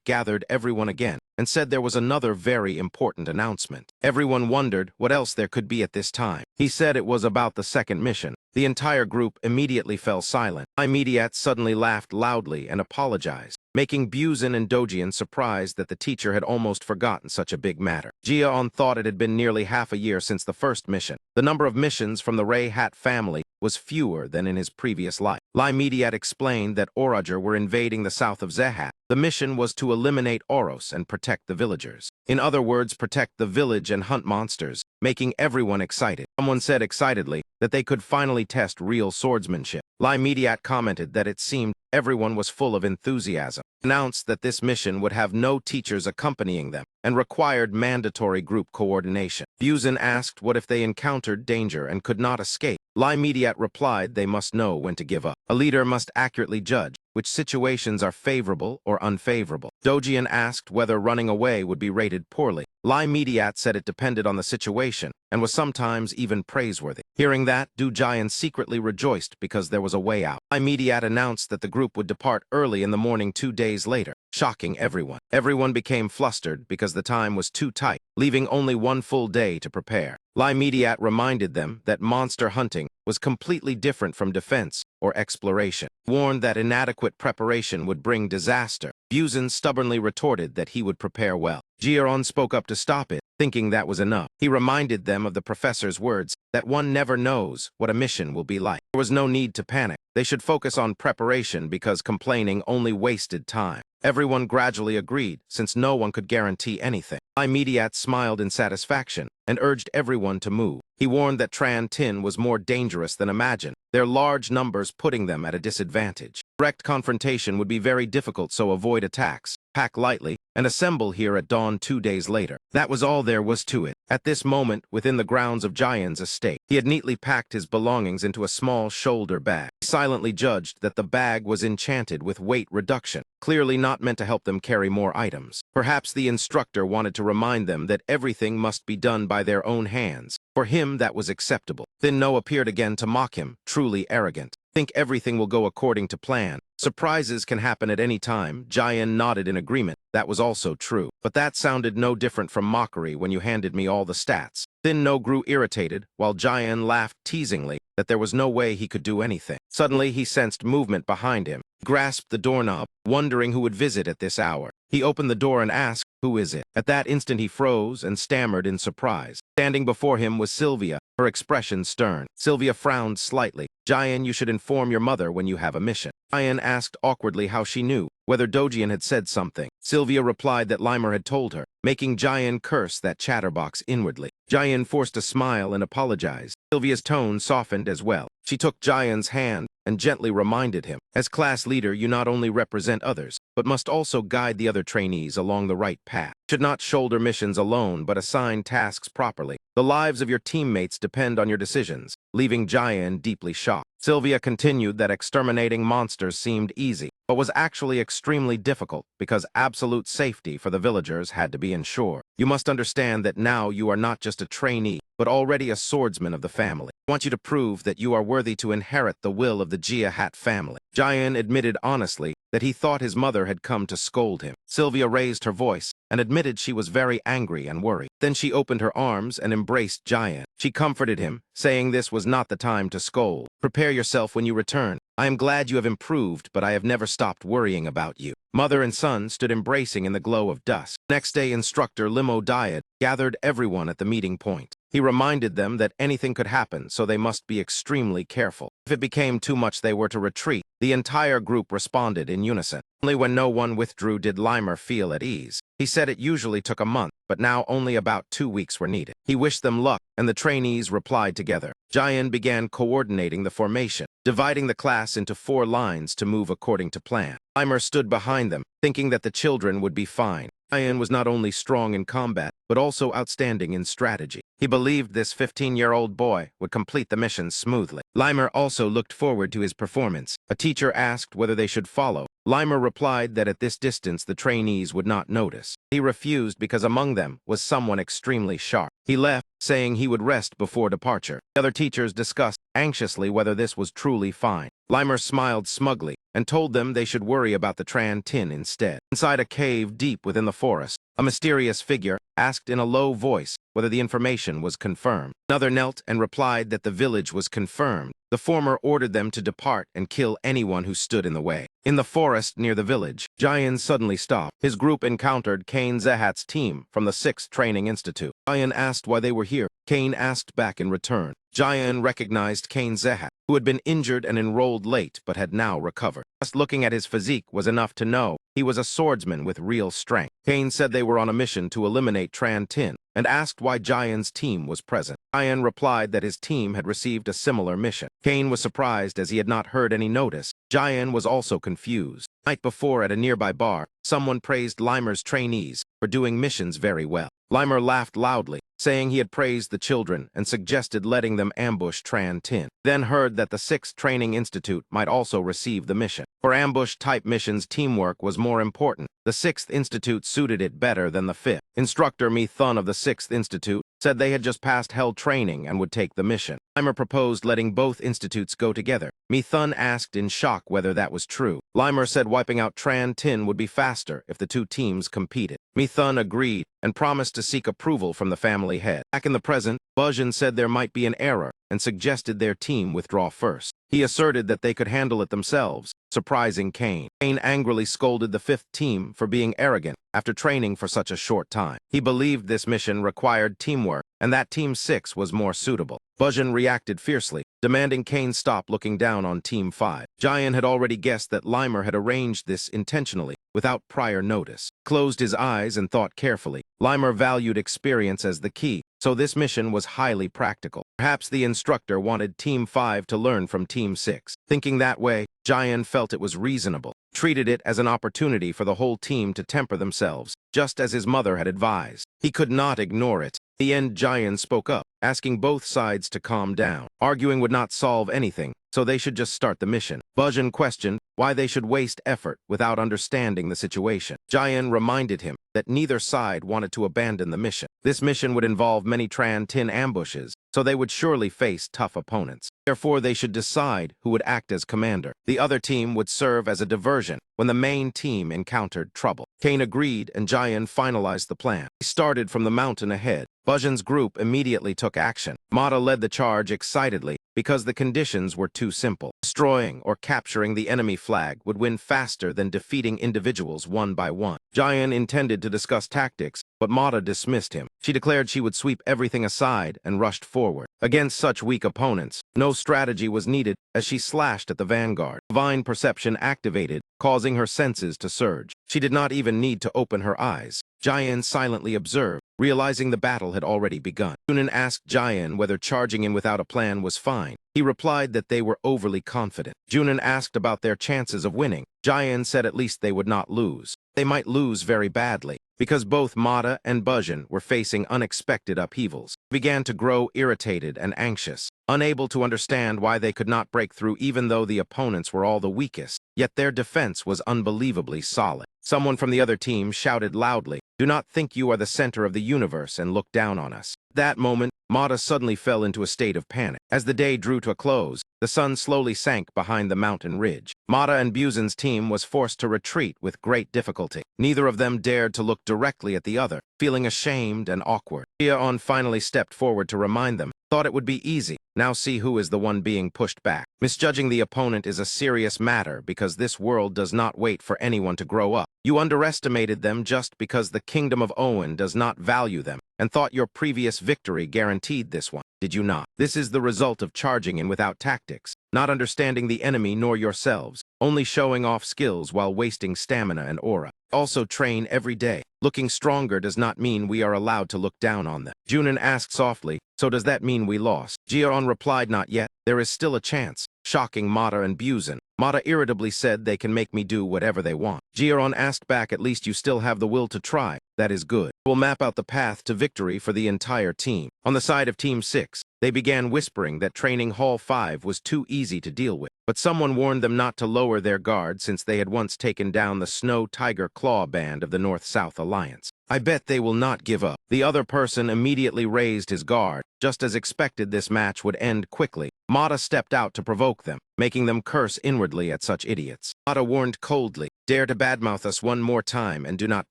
gathered everyone again and said there was another very important announcement. Everyone wondered what else there could be at this time. He said it was about the second mission. The entire group immediately fell silent. Lai Mediat suddenly laughed loudly and apologized, making Buzin and Dojian surprised that the teacher had almost forgotten such a big matter. Jia-on thought it had been nearly half a year since the first mission. The number of missions from the Ray Hat family was fewer than in his previous life. Lai Mediat explained that Orager were invading the south of Zehat. The mission was to eliminate Oros and protect the villagers. In other words, protect the village and hunt monsters, making everyone excited. Someone said excitedly that they could finally test real swordsmanship. Lai Mediat commented that it seemed everyone was full of enthusiasm, announced that this mission would have no teachers accompanying them, and required mandatory group coordination. Buzin asked what if they encountered danger and could not escape. Lai Mediat replied they must know when to give up. A leader must accurately judge which situations are favorable or unfavorable. Dojian asked whether running away would be rated poorly. Lai Mediat said it depended on the situation and was sometimes even praiseworthy. Hearing that, Du Jian secretly rejoiced because there was a way out. Lai Mediat announced that the group would depart early in the morning 2 days later, shocking everyone. Everyone became flustered because the time was too tight, leaving only 1 full day to prepare. Lai Mediat reminded them that monster hunting was completely different from defense or exploration, warned that inadequate preparation would bring disaster. Buzin stubbornly retorted that he would prepare well. Jia-on spoke up to stop it, thinking that was enough. He reminded them of the professor's words that one never knows what a mission will be like. There was no need to panic. They should focus on preparation because complaining only wasted time. Everyone gradually agreed, since no one could guarantee anything. Lai Mediat smiled in satisfaction and urged everyone to move. He warned that Tran Tin was more dangerous than imagined, their large numbers putting them at a disadvantage. Direct confrontation would be very difficult, so avoid attacks, pack lightly, and assemble here at dawn 2 days later. That was all there was to it. At this moment, within the grounds of Jian's estate, he had neatly packed his belongings into a small shoulder bag. He silently judged that the bag was enchanted with weight reduction, clearly not meant to help them carry more items. Perhaps the instructor wanted to remind them that everything must be done by their own hands. For him, that was acceptable. Then No appeared again to mock him, truly arrogant. Think everything will go according to plan. Surprises can happen at any time. Jian nodded in agreement. That was also true. But that sounded no different from mockery when you handed me all the stats. Then No grew irritated, while Jian laughed teasingly that there was no way he could do anything. Suddenly, he sensed movement behind him. He grasped the doorknob, wondering who would visit at this hour. He opened the door and asked, "Who is it?" At that instant, he froze and stammered in surprise. Standing before him was Sylvia, her expression stern. Sylvia frowned slightly. "Jian, you should inform your mother when you have a mission." Jian asked awkwardly how she knew, whether Dojian had said something. Sylvia replied that Limer had told her, making Jian curse that chatterbox inwardly. Jian forced a smile and apologized. Sylvia's tone softened as well. She took Jian's hand and gently reminded him, "As class leader, you not only represent others, but must also guide the other trainees along the right path. You should not shoulder missions alone, but assign tasks properly. The lives of your teammates depend on your decisions," leaving Jian deeply shocked. Sylvia continued that exterminating monsters seemed easy, but was actually extremely difficult because absolute safety for the villagers had to be ensured. You must understand that now you are not just a trainee, but already a swordsman of the family. I want you to prove that you are worthy to inherit the will of the Jia Hat family. Jian admitted honestly that he thought his mother had come to scold him. Sylvia raised her voice and admitted she was very angry and worried. Then she opened her arms and embraced Jian. She comforted him, saying this was not the time to scold. Prepare yourself when you return. I am glad you have improved, but I have never stopped worrying about you. Mother and son stood embracing in the glow of dusk. Next day, instructor Limo Diet gathered everyone at the meeting point. He reminded them that anything could happen, so they must be extremely careful. If it became too much, they were to retreat. The entire group responded in unison. Only when no one withdrew did Limer feel at ease. He said it usually took a month, but now only about 2 weeks were needed. He wished them luck, and the trainees replied together. Jian began coordinating the formation, dividing the class into 4 lines to move according to plan. Limer stood behind them, thinking that the children would be fine. Jian was not only strong in combat, but also outstanding in strategy. He believed this 15-year-old boy would complete the mission smoothly. Limer also looked forward to his performance. A teacher asked whether they should follow. Limer replied that at this distance the trainees would not notice. He refused because among them was someone extremely sharp. He left, saying he would rest before departure. The other teachers discussed anxiously whether this was truly fine. Limer smiled smugly and told them they should worry about the Tran Tin instead. Inside a cave deep within the forest, a mysterious figure asked in a low voice whether the information was confirmed. Another knelt and replied that the village was confirmed. The former ordered them to depart and kill anyone who stood in the way. In the forest near the village, Jian suddenly stopped. His group encountered Kane Zehat's team from the 6th Training Institute. Jian asked why they were here. Kane asked back in return. Jian recognized Kane Zehat, who had been injured and enrolled late but had now recovered. Just looking at his physique was enough to know he was a swordsman with real strength. Kane said they were on a mission to eliminate Tran Tin and asked why Jian's team was present. Jian replied that his team had received a similar mission. Kane was surprised as he had not heard any notice. Jian was also confused. The night before at a nearby bar, someone praised Limer's trainees for doing missions very well. Limer laughed loudly, saying he had praised the children and suggested letting them ambush Tran Tin. Then heard that the 6th Training Institute might also receive the mission. For ambush-type missions, teamwork was more important. The 6th Institute suited it better than the 5th. Instructor Mi Thun of the 6th Institute said they had just passed held training and would take the mission. Limer proposed letting both institutes go together. Mi Thun asked in shock whether that was true. Limer said wiping out Tran Tin would be faster if the 2 teams competed. Mi Thun agreed and promised to seek approval from the family head. Back in the present, Buzhan said there might be an error and suggested their team withdraw first. He asserted that they could handle it themselves, surprising Kane. Kane angrily scolded the 5th team for being arrogant after training for such a short time. He believed this mission required teamwork and that Team 6 was more suitable. Buzhan reacted fiercely, demanding Kane stop looking down on Team 5. Jian had already guessed that Limer had arranged this intentionally, without prior notice. Closed his eyes and thought carefully. Limer valued experience as the key, so this mission was highly practical. Perhaps the instructor wanted Team 5 to learn from Team 6. Thinking that way, Jian felt it was reasonable, treated it as an opportunity for the whole team to temper themselves, just as his mother had advised. He could not ignore it. In the end, Jian spoke up, asking both sides to calm down. Arguing would not solve anything, so they should just start the mission. Buzhan questioned why they should waste effort without understanding the situation. Jian reminded him that neither side wanted to abandon the mission. This mission would involve many Tran Tin ambushes, so they would surely face tough opponents. Therefore, they should decide who would act as commander. The other team would serve as a diversion when the main team encountered trouble. Kane agreed and Jian finalized the plan. He started from the mountain ahead. Buzhan's group immediately took action. Mata led the charge excitedly because the conditions were too simple. Destroying or capturing the enemy flag would win faster than defeating individuals one by one. Jian intended to discuss tactics, but Mata dismissed him. She declared she would sweep everything aside and rushed forward. Against such weak opponents, no strategy was needed as she slashed at the vanguard. Divine perception activated, causing her senses to surge. She did not even need to open her eyes. Jian silently observed, realizing the battle had already begun. Junin asked Jian whether charging in without a plan was fine. He replied that they were overly confident. Junin asked about their chances of winning. Jian said at least they would not lose. They might lose very badly, because both Mata and Buzhan were facing unexpected upheavals. They began to grow irritated and anxious, unable to understand why they could not break through even though the opponents were all the weakest, yet their defense was unbelievably solid. Someone from the other team shouted loudly, "Do not think you are the center of the universe and look down on us." At that moment, Mata suddenly fell into a state of panic. As the day drew to a close, the sun slowly sank behind the mountain ridge. Mata and Buzen's team was forced to retreat with great difficulty. Neither of them dared to look directly at the other, feeling ashamed and awkward. Heir finally stepped forward to remind them. Thought it would be easy. Now see who is the one being pushed back. Misjudging the opponent is a serious matter because this world does not wait for anyone to grow up. You underestimated them just because the kingdom of Owen does not value them and thought your previous victory guaranteed this one. Did you not? This is the result of charging in without tactics, not understanding the enemy nor yourselves, only showing off skills while wasting stamina and aura. Also train every day. Looking stronger does not mean we are allowed to look down on them. Junin asked softly, so does that mean we lost? Jiron replied, not yet. There is still a chance. Shocking Mata and Buzen. Mata irritably said they can make me do whatever they want. Jiron asked back, at least you still have the will to try. That is good. We'll map out the path to victory for the entire team. On the side of Team 6, they began whispering that Training Hall 5 was too easy to deal with. But someone warned them not to lower their guard since they had once taken down the Snow Tiger Claw Band of the North-South Alliance. I bet they will not give up. The other person immediately raised his guard. Just as expected, this match would end quickly. Mata stepped out to provoke them, making them curse inwardly at such idiots. Mata warned coldly, dare to badmouth us one more time and do not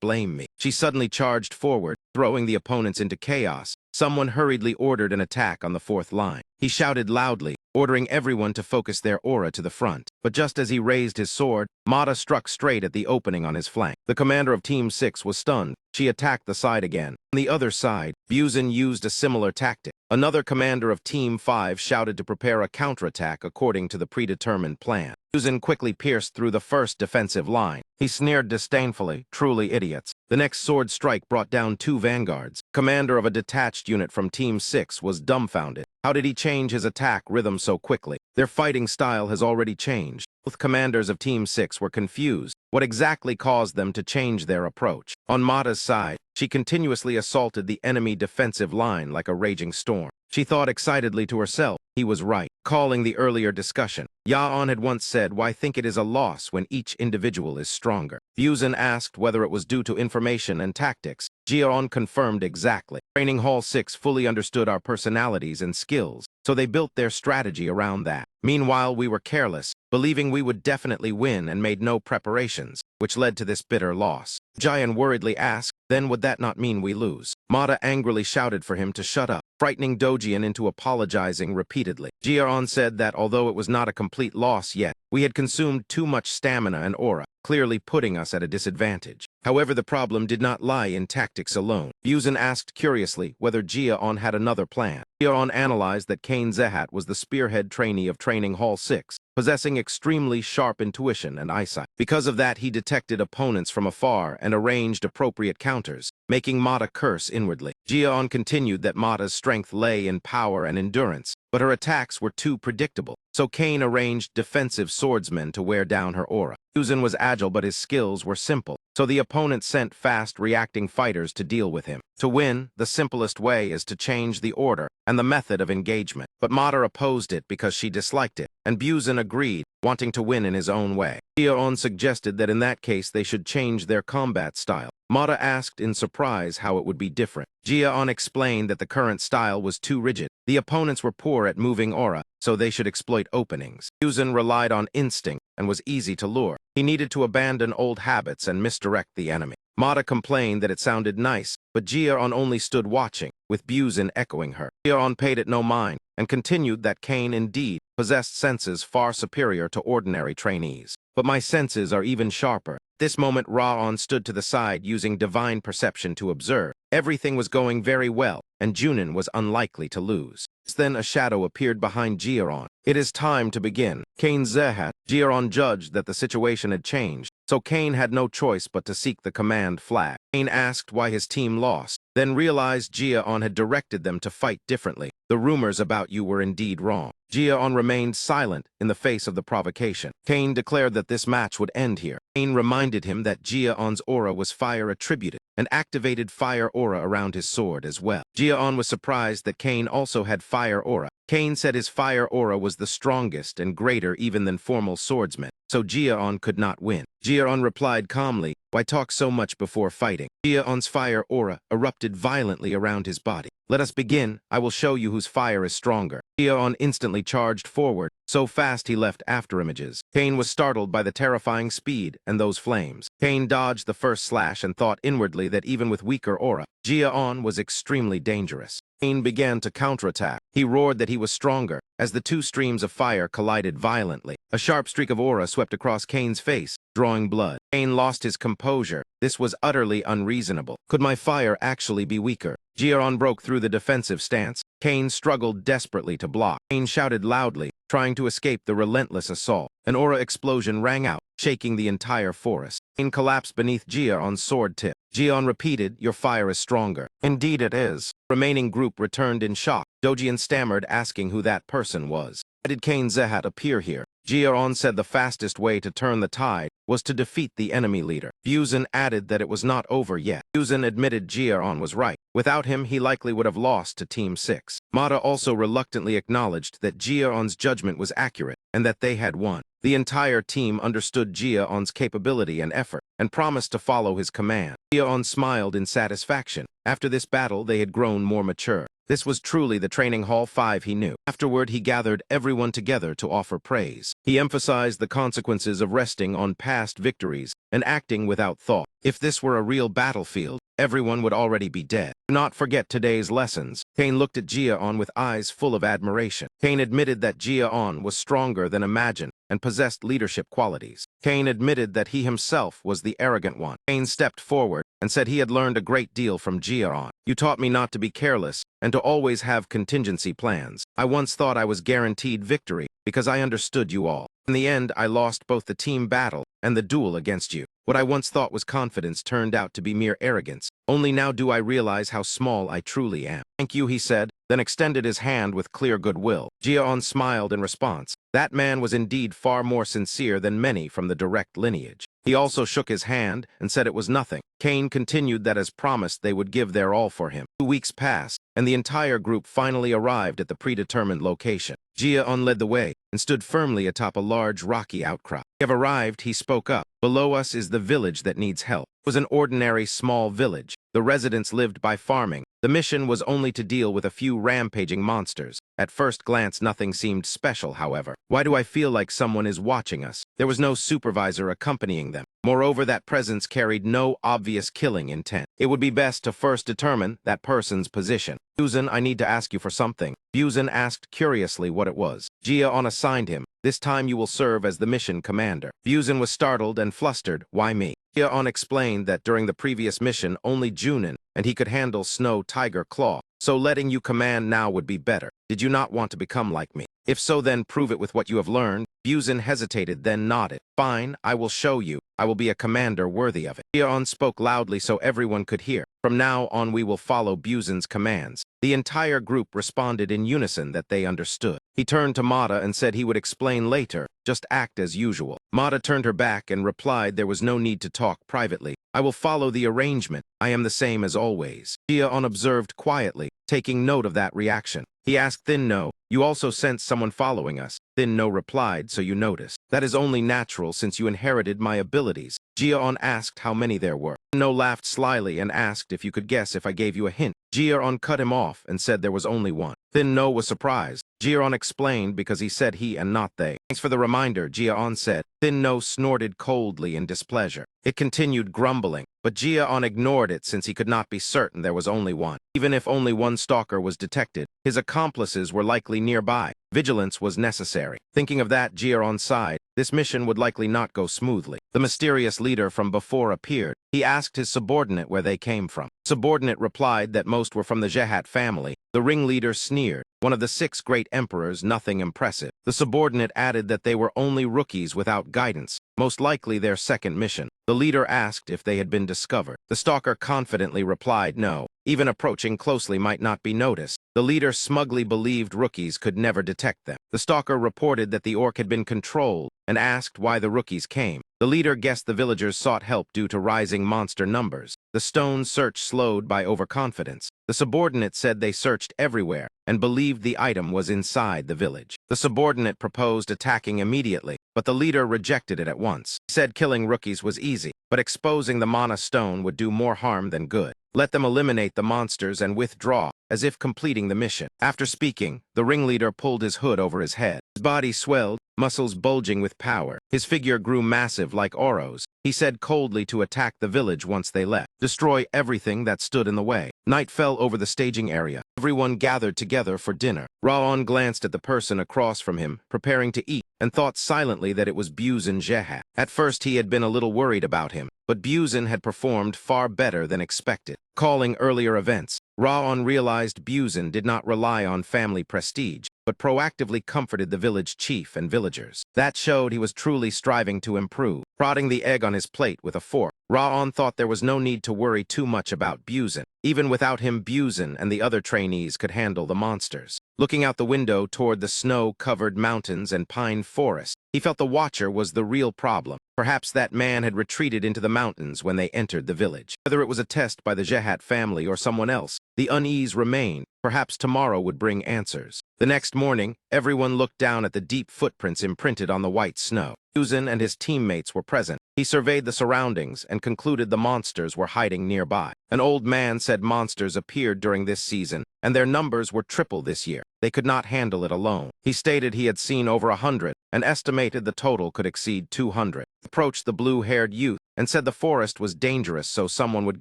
blame me. She suddenly charged forward, throwing the opponents into chaos. Someone hurriedly ordered an attack on the fourth line. He shouted loudly, ordering everyone to focus their aura to the front. But just as he raised his sword, Mata struck straight at the opening on his flank. The commander of Team 6 was stunned. She attacked the side again. On the other side, Buzen used a similar tactic. Another commander of Team 5 shouted to prepare a counterattack according to the predetermined plan. Buzen quickly pierced through the first defensive line. He sneered disdainfully, truly idiots. The next sword strike brought down 2 vanguards. Commander of a detached unit from Team 6 was dumbfounded. How did he change his attack rhythm so quickly? Their fighting style has already changed. Both commanders of Team 6 were confused. What exactly caused them to change their approach? On Mata's side, she continuously assaulted the enemy defensive line like a raging storm. She thought excitedly to herself, he was right, calling the earlier discussion. Yaon had once said, why think it is a loss when each individual is stronger? Buzen asked whether it was due to information and tactics. Jiron confirmed exactly. Training Hall 6 fully understood our personalities and skills, so they built their strategy around that. Meanwhile, we were careless, believing we would definitely win and made no preparations, which led to this bitter loss. Jian worriedly asked, then would that not mean we lose? Mata angrily shouted for him to shut up, frightening Dojian into apologizing repeatedly. Jiron said that although it was not a complete loss yet, we had consumed too much stamina and aura, clearly putting us at a disadvantage. However, the problem did not lie in tactics alone. Buzen asked curiously whether Jiaon had another plan. Jiaon analyzed that Kane Zehat was the spearhead trainee of Training Hall 6, possessing extremely sharp intuition and eyesight. Because of that, he detected opponents from afar and arranged appropriate counters, making Mata curse inwardly. Jiaon continued that Mata's strength lay in power and endurance, but her attacks were too predictable, so Kane arranged defensive swordsmen to wear down her aura. Buzen was agile, but his skills were simple, so the opponent sent fast-reacting fighters to deal with him. To win, the simplest way is to change the order and the method of engagement. But Mata opposed it because she disliked it, and Buzen agreed, wanting to win in his own way. Jiaon suggested that in that case they should change their combat style. Mata asked in surprise how it would be different. Jiaon explained that the current style was too rigid. The opponents were poor at moving aura, so they should exploit openings. Buzen relied on instinct and was easy to lure. He needed to abandon old habits and misdirect the enemy. Mata complained that it sounded nice, but Jiaon only stood watching, with Buzen echoing her. Jiaon paid it no mind, and continued that Kane indeed possessed senses far superior to ordinary trainees. But my senses are even sharper. At this moment, Raon stood to the side using divine perception to observe. Everything was going very well, and Junin was unlikely to lose. Then a shadow appeared behind Jiaron. It is time to begin. Kane Zehat. Jiaron judged that the situation had changed, so Kane had no choice but to seek the command flag. Kane asked why his team lost, then realized Jiaon had directed them to fight differently. The rumors about you were indeed wrong. Jiaon remained silent in the face of the provocation. Kane declared that this match would end here. Kane reminded him that Jiaon's aura was fire attributed, and activated fire aura around his sword as well. Jiaon was surprised that Kane also had fire aura. Kane said his fire aura was the strongest and greater even than formal swordsmen. so Jiaon could not win. Jiaon replied calmly, "Why talk so much before fighting?" Jiaon's fire aura erupted violently around his body. "Let us begin. I will show you whose fire is stronger." Jiaon instantly charged forward, so fast he left afterimages. Cain was startled by the terrifying speed and those flames. Cain dodged the first slash and thought inwardly that even with weaker aura, Jiaon was extremely dangerous. Cain began to counterattack. He roared that he was stronger, as the two streams of fire collided violently. A sharp streak of aura swept across Cain's face, drawing blood. Cain lost his composure. This was utterly unreasonable. Could my fire actually be weaker? Jiaon broke through the defensive stance. Cain struggled desperately to block. Cain shouted loudly, trying to escape the relentless assault. An aura explosion rang out, shaking the entire forest. Cain collapsed beneath Jiaon's sword tip. Jiaon repeated, "Your fire is stronger." "Indeed it is." Remaining group returned in shock. Dojian stammered, asking who that person was. "Why did Cain Zehat appear here?" Jiaon said the fastest way to turn the tide was to defeat the enemy leader. Buzan added that it was not over yet. Buzan admitted Jiaon was right. Without him, he likely would have lost to Team 6. Mata also reluctantly acknowledged that Jiaon's judgment was accurate and that they had won. The entire team understood Jiaon's capability and effort and promised to follow his command. Jiaon smiled in satisfaction. After this battle, they had grown more mature. This was truly the training hall 5 he knew. Afterward, he gathered everyone together to offer praise. He emphasized the consequences of resting on past victories and acting without thought. If this were a real battlefield, everyone would already be dead. Do not forget today's lessons. Cain looked at Jiaon with eyes full of admiration. Cain admitted that Jiaon was stronger than imagined and possessed leadership qualities. Cain admitted that he himself was the arrogant one. Cain stepped forward and said he had learned a great deal from Jiaon. "You taught me not to be careless and to always have contingency plans. I once thought I was guaranteed victory because I understood you all. In the end, I lost both the team battle and the duel against you. What I once thought was confidence turned out to be mere arrogance. Only now do I realize how small I truly am." "Thank you," he said, then extended his hand with clear goodwill. Jiaon smiled in response. That man was indeed far more sincere than many from the direct lineage. He also shook his hand and said it was nothing. Cain continued that as promised they would give their all for him. 2 weeks passed, and the entire group finally arrived at the predetermined location. Jiaon led the way and stood firmly atop a large rocky outcrop. "We have arrived," he spoke up. "Below us is the village that needs help." It was an ordinary small village. The residents lived by farming. The mission was only to deal with a few rampaging monsters. At first glance, nothing seemed special, however. Why do I feel like someone is watching us? There was no supervisor accompanying them. Moreover, that presence carried no obvious killing intent. It would be best to first determine that person's position. "Buzan, I need to ask you for something." Buzan asked curiously what it was. Jiaon assigned him. "This time you will serve as the mission commander." Buzan was startled and flustered. "Why me?" Jiaon explained that during the previous mission, only Junin and he could handle Snow Tiger Claw, so letting you command now would be better. "Did you not want to become like me? If so, then prove it with what you have learned." Buzan hesitated, then nodded. "Fine, I will show you. I will be a commander worthy of it." Jiaon spoke loudly so everyone could hear. "From now on, we will follow Buzan's commands." The entire group responded in unison that they understood. He turned to Mata and said he would explain later. "Just act as usual." Mata turned her back and replied there was no need to talk privately. "I will follow the arrangement. I am the same as always." Jiaon observed quietly, taking note of that reaction. He asked Thin No, "You also sense someone following us?" Thin No replied, "So you noticed." "That is only natural since you inherited my abilities." Jiaon asked how many there were. Thin No laughed slyly and asked if you could guess if I gave you a hint. Jiaon cut him off and said there was only one. Thin No was surprised. Jiaon explained because he said he and not they. "Thanks for the reminder," Jiaon said. Thin No snorted coldly in displeasure. It continued grumbling, but Jiaon ignored it since he could not be certain there was only one. Even if only one stalker was detected, his accomplices were likely nearby. Vigilance was necessary. Thinking of that, Jiaon sighed. This mission would likely not go smoothly. The mysterious leader from before appeared. He asked his subordinate where they came from. Subordinate replied that most were from the Zehat family. The ringleader sneered. "One of the 6 great emperors, nothing impressive." The subordinate added that they were only rookies without guidance, most likely their second mission. The leader asked if they had been discovered. The stalker confidently replied no. Even approaching closely might not be noticed. The leader smugly believed rookies could never detect them. The stalker reported that the orc had been controlled and asked why the rookies came. The leader guessed the villagers sought help due to rising monster numbers. The stone search slowed by overconfidence. The subordinate said they searched everywhere and believed the item was inside the village. The subordinate proposed attacking immediately, but the leader rejected it at once. He said killing rookies was easy, but exposing the mana stone would do more harm than good. Let them eliminate the monsters and withdraw, as if completing the mission. After speaking, the ringleader pulled his hood over his head. His body swelled, muscles bulging with power. His figure grew massive like Oro's. He said coldly to attack the village once they left. Destroy everything that stood in the way. Night fell over the staging area. Everyone gathered together for dinner. Raon glanced at the person across from him, preparing to eat, and thought silently that it was Buzin Jehat. At first he had been a little worried about him, but Buzin had performed far better than expected. Calling earlier events, Raon realized Buzin did not rely on family prestige, but proactively comforted the village chief and villagers. That showed he was truly striving to improve. Prodding the egg on his plate with a fork, Raon thought there was no need to worry too much about Buzin. Even without him, Buzin and the other trainees could handle the monsters. Looking out the window toward the snow-covered mountains and pine forest, he felt the Watcher was the real problem. Perhaps that man had retreated into the mountains when they entered the village. Whether it was a test by the Jehat family or someone else, the unease remained. Perhaps tomorrow would bring answers. The next morning, everyone looked down at the deep footprints imprinted on the white snow. Buzin and his teammates were present. He surveyed the surroundings and concluded the monsters were hiding nearby. An old man said monsters appeared during this season, and their numbers were triple this year. They could not handle it alone. He stated he had seen over 100 and estimated the total could exceed 200. He approached the blue-haired youth and said the forest was dangerous so someone would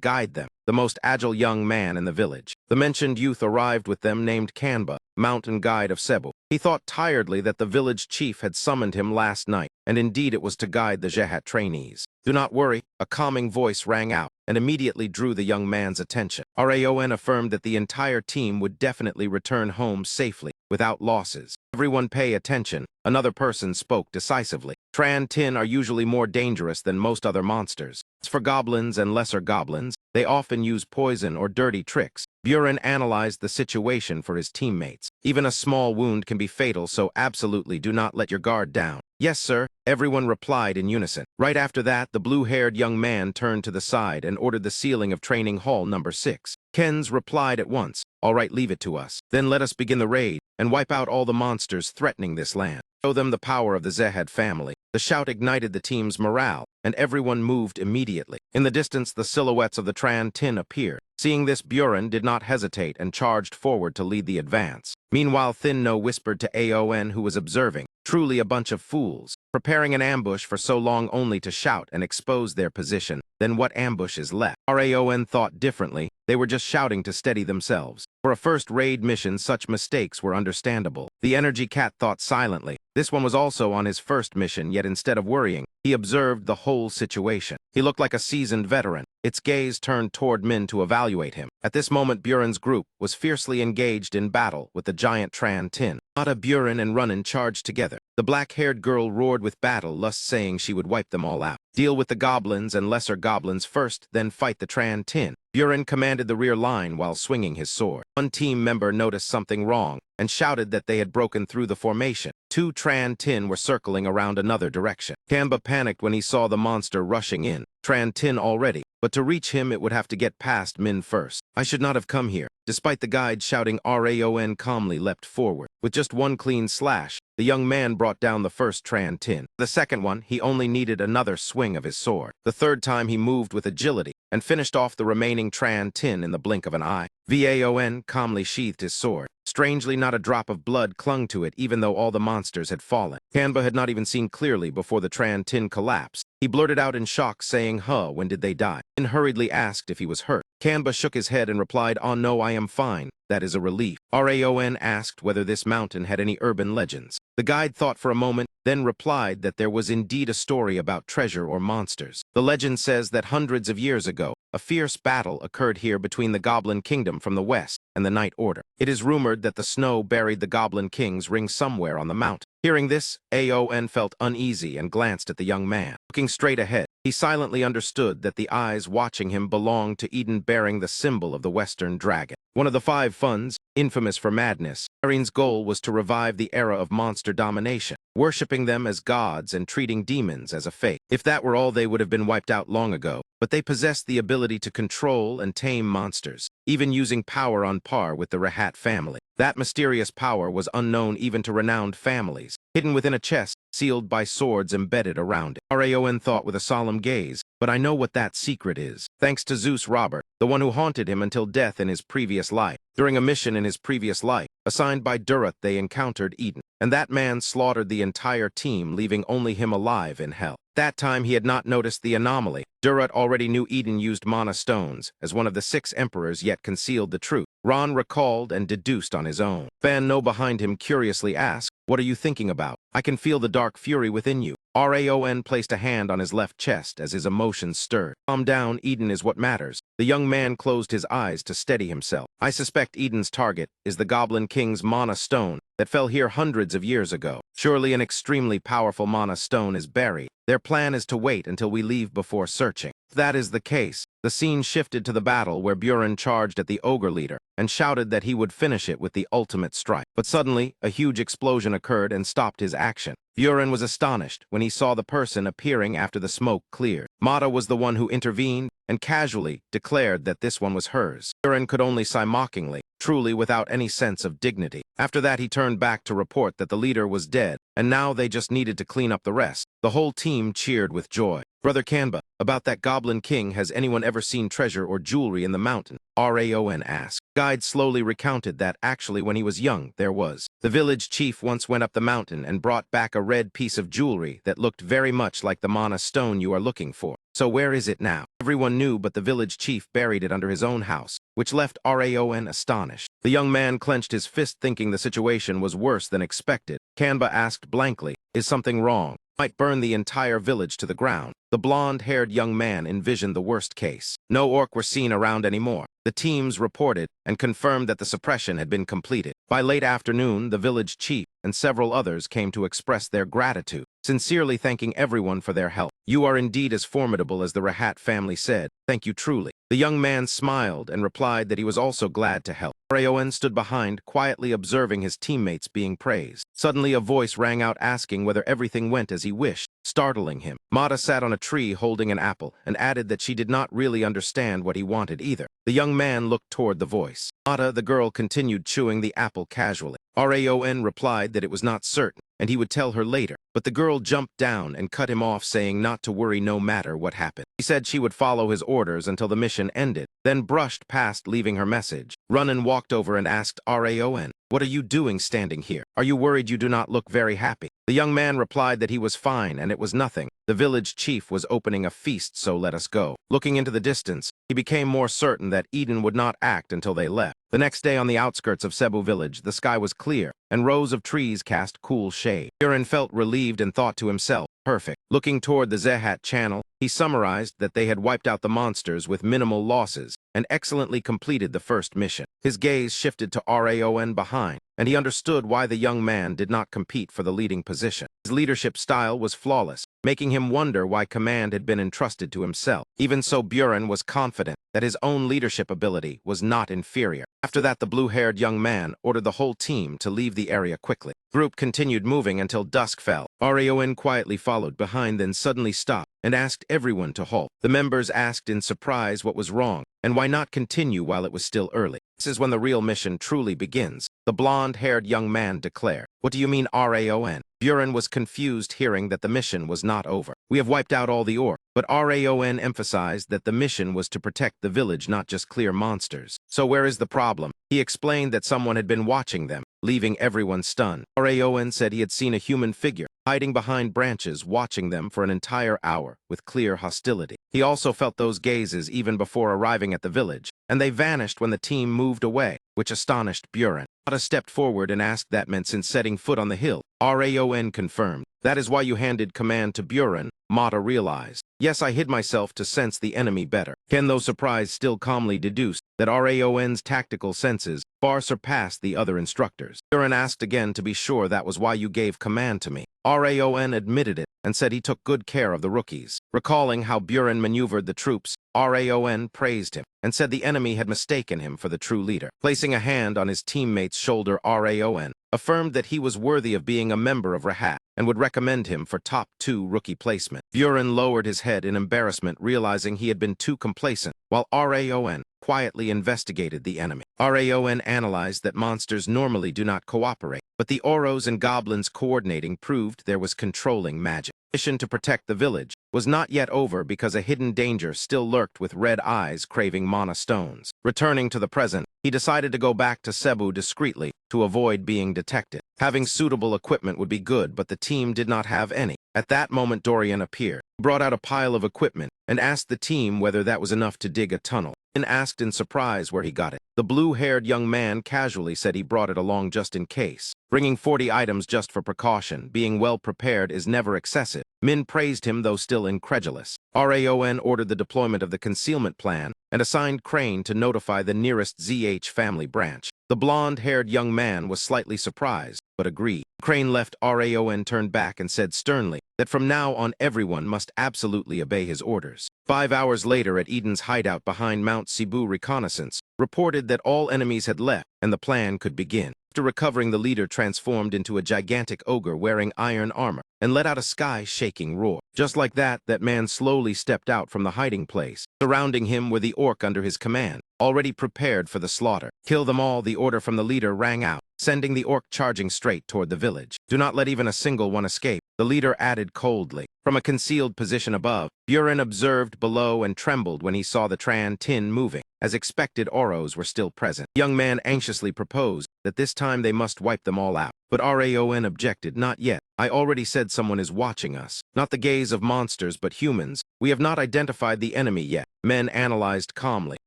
guide them, the most agile young man in the village. The mentioned youth arrived with them named Kanba, mountain guide of Cebu. He thought tiredly that the village chief had summoned him last night, and indeed it was to guide the Jehat trainees. Do not worry, a calming voice rang out and immediately drew the young man's attention. Raon affirmed that the entire team would definitely return home safely, without losses. Everyone pay attention. Another person spoke decisively. Tran Tin are usually more dangerous than most other monsters. As for goblins and lesser goblins, they often use poison or dirty tricks. Buren analyzed the situation for his teammates. Even a small wound can be fatal, so absolutely do not let your guard down. Yes, sir, everyone replied in unison. Right after that, the blue-haired young man turned to the side and ordered the sealing of Training Hall number 6. Kens replied at once, "All right, leave it to us. Then let us begin the raid and wipe out all the monsters threatening this land. Show them the power of the Jehat family." The shout ignited the team's morale, and everyone moved immediately. In the distance, the silhouettes of the Tran Tin appeared. Seeing this, Buren did not hesitate and charged forward to lead the advance. Meanwhile, Thinno whispered to Aon, who was observing, "Truly a bunch of fools, preparing an ambush for so long only to shout and expose their position. Then what ambush is left?" Raon thought differently. They were just shouting to steady themselves. For a first raid mission, such mistakes were understandable. The energy cat thought silently. This one was also on his first mission, yet instead of worrying, he observed the whole situation. He looked like a seasoned veteran. Its gaze turned toward Min to evaluate him. At this moment, Buren's group was fiercely engaged in battle with the giant Tran Tin. Ada, Buren, and Runnin charged together. The black-haired girl roared with battle lust, saying she would wipe them all out. Deal with the goblins and lesser goblins first, then fight the Tran Tin. Buren commanded the rear line while swinging his sword. One team member noticed something wrong and shouted that they had broken through the formation. 2 Tran Tin were circling around another direction. Kamba panicked when he saw the monster rushing in. Tran Tin already, but to reach him it would have to get past Min first. "I should not have come here." Despite the guide shouting, Raon calmly leapt forward. With just one clean slash, the young man brought down the first Tran Tin. The second one, he only needed another swing of his sword. The third time he moved with agility and finished off the remaining Tran Tin in the blink of an eye. Vaon calmly sheathed his sword. Strangely, not a drop of blood clung to it, even though all the monsters had fallen. Kanba had not even seen clearly before the Tran Tin collapsed. He blurted out in shock, saying, "Huh, when did they die?" and hurriedly asked if he was hurt. Kanba shook his head and replied, "Oh no, I am fine. That is a relief." Raon asked whether this mountain had any urban legends. The guide thought for a moment, then replied that there was indeed a story about treasure or monsters. The legend says that hundreds of years ago, a fierce battle occurred here between the Goblin Kingdom from the west and the Night Order. It is rumored that the snow buried the Goblin King's ring somewhere on the mountain. Hearing this, Aon felt uneasy and glanced at the young man. Looking straight ahead, he silently understood that the eyes watching him belonged to Eden bearing the symbol of the Western dragon. One of the 5 funds, infamous for madness, Erin's goal was to revive the era of monster domination, worshipping them as gods and treating demons as a fate. If that were all, they would have been wiped out long ago, but they possessed the ability to control and tame monsters, even using power on par with the Rahat family. That mysterious power was unknown even to renowned families, hidden within a chest, sealed by swords embedded around it. Raon thought with a solemn gaze, but I know what that secret is. Thanks to Zeus Robert, the one who haunted him until death in his previous life. During a mission in his previous life, assigned by Durat, they encountered Eden, and that man slaughtered the entire team, leaving only him alive in hell. That time he had not noticed the anomaly. Durat already knew Eden used mana stones, as one of the 6 emperors, yet concealed the truth. Ron recalled and deduced on his own. Fan No behind him curiously asked, "What are you thinking about? I can feel the dark fury within you." Raon placed a hand on his left chest as his emotions stirred. "Calm down, Eden is what matters." The young man closed his eyes to steady himself. "I suspect Eden's target is the Goblin King's mana stone that fell here hundreds of years ago. Surely an extremely powerful mana stone is buried. Their plan is to wait until we leave before searching. If that is the case, the scene shifted to the battle where Buren charged at the ogre leader and shouted that he would finish it with the ultimate strike. But suddenly, a huge explosion occurred and stopped his action. Buren was astonished when he saw the person appearing after the smoke cleared. Mata was the one who intervened and casually declared that this one was hers. Buren could only sigh mockingly, truly without any sense of dignity. After that, he turned back to report that the leader was dead, and now they just needed to clean up the rest. The whole team cheered with joy. "Brother Kanba, about that Goblin King, has anyone ever seen treasure or jewelry in the mountain?" Raon asked. Guide slowly recounted that actually when he was young, there was. The village chief once went up the mountain and brought back a red piece of jewelry that looked very much like the mana stone you are looking for. So where is it now? Everyone knew, but the village chief buried it under his own house, which left Raon astonished. The young man clenched his fist, thinking the situation was worse than expected. Kanba asked blankly, "Is something wrong? Might burn the entire village to the ground." The blonde-haired young man envisioned the worst case. No orc were seen around anymore. The teams reported and confirmed that the suppression had been completed. By late afternoon, the village chief and several others came to express their gratitude, sincerely thanking everyone for their help. "You are indeed as formidable as the Rahat family said. Thank you truly." The young man smiled and replied that he was also glad to help. Raon stood behind, quietly observing his teammates being praised. Suddenly a voice rang out asking whether everything went as he wished, startling him. Mata sat on a tree holding an apple and added that she did not really understand what he wanted either. The young man looked toward the voice. Mata, the girl, continued chewing the apple casually. Raon replied that it was not certain, and he would tell her later. But the girl jumped down and cut him off, saying not to worry no matter what happened. He said she would follow his orders until the mission ended, then brushed past, leaving her message. Runnan walked over and asked Raon, "What are you doing standing here? Are you worried? You do not look very happy." The young man replied that he was fine and it was nothing. The village chief was opening a feast, so let us go. Looking into the distance, he became more certain that Eden would not act until they left. The next day on the outskirts of Cebu village, the sky was clear, and rows of trees cast cool shade. Buren felt relieved and thought to himself, "Perfect." Looking toward the Zehat channel, he summarized that they had wiped out the monsters with minimal losses and excellently completed the first mission. His gaze shifted to Raon behind, and he understood why the young man did not compete for the leading position. His leadership style was flawless, making him wonder why command had been entrusted to himself. Even so, Buren was confident that his own leadership ability was not inferior. After that, the blue-haired young man ordered the whole team to leave the area quickly. The group continued moving until dusk fell. Raon quietly followed behind, then suddenly stopped and asked everyone to halt. The members asked in surprise what was wrong and why not continue while it was still early. "This is when the real mission truly begins," the blonde-haired young man declared. "What do you mean, Raon?" Buren was confused, hearing that the mission was not over. "We have wiped out all the orc," but Raon emphasized that the mission was to protect the village, not just clear monsters. "So where is the problem?" He explained that someone had been watching them, leaving everyone stunned. Raon said he had seen a human figure hiding behind branches, watching them for an entire hour with clear hostility. He also felt those gazes even before arriving at the village, and they vanished when the team moved away, which astonished Buren. Mata stepped forward and asked that meant since setting foot on the hill. Raon confirmed. "That is why you handed command to Buren," Mata realized. "Yes, I hid myself to sense the enemy better." Ken, though surprised, still calmly deduced that Raon's tactical senses far surpassed the other instructors. Buren asked again to be sure that was why you gave command to me. Raon admitted it and said he took good care of the rookies. Recalling how Buren maneuvered the troops, Raon praised him and said the enemy had mistaken him for the true leader. Placing a hand on his teammate's shoulder, Raon affirmed that he was worthy of being a member of Rahat and would recommend him for top 2 rookie placement. Buren lowered his head in embarrassment, realizing he had been too complacent, while Raon quietly investigated the enemy. Raon analyzed that monsters normally do not cooperate, but the Oros and goblins coordinating proved there was controlling magic. The mission to protect the village was not yet over because a hidden danger still lurked with red eyes craving mana stones. Returning to the present, he decided to go back to Cebu discreetly to avoid being detected. Having suitable equipment would be good, but the team did not have any. At that moment, Dorian appeared. He brought out a pile of equipment and asked the team whether that was enough to dig a tunnel. Then asked in surprise where he got it. The blue-haired young man casually said he brought it along just in case. Bringing 40 items just for precaution, being well prepared is never excessive. Min praised him, though still incredulous. Raon ordered the deployment of the concealment plan and assigned Crane to notify the nearest ZH family branch. The blonde-haired young man was slightly surprised, but agreed. Crane left. Raon turned back and said sternly that from now on everyone must absolutely obey his orders. 5 hours later, at Eden's hideout behind Mount Cebu, reconnaissance reported that all enemies had left and the plan could begin. After recovering, the leader transformed into a gigantic ogre wearing iron armor and let out a sky-shaking roar. Just like that, that man slowly stepped out from the hiding place. Surrounding him were the orc under his command, already prepared for the slaughter. Kill them all, the order from the leader rang out, sending the orc charging straight toward the village. Do not let even a single one escape, the leader added coldly. From a concealed position above, Buren observed below and trembled when he saw the tin moving. As expected, Oros were still present. The young man anxiously proposed that this time they must wipe them all out. But Raon objected. Not yet. I already said someone is watching us. Not the gaze of monsters, but humans. We have not identified the enemy yet. Men analyzed calmly,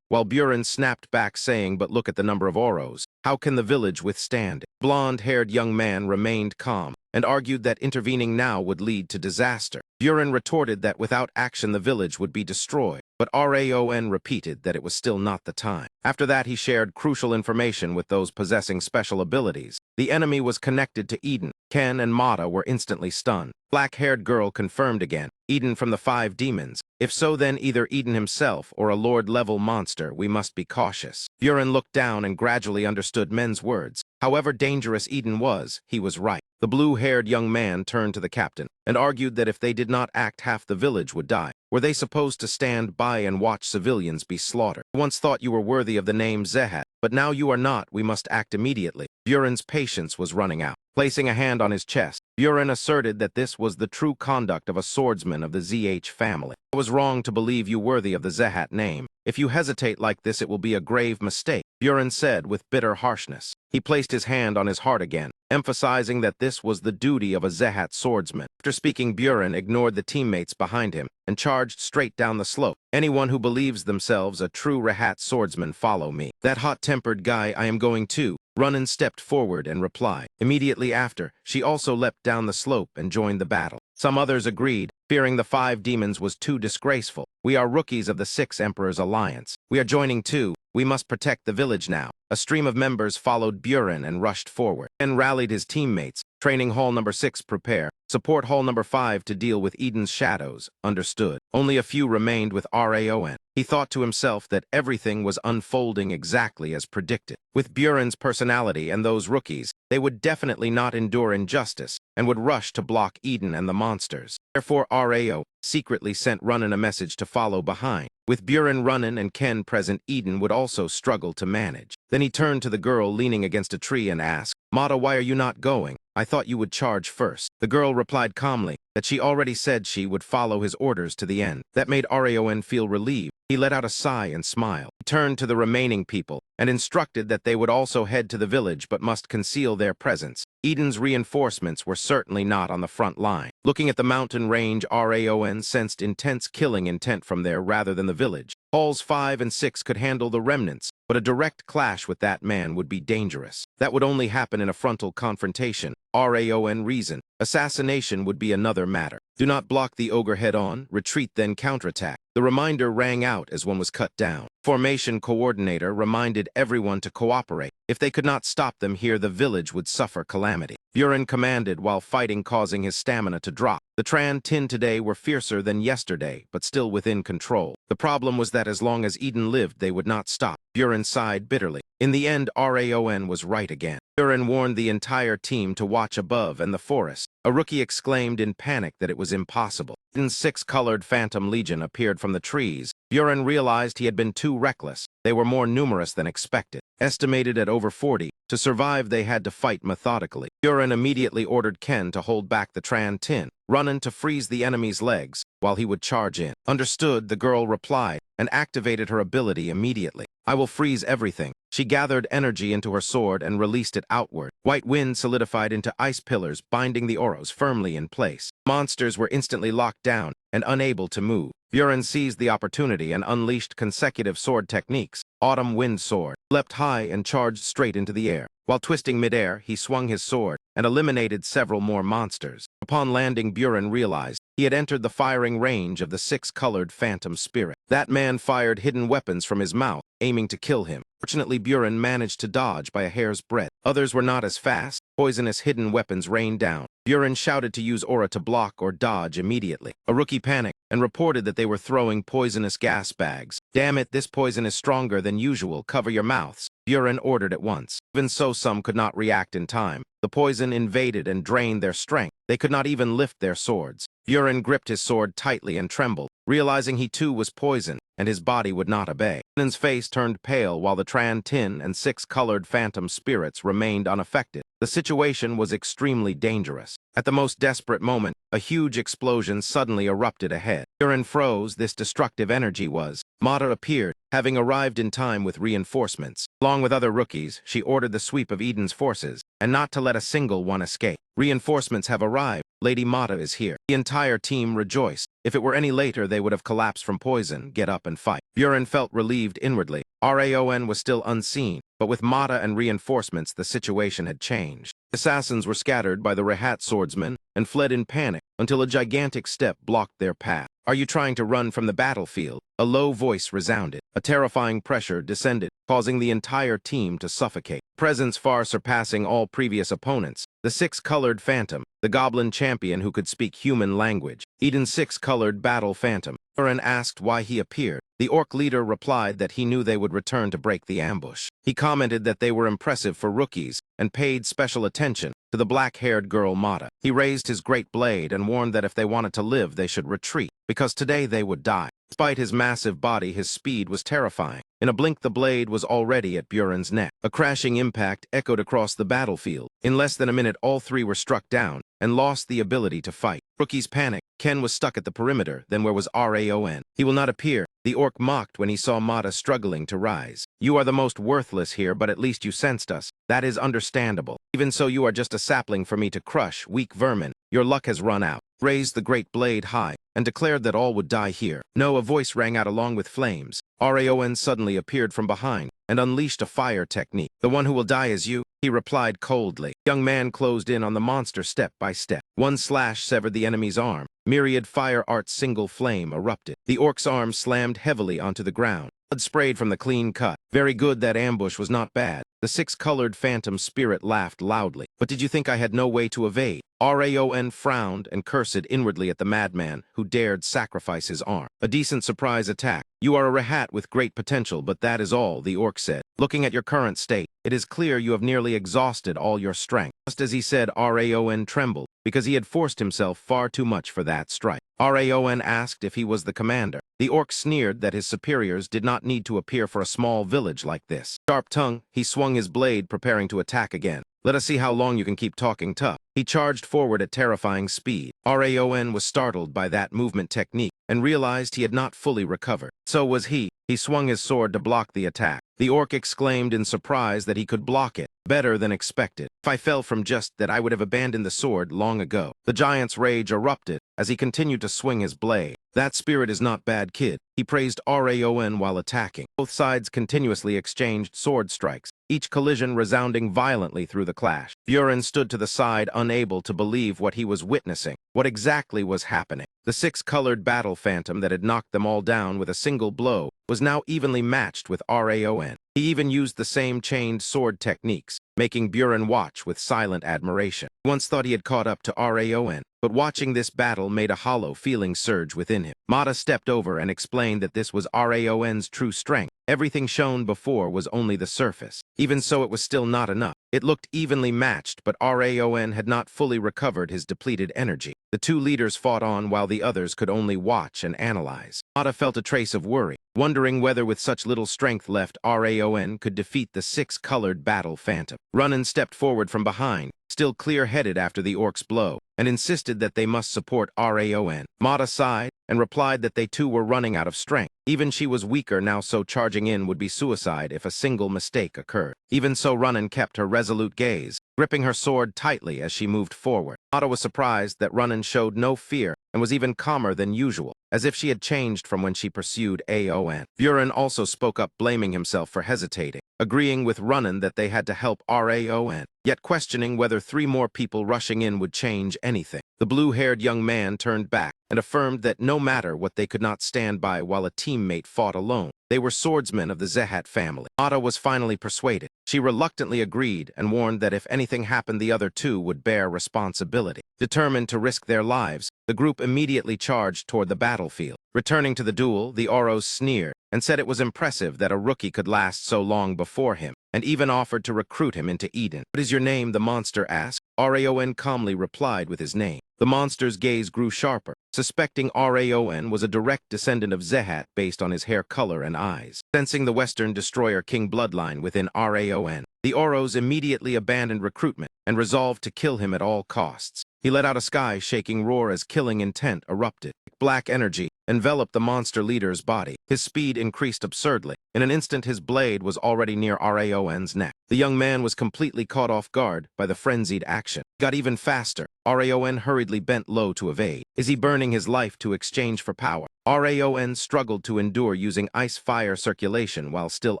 while Buren snapped back saying, but look at the number of Oros. How can the village withstand it? Blonde-haired young man remained calm and argued that intervening now would lead to disaster. Buren retorted that without action the village would be destroyed, but Raon repeated that it was still not the time. After that, he shared crucial information with those possessing special abilities. The enemy was connected to Eden. Ken and Mata were instantly stunned. Black-haired girl confirmed again. Eden from the 5 demons. If so, then either Eden himself or a Lord-level monster. We must be cautious. Buren looked down and gradually understood men's words. However dangerous Eden was, he was right. The blue-haired young man turned to the captain and argued that if they did not act, half the village would die. Were they supposed to stand by and watch civilians be slaughtered? I once thought you were worthy of the name Zehat, but now you are not. We must act immediately. Buren's patience was running out. Placing a hand on his chest, Buren asserted that this was the true conduct of a swordsman of the ZH family. I was wrong to believe you worthy of the Zehat name. If you hesitate like this, it will be a grave mistake, Buren said with bitter harshness. He placed his hand on his heart again, emphasizing that this was the duty of a Zehat swordsman. After speaking, Buren ignored the teammates behind him and charged straight down the slope. Anyone who believes themselves a true Rahat swordsman, follow me. That hot-tempered guy, I am going too. Runnan stepped forward and replied. Immediately after, she also leapt down the slope and joined the battle. Some others agreed, fearing the 5 demons was too disgraceful. We are rookies of the 6 Emperor's alliance. We are joining too. We must protect the village now. A stream of members followed Buren and rushed forward. Ken rallied his teammates. Training Hall number 6, prepare. Support Hall number 5 to deal with Eden's shadows. Understood. Only a few remained with Raon. He thought to himself that everything was unfolding exactly as predicted. With Buren's personality and those rookies, they would definitely not endure injustice and would rush to block Eden and the monsters. Therefore, Raon secretly sent Runnan a message to follow behind. With Buren, Runnan, and Ken present, Eden would also struggle to manage. Then he turned to the girl leaning against a tree and asked, Mata, why are you not going? I thought you would charge first. The girl replied calmly that she already said she would follow his orders to the end. That made Raon feel relieved. He let out a sigh and smiled. He turned to the remaining people and instructed that they would also head to the village but must conceal their presence. Eden's reinforcements were certainly not on the front line. Looking at the mountain range, Raon sensed intense killing intent from there rather than the village. Halls 5 and 6 could handle the remnants, but a direct clash with that man would be dangerous. That would only happen in a frontal confrontation. Raon reasoned. Assassination would be another matter. Do not block the ogre head-on, retreat then counterattack. The reminder rang out as one was cut down. Formation coordinator reminded everyone to cooperate. If they could not stop them here, the village would suffer calamity. Buren commanded while fighting, causing his stamina to drop. The Tran Tin today were fiercer than yesterday, but still within control. The problem was that as long as Eden lived, they would not stop. Buren sighed bitterly. In the end, Raon was right again. Buren warned the entire team to watch above and the forest. A rookie exclaimed in panic that it was impossible. Eden's six-colored Phantom Legion appeared from the trees. Buren realized he had been too reckless. They were more numerous than expected. Estimated at over 40, to survive they had to fight methodically. Buren immediately ordered Ken to hold back the Tran Tin, Runnin to freeze the enemy's legs, while he would charge in. Understood, the girl replied, and activated her ability immediately. I will freeze everything. She gathered energy into her sword and released it outward. White wind solidified into ice pillars, binding the Oros firmly in place. Monsters were instantly locked down and unable to move. Buren seized the opportunity and unleashed consecutive sword techniques. Autumn Wind Sword leapt high and charged straight into the air. While twisting midair, he swung his sword and eliminated several more monsters. Upon landing, Buren realized he had entered the firing range of the six-colored Phantom Spirit. That man fired hidden weapons from his mouth, aiming to kill him. Fortunately, Buren managed to dodge by a hair's breadth. Others were not as fast. Poisonous hidden weapons rained down. Buren shouted to use aura to block or dodge immediately. A rookie panicked and reported that they were throwing poisonous gas bags. Damn it, this poison is stronger than usual. Cover your mouths. Buren ordered at once. Even so, some could not react in time. The poison invaded and drained their strength. They could not even lift their swords. Buren gripped his sword tightly and trembled, realizing he too was poisoned, and his body would not obey. Eden's face turned pale while the Tran Tin and six-colored Phantom Spirits remained unaffected. The situation was extremely dangerous. At the most desperate moment, a huge explosion suddenly erupted ahead. Buren froze. This destructive energy was. Mata appeared, having arrived in time with reinforcements. Along with other rookies, she ordered the sweep of Eden's forces, and not to let a single one escape. Reinforcements have arrived. Lady Mata is here. The entire team rejoiced. If it were any later, they would have collapsed from poison. Get up and fight. Buren felt relieved inwardly. Raon was still unseen, but with Mata and reinforcements, the situation had changed. Assassins were scattered by the Rehat swordsmen and fled in panic until a gigantic step blocked their path. Are you trying to run from the battlefield? A low voice resounded. A terrifying pressure descended, causing the entire team to suffocate. Presence far surpassing all previous opponents. The six-colored Phantom, the goblin champion who could speak human language. Eden's six-colored battle Phantom. Buren asked why he appeared. The orc leader replied that he knew they would return to break the ambush. He commented that they were impressive for rookies and paid special attention to the black-haired girl Mata. He raised his great blade and warned that if they wanted to live, they should retreat, because today they would die. Despite his massive body, his speed was terrifying. In a blink, the blade was already at Buren's neck. A crashing impact echoed across the battlefield. In less than a minute, all three were struck down and lost the ability to fight. Rookies panicked. Ken was stuck at the perimeter. Then where was Raon? He will not appear. The orc mocked when he saw Mata struggling to rise. You are the most worthless here, but at least you sensed us. That is understandable. Even so, you are just a sapling for me to crush, weak vermin. Your luck has run out. Raised the great blade high and declared that all would die here. No, a voice rang out along with flames. Raon suddenly appeared from behind and unleashed a fire technique. The one who will die is you, he replied coldly. The young man closed in on the monster step by step. One slash severed the enemy's arm. Myriad fire art's single flame erupted. The orc's arm slammed heavily onto the ground. Blood sprayed from the clean cut. Very good, that ambush was not bad. The six-colored Phantom Spirit laughed loudly. But did you think I had no way to evade? Raon frowned and cursed inwardly at the madman who dared sacrifice his arm. A decent surprise attack. You are a Rehat with great potential, but that is all, the orc said. Looking at your current state, it is clear you have nearly exhausted all your strength. Just as he said, Raon trembled, because he had forced himself far too much for that strike. Raon asked if he was the commander. The orc sneered that his superiors did not need to appear for a small village like this. Sharp-tongued, he swung his blade, preparing to attack again. Let us see how long you can keep talking tough. He charged forward at terrifying speed. Raon was startled by that movement technique and realized he had not fully recovered. So was he. He swung his sword to block the attack. The orc exclaimed in surprise that he could block it. Better than expected. If I fell from just that, I would have abandoned the sword long ago. The giant's rage erupted as he continued to swing his blade. That spirit is not bad, kid. He praised Raon while attacking. Both sides continuously exchanged sword strikes, each collision resounding violently through the clash. Buren stood to the side, unable to believe what he was witnessing. What exactly was happening? The six-colored battle Phantom that had knocked them all down with a single blow was now evenly matched with Raon. He even used the same chained sword techniques, making Buren watch with silent admiration. He once thought he had caught up to Raon, but watching this battle made a hollow feeling surge within him. Mata stepped over and explained that this was Raon's true strength. Everything shown before was only the surface. Even so, it was still not enough. It looked evenly matched, but Raon had not fully recovered his depleted energy. The two leaders fought on while the others could only watch and analyze. Mata felt a trace of worry, wondering whether with such little strength left Raon could defeat the six-colored battle phantom. Ronan stepped forward from behind, still clear-headed after the orc's blow, and insisted that they must support Raon. Mata sighed and replied that they too were running out of strength. Even she was weaker now, so charging in would be suicide if a single mistake occurred. Even so, Ronan kept her resolute gaze, gripping her sword tightly as she moved forward. Mata was surprised that Ronan showed no fear and was even calmer than usual, as if she had changed from when she pursued Aon. Buren also spoke up, blaming himself for hesitating, agreeing with Ronan that they had to help Raon, yet questioning whether 3 more people rushing in would change anything. The blue-haired young man turned back and affirmed that no matter what, they could not stand by while a teammate fought alone. They were swordsmen of the Zehat family. Mata was finally persuaded. She reluctantly agreed and warned that if anything happened, the other 2 would bear responsibility. Determined to risk their lives, the group immediately charged toward the battlefield. Returning to the duel, the Oros sneered and said it was impressive that a rookie could last so long before him, and even offered to recruit him into Eden. "What is your name?" the monster asked. Raon calmly replied with his name. The monster's gaze grew sharper, suspecting Raon was a direct descendant of Zehat based on his hair color and eyes. Sensing the Western Destroyer King bloodline within Raon, the Oros immediately abandoned recruitment and resolved to kill him at all costs. He let out a sky-shaking roar as killing intent erupted. Black energy enveloped the monster leader's body. His speed increased absurdly. In an instant, his blade was already near Raon's neck. The young man was completely caught off guard by the frenzied action. It got even faster. Raon hurriedly bent low to evade. Is he burning his life to exchange for power? Raon struggled to endure using ice-fire circulation while still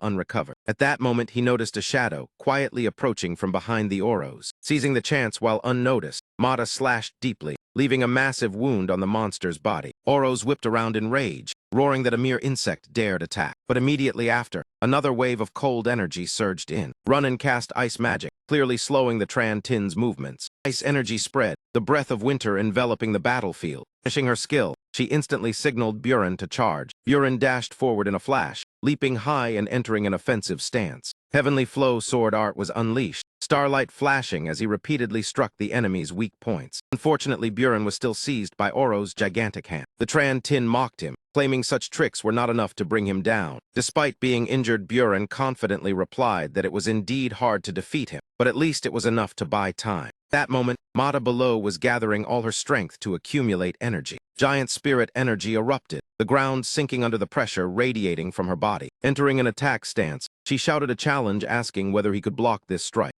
unrecovered. At that moment, he noticed a shadow quietly approaching from behind the Oros. Seizing the chance while unnoticed, Mata slashed deeply, leaving a massive wound on the monster's body. Oros whipped around in rage, roaring that a mere insect dared attack. But immediately after, another wave of cold energy surged in. Ronan cast ice magic, clearly slowing the Tran Tin's movements. Ice energy spread, the breath of winter enveloping the battlefield. Finishing her skill, she instantly signaled Buren to charge. Buren dashed forward in a flash, leaping high and entering an offensive stance. Heavenly Flow sword art was unleashed, starlight flashing as he repeatedly struck the enemy's weak points. Unfortunately, Buren was still seized by Oro's gigantic hand. The Tran Tin mocked him, claiming such tricks were not enough to bring him down. Despite being injured, Buren confidently replied that it was indeed hard to defeat him, but at least it was enough to buy time. That moment, Mata below was gathering all her strength to accumulate energy. Giant spirit energy erupted, the ground sinking under the pressure radiating from her body. Entering an attack stance, she shouted a challenge, asking whether he could block this strike.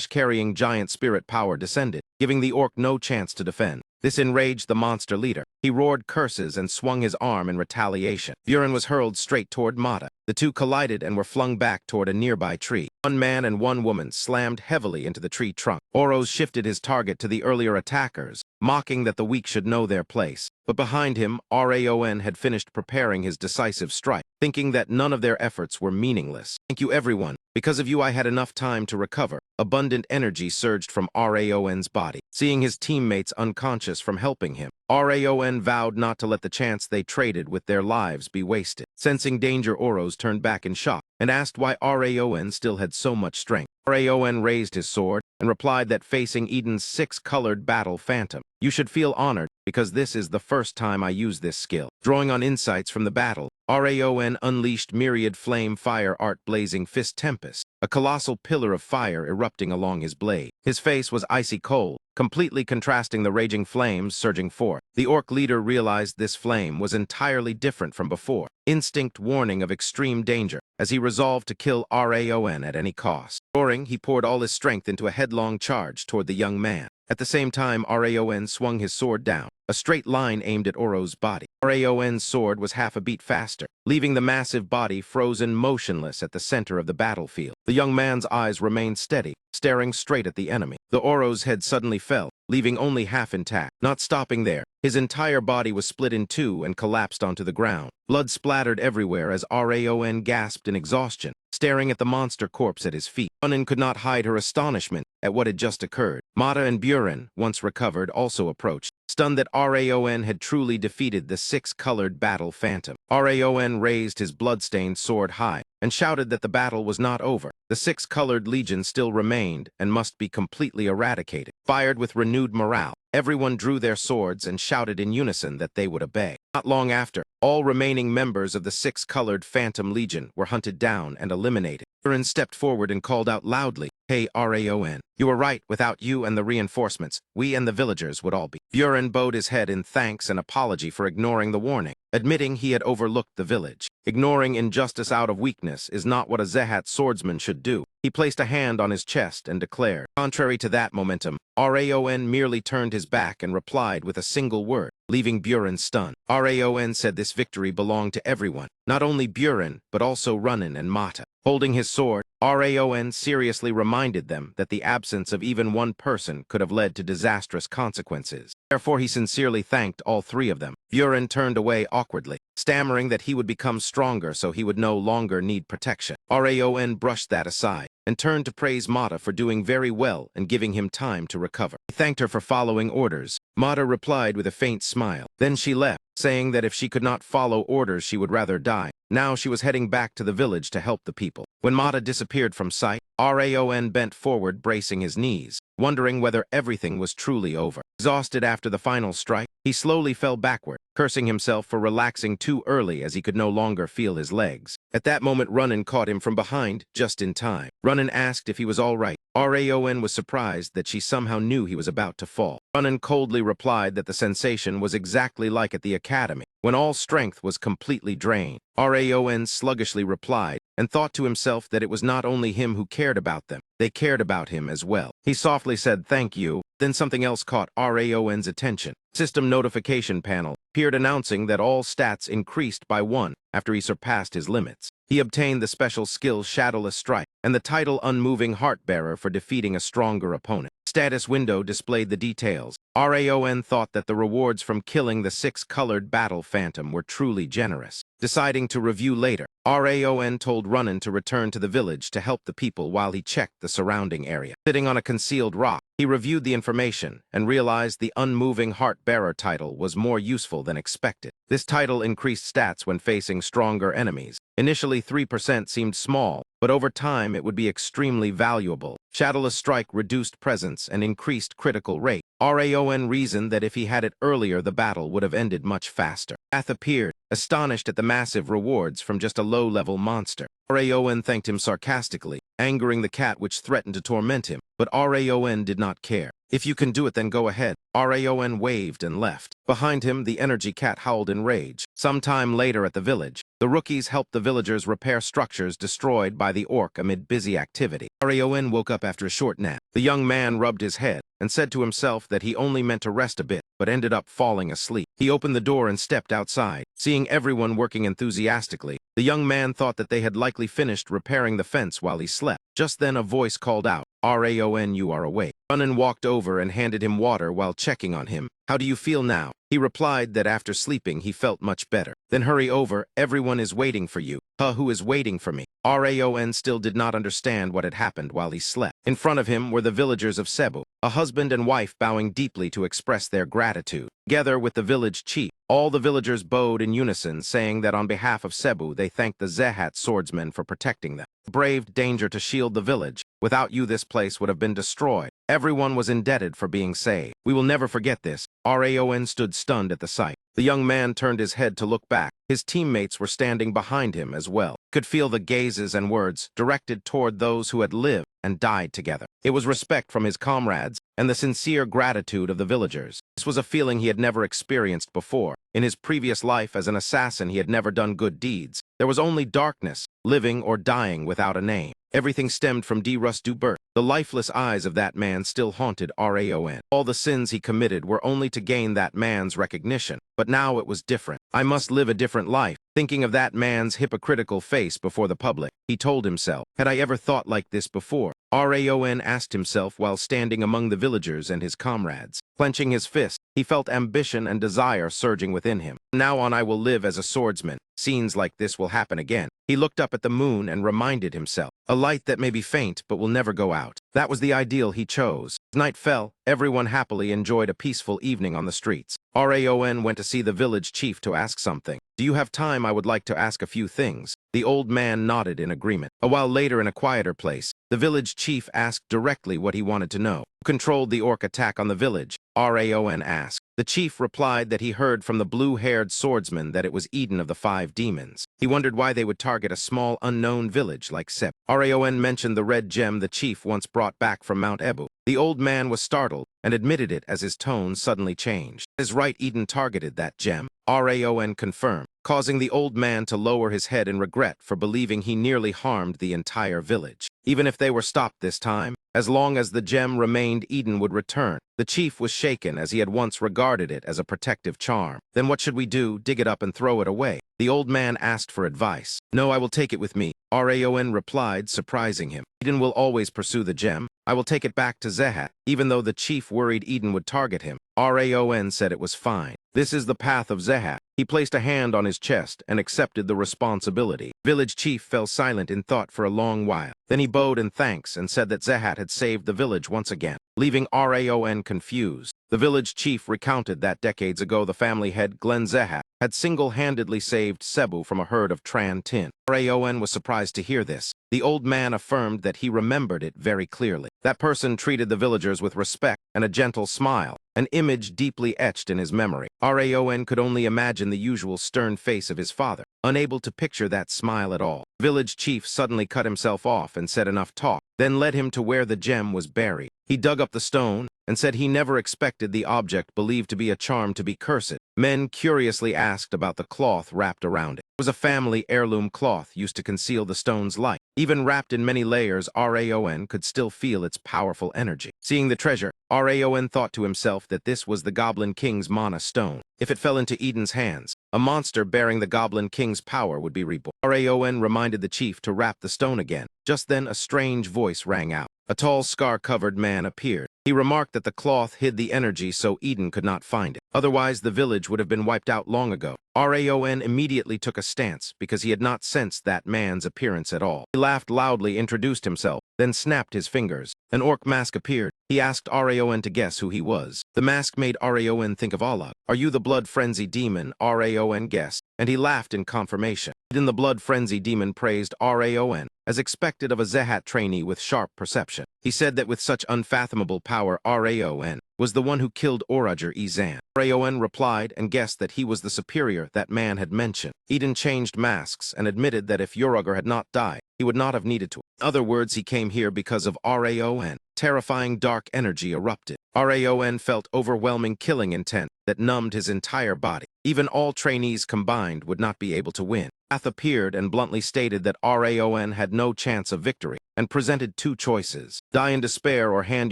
Carrying giant spirit power descended, giving the orc no chance to defend. This enraged the monster leader. He roared curses and swung his arm in retaliation. Buren was hurled straight toward Mata. The two collided and were flung back toward a nearby tree. One man and one woman slammed heavily into the tree trunk. Oros shifted his target to the earlier attackers, mocking that the weak should know their place. But behind him, Raon had finished preparing his decisive strike, thinking that none of their efforts were meaningless. "Thank you, everyone. Because of you, I had enough time to recover." Abundant energy surged from Raon's body. Seeing his teammates unconscious from helping him, Raon vowed not to let the chance they traded with their lives be wasted. Sensing danger, Oros turned back in shock and asked why Raon still had so much strength. Raon raised his sword and replied that facing Eden's six-colored battle phantom, "You should feel honored, because this is the first time I use this skill." Drawing on insights from the battle, Raon unleashed myriad flame fire art blazing fist tempest, a colossal pillar of fire erupting along his blade. His face was icy cold, completely contrasting the raging flames surging forth. The orc leader realized this flame was entirely different from before, instinct warning of extreme danger, as he resolved to kill Raon at any cost. Roaring, he poured all his strength into a headlong charge toward the young man. At the same time, Raon swung his sword down, a straight line aimed at Oro's body. Raon's sword was half a beat faster, leaving the massive body frozen motionless at the center of the battlefield. The young man's eyes remained steady, staring straight at the enemy. The Oro's head suddenly fell, leaving only half intact. Not stopping there, his entire body was split in two and collapsed onto the ground. Blood splattered everywhere as Raon gasped in exhaustion, staring at the monster corpse at his feet. Ronan could not hide her astonishment at what had just occurred. Mata and Buren, once recovered, also approached, stunned that Raon had truly defeated the six-colored battle phantom. Raon raised his blood-stained sword high and shouted that the battle was not over. The six-colored legion still remained and must be completely eradicated. Fired with renewed morale, everyone drew their swords and shouted in unison that they would obey. Not long after, all remaining members of the six-colored Phantom Legion were hunted down and eliminated. Buren stepped forward and called out loudly, "Hey, Raon, you were right. Without you and the reinforcements, we and the villagers would all be." Buren bowed his head in thanks and apology for ignoring the warning, admitting he had overlooked the village. Ignoring injustice out of weakness is not what a Zehat swordsman should do. He placed a hand on his chest and declared. Contrary to that momentum, Raon merely turned his back and replied with a single word, leaving Buren stunned. Raon said this victory belonged to everyone, not only Buren, but also Ronan and Mata. Holding his sword, Raon seriously reminded them that the absence of even one person could have led to disastrous consequences. Therefore, he sincerely thanked all three of them. Buren turned away awkwardly, stammering that he would become stronger so he would no longer need protection. Raon brushed that aside and turned to praise Mata for doing very well and giving him time to recover. He thanked her for following orders. Mata replied with a faint smile. Then she left, saying that if she could not follow orders, she would rather die. Now she was heading back to the village to help the people. When Mata disappeared from sight, Raon bent forward, bracing his knees, wondering whether everything was truly over. Exhausted after the final strike, he slowly fell backward, cursing himself for relaxing too early as he could no longer feel his legs. At that moment, Ronan caught him from behind, just in time. Ronan asked if he was all right. Raon was surprised that she somehow knew he was about to fall. Ronan coldly replied that the sensation was exactly like at the academy, when all strength was completely drained. Raon sluggishly replied, and thought to himself that it was not only him who cared about them, they cared about him as well. He softly said, "Thank you." Then something else caught Raon's attention. System notification panel appeared announcing that all stats increased by 1 after he surpassed his limits. He obtained the special skill Shadowless Strike and the title Unmoving Heartbearer for defeating a stronger opponent. Status window displayed the details. Raon thought that the rewards from killing the six-colored battle phantom were truly generous. Deciding to review later, Raon told Ronan to return to the village to help the people while he checked the surrounding area. Sitting on a concealed rock, he reviewed the information and realized the Unmoving Heartbearer title was more useful than expected. This title increased stats when facing stronger enemies. Initially, 3% seemed small, but over time it would be extremely valuable. Shadowless Strike reduced presence and increased critical rate. Raon reasoned that if he had it earlier, the battle would have ended much faster. Ath appeared, astonished at the massive rewards from just a low-level monster. Raon thanked him sarcastically, angering the cat which threatened to torment him, but Raon did not care. "If you can do it, then go ahead." Raon waved and left. Behind him, the energy cat howled in rage. Sometime later at the village, the rookies helped the villagers repair structures destroyed by the orc amid busy activity. Raon woke up after a short nap. The young man rubbed his head and said to himself that he only meant to rest a bit, but ended up falling asleep. He opened the door and stepped outside. Seeing everyone working enthusiastically, the young man thought that they had likely finished repairing the fence while he slept. Just then a voice called out, "Raon, you are awake." Ronan walked over and handed him water while checking on him. "How do you feel now?" He replied that after sleeping he felt much better. "Then hurry over, everyone is waiting for you." Who is waiting for me?" Raon still did not understand what had happened while he slept. In front of him were the villagers of Cebu, a husband and wife bowing deeply to express their gratitude. Together with the village chief, all the villagers bowed in unison, saying that on behalf of Cebu they thanked the Zehat swordsmen for protecting them. Braved danger to shield the village. Without you, this place would have been destroyed. Everyone was indebted for being saved. We will never forget this. Raon stood stunned at the sight. The young man turned his head to look back. His teammates were standing behind him as well. Could feel the gazes and words directed toward those who had lived and died together. It was respect from his comrades and the sincere gratitude of the villagers. This was a feeling he had never experienced before. In his previous life as an assassin, he had never done good deeds. There was only darkness, living or dying without a name. Everything stemmed from D-Rus Dubert. The lifeless eyes of that man still haunted Raon. All the sins he committed were only to gain that man's recognition. But now it was different. I must live a different life. Thinking of that man's hypocritical face before the public, he told himself. Had I ever thought like this before? Raon asked himself while standing among the villagers and his comrades. Clenching his fist, he felt ambition and desire surging within him. From now on I will live as a swordsman. Scenes like this will happen again. He looked up at the moon and reminded himself. A light that may be faint but will never go out. That was the ideal he chose. As night fell, everyone happily enjoyed a peaceful evening on the streets. Raon went to see the village chief to ask something. Do you have time? I would like to ask a few things. The old man nodded in agreement. A while later, in a quieter place, the village chief asked directly what he wanted to know. Who controlled the orc attack on the village? Raon asked. The chief replied that he heard from the blue-haired swordsman that it was Eden of the 5 demons. He wondered why they would target a small, unknown village like Sep. Raon mentioned the red gem the chief once brought back from Mount Ebu. The old man was startled and admitted it as his tone suddenly changed. His right Eden targeted that gem. Raon confirmed, causing the old man to lower his head in regret for believing he nearly harmed the entire village. Even if they were stopped this time, as long as the gem remained, Eden would return. The chief was shaken as he had once regarded it as a protective charm. Then what should we do? Dig it up and throw it away? The old man asked for advice. No, I will take it with me. Raon replied, surprising him. Eden will always pursue the gem. I will take it back to Zehat. Even though the chief worried Eden would target him, Raon said it was fine. This is the path of Zehat. He placed a hand on his chest and accepted the responsibility. Village chief fell silent in thought for a long while. Then he bowed in thanks and said that Zehat had saved the village once again, leaving Raon confused. The village chief recounted that decades ago the family head Glen Zehat had single-handedly saved Cebu from a herd of Tran Tin. Raon was surprised to hear this. The old man affirmed that he remembered it very clearly. That person treated the villagers with respect and a gentle smile, an image deeply etched in his memory. Raon could only imagine the usual stern face of his father, unable to picture that smile at all. Village chief suddenly cut himself off and said enough talk, then led him to where the gem was buried. He dug up the stone and said he never expected the object believed to be a charm to be cursed. Men curiously asked about the cloth wrapped around it. It was a family heirloom cloth used to conceal the stone's light. Even wrapped in many layers, Raon could still feel its powerful energy. Seeing the treasure, Raon thought to himself that this was the Goblin King's mana stone. If it fell into Eden's hands, a monster bearing the Goblin King's power would be reborn. Raon reminded the chief to wrap the stone again. Just then, a strange voice rang out. A tall, scar-covered man appeared. He remarked that the cloth hid the energy so Eden could not find it. Otherwise, the village would have been wiped out long ago. Raon immediately took a stance because he had not sensed that man's appearance at all. He laughed loudly, introduced himself, then snapped his fingers. An orc mask appeared. He asked Raon to guess who he was. The mask made Raon think of Allah. Are you the blood-frenzy demon? Raon guessed, and he laughed in confirmation. Then the blood-frenzy demon praised Raon, as expected of a Zehat trainee with sharp perception. He said that with such unfathomable power, Raon was the one who killed Orager Izan. Raon replied and guessed that he was the superior that man had mentioned. Eden changed masks and admitted that if Urager had not died, he would not have needed to. In other words, he came here because of Raon. Terrifying dark energy erupted. Raon felt overwhelming killing intent that numbed his entire body. Even all trainees combined would not be able to win. Wrath appeared and bluntly stated that Raon had no chance of victory, and presented 2 choices: die in despair or hand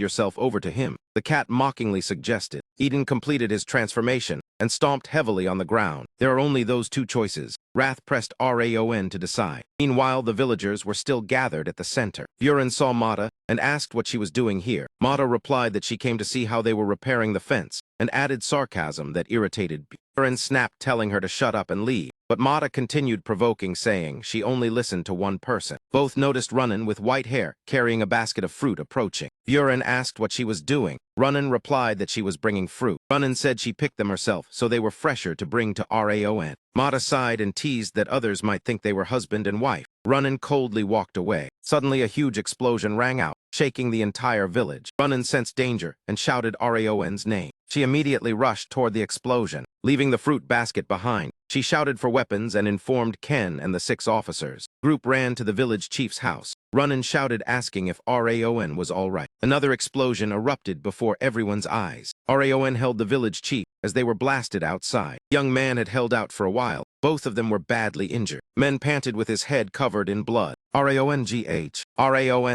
yourself over to him. The cat mockingly suggested. Eden completed his transformation and stomped heavily on the ground. There are only those 2 choices. Wrath pressed Raon to decide. Meanwhile, the villagers were still gathered at the center. Buren saw Mata and asked what she was doing here. Mata replied that she came to see how they were repairing the fence, and added sarcasm that irritated Buren, snapped, telling her to shut up and leave. But Mata continued provoking, saying she only listened to one person. Both noticed Runnin with white hair, carrying a basket of fruit, approaching. Buren asked what she was doing. Runnin replied that she was bringing fruit. Runnin said she picked them herself, so they were fresher to bring to Raon. Mata sighed and teased that others might think they were husband and wife. Runnin coldly walked away. Suddenly, a huge explosion rang out, shaking the entire village. Runnin sensed danger and shouted Raon's name. She immediately rushed toward the explosion, leaving the fruit basket behind. She shouted for weapons and informed Ken and the 6 officers. The group ran to the village chief's house. Runnin shouted, asking if Raon was all right. Another explosion erupted before everyone's eyes. Raon held the village chief as they were blasted outside. The young man had held out for a while. Both of them were badly injured. Men panted with his head covered in blood. Raon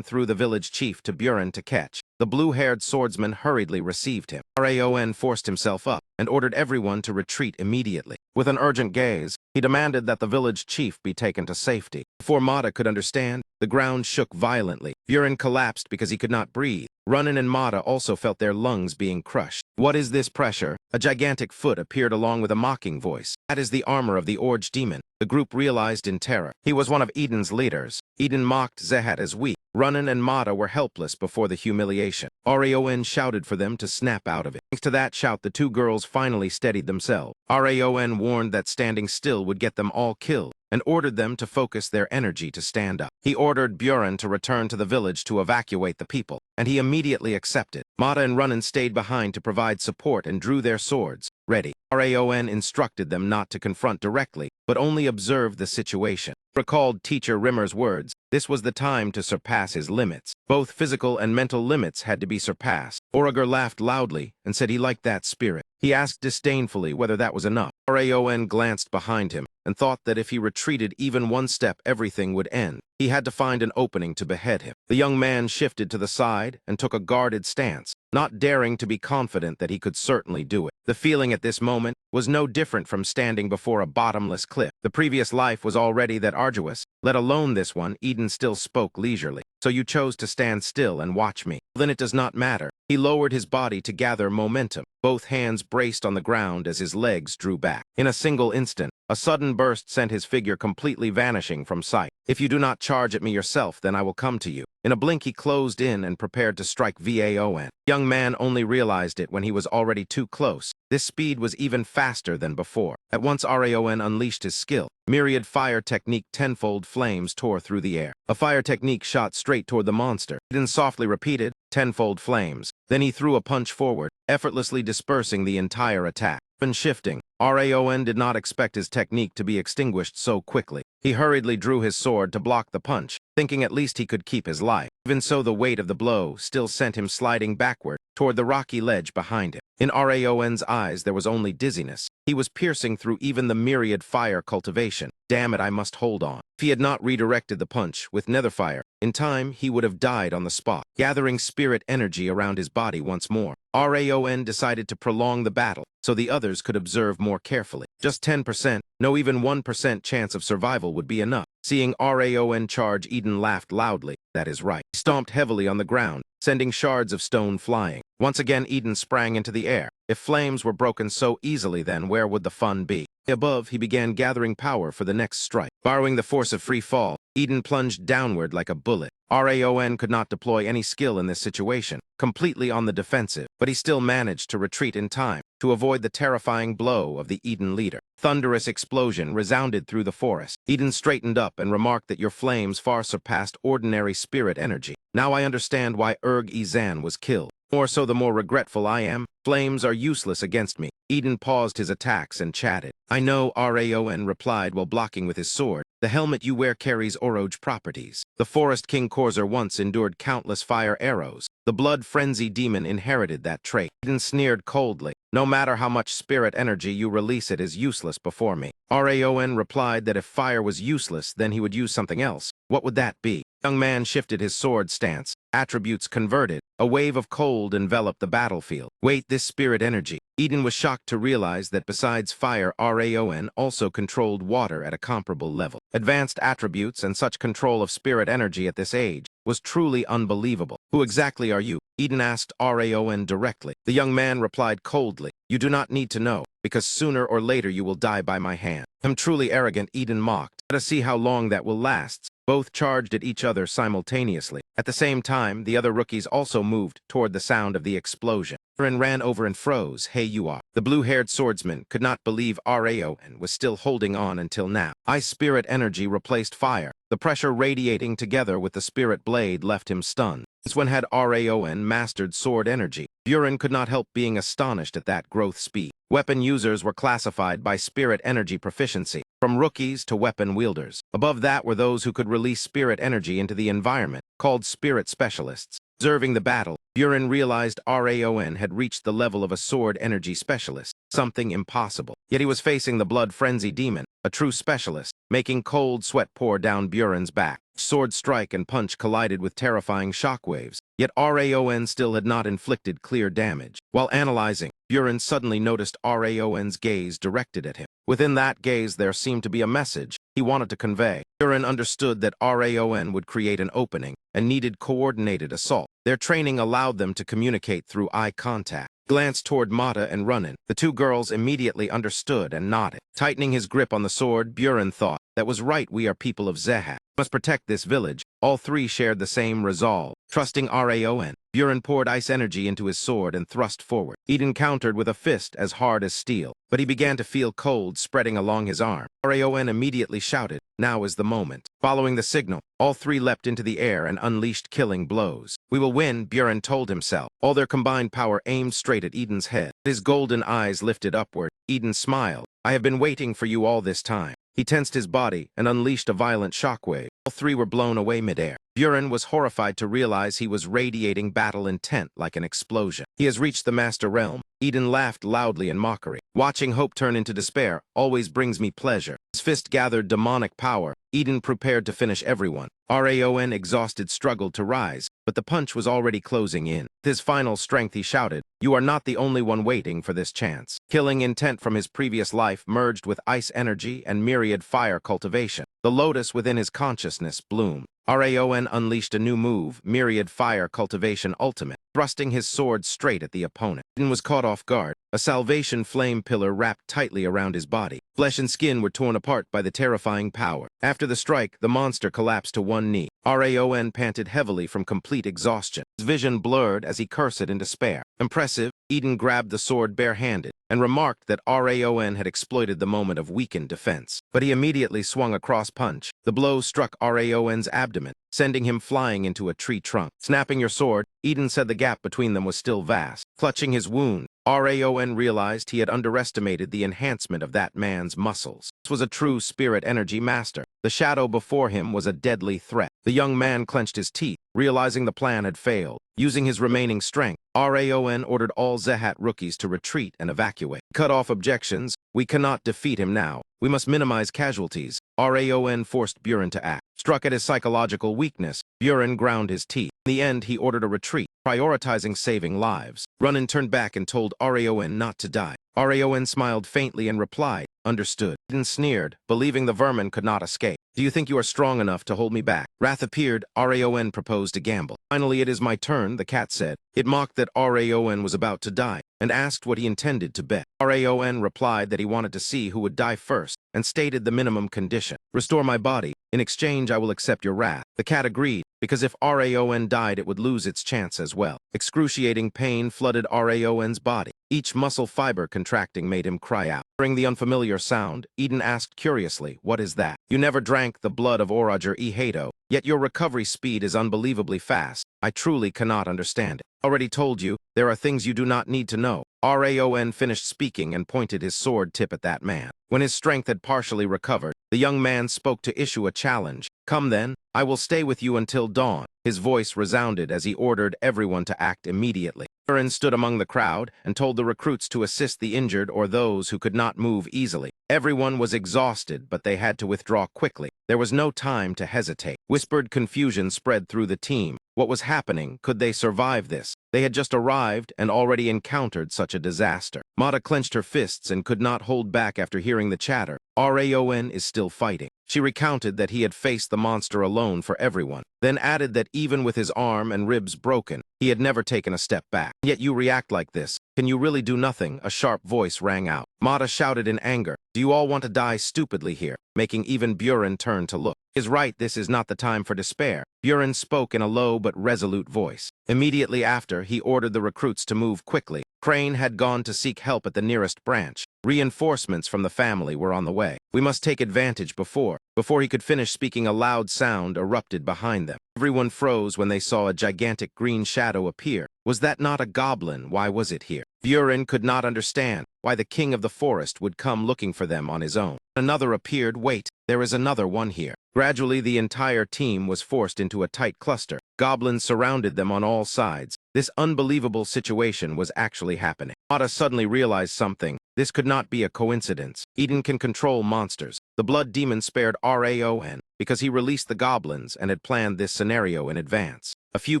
threw the village chief to Buren to catch. The blue-haired swordsman hurriedly received him. Raon forced himself up, and ordered everyone to retreat immediately. With an urgent gaze, he demanded that the village chief be taken to safety. Before Mata could understand, the ground shook violently. Buren collapsed because he could not breathe. Runnin and Mata also felt their lungs being crushed. What is this pressure? A gigantic foot appeared along with a mocking voice. That is the armor of the Orge demon. The group realized in terror. He was one of Eden's leaders. Eden mocked Zehat as weak. Runnin and Mata were helpless before the humiliation. Raon shouted for them to snap out of it. Thanks to that shout, the two girls finally steadied themselves. Raon warned that standing still would get them all killed, and ordered them to focus their energy to stand up. He ordered Buren to return to the village to evacuate the people, and he immediately accepted. Mata and Runnin stayed behind to provide support and drew their swords, ready. Raon instructed them not to confront directly, but only observe the situation. Recalled teacher Rimmer's words, this was the time to surpass his limits. Both physical and mental limits had to be surpassed. Orager laughed loudly and said he liked that spirit. He asked disdainfully whether that was enough. Raon glanced behind him and thought that if he retreated even one step, everything would end. He had to find an opening to behead him. The young man shifted to the side and took a guarded stance, not daring to be confident that he could certainly do it. The feeling at this moment was no different from standing before a bottomless cliff. The previous life was already that arduous, let alone this one. Eden still spoke leisurely. So you chose to stand still and watch me. Then it does not matter. He lowered his body to gather momentum. Both hands braced on the ground as his legs drew back. In a single instant, a sudden burst sent his figure completely vanishing from sight. If you do not charge at me yourself, then I will come to you. In a blink, he closed in and prepared to strike Vaon. The young man only realized it when he was already too close. This speed was even faster than before. At once, Raon unleashed his skill. Myriad fire technique tenfold flames tore through the air. A fire technique shot straight toward the monster. Eden softly repeated, tenfold flames. Then he threw a punch forward, effortlessly dispersing the entire attack. When shifting, Raon did not expect his technique to be extinguished so quickly. He hurriedly drew his sword to block the punch, thinking at least he could keep his life. Even so, the weight of the blow still sent him sliding backward toward the rocky ledge behind him. In Raon's eyes, there was only dizziness. He was piercing through even the myriad fire cultivation. Damn it, I must hold on. If he had not redirected the punch with netherfire, in time he would have died on the spot. Gathering spirit energy around his body once more, Raon decided to prolong the battle so the others could observe more carefully. Just 10%, no even 1% chance of survival would be enough. Seeing Raon charge, Eden laughed loudly. That is right. He stomped heavily on the ground, sending shards of stone flying. Once again, Eden sprang into the air. If flames were broken so easily, then where would the fun be? Above, he began gathering power for the next strike. Borrowing the force of free fall, Eden plunged downward like a bullet. Raon could not deploy any skill in this situation, completely on the defensive, but he still managed to retreat in time to avoid the terrifying blow of the Eden leader. Thunderous explosion resounded through the forest. Eden straightened up and remarked that your flames far surpassed ordinary spirit energy. Now I understand why Izan was killed. More so, the more regretful I am. Flames are useless against me. Eden paused his attacks and chatted. I know, Raon replied while blocking with his sword. The helmet you wear carries Oroge properties. The Forest King Korzer once endured countless fire arrows. The blood frenzy demon inherited that trait. Eden sneered coldly. No matter how much spirit energy you release, it is useless before me. Raon replied that if fire was useless, then he would use something else. What would that be? The young man shifted his sword stance. Attributes converted. A wave of cold enveloped the battlefield. Wait, this spirit energy. Eden was shocked to realize that besides fire, Raon also controlled water at a comparable level. Advanced attributes and such control of spirit energy at this age was truly unbelievable. Who exactly are you? Eden asked Raon directly. The young man replied coldly. You do not need to know, because sooner or later you will die by my hand. I'm truly arrogant, Eden mocked. Let us see how long that will last. Both charged at each other simultaneously. At the same time, the other rookies also moved toward the sound of the explosion. Ren ran over and froze. Hey, you are. The blue-haired swordsman could not believe Raon was still holding on until now. Ice spirit energy replaced fire. The pressure radiating together with the spirit blade left him stunned. Since when had Raon mastered sword energy? Buren could not help being astonished at that growth speed. Weapon users were classified by spirit energy proficiency, from rookies to weapon wielders. Above that were those who could release spirit energy into the environment, called spirit specialists. Observing the battle, Buren realized Raon had reached the level of a sword energy specialist, something impossible. Yet he was facing the blood frenzy demon, a true specialist, making cold sweat pour down Buren's back. Sword strike and punch collided with terrifying shockwaves, yet Raon still had not inflicted clear damage. While analyzing, Buren suddenly noticed Raon's gaze directed at him. Within that gaze there seemed to be a message he wanted to convey. Buren understood that Raon would create an opening and needed coordinated assault. Their training allowed them to communicate through eye contact. Glanced toward Mata and Runnin. The two girls immediately understood and nodded. Tightening his grip on the sword, Buren thought, "That was right, we are people of Zehat. Must protect this village." All three shared the same resolve. Trusting Raon, Buren poured ice energy into his sword and thrust forward. Eden countered with a fist as hard as steel, but he began to feel cold spreading along his arm. Raon immediately shouted, "Now is the moment." Following the signal, all three leapt into the air and unleashed killing blows. "We will win," Buren told himself. All their combined power aimed straight at Eden's head. His golden eyes lifted upward. Eden smiled. "I have been waiting for you all this time." He tensed his body and unleashed a violent shockwave. All three were blown away midair. Buren was horrified to realize he was radiating battle intent like an explosion. "He has reached the Master Realm." Eden laughed loudly in mockery. "Watching hope turn into despair always brings me pleasure." His fist gathered demonic power. Eden prepared to finish everyone. Raon, exhausted, struggled to rise, but the punch was already closing in. With his final strength, he shouted, "You are not the only one waiting for this chance." Killing intent from his previous life merged with ice energy and myriad fire cultivation. The lotus within his consciousness bloomed. Raon unleashed a new move, Myriad Fire Cultivation Ultimate, thrusting his sword straight at the opponent. Eden was caught off guard. A salvation flame pillar wrapped tightly around his body. Flesh and skin were torn apart by the terrifying power. After the strike, the monster collapsed to one knee. Raon panted heavily from complete exhaustion. His vision blurred as he cursed in despair. Impressive, Eden grabbed the sword barehanded and remarked that Raon had exploited the moment of weakened defense. But he immediately swung a cross punch. The blow struck Raon's abdomen, sending him flying into a tree trunk. Snapping your sword, Eden said the gap between them was still vast. Clutching his wound, Raon realized he had underestimated the enhancement of that man's muscles. This was a true spirit energy master. The shadow before him was a deadly threat. The young man clenched his teeth, realizing the plan had failed. Using his remaining strength, Raon ordered all Zehat rookies to retreat and evacuate. Cut off objections. "We cannot defeat him now. We must minimize casualties." Raon forced Buren to act. Struck at his psychological weakness, Buren ground his teeth. In the end, he ordered a retreat, prioritizing saving lives. Runnin turned back and told Raon not to die. Raon smiled faintly and replied, "Understood." Eden sneered, believing the vermin could not escape. "Do you think you are strong enough to hold me back?" Wrath appeared. Raon proposed a gamble. "Finally, it is my turn," the cat said. It mocked that Raon was about to die, and asked what he intended to bet. Raon replied that he wanted to see who would die first, and stated the minimum condition: "Restore my body. In exchange, I will accept your wrath." The cat agreed, because if Raon died, it would lose its chance as well. Excruciating pain flooded Raon's body. Each muscle fiber contracting made him cry out. Hearing the unfamiliar sound, Eden asked curiously, "What is that?" "You never drank the blood of Orager Hato, yet your recovery speed is unbelievably fast. I truly cannot understand it." "Already told you, there are things you do not need to know." Raon finished speaking and pointed his sword tip at that man. When his strength had partially recovered, the young man spoke to issue a challenge. "Come then, I will stay with you until dawn." His voice resounded as he ordered everyone to act immediately. Buren stood among the crowd and told the recruits to assist the injured or those who could not move easily. Everyone was exhausted, but they had to withdraw quickly. There was no time to hesitate. Whispered confusion spread through the team. What was happening? Could they survive this? They had just arrived and already encountered such a disaster. Mata clenched her fists and could not hold back after hearing the chatter. Raon is still fighting. She recounted that he had faced the monster alone for everyone, then added that even with his arm and ribs broken, he had never taken a step back. "Yet you react like this. Can you really do nothing?" A sharp voice rang out. Mata shouted in anger, "Do you all want to die stupidly here?" Making even Buren turn to look. "He is right, this is not the time for despair." Buren spoke in a low but resolute voice. Immediately after, he ordered the recruits to move quickly. Crane had gone to seek help at the nearest branch. Reinforcements from the family were on the way. "We must take advantage before." Before he could finish speaking, a loud sound erupted behind them. Everyone froze when they saw a gigantic green shadow appear. Was that not a goblin? Why was it here? Buren could not understand why the king of the forest would come looking for them on his own. Another appeared. "Wait, there is another one here." Gradually, the entire team was forced into a tight cluster. Goblins surrounded them on all sides. This unbelievable situation was actually happening. Mata suddenly realized something. This could not be a coincidence. Eden can control monsters. The blood demon spared Raon because he released the goblins and had planned this scenario in advance. A few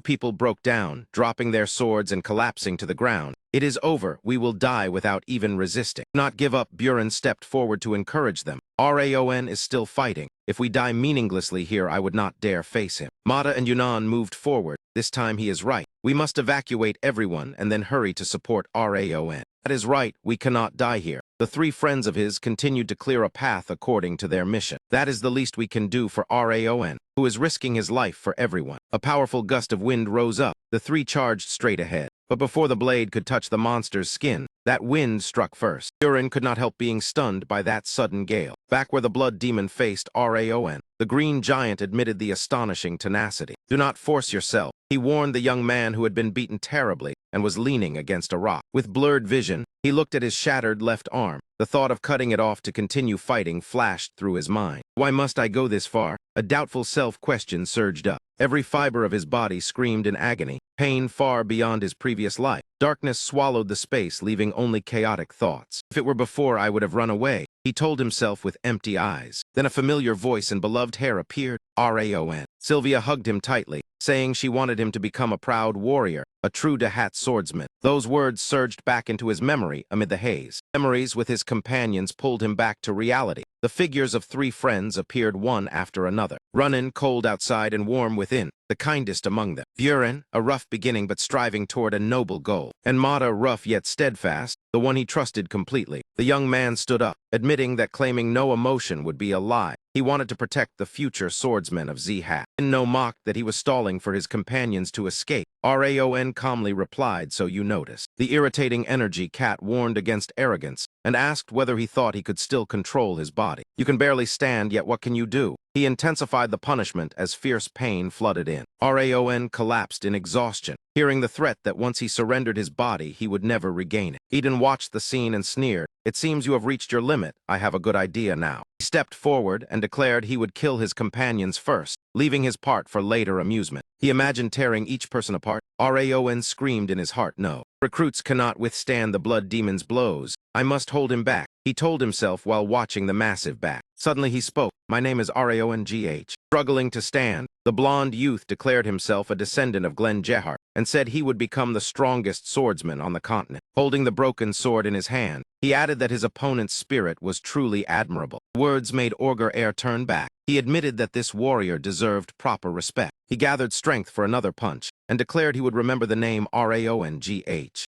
people broke down, dropping their swords and collapsing to the ground. It is over. We will die without even resisting. Not give up. Buren stepped forward to encourage them. Raon is still fighting. If we die meaninglessly here, I would not dare face him. Mata and Yunnan moved forward. This time he is right. We must evacuate everyone and then hurry to support Raon. That is right. We cannot die here. The three friends of his continued to clear a path according to their mission. That is the least we can do for Raon, who is risking his life for everyone. A powerful gust of wind rose up. The three charged straight ahead. But before the blade could touch the monster's skin, that wind struck first. Buren could not help being stunned by that sudden gale. Back where the blood demon faced Raon, the green giant admitted the astonishing tenacity. Do not force yourself, he warned the young man who had been beaten terribly and was leaning against a rock. With blurred vision, he looked at his shattered left arm. The thought of cutting it off to continue fighting flashed through his mind. Why must I go this far? A doubtful self-question surged up. Every fiber of his body screamed in agony, pain far beyond his previous life. Darkness swallowed the space, leaving only chaotic thoughts. If it were before, I would have run away, he told himself with empty eyes. Then a familiar voice and beloved hair appeared. Raon. Sylvia hugged him tightly, saying she wanted him to become a proud warrior, a true Dahat swordsman. Those words surged back into his memory amid the haze. Memories with his companions pulled him back to reality. The figures of three friends appeared one after another. Runnin, cold outside and warm within, the kindest among them. Buren, a rough beginning but striving toward a noble goal. And Mata, rough yet steadfast, the one he trusted completely. The young man stood up, admitting that claiming no emotion would be a lie. He wanted to protect the future swordsmen of Zhat. No mocked that he was stalling for his companions to escape. Raon calmly replied, so you notice. The irritating energy cat warned against arrogance and asked whether he thought he could still control his body. You can barely stand, yet what can you do? He intensified the punishment as fierce pain flooded in. Raon collapsed in exhaustion, hearing the threat that once he surrendered his body, he would never regain it. Eden watched the scene and sneered. It seems you have reached your limit. I have a good idea now. He stepped forward and declared he would kill his companions first, leaving his part for later amusement. He imagined tearing each person apart. Raon screamed in his heart, no. Recruits cannot withstand the blood demon's blows. I must hold him back, he told himself while watching the massive back. Suddenly he spoke. My name is Raon. Struggling to stand, the blond youth declared himself a descendant of Glen Jehar and said he would become the strongest swordsman on the continent. Holding the broken sword in his hand, he added that his opponent's spirit was truly admirable. Words made Heir turn back. He admitted that this warrior deserved proper respect. He gathered strength for another punch and declared he would remember the name Raon.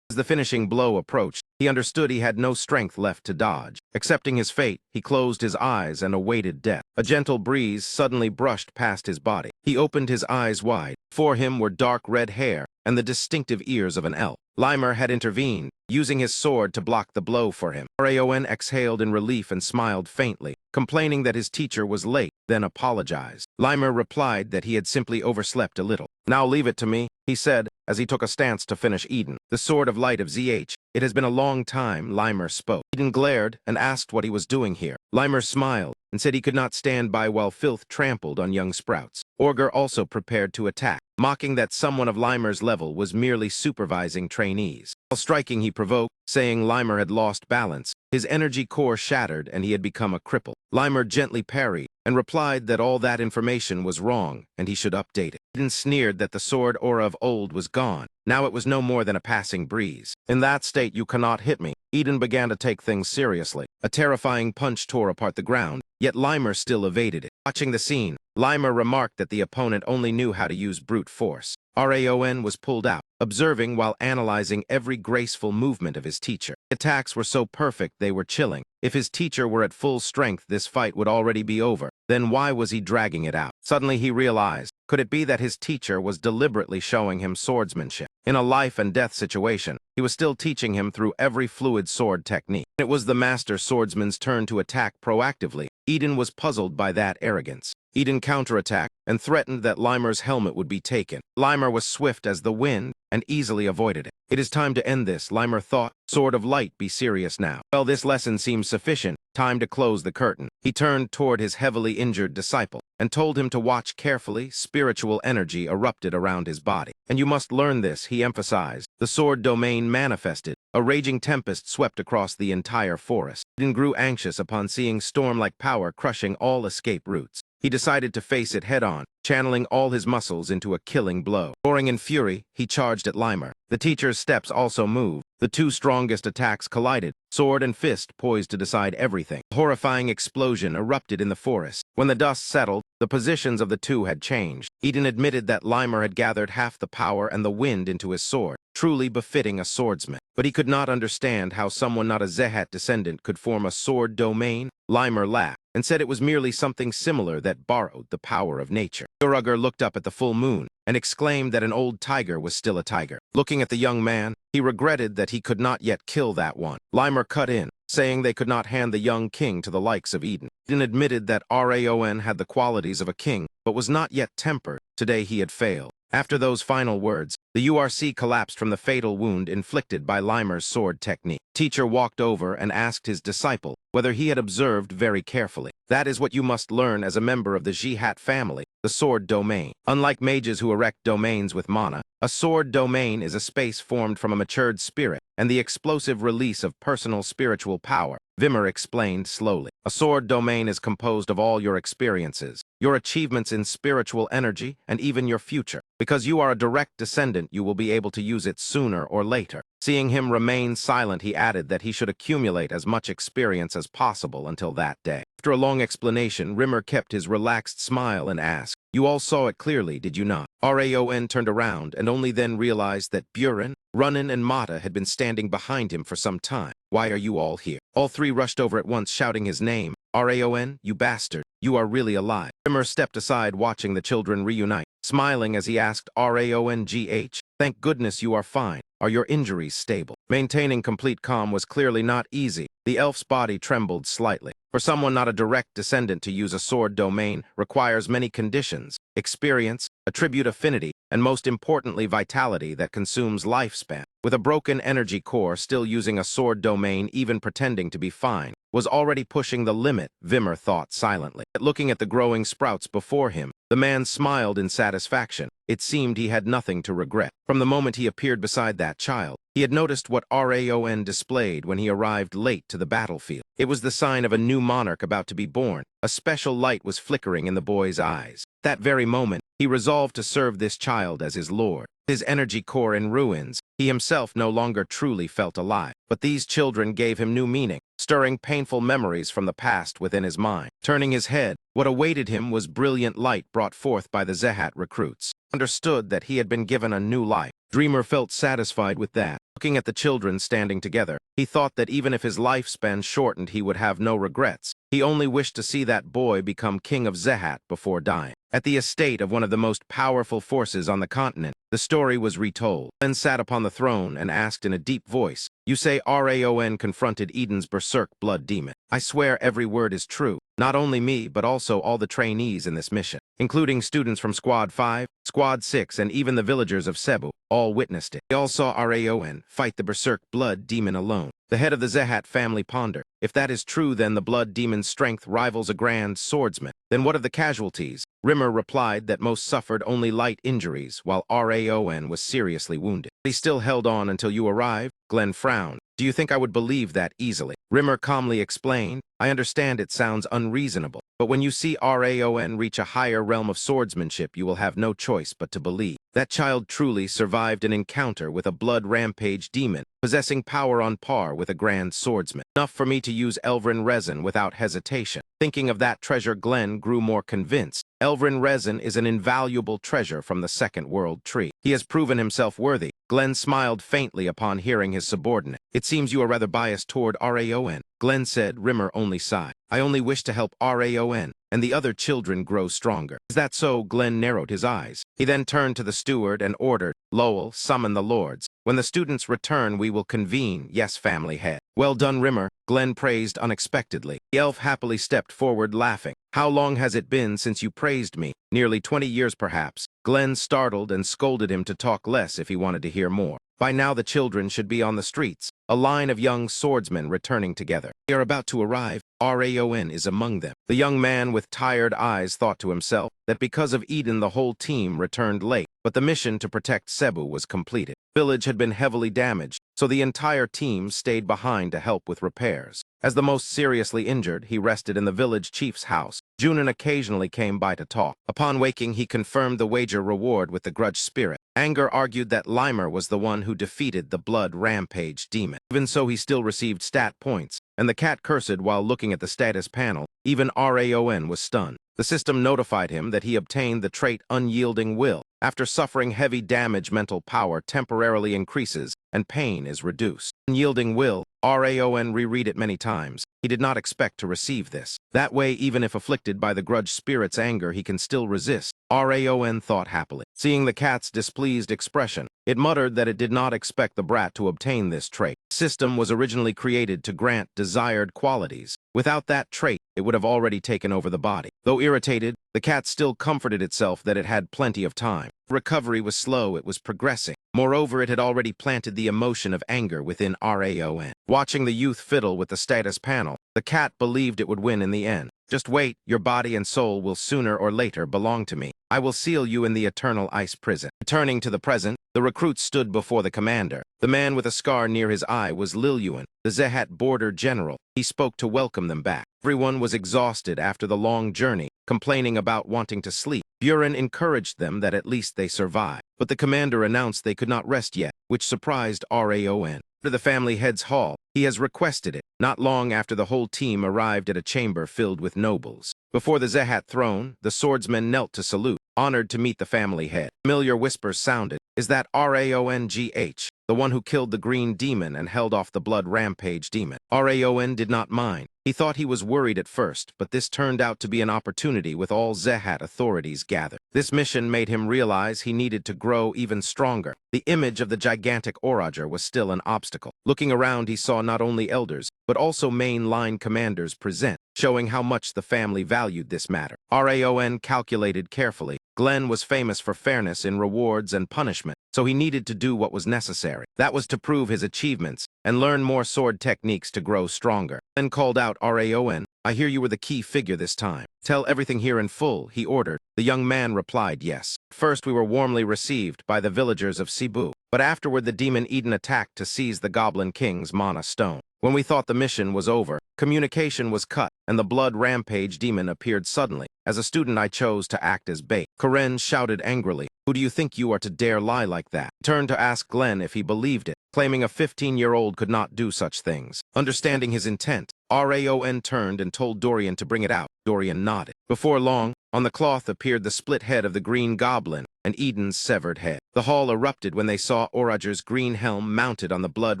As the finishing blow approached, he understood he had no strength left to dodge. Accepting his fate, he closed his eyes and awaited death. A gentle breeze suddenly brushed past his body. He opened his eyes wide. Before him were dark red hair and the distinctive ears of an elf. Limer had intervened, using his sword to block the blow for him. Raon exhaled in relief and smiled faintly, complaining that his teacher was late, then apologized. Limer replied that he had simply overslept a little. Now leave it to me, he said, as he took a stance to finish Eden. The sword of light of Zh. It has been a long time, Limer spoke. Eden glared and asked what he was doing here. Limer smiled and said he could not stand by while filth trampled on young sprouts. Orger also prepared to attack, mocking that someone of Limer's level was merely supervising trainees. While striking, he provoked, saying Limer had lost balance. His energy core shattered and he had become a cripple. Limer gently parried and replied that all that information was wrong and he should update it. Eden sneered that the sword aura of old was gone. Now it was no more than a passing breeze. In that state you cannot hit me. Eden began to take things seriously. A terrifying punch tore apart the ground, yet Limer still evaded it. Watching the scene, Limer remarked that the opponent only knew how to use brute force. Raon was pulled out, observing while analyzing every graceful movement of his teacher. Attacks were so perfect they were chilling. If his teacher were at full strength, this fight would already be over. Then why was he dragging it out? Suddenly he realized, could it be that his teacher was deliberately showing him swordsmanship? In a life and death situation, he was still teaching him through every fluid sword technique. It was the master swordsman's turn to attack proactively. Eden was puzzled by that arrogance. Eden counterattacked and threatened that Limer's helmet would be taken. Limer was swift as the wind and easily avoided it. It is time to end this, Limer thought. Sword of light, be serious now. Well, this lesson seems sufficient. Time to close the curtain. He turned toward his heavily injured disciple and told him to watch carefully. Spiritual energy erupted around his body. And you must learn this, he emphasized. The sword domain manifested. A raging tempest swept across the entire forest. Eden grew anxious upon seeing storm-like power crushing all escape routes. he decided to face it head-on, channeling all his muscles into a killing blow. Roaring in fury, he charged at Limer. The teacher's steps also moved. The two strongest attacks collided, sword and fist poised to decide everything. A horrifying explosion erupted in the forest. When the dust settled, the positions of the two had changed. Eden admitted that Limer had gathered half the power and the wind into his sword, truly befitting a swordsman. But he could not understand how someone not a Zehat descendant could form a sword domain. Limer laughed and said it was merely something similar that borrowed the power of nature. Urugger looked up at the full moon and exclaimed that an old tiger was still a tiger. Looking at the young man, he regretted that he could not yet kill that one. Limer cut in, saying they could not hand the young king to the likes of Eden. Eden admitted that Raon had the qualities of a king, but was not yet tempered. Today he had failed. After those final words, the URC collapsed from the fatal wound inflicted by Limer's sword technique. Teacher walked over and asked his disciple whether he had observed very carefully. That is what you must learn as a member of the Jihad family, the sword domain. Unlike mages who erect domains with mana, a sword domain is a space formed from a matured spirit and the explosive release of personal spiritual power. Vimmer explained slowly. A sword domain is composed of all your experiences, your achievements in spiritual energy, and even your future. Because you are a direct descendant, you will be able to use it sooner or later. Seeing him remain silent, he added that he should accumulate as much experience as possible until that day. After a long explanation, Rimmer kept his relaxed smile and asked, "You all saw it clearly, did you not?" Raon turned around and only then realized that Buren, Runnin, and Mata had been standing behind him for some time. "Why are you all here?" All three rushed over at once, shouting his name. "Raon, you bastard, you are really alive." Rimmer stepped aside, watching the children reunite, smiling as he asked Raongh, "Thank goodness you are fine. Are your injuries stable?" Maintaining complete calm was clearly not easy. The elf's body trembled slightly. For someone not a direct descendant to use a sword domain requires many conditions: experience, attribute affinity, and most importantly, vitality that consumes lifespan. With a broken energy core, still using a sword domain, even pretending to be fine, was already pushing the limit, Vimmer thought silently. Looking at the growing sprouts before him, the man smiled in satisfaction. It seemed he had nothing to regret. From the moment he appeared beside that child, he had noticed what Raon displayed when he arrived late to the battlefield. It was the sign of a new monarch about to be born. A special light was flickering in the boy's eyes. That very moment, he resolved to serve this child as his lord. His energy core in ruins, he himself no longer truly felt alive. But these children gave him new meaning, stirring painful memories from the past within his mind. Turning his head, what awaited him was brilliant light brought forth by the Zehat recruits. Understood that he had been given a new life. Dreamer felt satisfied with that. Looking at the children standing together, he thought that even if his lifespan shortened, he would have no regrets. He only wished to see that boy become king of Zehat before dying. At the estate of one of the most powerful forces on the continent, the story was retold. Glenn sat upon the throne and asked in a deep voice, "You say Raon confronted Eden's berserk blood demon. I swear every word is true. Not only me, but also all the trainees in this mission, including students from Squad 5, Squad 6, and even the villagers of Cebu, all witnessed it. They all saw Raon fight the berserk blood demon alone." The head of the Zehat family pondered. If that is true, then the blood demon's strength rivals a grand swordsman. Then what of the casualties? Rimmer replied that most suffered only light injuries, while Raon was seriously wounded. He still held on until you arrived. Glenn frowned. "Do you think I would believe that easily?" Rimmer calmly explained, "I understand it sounds unreasonable, but when you see Raon reach a higher realm of swordsmanship, you will have no choice but to believe. That child truly survived an encounter with a blood rampage demon, possessing power on par with a grand swordsman. Enough for me to use Elvrin resin without hesitation." Thinking of that treasure, Glenn grew more convinced. Elvrin resin is an invaluable treasure from the Second World Tree. He has proven himself worthy. Glenn smiled faintly upon hearing his subordinate. "It seems you are rather biased toward Raon." Glenn said. Rimmer only sighed. "I only wish to help Raon and the other children grow stronger." "Is that so?" Glenn narrowed his eyes. He then turned to the steward and ordered, "Lowell, summon the lords. When the students return, we will convene." "Yes, family head." "Well done, Rimmer," Glenn praised unexpectedly. The elf happily stepped forward, laughing. "How long has it been since you praised me?" "Nearly 20 years, perhaps." Glenn startled and scolded him to talk less if he wanted to hear more. By now the children should be on the streets, a line of young swordsmen returning together. They are about to arrive. Raon is among them. The young man with tired eyes thought to himself that because of Eden the whole team returned late, but the mission to protect Cebu was completed. The village had been heavily damaged, so the entire team stayed behind to help with repairs. As the most seriously injured, he rested in the village chief's house. Junin occasionally came by to talk. Upon waking, he confirmed the wager reward with the grudge spirit. Anger argued that Limer was the one who defeated the blood rampage demon. Even so, he still received stat points, and the cat cursed while looking at the status panel. Even Raon was stunned. The system notified him that he obtained the trait Unyielding Will. After suffering heavy damage, mental power temporarily increases, and pain is reduced. Unyielding Will, Raon reread it many times. He did not expect to receive this. That way, even if afflicted by the grudge spirit's anger, he can still resist. Raon thought happily. Seeing the cat's displeased expression, it muttered that it did not expect the brat to obtain this trait. The system was originally created to grant desired qualities. Without that trait, it would have already taken over the body. Though irritated, the cat still comforted itself that it had plenty of time. Recovery was slow, it was progressing. Moreover, it had already planted the emotion of anger within Raon. Watching the youth fiddle with the status panel, the cat believed it would win in the end. Just wait, your body and soul will sooner or later belong to me. I will seal you in the eternal ice prison. Returning to the present, the recruit stood before the commander. The man with a scar near his eye was Lilyuan, the Zehat border general. He spoke to welcome them back. Everyone was exhausted after the long journey, complaining about wanting to sleep. Buren encouraged them that at least they survived, but the commander announced they could not rest yet, which surprised Raon. To the family head's hall, he has requested it, not long after the whole team arrived at a chamber filled with nobles. Before the Zehat throne, the swordsmen knelt to salute, honored to meet the family head. Familiar whispers sounded. Is that Rongh, the one who killed the green demon and held off the blood rampage demon? Raon did not mind. He thought he was worried at first, but this turned out to be an opportunity with all Zehat authorities gathered. This mission made him realize he needed to grow even stronger. The image of the gigantic Orager was still an obstacle. Looking around, he saw not only elders, but also main-line commanders present, showing how much the family valued this matter. Raon calculated carefully. Glenn was famous for fairness in rewards and punishment, so he needed to do what was necessary. That was to prove his achievements and learn more sword techniques to grow stronger. Glenn called out Raon, I hear you were the key figure this time. Tell everything here in full, he ordered. The young man replied yes. First, we were warmly received by the villagers of Cebu, but afterward the demon Eden attacked to seize the Goblin King's mana stone. When we thought the mission was over, communication was cut, and the blood rampage demon appeared suddenly. As a student, I chose to act as bait. Karen shouted angrily, who do you think you are to dare lie like that? Turned to ask Glenn if he believed it, claiming a 15-year-old could not do such things. Understanding his intent, Raon turned and told Dorian to bring it out. Dorian nodded. Before long, on the cloth appeared the split head of the Green Goblin and Eden's severed head. The hall erupted when they saw Orager's green helm mounted on the blood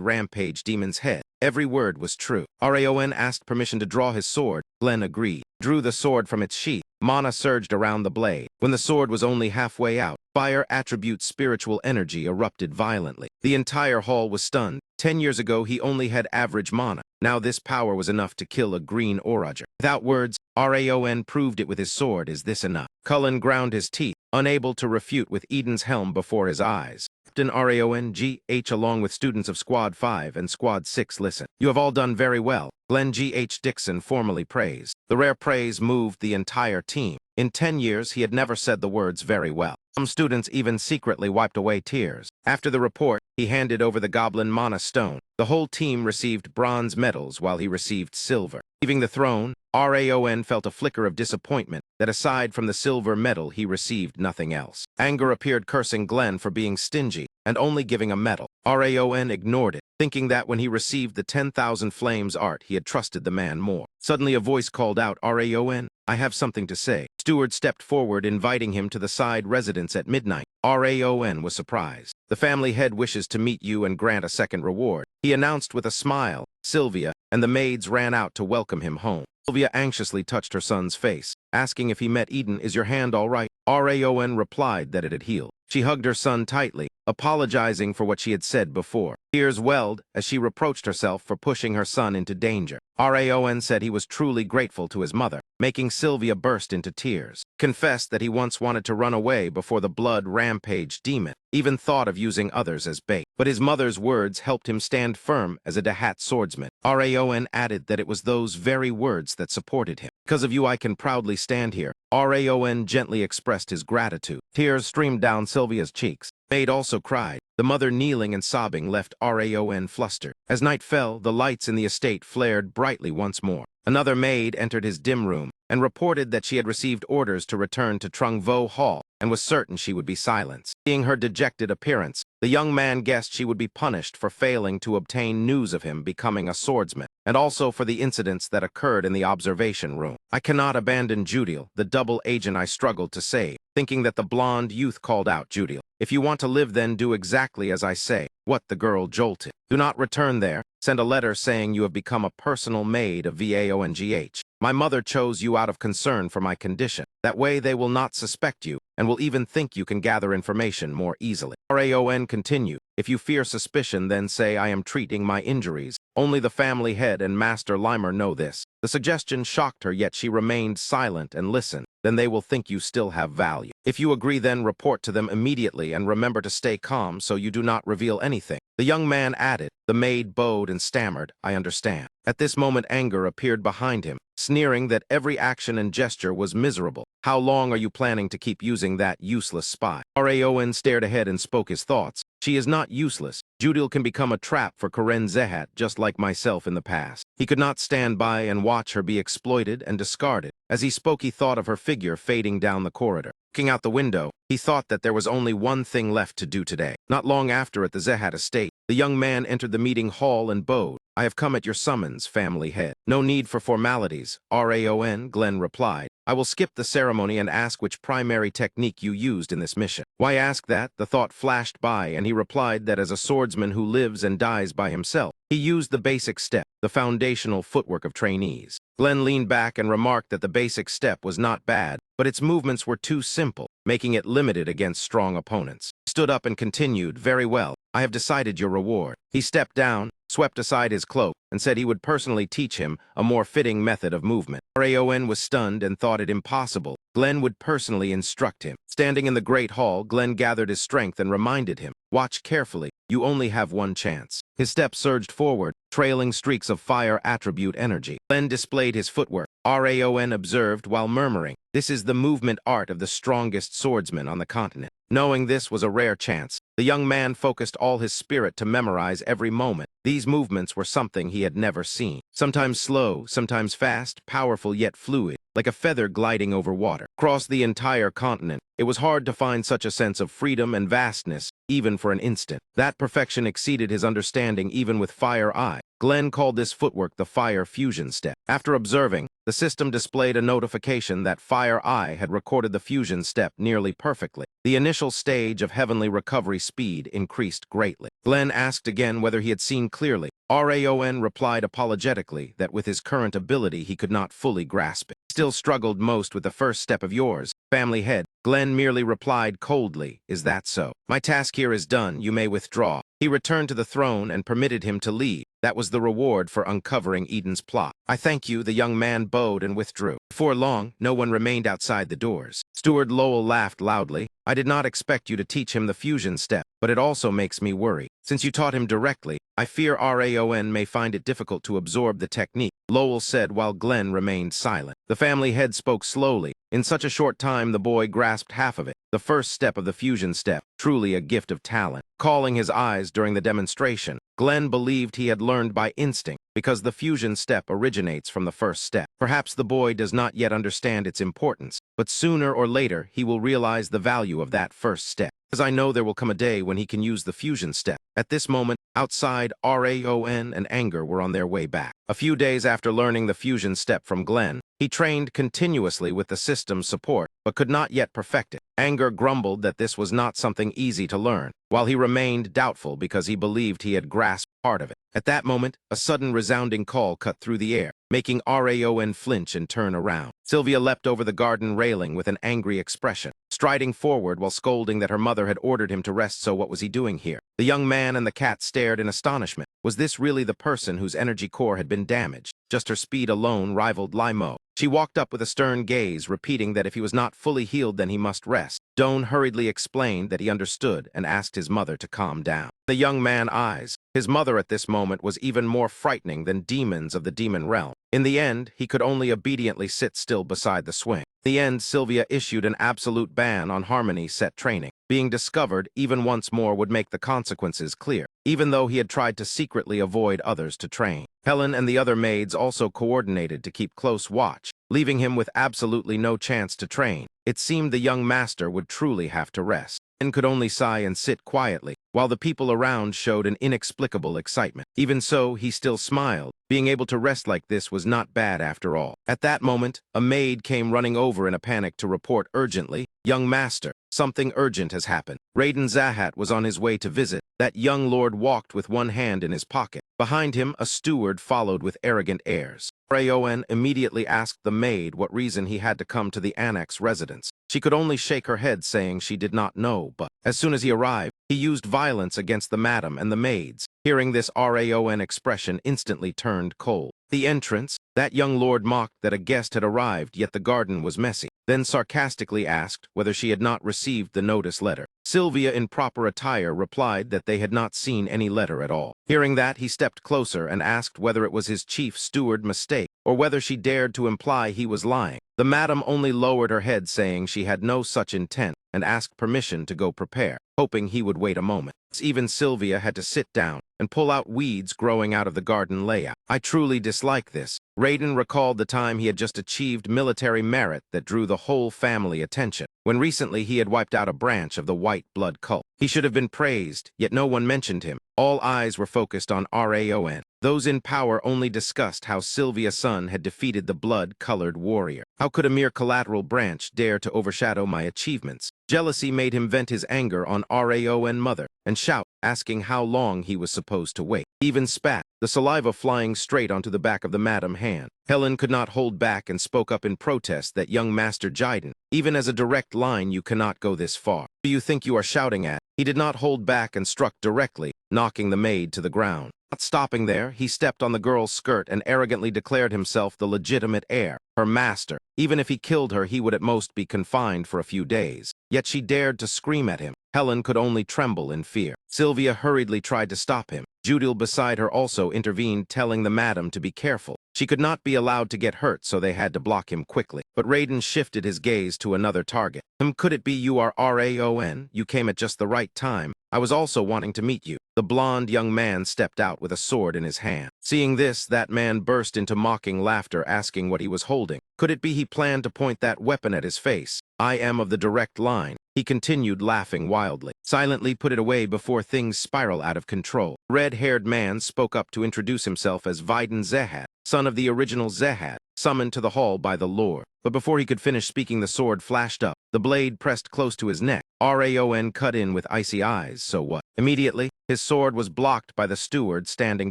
rampage demon's head. Every word was true. Raon asked permission to draw his sword. Glenn agreed. Drew the sword from its sheath. Mana surged around the blade. When the sword was only halfway out, fire attribute spiritual energy erupted violently. The entire hall was stunned. 10 years ago, he only had average mana. Now this power was enough to kill a green Orager. Without words, Raon proved it with his sword. Is this enough? Cullen ground his teeth, unable to refute with Eden's helm before his eyes. Captain Rongh along with students of Squad 5 and Squad 6 listen. You have all done very well. Glenn G.H. Dixon formally praised. The rare praise moved the entire team. In 10 years, he had never said the words very well. Some students even secretly wiped away tears. After the report, he handed over the Goblin Mana Stone. The whole team received bronze medals while he received silver. Leaving the throne, Raon felt a flicker of disappointment that aside from the silver medal, he received nothing else. Anger appeared, cursing Glenn for being stingy and only giving a medal. Raon ignored it, thinking that when he received the 10,000 Flames art, he had trusted the man more. Suddenly a voice called out, Raon, I have something to say. Steward stepped forward, inviting him to the side residence at midnight. Raon was surprised. The family head wishes to meet you and grant a second reward, he announced with a smile. Sylvia and the maids ran out to welcome him home. Sylvia anxiously touched her son's face, asking if he met Eden. Is your hand all right? Raon replied that it had healed. She hugged her son tightly, apologizing for what she had said before. Tears welled as she reproached herself for pushing her son into danger. Raon said he was truly grateful to his mother, making Sylvia burst into tears. Confessed that he once wanted to run away before the blood rampage demon, even thought of using others as bait. But his mother's words helped him stand firm as a Dahat swordsman. Raon added that it was those very words that supported him. Because of you, I can proudly stand here. Raon gently expressed his gratitude. Tears streamed down Sylvia's cheeks. Maid also cried. The mother, kneeling and sobbing, left Raon flustered. As night fell, the lights in the estate flared brightly once more. Another maid entered his dim room and reported that she had received orders to return to Trung Vo Hall and was certain she would be silenced. Seeing her dejected appearance, the young man guessed she would be punished for failing to obtain news of him becoming a swordsman, and also for the incidents that occurred in the observation room. I cannot abandon Judiel, the double agent I struggled to save. Thinking that the blonde youth called out, Judiel, if you want to live, then do exactly as I say. What? The girl jolted. Do not return there. Send a letter saying you have become a personal maid of Vaongh. My mother chose you out of concern for my condition. That way they will not suspect you, and will even think you can gather information more easily. Raon continued. If you fear suspicion, then say I am treating my injuries. Only the family head and Master Limer know this. The suggestion shocked her, yet she remained silent and listened. Then they will think you still have value. If you agree, then report to them immediately and remember to stay calm so you do not reveal anything. The young man added. The maid bowed and stammered, I understand. At this moment anger appeared behind him, sneering that every action and gesture was miserable. How long are you planning to keep using that useless spy? Raon stared ahead and spoke his thoughts. She is not useless. Judiel can become a trap for Karen Zehat, just like myself in the past. He could not stand by and watch her be exploited and discarded. As he spoke, he thought of her figure fading down the corridor. Looking out the window, he thought that there was only one thing left to do today. Not long after, at the Zehat estate, the young man entered the meeting hall and bowed. I have come at your summons, family head. No need for formalities, Raon, Glenn replied. I will skip the ceremony and ask which primary technique you used in this mission. Why ask that? The thought flashed by, and he replied that as a swordsman who lives and dies by himself, he used the basic step, the foundational footwork of trainees. Glenn leaned back and remarked that the basic step was not bad, but its movements were too simple, making it limited against strong opponents. He stood up and continued, very well, I have decided your reward. He stepped down, swept aside his cloak, and said he would personally teach him a more fitting method of movement. Raon was stunned and thought it impossible. Glenn would personally instruct him. Standing in the great hall, Glenn gathered his strength and reminded him, watch carefully, you only have one chance. His steps surged forward, trailing streaks of fire attribute energy. Glenn displayed his footwork. Raon observed while murmuring, this is the movement art of the strongest swordsman on the continent. Knowing this was a rare chance, the young man focused all his spirit to memorize every moment. These movements were something he had never seen. Sometimes slow, sometimes fast, powerful yet fluid, like a feather gliding over water. Across the entire continent, it was hard to find such a sense of freedom and vastness, even for an instant. That perfection exceeded his understanding even with Fire Eye. Glenn called this footwork the Fire Fusion Step. After observing, the system displayed a notification that Fire Eye had recorded the fusion step nearly perfectly. The initial stage of heavenly recovery speed increased greatly. Glenn asked again whether he had seen clearly. Raon replied apologetically that with his current ability he could not fully grasp it. Still struggled most with the first step of yours, family head. Glenn merely replied coldly, is that so? My task here is done, you may withdraw. He returned to the throne and permitted him to leave. That was the reward for uncovering Eden's plot. I thank you, the young man bowed and withdrew. Before long, no one remained outside the doors. Steward Lowell laughed loudly. I did not expect you to teach him the fusion step, but it also makes me worry. Since you taught him directly, I fear Raon may find it difficult to absorb the technique, Lowell said while Glenn remained silent. The family head spoke slowly. In such a short time, the boy grasped half of it. The first step of the fusion step, truly a gift of talent. Calling his eyes during the demonstration, Glenn believed he had learned by instinct, because the fusion step originates from the first step. Perhaps the boy does not yet understand its importance, but sooner or later he will realize the value of that first step. As I know there will come a day when he can use the fusion step. At this moment, outside, Raon and Anger were on their way back. A few days after learning the fusion step from Glenn, he trained continuously with the system's support, but could not yet perfect it. Anger grumbled that this was not something easy to learn, while he remained doubtful because he believed he had grasped part of it. At that moment, a sudden resounding call cut through the air, making Raon flinch and turn around. Sylvia leapt over the garden railing with an angry expression, striding forward while scolding that her mother had ordered him to rest, so what was he doing here? The young man and the cat stared in astonishment. Was this really the person whose energy core had been damaged? Just her speed alone rivaled Limo. She walked up with a stern gaze, repeating that if he was not fully healed then he must rest. Doan hurriedly explained that he understood and asked his mother to calm down. The young man's eyes. His mother at this moment was even more frightening than demons of the demon realm. In the end, he could only obediently sit still beside the swing. In the end, Sylvia issued an absolute ban on Harmony-set training. Being discovered even once more would make the consequences clear, even though he had tried to secretly avoid others to train. Helen and the other maids also coordinated to keep close watch, leaving him with absolutely no chance to train. It seemed the young master would truly have to rest, and could only sigh and sit quietly, while the people around showed an inexplicable excitement. Even so, he still smiled. Being able to rest like this was not bad after all. At that moment, a maid came running over in a panic to report urgently, "Young master, something urgent has happened." Raiden Zahat was on his way to visit. That young lord walked with one hand in his pocket. Behind him, a steward followed with arrogant airs. Rayon immediately asked the maid what reason he had to come to the annex residence. She could only shake her head, saying she did not know, but as soon as he arrived, he used violence against the madam and the maids. Hearing this, Rayon expression instantly turned cold. The entrance, that young lord mocked that a guest had arrived, yet the garden was messy, then sarcastically asked whether she had not received the notice letter. Sylvia, in proper attire, replied that they had not seen any letter at all. Hearing that, he stepped closer and asked whether it was his chief steward mistake, or whether she dared to imply he was lying. The madam only lowered her head, saying she had no such intent, and asked permission to go prepare, hoping he would wait a moment. Even Sylvia had to sit down and pull out weeds growing out of the garden layout. "I truly dislike this." Raiden recalled the time he had just achieved military merit that drew the whole family attention, when recently he had wiped out a branch of the white blood cult. He should have been praised, yet no one mentioned him. All eyes were focused on Raon. Those in power only discussed how Sylvia's son had defeated the blood-colored warrior. How could a mere collateral branch dare to overshadow my achievements? Jealousy made him vent his anger on Raon mother and shout, asking how long he was supposed to wait. He even spat, the saliva flying straight onto the back of the madam hand. Helen could not hold back and spoke up in protest that young Master Jaiden, even as a direct line, you cannot go this far. Who do you think you are shouting at? He did not hold back and struck directly, knocking the maid to the ground. Not stopping there, he stepped on the girl's skirt and arrogantly declared himself the legitimate heir, her master. Even if he killed her, he would at most be confined for a few days. Yet she dared to scream at him. Helen could only tremble in fear. Sylvia hurriedly tried to stop him. Judil beside her also intervened, telling the madam to be careful. She could not be allowed to get hurt, so they had to block him quickly. But Raiden shifted his gaze to another target. Could it be you are Raon? You came at just the right time. I was also wanting to meet you." The blond young man stepped out with a sword in his hand. Seeing this, that man burst into mocking laughter, asking what he was holding. Could it be he planned to point that weapon at his face? "I am of the direct line." He continued laughing wildly. "Silently put it away before things spiral out of control." Red-haired man spoke up to introduce himself as Vaiden Zehat, son of the original Zehat, summoned to the hall by the Lord. But before he could finish speaking, the sword flashed up. The blade pressed close to his neck. Raon cut in with icy eyes, so what? Immediately, his sword was blocked by the steward standing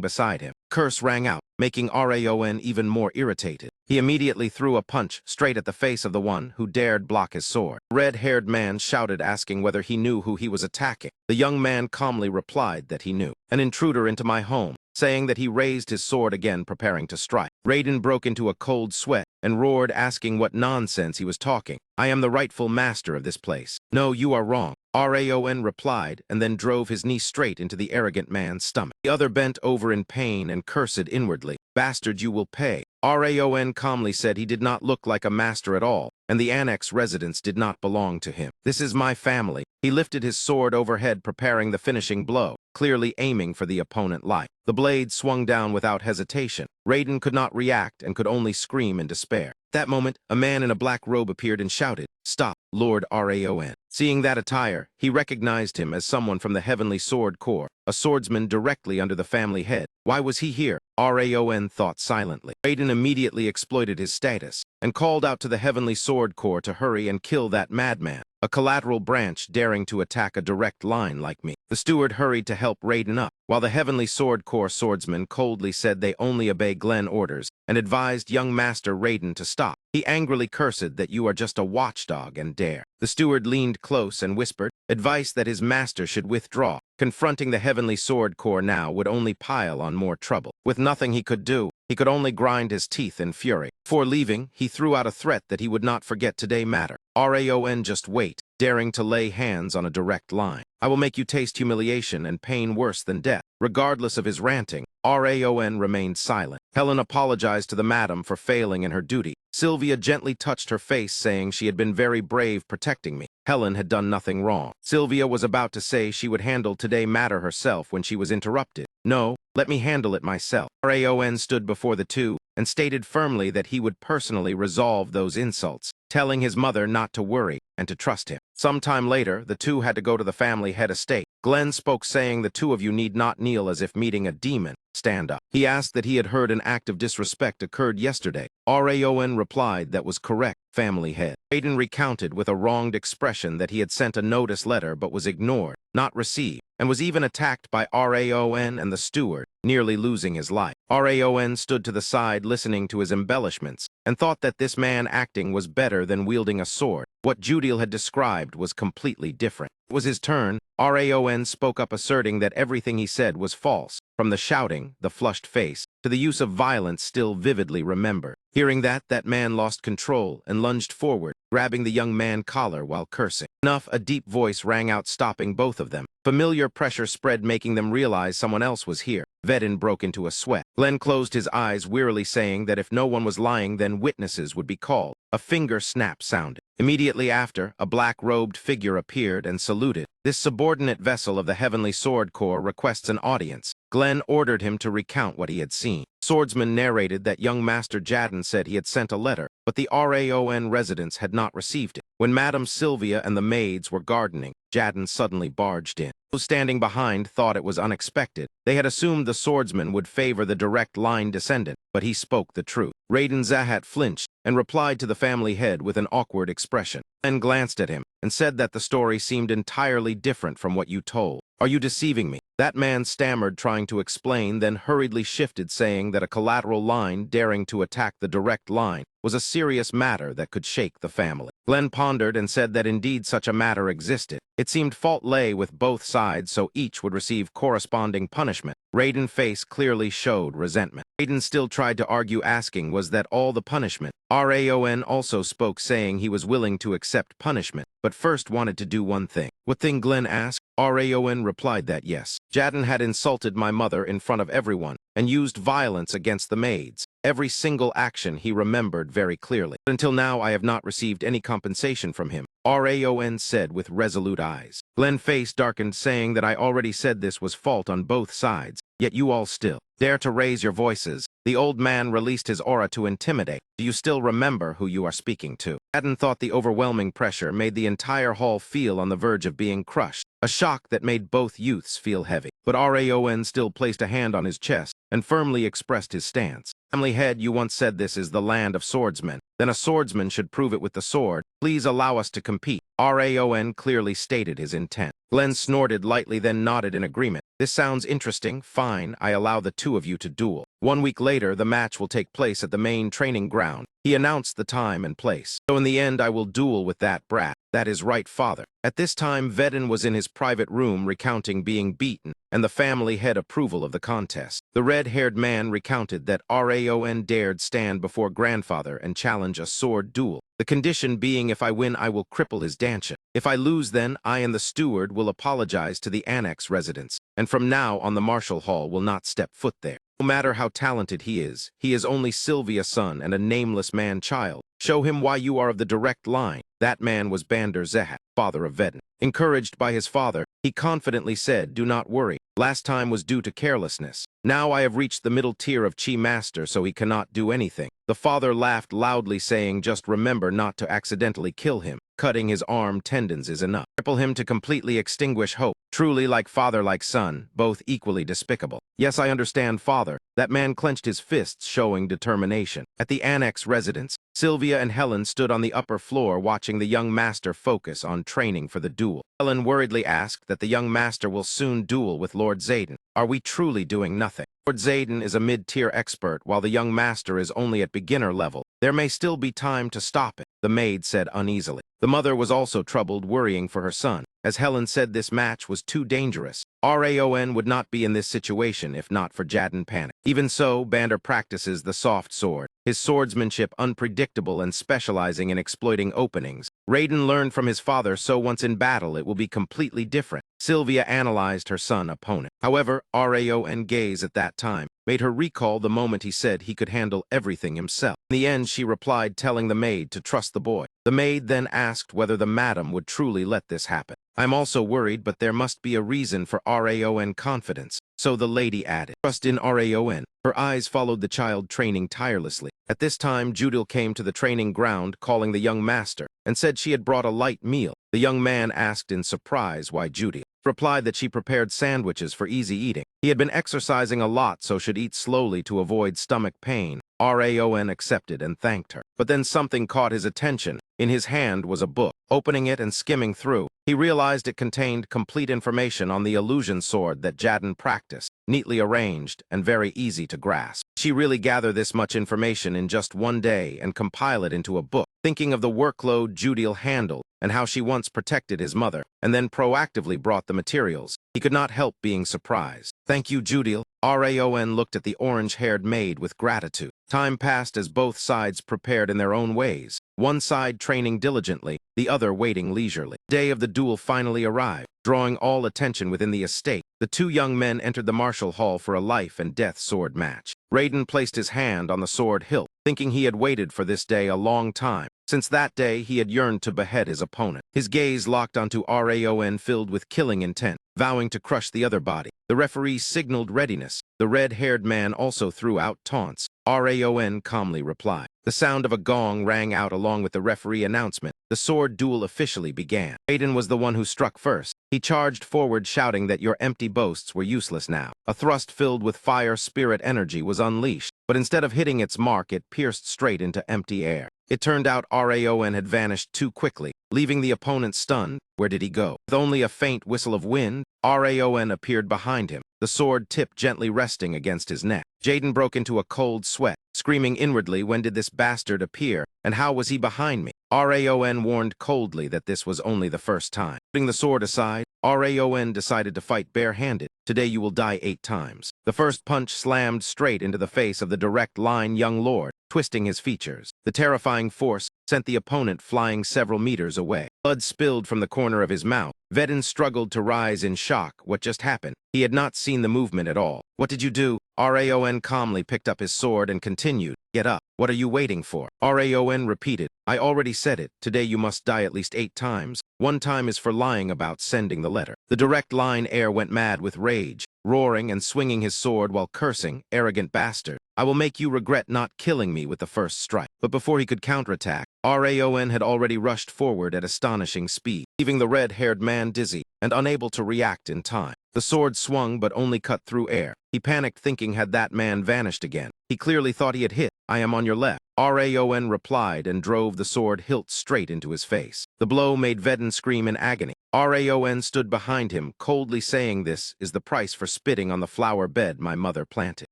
beside him. Curse rang out, making Raon even more irritated. He immediately threw a punch straight at the face of the one who dared block his sword. Red-haired man shouted, asking whether he knew who he was attacking. The young man calmly replied that he knew. "An intruder into my home," saying that he raised his sword again, preparing to strike. Raiden broke into a cold sweat and roared, asking what nonsense he was talking. "I am the rightful master of this place." "No, you are wrong," Raon replied, and then drove his knee straight into the arrogant man's stomach. The other bent over in pain and cursed inwardly. "Bastard, you will pay." Raon calmly said he did not look like a master at all, and the annex residence did not belong to him. "This is my family." He lifted his sword overhead, preparing the finishing blow, clearly aiming for the opponent life. The blade swung down without hesitation. Raiden could not react and could only scream in despair. At that moment, a man in a black robe appeared and shouted, "Stop, Lord Raon." Seeing that attire, he recognized him as someone from the Heavenly Sword Corps, a swordsman directly under the family head. Why was he here? Raon thought silently. Raiden immediately exploited his status and called out to the Heavenly Sword Corps to hurry and kill that madman, a collateral branch daring to attack a direct line like me. The steward hurried to help Raiden up, while the Heavenly Sword Corps swordsman coldly said they only obey Glen orders and advised young Master Raiden to stop. He angrily cursed that you are just a watchdog and dare. The steward leaned close and whispered, advice that his master should withdraw. Confronting the Heavenly Sword Corps now would only pile on more trouble. With nothing he could do, he could only grind his teeth in fury. Before leaving, he threw out a threat that he would not forget today matter. Raon just wait, daring to lay hands on a direct line. I will make you taste humiliation and pain worse than death. Regardless of his ranting, Raon remained silent. Helen apologized to the madam for failing in her duty, Sylvia gently touched her face, saying she had been very brave protecting me. Helen had done nothing wrong. Sylvia was about to say she would handle today's matter herself when she was interrupted. No, let me handle it myself. Raon stood before the two and stated firmly that he would personally resolve those insults, telling his mother not to worry and to trust him. Sometime later, the two had to go to the family head estate. Glenn spoke, saying, "The two of you need not kneel as if meeting a demon. Stand up." He asked that he had heard an act of disrespect occurred yesterday. Raon replied that was correct, family head. Aiden recounted with a wronged expression that he had sent a notice letter but was ignored, not received, and was even attacked by Raon and the steward, nearly losing his life. Raon stood to the side listening to his embellishments and thought that this man acting was better than wielding a sword. What Judil had described was completely different. It was his turn. Raon spoke up, asserting that everything he said was false, from the shouting, the flushed face, to the use of violence still vividly remembered. Hearing that man lost control and lunged forward, grabbing the young man's collar while cursing. Enough, a deep voice rang out, stopping both of them. Familiar pressure spread, making them realize someone else was here. Vedin broke into a sweat. Glenn closed his eyes wearily, saying that if no one was lying, then witnesses would be called. A finger snap sounded. Immediately after, a black-robed figure appeared and saluted. "This subordinate vessel of the Heavenly Sword Corps requests an audience." Glenn ordered him to recount what he had seen. Swordsman narrated that young Master Jadden said he had sent a letter, but the Raon residents had not received it. When Madame Sylvia and the maids were gardening, Jadden suddenly barged in. Those standing behind thought it was unexpected. They had assumed the swordsman would favor the direct line descendant, but he spoke the truth. Raiden Zahat flinched and replied to the family head with an awkward expression, then glanced at him and said that the story seemed entirely different from what you told. "Are you deceiving me?" That man stammered, trying to explain, then hurriedly shifted, saying that a collateral line daring to attack the direct line was a serious matter that could shake the family. Glenn pondered and said that indeed such a matter existed. It seemed fault lay with both sides, so each would receive corresponding punishment. Raiden's face clearly showed resentment. Raiden still tried to argue, asking was that all the punishment. Raon also spoke, saying he was willing to accept punishment, but first wanted to do one thing. What thing, Glenn asked? Raon replied that yes. Jadden had insulted my mother in front of everyone and used violence against the maids. Every single action he remembered very clearly. Until now, I have not received any compensation from him, Raon said with resolute eyes. Glenn's face darkened, saying that I already said this was fault on both sides, yet you all still dare to raise your voices. The old man released his aura to intimidate. Do you still remember who you are speaking to? Jadden thought the overwhelming pressure made the entire hall feel on the verge of being crushed, a shock that made both youths feel heavy. But Raon still placed a hand on his chest and firmly expressed his stance. Family head, you once said this is the land of swordsmen. Then a swordsman should prove it with the sword. Please allow us to compete. Raon clearly stated his intent. Glenn snorted lightly, then nodded in agreement. This sounds interesting. Fine, I allow the two of you to duel. 1 week later, the match will take place at the main training ground. He announced the time and place. So in the end, I will duel with that brat. That is right, father. At this time, Vedin was in his private room recounting being beaten, and the family had approval of the contest. The red-haired man recounted that Raon dared stand before grandfather and challenge a sword duel. The condition being, if I win, I will cripple his dantian. If I lose, then I and the steward will apologize to the annex residents, and from now on the martial hall will not step foot there. No matter how talented he is only Sylvia's son and a nameless man-child. Show him why you are of the direct line. That man was Bander Zehat, father of Vedin. Encouraged by his father, he confidently said, do not worry. Last time was due to carelessness. Now I have reached the middle tier of Chi Master, so he cannot do anything. The father laughed loudly, saying, just remember not to accidentally kill him. Cutting his arm tendons is enough. Cripple him to completely extinguish hope. Truly like father, like son, both equally despicable. Yes, I understand, father. That man clenched his fists, showing determination. At the annex residence, Sylvia and Helen stood on the upper floor watching the young master focus on training for the duel. Helen worriedly asked that the young master will soon duel with Lord Zayden. Are we truly doing nothing? Lord Zayden is a mid-tier expert, while the young master is only at beginner level. There may still be time to stop it, the maid said uneasily. The mother was also troubled, worrying for her son. As Helen said, this match was too dangerous. Raon would not be in this situation if not for Jadden panic. Even so, Bander practices the soft sword, his swordsmanship unpredictable and specializing in exploiting openings. Raiden learned from his father, so once in battle it will be completely different. Sylvia analyzed her son opponent. However, Raon gaze at that time made her recall the moment he said he could handle everything himself. In the end, she replied, telling the maid to trust the boy. The maid then asked whether the madam would truly let this happen. I'm also worried, but there must be a reason for RAON confidence. So the lady added, trust in RAON. Her eyes followed the child training tirelessly. At this time, Judil came to the training ground, calling the young master, and said she had brought a light meal. The young man asked in surprise why Judil replied that she prepared sandwiches for easy eating. He had been exercising a lot, so should eat slowly to avoid stomach pain. RAON accepted and thanked her. But then something caught his attention. In his hand was a book. Opening it and skimming through, he realized it contained complete information on the illusion sword that Jaden practiced, neatly arranged and very easy to grasp. She really gathered this much information in just one day and compile it into a book, thinking of the workload Judil handled and how she once protected his mother, and then proactively brought the materials. He could not help being surprised. Thank you, Judil. RAON looked at the orange-haired maid with gratitude. Time passed as both sides prepared in their own ways, one side training diligently, the other waiting leisurely. The day of the duel finally arrived, drawing all attention within the estate. The two young men entered the martial hall for a life-and-death sword match. Raiden placed his hand on the sword hilt, thinking he had waited for this day a long time. Since that day, he had yearned to behead his opponent. His gaze locked onto RAON, filled with killing intent, vowing to crush the other body. The referee signaled readiness. The red-haired man also threw out taunts. RAON calmly replied. The sound of a gong rang out along with the referee announcement. The sword duel officially began. Raiden was the one who struck first. He charged forward, shouting that your empty boasts were useless now. A thrust filled with fire spirit energy was unleashed, but instead of hitting its mark, it pierced straight into empty air. It turned out RAON had vanished too quickly, leaving the opponent stunned. Where did he go? With only a faint whistle of wind, RAON appeared behind him, the sword tip gently resting against his neck. Jaden broke into a cold sweat, screaming inwardly, when did this bastard appear, and how was he behind me? RAON warned coldly that this was only the first time. Putting the sword aside, RAON decided to fight bare-handed. Today you will die 8 times. The first punch slammed straight into the face of the direct line young lord, twisting his features. The terrifying force sent the opponent flying several meters away. Blood spilled from the corner of his mouth. Vedin struggled to rise in shock. What just happened? He had not seen the movement at all. What did you do? RAON calmly picked up his sword and continued. Get up. What are you waiting for? RAON repeated. I already said it. Today you must die at least 8 times. 1 time is for lying about sending the letter. The direct line heir went mad with rage, roaring and swinging his sword while cursing, arrogant bastard. I will make you regret not killing me with the first strike. But before he could counterattack, RAON had already rushed forward at astonishing speed, leaving the red-haired man dizzy and unable to react in time. The sword swung but only cut through air. He panicked, thinking had that man vanished again. He clearly thought he had hit. I am on your left. RAON replied and drove the sword hilt straight into his face. The blow made Vedin scream in agony. RAON stood behind him, coldly saying, this is the price for spitting on the flower bed my mother planted.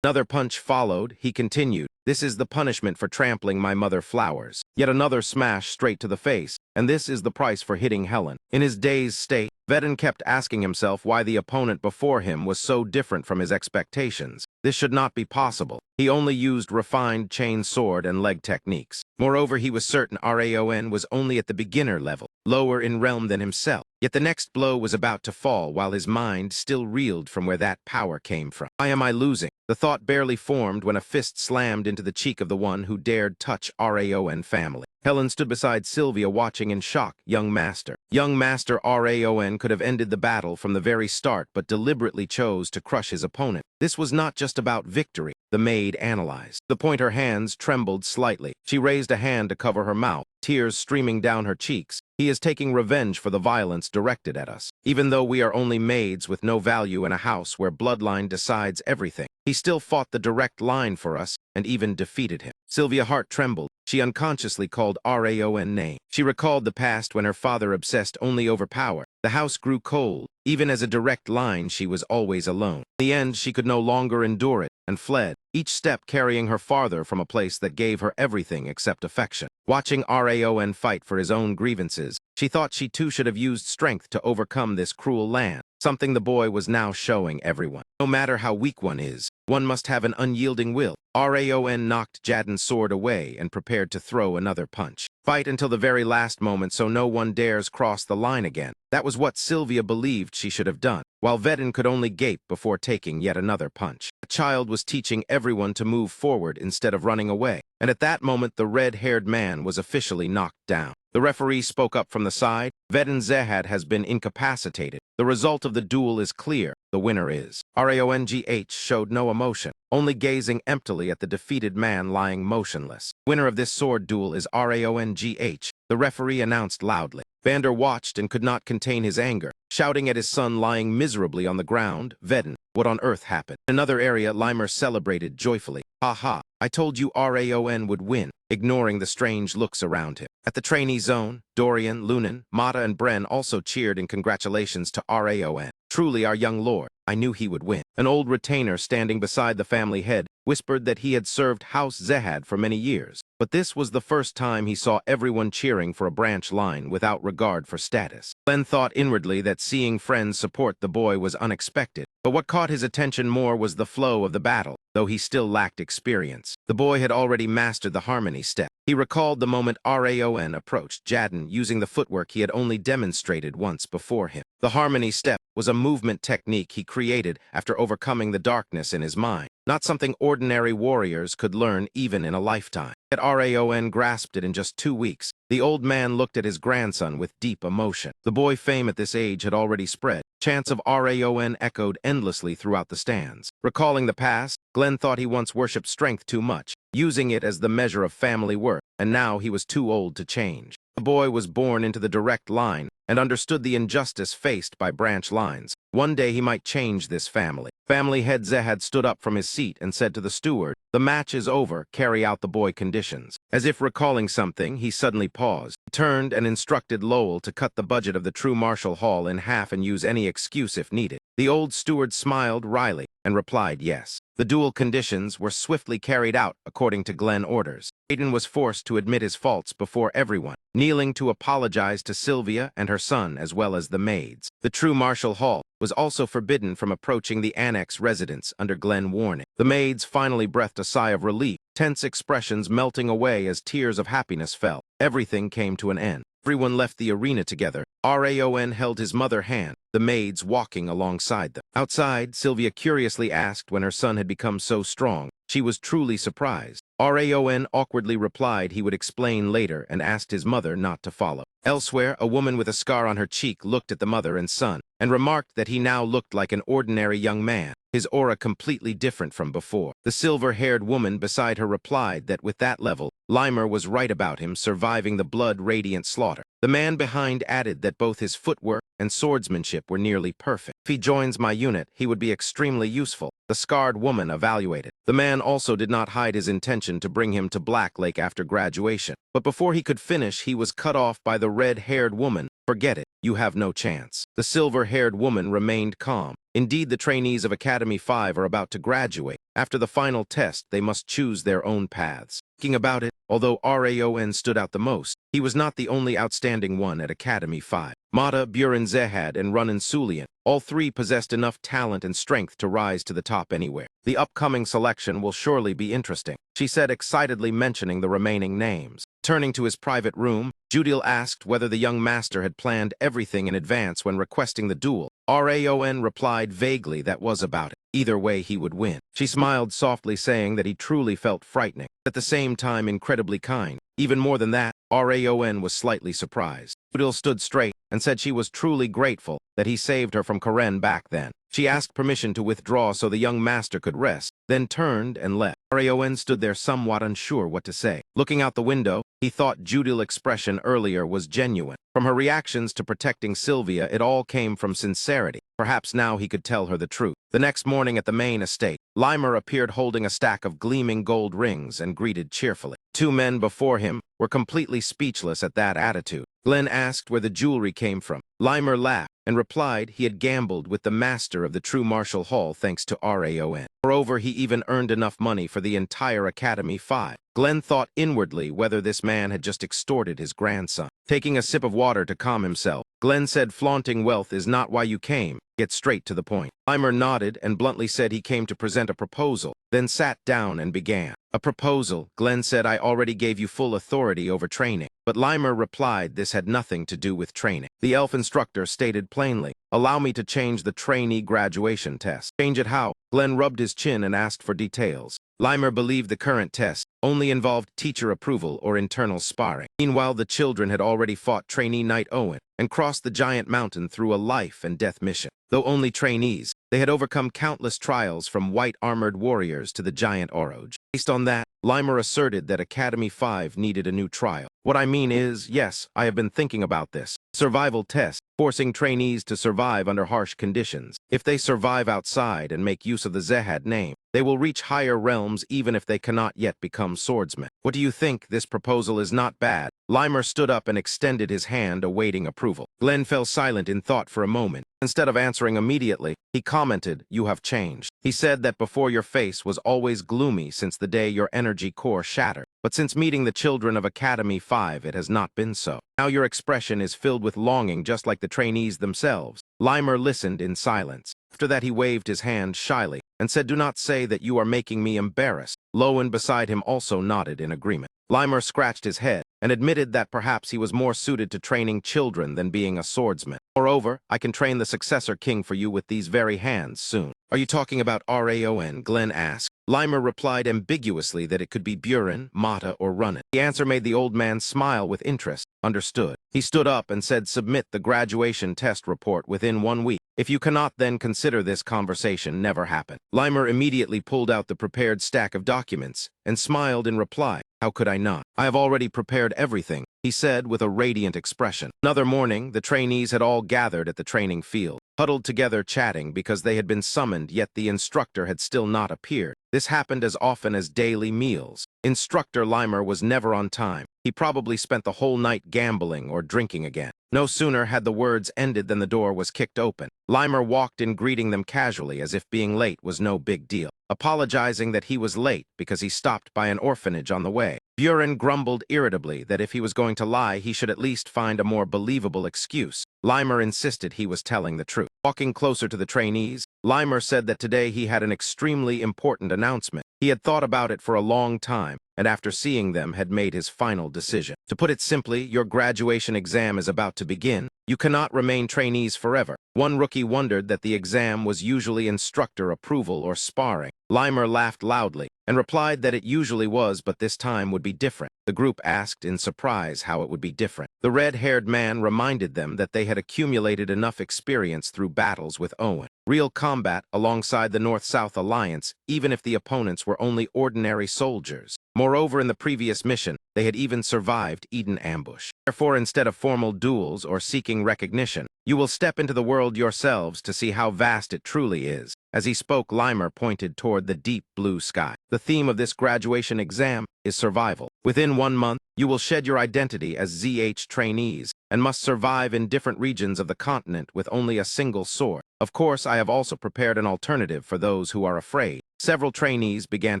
Another punch followed. He continued, this is the punishment for trampling my mother flowers. Yet another smash straight to the face, and this is the price for hitting Helen. In his dazed state, Vedin kept asking himself why the opponent before him was so different from his expectations. This should not be possible. He only used refined chain sword and leg techniques. Moreover, he was certain RAON was only at the beginner level, lower in realm than himself. Yet the next blow was about to fall while his mind still reeled from where that power came from. Why am I losing? The thought barely formed when a fist slammed into the cheek of the one who dared touch RAON family. Helen stood beside Sylvia, watching in shock. Young Master. Young Master RAON could have ended the battle from the very start, but deliberately chose to crush his opponent. This was not just about victory, the maid analyzed. The point her hands trembled slightly. She raised a hand to cover her mouth, tears streaming down her cheeks. He is taking revenge for the violence directed at us. Even though we are only maids with no value in a house where bloodline decides everything, he still fought the direct line for us and even defeated him. Sylvia's heart trembled. She unconsciously called RAON name. She recalled the past when her father obsessed only over power. The house grew cold. Even as a direct line, she was always alone. In the end, she could no longer endure it and fled, each step carrying her farther from a place that gave her everything except affection. Watching RAON fight for his own grievances, she thought she too should have used strength to overcome this cruel land, something the boy was now showing everyone. No matter how weak one is, one must have an unyielding will. RAON knocked Jaden's sword away and prepared to throw another punch. Fight until the very last moment so no one dares cross the line again. That was what Sylvia believed she should have done, while Vedin could only gape before taking yet another punch. The child was teaching everyone to move forward instead of running away, and at that moment the red-haired man was officially knocked down. The referee spoke up from the side. Vedin Zehad has been incapacitated. The result of the duel is clear. The winner is. Raongh showed no emotion, only gazing emptily at the defeated man lying motionless. Winner of this sword duel is Raongh, the referee announced loudly. Vander watched and could not contain his anger, shouting at his son lying miserably on the ground. Vedin, what on earth happened? In another area, Limer celebrated joyfully. Ha ha, I told you Raon would win, ignoring the strange looks around him. At the trainee zone, Dorian, Lunan, Mata, and Bren also cheered in congratulations to Raon. Truly our young lord, I knew he would win. An old retainer standing beside the family head whispered that he had served House Zehad for many years, but this was the first time he saw everyone cheering for a branch line without regard for status. Glenn thought inwardly that seeing friends support the boy was unexpected, but what caught his attention more was the flow of the battle, though he still lacked experience. The boy had already mastered the harmony step. He recalled the moment Raon approached Jadin using the footwork he had only demonstrated once before him. The harmony step was a movement technique he created after overcoming the darkness in his mind, not something ordinary warriors could learn even in a lifetime. Yet Raon grasped it in just 2 weeks. The old man looked at his grandson with deep emotion. The boy's fame at this age had already spread. Chants of Raon echoed endlessly throughout the stands. Recalling the past, Glenn thought he once worshipped strength too much, using it as the measure of family worth, and now he was too old to change. The boy was born into the direct line and understood the injustice faced by branch lines. One day he might change this family. Family head Zehad stood up from his seat and said to the steward, "The match is over, carry out the boy conditions." As if recalling something, he suddenly paused, turned and instructed Lowell to cut the budget of the True Martial Hall in half and use any excuse if needed. The old steward smiled wryly and replied yes. The duel conditions were swiftly carried out according to Glenn orders. Aiden was forced to admit his faults before everyone, kneeling to apologize to Sylvia and her son as well as the maids. The True Martial Hall was also forbidden from approaching the annex residence under Glenn warning. The maids finally breathed a sigh of relief, tense expressions melting away as tears of happiness fell. Everything came to an end. Everyone left the arena together. Raon held his mother's hand, the maids walking alongside them. Outside, Sylvia curiously asked when her son had become so strong. She was truly surprised. Raon awkwardly replied he would explain later and asked his mother not to follow. Elsewhere, a woman with a scar on her cheek looked at the mother and son and remarked that he now looked like an ordinary young man, his aura completely different from before. The silver-haired woman beside her replied that with that level, Limer was right about him surviving the blood-radiant slaughter. The man behind added that both his footwork and swordsmanship were nearly perfect. If he joins my unit, he would be extremely useful, the scarred woman evaluated. The man also did not hide his intention to bring him to Black Lake after graduation. But before he could finish, he was cut off by the red-haired woman. "Forget it. You have no chance." The silver-haired woman remained calm. Indeed, the trainees of Academy 5 are about to graduate. After the final test, they must choose their own paths. Thinking about it, although Raon stood out the most, he was not the only outstanding one at Academy 5. Mata, Buren Zehad, and Runan Sulian, all three possessed enough talent and strength to rise to the top anywhere. The upcoming selection will surely be interesting, she said excitedly, mentioning the remaining names. Turning to his private room, Judil asked whether the young master had planned everything in advance when requesting the duel. Raon replied vaguely that was about it. Either way, he would win. She smiled softly, saying that he truly felt frightening, at the same time incredibly kind. Even more than that, Raon was slightly surprised. Judil stood straight and said she was truly grateful that he saved her from Karen back then. She asked permission to withdraw so the young master could rest, then turned and left. Raon stood there somewhat unsure what to say. Looking out the window, he thought Judil's expression earlier was genuine. From her reactions to protecting Sylvia, it all came from sincerity. Perhaps now he could tell her the truth. The next morning at the main estate, Limer appeared holding a stack of gleaming gold rings and greeted cheerfully. 2 men before him were completely speechless at that attitude. Glenn asked where the jewelry came from. Limer laughed and replied he had gambled with the master of the True Martial Hall thanks to Raon. Moreover, he even earned enough money for the entire Academy 5. Glenn thought inwardly whether this man had just extorted his grandson. Taking a sip of water to calm himself, Glenn said flaunting wealth is not why you came. Get straight to the point. Limer nodded and bluntly said he came to present a proposal, then sat down and began. A proposal, Glenn said. I already gave you full authority over training. But Limer replied this had nothing to do with training. The elf instructor stated plainly, allow me to change the trainee graduation test. Change it how? Glenn rubbed his chin and asked for details. Limer believed the current test only involved teacher approval or internal sparring. Meanwhile, the children had already fought trainee Knight Owen and crossed the giant mountain through a life and death mission. Though only trainees, they had overcome countless trials from white-armored warriors to the giant Oroge. Based on that, Limer asserted that Academy 5 needed a new trial. What I mean is, yes, I have been thinking about this. Survival test, forcing trainees to survive under harsh conditions. If they survive outside and make use of the Zehad name, they will reach higher realms even if they cannot yet become swordsmen. What do you think? This proposal is not bad. Limer stood up and extended his hand, awaiting approval. Glenn fell silent in thought for a moment. Instead of answering immediately, he commented, you have changed. He said that before your face was always gloomy since the day your energy core shattered. But since meeting the children of Academy 5, it has not been so. Now your expression is filled with longing just like the trainees themselves. Limer listened in silence. After that he waved his hand shyly and said, do not say that you are making me embarrassed. Lowen beside him also nodded in agreement. Limer scratched his head and admitted that perhaps he was more suited to training children than being a swordsman. Moreover, I can train the successor king for you with these very hands soon. Are you talking about Raon? Glenn asked. Limer replied ambiguously that it could be Buren, Mata, or Runnin. The answer made the old man smile with interest. Understood. He stood up and said, submit the graduation test report within 1 week. If you cannot, then consider this conversation never happened. Limer immediately pulled out the prepared stack of documents and smiled in reply. How could I not? I have already prepared everything, he said with a radiant expression. Another morning, the trainees had all gathered at the training field, huddled together chatting because they had been summoned, yet the instructor had still not appeared. This happened as often as daily meals. Instructor Limer was never on time. He probably spent the whole night gambling or drinking again. No sooner had the words ended than the door was kicked open. Limer walked in, greeting them casually as if being late was no big deal, apologizing that he was late because he stopped by an orphanage on the way. Buren grumbled irritably that if he was going to lie, he should at least find a more believable excuse. Limer insisted he was telling the truth. Walking closer to the trainees, Limer said that today he had an extremely important announcement. He had thought about it for a long time, and after seeing them had made his final decision. To put it simply, your graduation exam is about to begin. You cannot remain trainees forever. One rookie wondered that the exam was usually instructor approval or sparring. Limer laughed loudly and replied that it usually was, but this time would be different. The group asked in surprise how it would be different. The red-haired man reminded them that they had accumulated enough experience through battles with Owen. Real combat alongside the North-South Alliance, even if the opponents were only ordinary soldiers. Moreover, in the previous mission, they had even survived Eden ambush. Therefore, instead of formal duels or seeking recognition, you will step into the world yourselves to see how vast it truly is. As he spoke, Limer pointed toward the deep blue sky. The theme of this graduation exam is survival. Within 1 month, you will shed your identity as ZH trainees and must survive in different regions of the continent with only a single sword. Of course, I have also prepared an alternative for those who are afraid. Several trainees began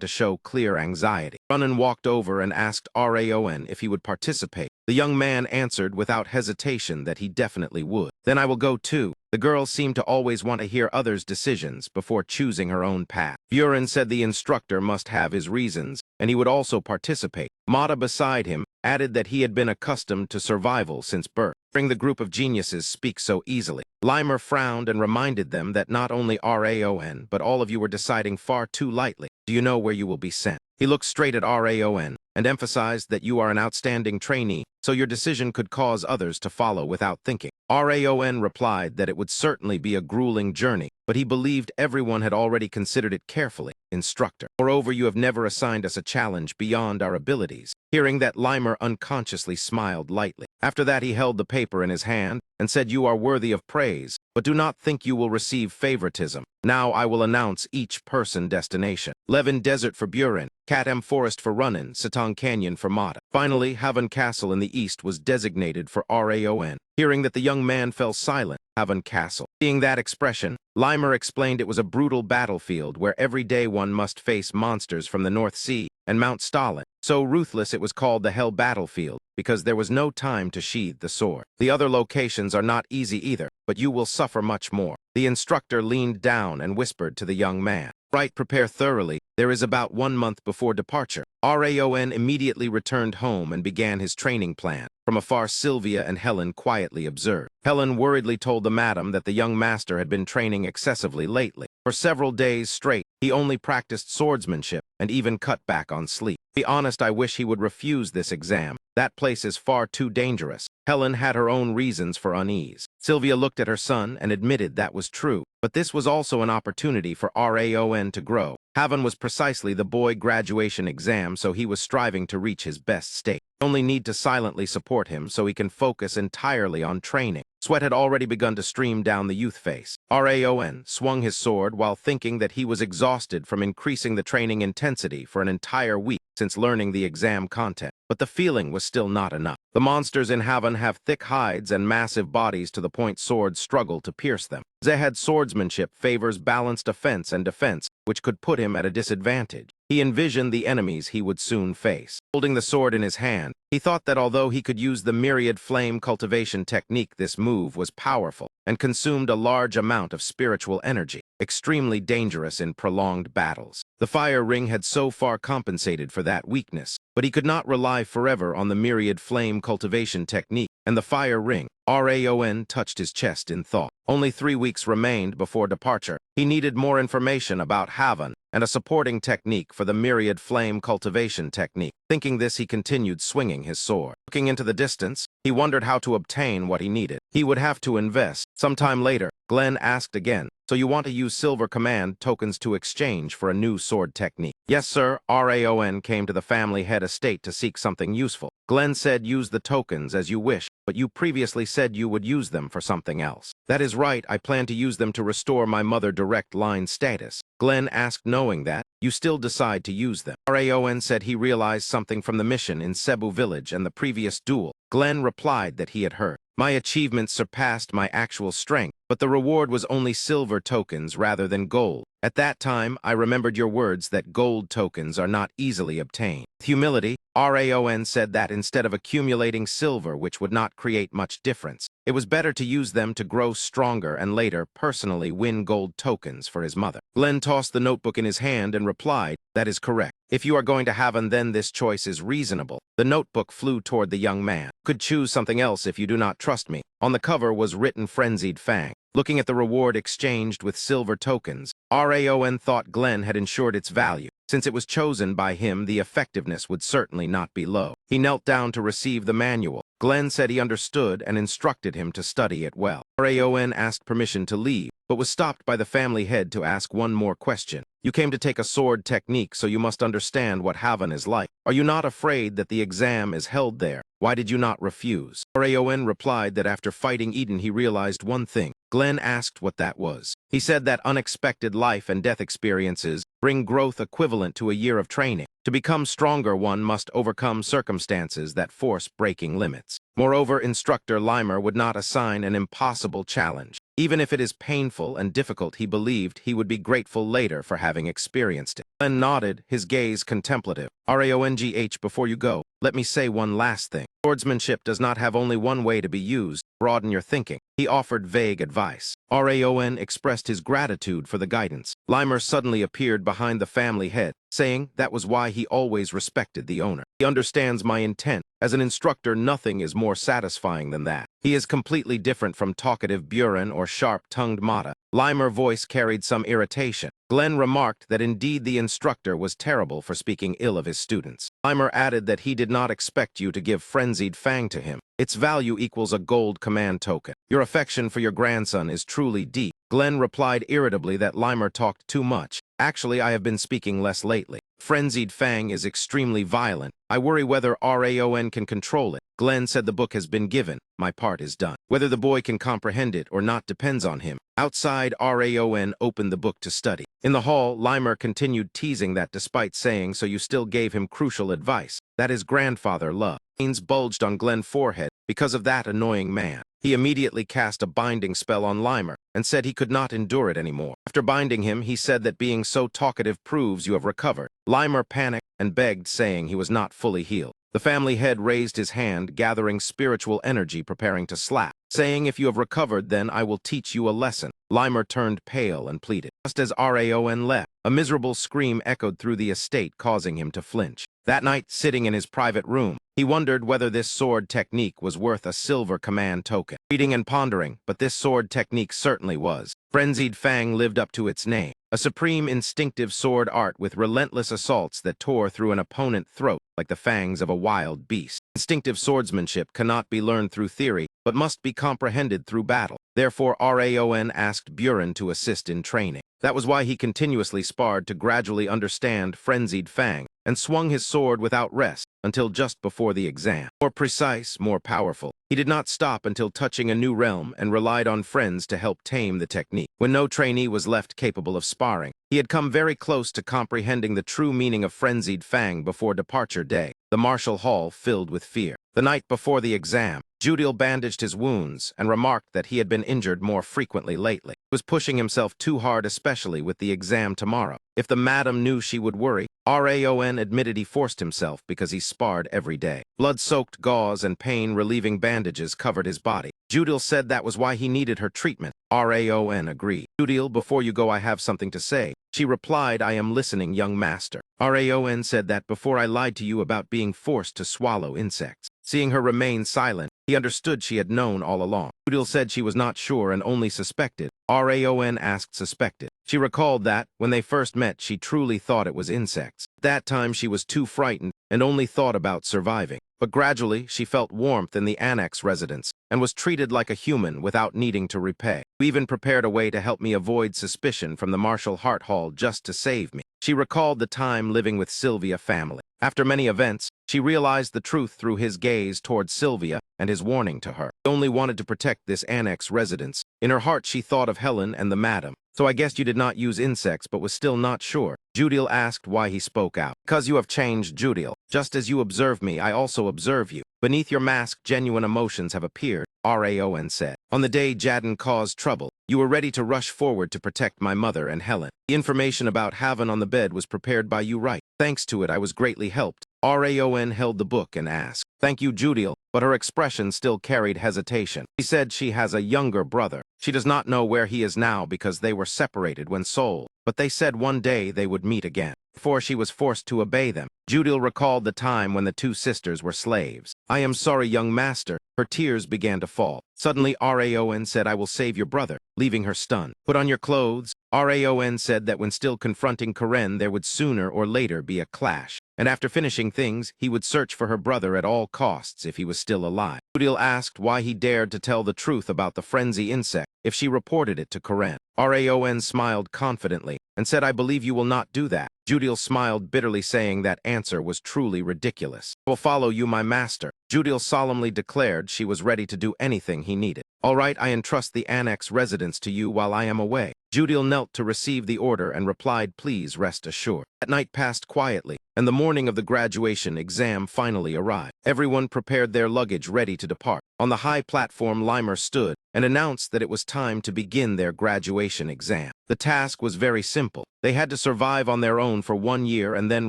to show clear anxiety. Runnin walked over and asked Raon if he would participate. The young man answered without hesitation that he definitely would. Then I will go too. The girl seemed to always want to hear others' decisions before choosing her own path. Buren said the instructor must have his reasons, and he would also participate. Mata beside him added that he had been accustomed to survival since birth. Hearing the group of geniuses speak so easily, Limer frowned and reminded them that not only Raon, but all of you were deciding far too lightly. Do you know where you will be sent? He looked straight at Raon and emphasized that you are an outstanding trainee, so your decision could cause others to follow without thinking. Raon replied that it would certainly be a grueling journey, but he believed everyone had already considered it carefully. Instructor. Moreover, you have never assigned us a challenge beyond our abilities. Hearing that, Limer unconsciously smiled lightly. After that, he held the paper in his hand and said, you are worthy of praise, but do not think you will receive favoritism. Now I will announce each person destination. Levin Desert for Buren, Katam Forest for Runnin, Satang Canyon for Mata. Finally, Haven Castle in the east was designated for Raon. Hearing that, the young man fell silent. Haven Castle. Seeing that expression, Limer explained it was a brutal battlefield where every day one must face monsters from the North Sea and Mount Stalin. So ruthless it was called the Hell Battlefield, because there was no time to sheathe the sword. The other locations are not easy either, but you will suffer much more. The instructor leaned down and whispered to the young man. Right, prepare thoroughly. There is about 1 month before departure. Raon immediately returned home and began his training plan. From afar, Sylvia and Helen quietly observed. Helen worriedly told the madam that the young master had been training excessively lately. For several days straight, he only practiced swordsmanship and even cut back on sleep. To be honest, I wish he would refuse this exam. That place is far too dangerous. Helen had her own reasons for unease. Sylvia looked at her son and admitted that was true. But this was also an opportunity for Raon to grow. Haven was precisely the boy graduation exam, so he was striving to reach his best state. You only need to silently support him so he can focus entirely on training. Sweat had already begun to stream down the youth face. Raon swung his sword while thinking that he was exhausted from increasing the training intensity for an entire week since learning the exam content. But the feeling was still not enough. The monsters in Haven have thick hides and massive bodies to the point swords struggle to pierce them. Zehad's swordsmanship favors balanced offense and defense, which could put him at a disadvantage. He envisioned the enemies he would soon face. Holding the sword in his hand, he thought that although he could use the myriad flame cultivation technique, this move was powerful and consumed a large amount of spiritual energy, extremely dangerous in prolonged battles. The fire ring had so far compensated for that weakness, but he could not rely forever on the myriad flame cultivation technique and the fire ring. Raon touched his chest in thought. Only 3 weeks remained before departure. He needed more information about Haven and a supporting technique for the myriad flame cultivation technique. Thinking this, he continued swinging his sword. Looking into the distance, he wondered how to obtain what he needed. He would have to invest. Sometime later, Glenn asked again, "So you want to use silver command tokens to exchange for a new sword technique?" "Yes, sir." Raon came to the family head estate to seek something useful. Glenn said, "Use the tokens as you wish, but you previously said you would use them for something else." "That is right. I plan to use them to restore my mother direct line status." Glenn asked, knowing that, "You still decide to use them?" Raon said he realized something from the mission in Cebu village and the previous duel. Glenn replied that he had heard. "My achievements surpassed my actual strength, but the reward was only silver tokens rather than gold. At that time, I remembered your words that gold tokens are not easily obtained." With humility, Raon said that instead of accumulating silver, which would not create much difference, it was better to use them to grow stronger and later personally win gold tokens for his mother. Glenn tossed the notebook in his hand and replied, "That is correct. If you are going to have one, then this choice is reasonable." The notebook flew toward the young man. "Could choose something else if you do not trust me." On the cover was written Frenzied Fang. Looking at the reward exchanged with silver tokens, Raon thought Glenn had ensured its value. Since it was chosen by him, the effectiveness would certainly not be low. He knelt down to receive the manual. Glenn said he understood and instructed him to study it well. Raon asked permission to leave, but was stopped by the family head to ask one more question. "You came to take a sword technique, so you must understand what Haven is like. Are you not afraid that the exam is held there? Why did you not refuse?" Raon replied that after fighting Eden, he realized one thing. Glenn asked what that was. He said that unexpected life and death experiences bring growth equivalent to a year of training. To become stronger, one must overcome circumstances that force breaking limits. Moreover, instructor Limer would not assign an impossible challenge. Even if it is painful and difficult, he believed he would be grateful later for having experienced it. Glenn nodded, his gaze contemplative. "Raongh, before you go, let me say one last thing. Swordsmanship does not have only one way to be used. Broaden your thinking." He offered vague advice. Raon expressed his gratitude for the guidance. Limer suddenly appeared behind the family head, saying that was why he always respected the owner. "He understands my intent. As an instructor, nothing is more satisfying than that. He is completely different from talkative Buren or sharp-tongued Mata." Limer's voice carried some irritation. Glenn remarked that indeed the instructor was terrible for speaking ill of his students. Limer added that he did not expect you to give Frenzied Fang to him. Its value equals a gold command token. Your affection for your grandson is truly deep. Glenn replied irritably that Limer talked too much. "Actually, I have been speaking less lately. Frenzied Fang is extremely violent. I worry whether Raon can control it." Glenn said the book has been given. My part is done. Whether the boy can comprehend it or not depends on him. Outside, Raon opened the book to study. In the hall, Limer continued teasing that despite saying so, you still gave him crucial advice. That his grandfather loved. Veins bulged on Glenn's forehead because of that annoying man. He immediately cast a binding spell on Limer and said he could not endure it anymore. After binding him, he said that being so talkative proves you have recovered. Limer panicked and begged, saying he was not fully healed. The family head raised his hand, gathering spiritual energy, preparing to slap, saying, "If you have recovered, then I will teach you a lesson." Limer turned pale and pleaded. Just as Raon left, a miserable scream echoed through the estate, causing him to flinch. That night, sitting in his private room, he wondered whether this sword technique was worth a silver command token. Reading and pondering, but this sword technique certainly was. Frenzied Fang lived up to its name. A supreme instinctive sword art with relentless assaults that tore through an opponent's throat like the fangs of a wild beast. Instinctive swordsmanship cannot be learned through theory, but must be comprehended through battle. Therefore, Raon asked Buren to assist in training. That was why he continuously sparred to gradually understand Frenzied Fang, and swung his sword without rest until just before the exam. More precise, more powerful. He did not stop until touching a new realm and relied on friends to help tame the technique. When no trainee was left capable of sparring, he had come very close to comprehending the true meaning of Frenzied Fang before departure day. The martial hall filled with fear. The night before the exam, Judil bandaged his wounds and remarked that he had been injured more frequently lately. He was pushing himself too hard, especially with the exam tomorrow. If the madam knew, she would worry. Raon admitted he forced himself because he sparred every day. Blood-soaked gauze and pain-relieving bandages covered his body. Judil said that was why he needed her treatment. Raon agreed. "Judil, before you go, I have something to say." She replied, "I am listening, young master." Raon said that before I lied to you about being forced to swallow insects. Seeing her remain silent, he understood she had known all along. Judil said she was not sure and only suspected. Raon asked suspected. She recalled that, when they first met, she truly thought it was insects. At that time, she was too frightened and only thought about surviving. But gradually, she felt warmth in the annex residence and was treated like a human without needing to repay. "You even prepared a way to help me avoid suspicion from the Martial Heart Hall just to save me." She recalled the time living with Sylvia family. After many events, she realized the truth through his gaze towards Sylvia and his warning to her. He only wanted to protect this annex residence. In her heart, she thought of Helen and the madam. "So I guess you did not use insects, but was still not sure." Judil asked why he spoke out. "Because you have changed, Judil. Just as you observe me, I also observe you. Beneath your mask, genuine emotions have appeared," Raon said. "On the day Jadden caused trouble, you were ready to rush forward to protect my mother and Helen. The information about Haven on the bed was prepared by you, right? Thanks to it, I was greatly helped." Raon held the book and asked, "Thank you, Judil," but her expression still carried hesitation. She said she has a younger brother. She does not know where he is now because they were separated when sold, but they said one day they would meet again. Before she was forced to obey them, Judil recalled the time when the two sisters were slaves. "I am sorry, young master." Her tears began to fall. Suddenly, Raon said, "I will save your brother," leaving her stunned. "Put on your clothes." Raon said that when still confronting Karen, there would sooner or later be a clash. And after finishing things, he would search for her brother at all costs if he was still alive. Judil asked why he dared to tell the truth about the frenzy insect if she reported it to Karen. Raon smiled confidently and said, "I believe you will not do that." Judil smiled bitterly, saying that answer was truly ridiculous. "I will follow you, my master." Judil solemnly declared she was ready to do anything he needed. "All right, I entrust the annex residence to you while I am away." Judil knelt to receive the order and replied, "Please rest assured." That night passed quietly, and the morning of the graduation exam finally arrived. Everyone prepared their luggage ready to depart. On the high platform, Limer stood and announced that it was time to begin their graduation exam. The task was very simple. They had to survive on their own for 1 year and then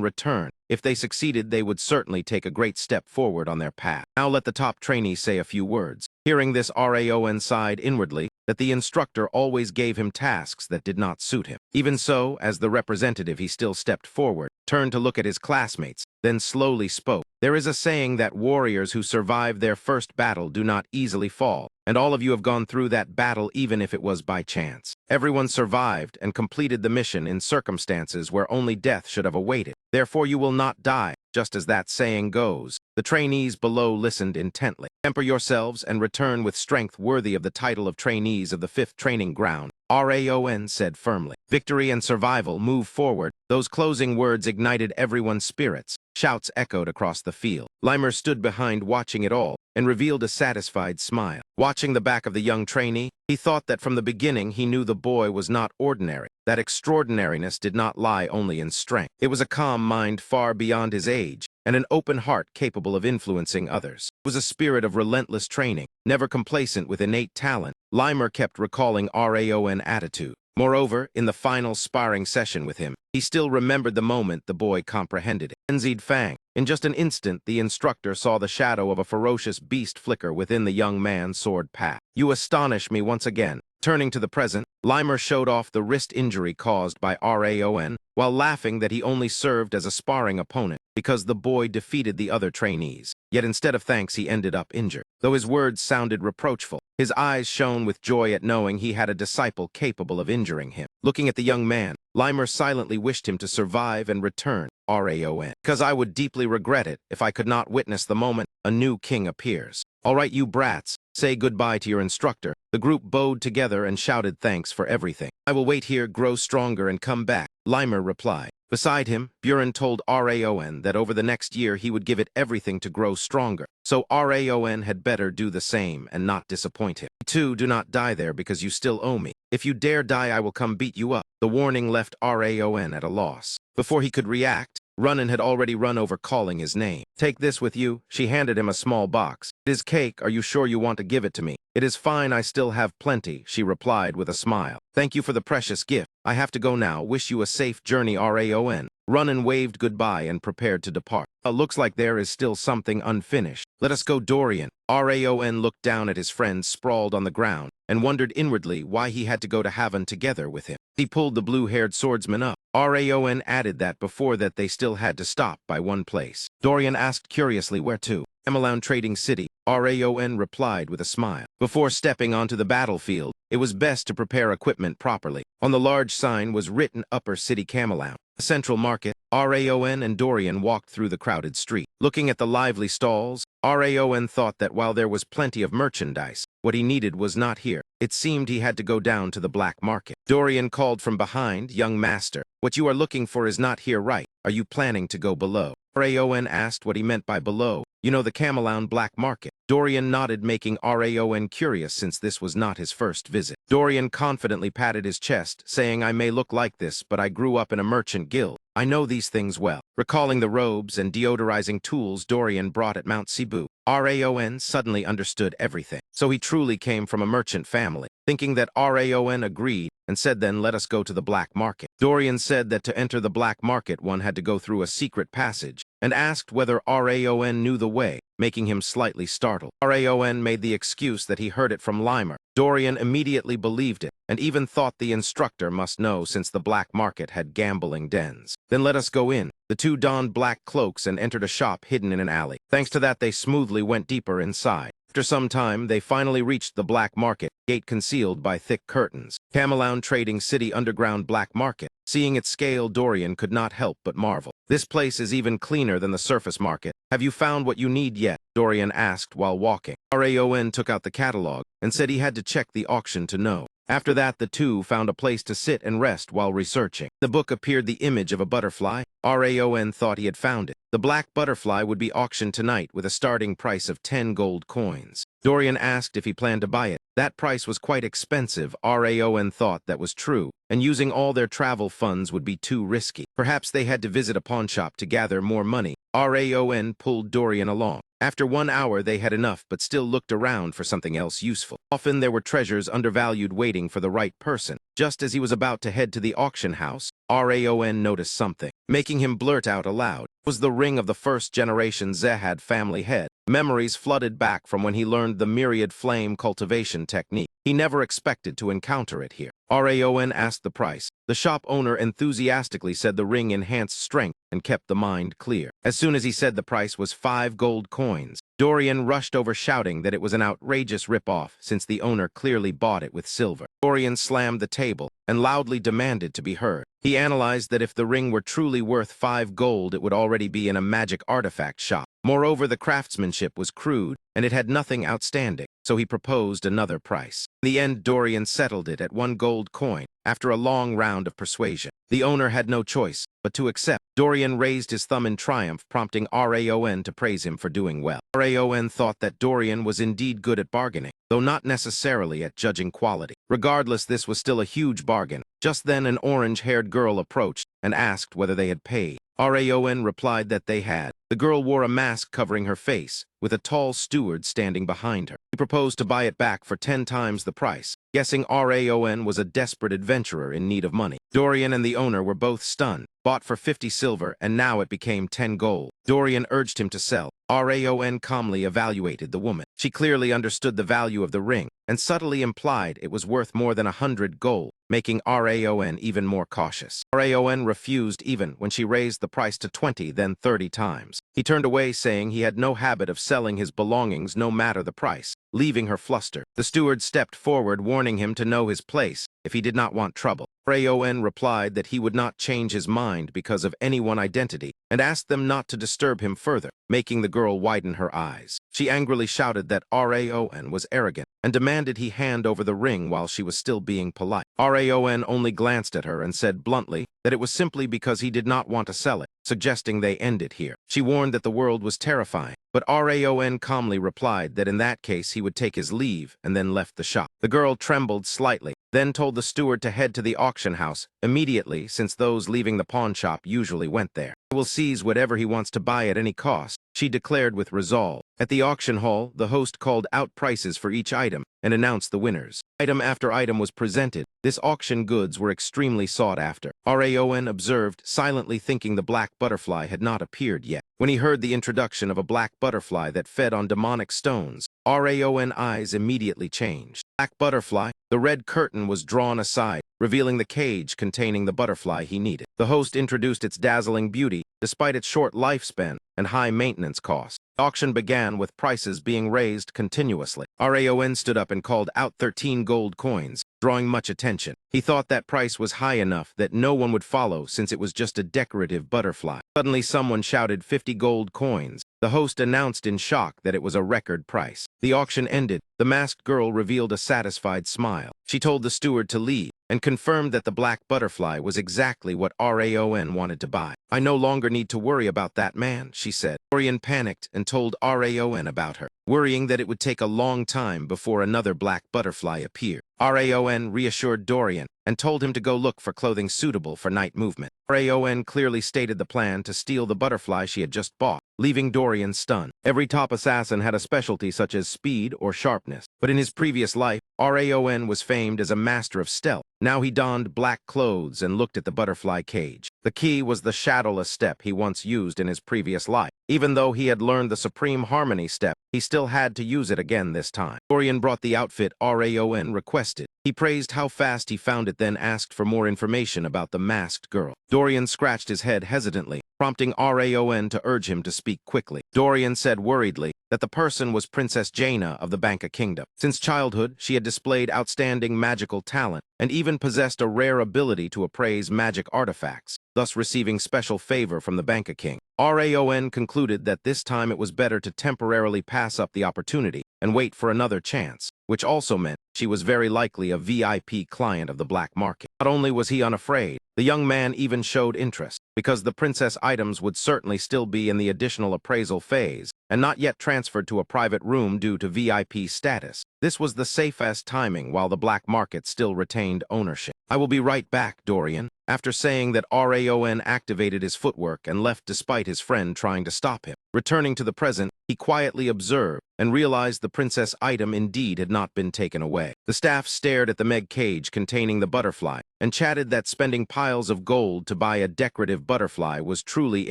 return. If they succeeded, they would certainly take a great step forward on their path. Now let the top trainee say a few words. Hearing this, Raon sighed inwardly that the instructor always gave him tasks that did not suit him. Even so, as the representative, he still stepped forward, turned to look at his classmates, then slowly spoke. "There is a saying that warriors who survive their first battle do not easily fall, and all of you have gone through that battle even if it was by chance. Everyone survived and completed the mission in circumstances where only death should have awaited. Therefore you will not die, just as that saying goes." The trainees below listened intently. "Temper yourselves and return with strength worthy of the title of trainees of the 5th Training Ground," Raon said firmly. "Victory and survival, move forward." Those closing words ignited everyone's spirits. Shouts echoed across the field. Limer stood behind watching it all and revealed a satisfied smile. Watching the back of the young trainee, he thought that from the beginning he knew the boy was not ordinary. That extraordinariness did not lie only in strength. It was a calm mind far beyond his age, and an open heart capable of influencing others. It was a spirit of relentless training, never complacent with innate talent. Limer kept recalling Raon's attitude. Moreover, in the final sparring session with him, he He still remembered the moment the boy comprehended it. Frenzied Fang. In just an instant, the instructor saw the shadow of a ferocious beast flicker within the young man's sword path. You astonish me once again. Turning to the present, Limer showed off the wrist injury caused by Raon, while laughing that he only served as a sparring opponent because the boy defeated the other trainees. Yet instead of thanks, he ended up injured. Though his words sounded reproachful, his eyes shone with joy at knowing he had a disciple capable of injuring him. Looking at the young man, Limer silently wished him to survive and return Raon. Because I would deeply regret it if I could not witness the moment a new king appears. All right, you brats, say goodbye to your instructor. The group bowed together and shouted thanks for everything. I will wait here, grow stronger, and come back, Limer replied. Beside him, Buren told Raon that over the next year he would give it everything to grow stronger, so Raon had better do the same and not disappoint him. Too, do not die there because you still owe me. If you dare die, I will come beat you up. The warning left Raon at a loss. Before he could react, Runnin had already run over calling his name. Take this with you. She handed him a small box. It is cake. Are you sure you want to give it to me? It is fine. I still have plenty, she replied with a smile. Thank you for the precious gift. I have to go now. Wish you a safe journey, Raon. Runnin waved goodbye and prepared to depart. Looks like there is still something unfinished. Let us go, Dorian. Raon looked down at his friend sprawled on the ground and wondered inwardly why he had to go to Haven together with him. He pulled the blue-haired swordsman up. Raon added that before that they still had to stop by one place. Dorian asked curiously, where to? Emelown Trading City, Raon replied with a smile. Before stepping onto the battlefield, it was best to prepare equipment properly. On the large sign was written Upper City Camelown. The Central Market, Raon and Dorian walked through the crowded street. Looking at the lively stalls, Raon thought that while there was plenty of merchandise, what he needed was not here. It seemed he had to go down to the black market. Dorian called from behind, young master. What you are looking for is not here, right? Are you planning to go below? Raon asked what he meant by below. You know the Camelown black market. Dorian nodded, making Raon curious since this was not his first visit. Dorian confidently patted his chest, saying, I may look like this, but I grew up in a merchant guild. I know these things well. Recalling the robes and deodorizing tools Dorian brought at Mount Cebu, Raon suddenly understood everything. So he truly came from a merchant family. Thinking that Raon agreed and said, then let us go to the black market. Dorian said that to enter the black market one had to go through a secret passage and asked whether Raon knew the way, making him slightly startled. Raon made the excuse that he heard it from Limer. Dorian immediately believed it and even thought the instructor must know since the black market had gambling dens. Then let us go in. The two donned black cloaks and entered a shop hidden in an alley. Thanks to that, they smoothly went deeper inside. After some time, they finally reached the black market, gate concealed by thick curtains. Camelown Trading City underground black market. Seeing its scale, Dorian could not help but marvel. This place is even cleaner than the surface market. Have you found what you need yet? Dorian asked while walking. Raon took out the catalog and said he had to check the auction to know. After that, the two found a place to sit and rest while researching. In the book appeared the image of a butterfly. Raon thought he had found it. The black butterfly would be auctioned tonight with a starting price of 10 gold coins. Dorian asked if he planned to buy it. That price was quite expensive. Raon thought that was true, and using all their travel funds would be too risky. Perhaps they had to visit a pawnshop to gather more money. Raon pulled Dorian along. After 1 hour, they had enough, but still looked around for something else useful. Often there were treasures undervalued waiting for the right person. Just as he was about to head to the auction house, Raon noticed something, making him blurt out aloud. It was the ring of the first-generation Zehad family head. Memories flooded back from when he learned the myriad flame cultivation technique. He never expected to encounter it here. Raon asked the price. The shop owner enthusiastically said the ring enhanced strength and kept the mind clear. As soon as he said the price was 5 gold coins, Dorian rushed over shouting that it was an outrageous rip-off since the owner clearly bought it with silver. Dorian slammed the table and loudly demanded to be heard. He analyzed that if the ring were truly worth 5 gold, it would already be in a magic artifact shop. Moreover, the craftsmanship was crude, and it had nothing outstanding, so he proposed another price. In the end, Dorian settled it at 1 gold coin, after a long round of persuasion. The owner had no choice but to accept. Dorian raised his thumb in triumph, prompting Raon to praise him for doing well. Raon thought that Dorian was indeed good at bargaining, though not necessarily at judging quality. Regardless, this was still a huge bargain. Just then, an orange-haired girl approached and asked whether they had paid. Raon replied that they had. The girl wore a mask covering her face, with a tall steward standing behind her. He proposed to buy it back for 10 times the price. guessing Raon was a desperate adventurer in need of money. Dorian and the owner were both stunned, bought for 50 silver, and now it became 10 gold. Dorian urged him to sell. Raon calmly evaluated the woman. She clearly understood the value of the ring, and subtly implied it was worth more than 100 gold, making Raon even more cautious. Raon refused even when she raised the price to 20, then 30 times. He turned away, saying he had no habit of selling his belongings no matter the price, leaving her flustered. The steward stepped forward, warning him to know his place if he did not want trouble. Raon replied that he would not change his mind because of anyone's identity, and asked them not to disturb him further, making the girl widen her eyes. She angrily shouted that Raon was arrogant, and demanded he hand over the ring while she was still being polite. Raon only glanced at her and said bluntly that it was simply because he did not want to sell it, suggesting they end it here. She warned that the world was terrifying, but Raon calmly replied that in that case he would take his leave, and then left the shop. The girl trembled slightly, then told the steward to head to the auction house immediately, since those leaving the pawn shop usually went there. "I will seize whatever he wants to buy at any cost," she declared with resolve. At the auction hall, the host called out prices for each item and announced the winners. Item after item was presented. This auction goods were extremely sought after. Raon observed, silently thinking the black butterfly had not appeared yet. When he heard the introduction of a black butterfly that fed on demonic stones, Raon's eyes immediately changed. Black butterfly, the red curtain was drawn aside, revealing the cage containing the butterfly he needed. The host introduced its dazzling beauty, despite its short lifespan and high maintenance costs. The auction began with prices being raised continuously. Raon stood up and called out 13 gold coins, drawing much attention. He thought that price was high enough that no one would follow since it was just a decorative butterfly. Suddenly someone shouted 50 gold coins. The host announced in shock that it was a record price. The auction ended. The masked girl revealed a satisfied smile. She told the steward to leave and confirmed that the black butterfly was exactly what Raon wanted to buy. "I no longer need to worry about that man," she said. Dorian panicked and told Raon about her, worrying that it would take a long time before another black butterfly appeared. Raon reassured Dorian and told him to go look for clothing suitable for night movement. Raon clearly stated the plan to steal the butterfly she had just bought, leaving Dorian stunned. Every top assassin had a specialty such as speed or sharpness, but in his previous life, Raon was famed as a master of stealth. Now he donned black clothes and looked at the butterfly cage. The key was the shadowless step he once used in his previous life. Even though he had learned the supreme harmony step, he still had to use it again this time. Dorian brought the outfit Raon requested. He praised how fast he found it, then asked for more information about the masked girl. Dorian scratched his head hesitantly, prompting Raon to urge him to speak quickly. Dorian said worriedly that the person was Princess Jaina of the Banka Kingdom. Since childhood, she had displayed outstanding magical talent and even possessed a rare ability to appraise magic artifacts, thus receiving special favor from the Banka King. Raon concluded that this time it was better to temporarily pass up the opportunity and wait for another chance, which also meant she was very likely a VIP client of the black market. Not only was he unafraid, the young man even showed interest, because the princess items would certainly still be in the additional appraisal phase and not yet transferred to a private room due to VIP status. This was the safest timing while the black market still retained ownership. "I will be right back, Dorian." After saying that, Raon activated his footwork and left despite his friend trying to stop him. Returning to the present, he quietly observed and realized the princess item indeed had not been taken away. The staff stared at the meg cage containing the butterfly and chatted that spending piles of gold to buy a decorative butterfly was truly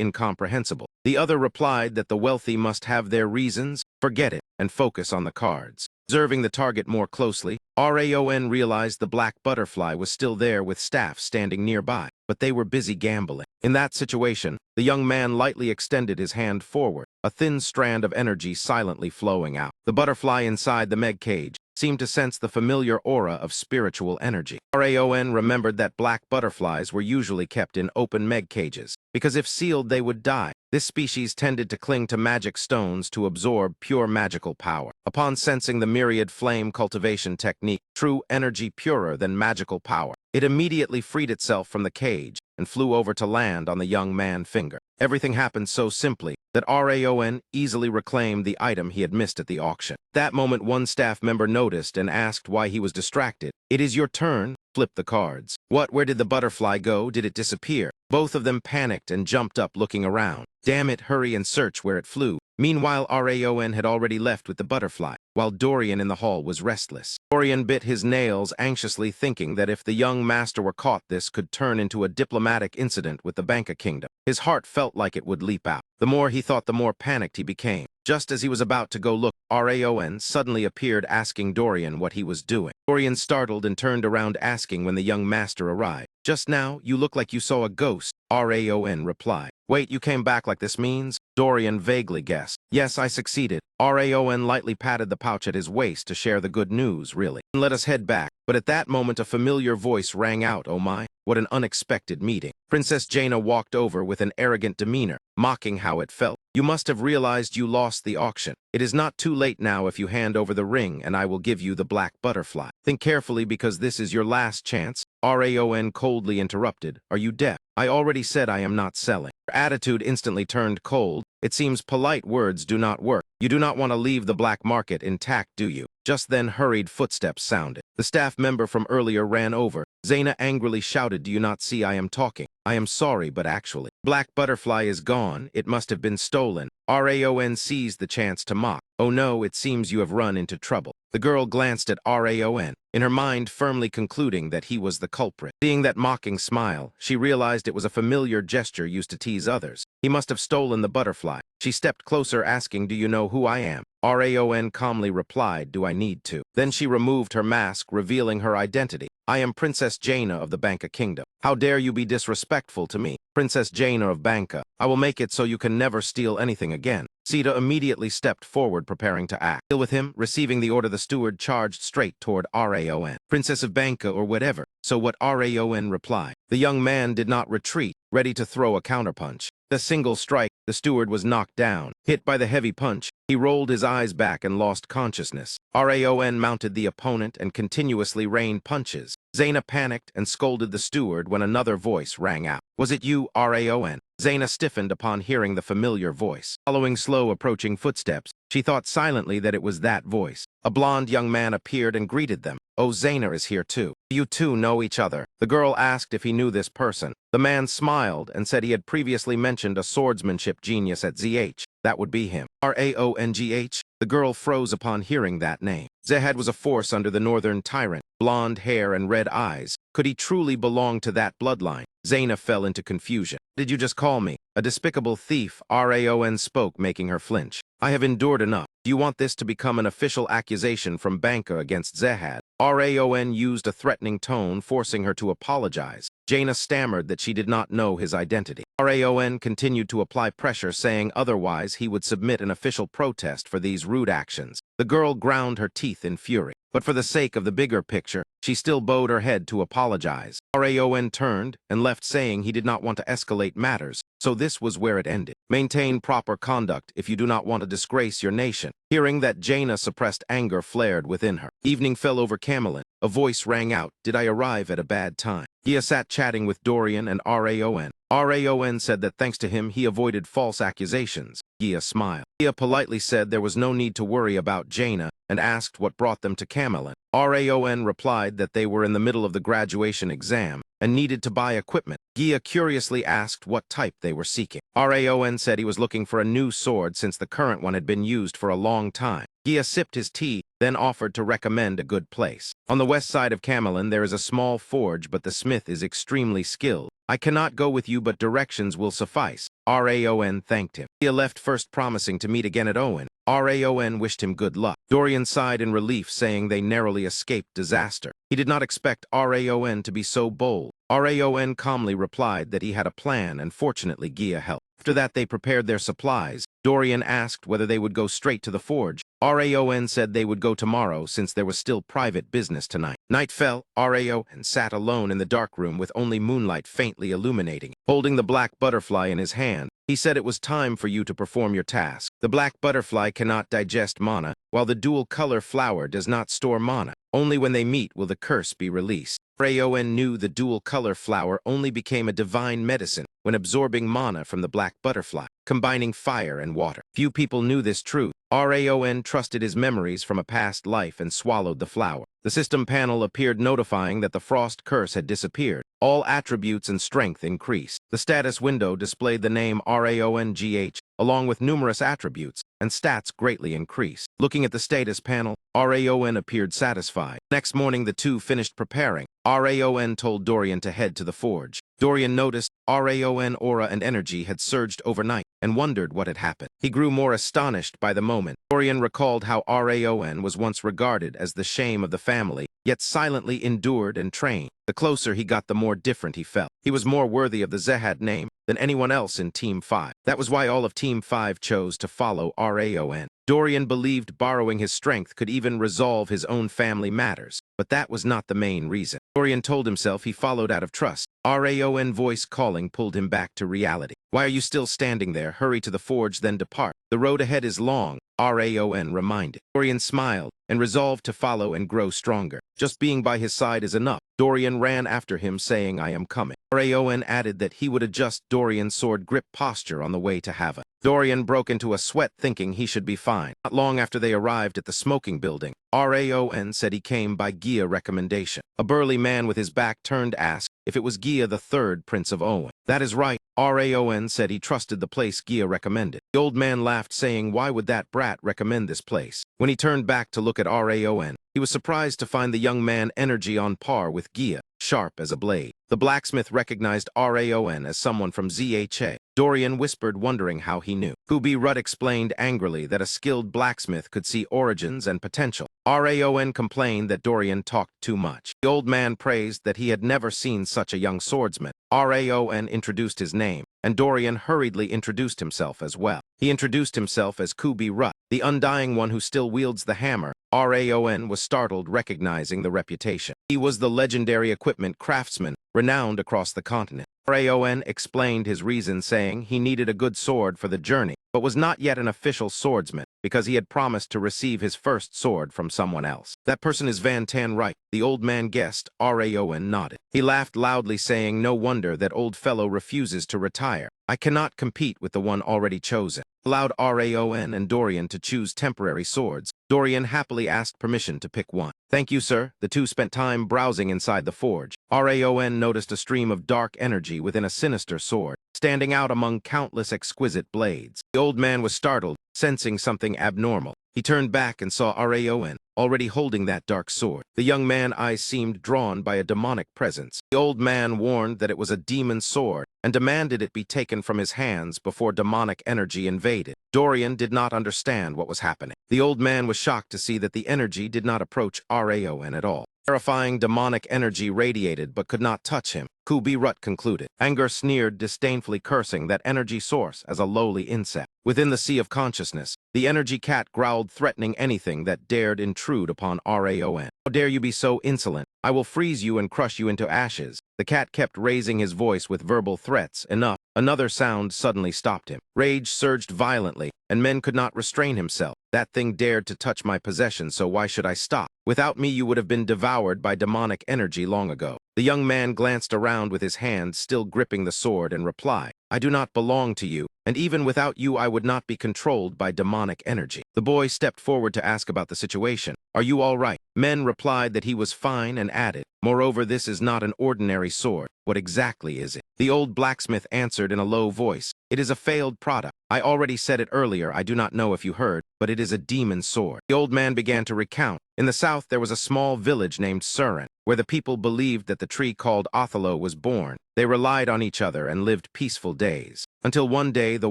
incomprehensible. The other replied that the wealthy must have their reasons, forget it, and focus on the cards. Observing the target more closely, Raon realized the black butterfly was still there with staff standing nearby, but they were busy gambling. In that situation, the young man lightly extended his hand forward, a thin strand of energy silently flowing out. The butterfly inside the meg cage seemed to sense the familiar aura of spiritual energy. Raon remembered that black butterflies were usually kept in open meg cages, because if sealed they would die. This species tended to cling to magic stones to absorb pure magical power. Upon sensing the myriad flame cultivation technique, true energy purer than magical power, it immediately freed itself from the cage and flew over to land on the young man's finger. Everything happened so simply that Raon easily reclaimed the item he had missed at the auction. At that moment, one staff member noticed and asked why he was distracted. "It is your turn," Flip the cards. What? Where did the butterfly go? Did it disappear? Both of them panicked and jumped up looking around. Damn it, hurry and search where it flew. Meanwhile, Raon had already left with the butterfly, while Dorian in the hall was restless. Dorian bit his nails, anxiously thinking that if the young master were caught, this could turn into a diplomatic incident with the Banka Kingdom. His heart felt like it would leap out. The more he thought, the more panicked he became. Just as he was about to go look, Raon suddenly appeared, asking Dorian what he was doing. Dorian startled and turned around, asking when the young master arrived. "Just now, you look like you saw a ghost," Raon replied. "Wait, you came back like this means?" Dorian vaguely guessed. "Yes, I succeeded." Raon lightly patted the pouch at his waist to share the good news, really. "Let us head back." But at that moment, a familiar voice rang out. Oh my, what an unexpected meeting. Princess Jaina walked over with an arrogant demeanor, mocking how it felt. "You must have realized you lost the auction. It is not too late now if you hand over the ring, and I will give you the black butterfly. Think carefully, because this is your last chance." Raon coldly interrupted. "Are you deaf? I already said I am not selling." Her attitude instantly turned cold. "It seems polite words do not work. You do not want to leave the black market intact, do you?" Just then, hurried footsteps sounded. The staff member from earlier ran over. Zaina angrily shouted, "Do you not see I am talking? I am sorry, but actually, black butterfly is gone. It must have been stolen." Raon seized the chance to mock. "Oh no, it seems you have run into trouble." The girl glanced at Raon, in her mind firmly concluding that he was the culprit. Seeing that mocking smile, she realized it was a familiar gesture used to tease others. He must have stolen the butterfly. She stepped closer, asking, "Do you know who I am?" Raon calmly replied, "Do I need to?" Then she removed her mask, revealing her identity. "I am Princess Jaina of the Banka Kingdom. How dare you be disrespectful to me? Princess Jaina of Banka. I will make it so you can never steal anything again." Sita immediately stepped forward, preparing to act. Deal with him. Receiving the order, the steward charged straight toward Raon. "Princess of Banka or whatever." So what? Raon replied. The young man did not retreat, ready to throw a counterpunch. The single strike, the steward was knocked down. Hit by the heavy punch, he rolled his eyes back and lost consciousness. Raon mounted the opponent and continuously rained punches. Zaina panicked and scolded the steward when another voice rang out. "Was it you, Raon?" Zaina stiffened upon hearing the familiar voice. Following slow approaching footsteps, she thought silently that it was that voice. A blond young man appeared and greeted them. "Oh, Zaina is here too. You two know each other?" The girl asked if he knew this person. The man smiled and said he had previously mentioned a swordsmanship genius at ZH. That would be him. Raongh? The girl froze upon hearing that name. Zehad was a force under the northern tyrant. Blonde hair and red eyes. Could he truly belong to that bloodline? Zaina fell into confusion. "Did you just call me a despicable thief?" Raon spoke, making her flinch. "I have endured enough. Do you want this to become an official accusation from Banka against Zehad?" Raon used a threatening tone, forcing her to apologize. Jaina stammered that she did not know his identity. Raon continued to apply pressure, saying otherwise he would submit an official protest for these rude actions. The girl ground her teeth in fury, but for the sake of the bigger picture, she still bowed her head to apologize. Raon turned and left, saying he did not want to escalate matters, so this was where it ended. "Maintain proper conduct if you do not want to disgrace your nation." Hearing that, Jaina suppressed anger flared within her. Evening fell over Camelin. A voice rang out. "Did I arrive at a bad time?" Gia sat chatting with Dorian and Raon. Raon said that thanks to him, he avoided false accusations. Gia smiled. Gia politely said there was no need to worry about Jaina and asked what brought them to Camelin. Raon replied that they were in the middle of the graduation exam and needed to buy equipment. Gia curiously asked what type they were seeking. Raon said he was looking for a new sword since the current one had been used for a long time. Gia sipped his tea, then offered to recommend a good place. "On the west side of Camelin there is a small forge, but the smith is extremely skilled. I cannot go with you, but directions will suffice." Raon thanked him. Gia left first, promising to meet again at Owen. Raon wished him good luck. Dorian sighed in relief, saying they narrowly escaped disaster. He did not expect Raon to be so bold. Raon calmly replied that he had a plan, and fortunately Gia helped. After that, they prepared their supplies. Dorian asked whether they would go straight to the forge. Raon said they would go tomorrow since there was still private business tonight. Night fell. Raon sat alone in the dark room with only moonlight faintly illuminating. Holding the black butterfly in his hand, he said, "It was time for you to perform your task. The black butterfly cannot digest mana, while the dual-color flower does not store mana. Only when they meet will the curse be released. Raon knew the dual-color flower only became a divine medicine when absorbing mana from the black butterfly, combining fire and water. Few people knew this truth. Raon trusted his memories from a past life and swallowed the flower. The system panel appeared notifying that the frost curse had disappeared. All attributes and strength increased. The status window displayed the name RAONGH, along with numerous attributes, and stats greatly increased. Looking at the status panel, RAON appeared satisfied. Next morning, the two finished preparing. RAON told Dorian to head to the forge. Dorian noticed RAON aura and energy had surged overnight and wondered what had happened. He grew more astonished by the moment. Dorian recalled how RAON was once regarded as the shame of the family, yet silently endured and trained. The closer he got, the more different he felt. He was more worthy of the Zehad name than anyone else in Team 5. That was why all of Team 5 chose to follow RAON. Dorian believed borrowing his strength could even resolve his own family matters, but that was not the main reason. Dorian told himself he followed out of trust. RAON voice calling pulled him back to reality. Why are you still standing there? Hurry to the forge, then depart. The road ahead is long, RAON reminded. Dorian smiled and resolved to follow and grow stronger. Just being by his side is enough. Dorian ran after him, saying, I am coming. RAON added that he would adjust Dorian's sword grip posture on the way to Hava. Dorian broke into a sweat, thinking he should be fine. Not long after they arrived at the smoking building, RAON said he came by Gia recommendation. A burly man with his back turned asked if it was Gia the third Prince of Owen. That is right. RAON said he trusted the place Gia recommended. The old man laughed, saying, why would that brat recommend this place? When he turned back to look at RAON, he was surprised to find the young man energy on par with Gia, sharp as a blade. The blacksmith recognized RAON as someone from ZHA. Dorian whispered, wondering how he knew. Kubi Rut explained angrily that a skilled blacksmith could see origins and potential. RAON complained that Dorian talked too much. The old man praised that he had never seen such a young swordsman. RAON introduced his name, and Dorian hurriedly introduced himself as well. He introduced himself as Kubi Rut, the undying one who still wields the hammer. RAON was startled, recognizing the reputation. He was the legendary equipment craftsman, renowned across the continent. RAON explained his reason, saying he needed a good sword for the journey, but was not yet an official swordsman, because he had promised to receive his first sword from someone else. That person is Van Tan Wright, the old man guessed. RAON nodded. He laughed loudly, saying, no wonder that old fellow refuses to retire. I cannot compete with the one already chosen. Allowed RAON and Dorian to choose temporary swords. Dorian happily asked permission to pick one. Thank you, sir. The two spent time browsing inside the forge. RAON noticed a stream of dark energy within a sinister sword, standing out among countless exquisite blades. The old man was startled, sensing something abnormal. He turned back and saw RAON, already holding that dark sword. The young man's eyes seemed drawn by a demonic presence. The old man warned that it was a demon sword and demanded it be taken from his hands before demonic energy invaded. Dorian did not understand what was happening. The old man was shocked to see that the energy did not approach RAON at all. Terrifying demonic energy radiated but could not touch him. Kubi Rut concluded. Anger sneered, disdainfully cursing that energy source as a lowly insect. Within the sea of consciousness, the energy cat growled, threatening anything that dared intrude upon RAON. How dare you be so insolent? I will freeze you and crush you into ashes. The cat kept raising his voice with verbal threats. Enough. Another sound suddenly stopped him. Rage surged violently, and men could not restrain himself. That thing dared to touch my possession, so why should I stop? Without me, you would have been devoured by demonic energy long ago. The young man glanced around with his hand still gripping the sword and replied, I do not belong to you, and even without you I would not be controlled by demonic energy. The boy stepped forward to ask about the situation. Are you all right? Men replied that he was fine and added, moreover, this is not an ordinary sword. What exactly is it? The old blacksmith answered in a low voice, it is a failed product. I already said it earlier, I do not know if you heard, but it is a demon sword. The old man began to recount. In the south there was a small village named Surin, where the people believed that the tree called Othello was born. They relied on each other and lived peaceful days. Until one day the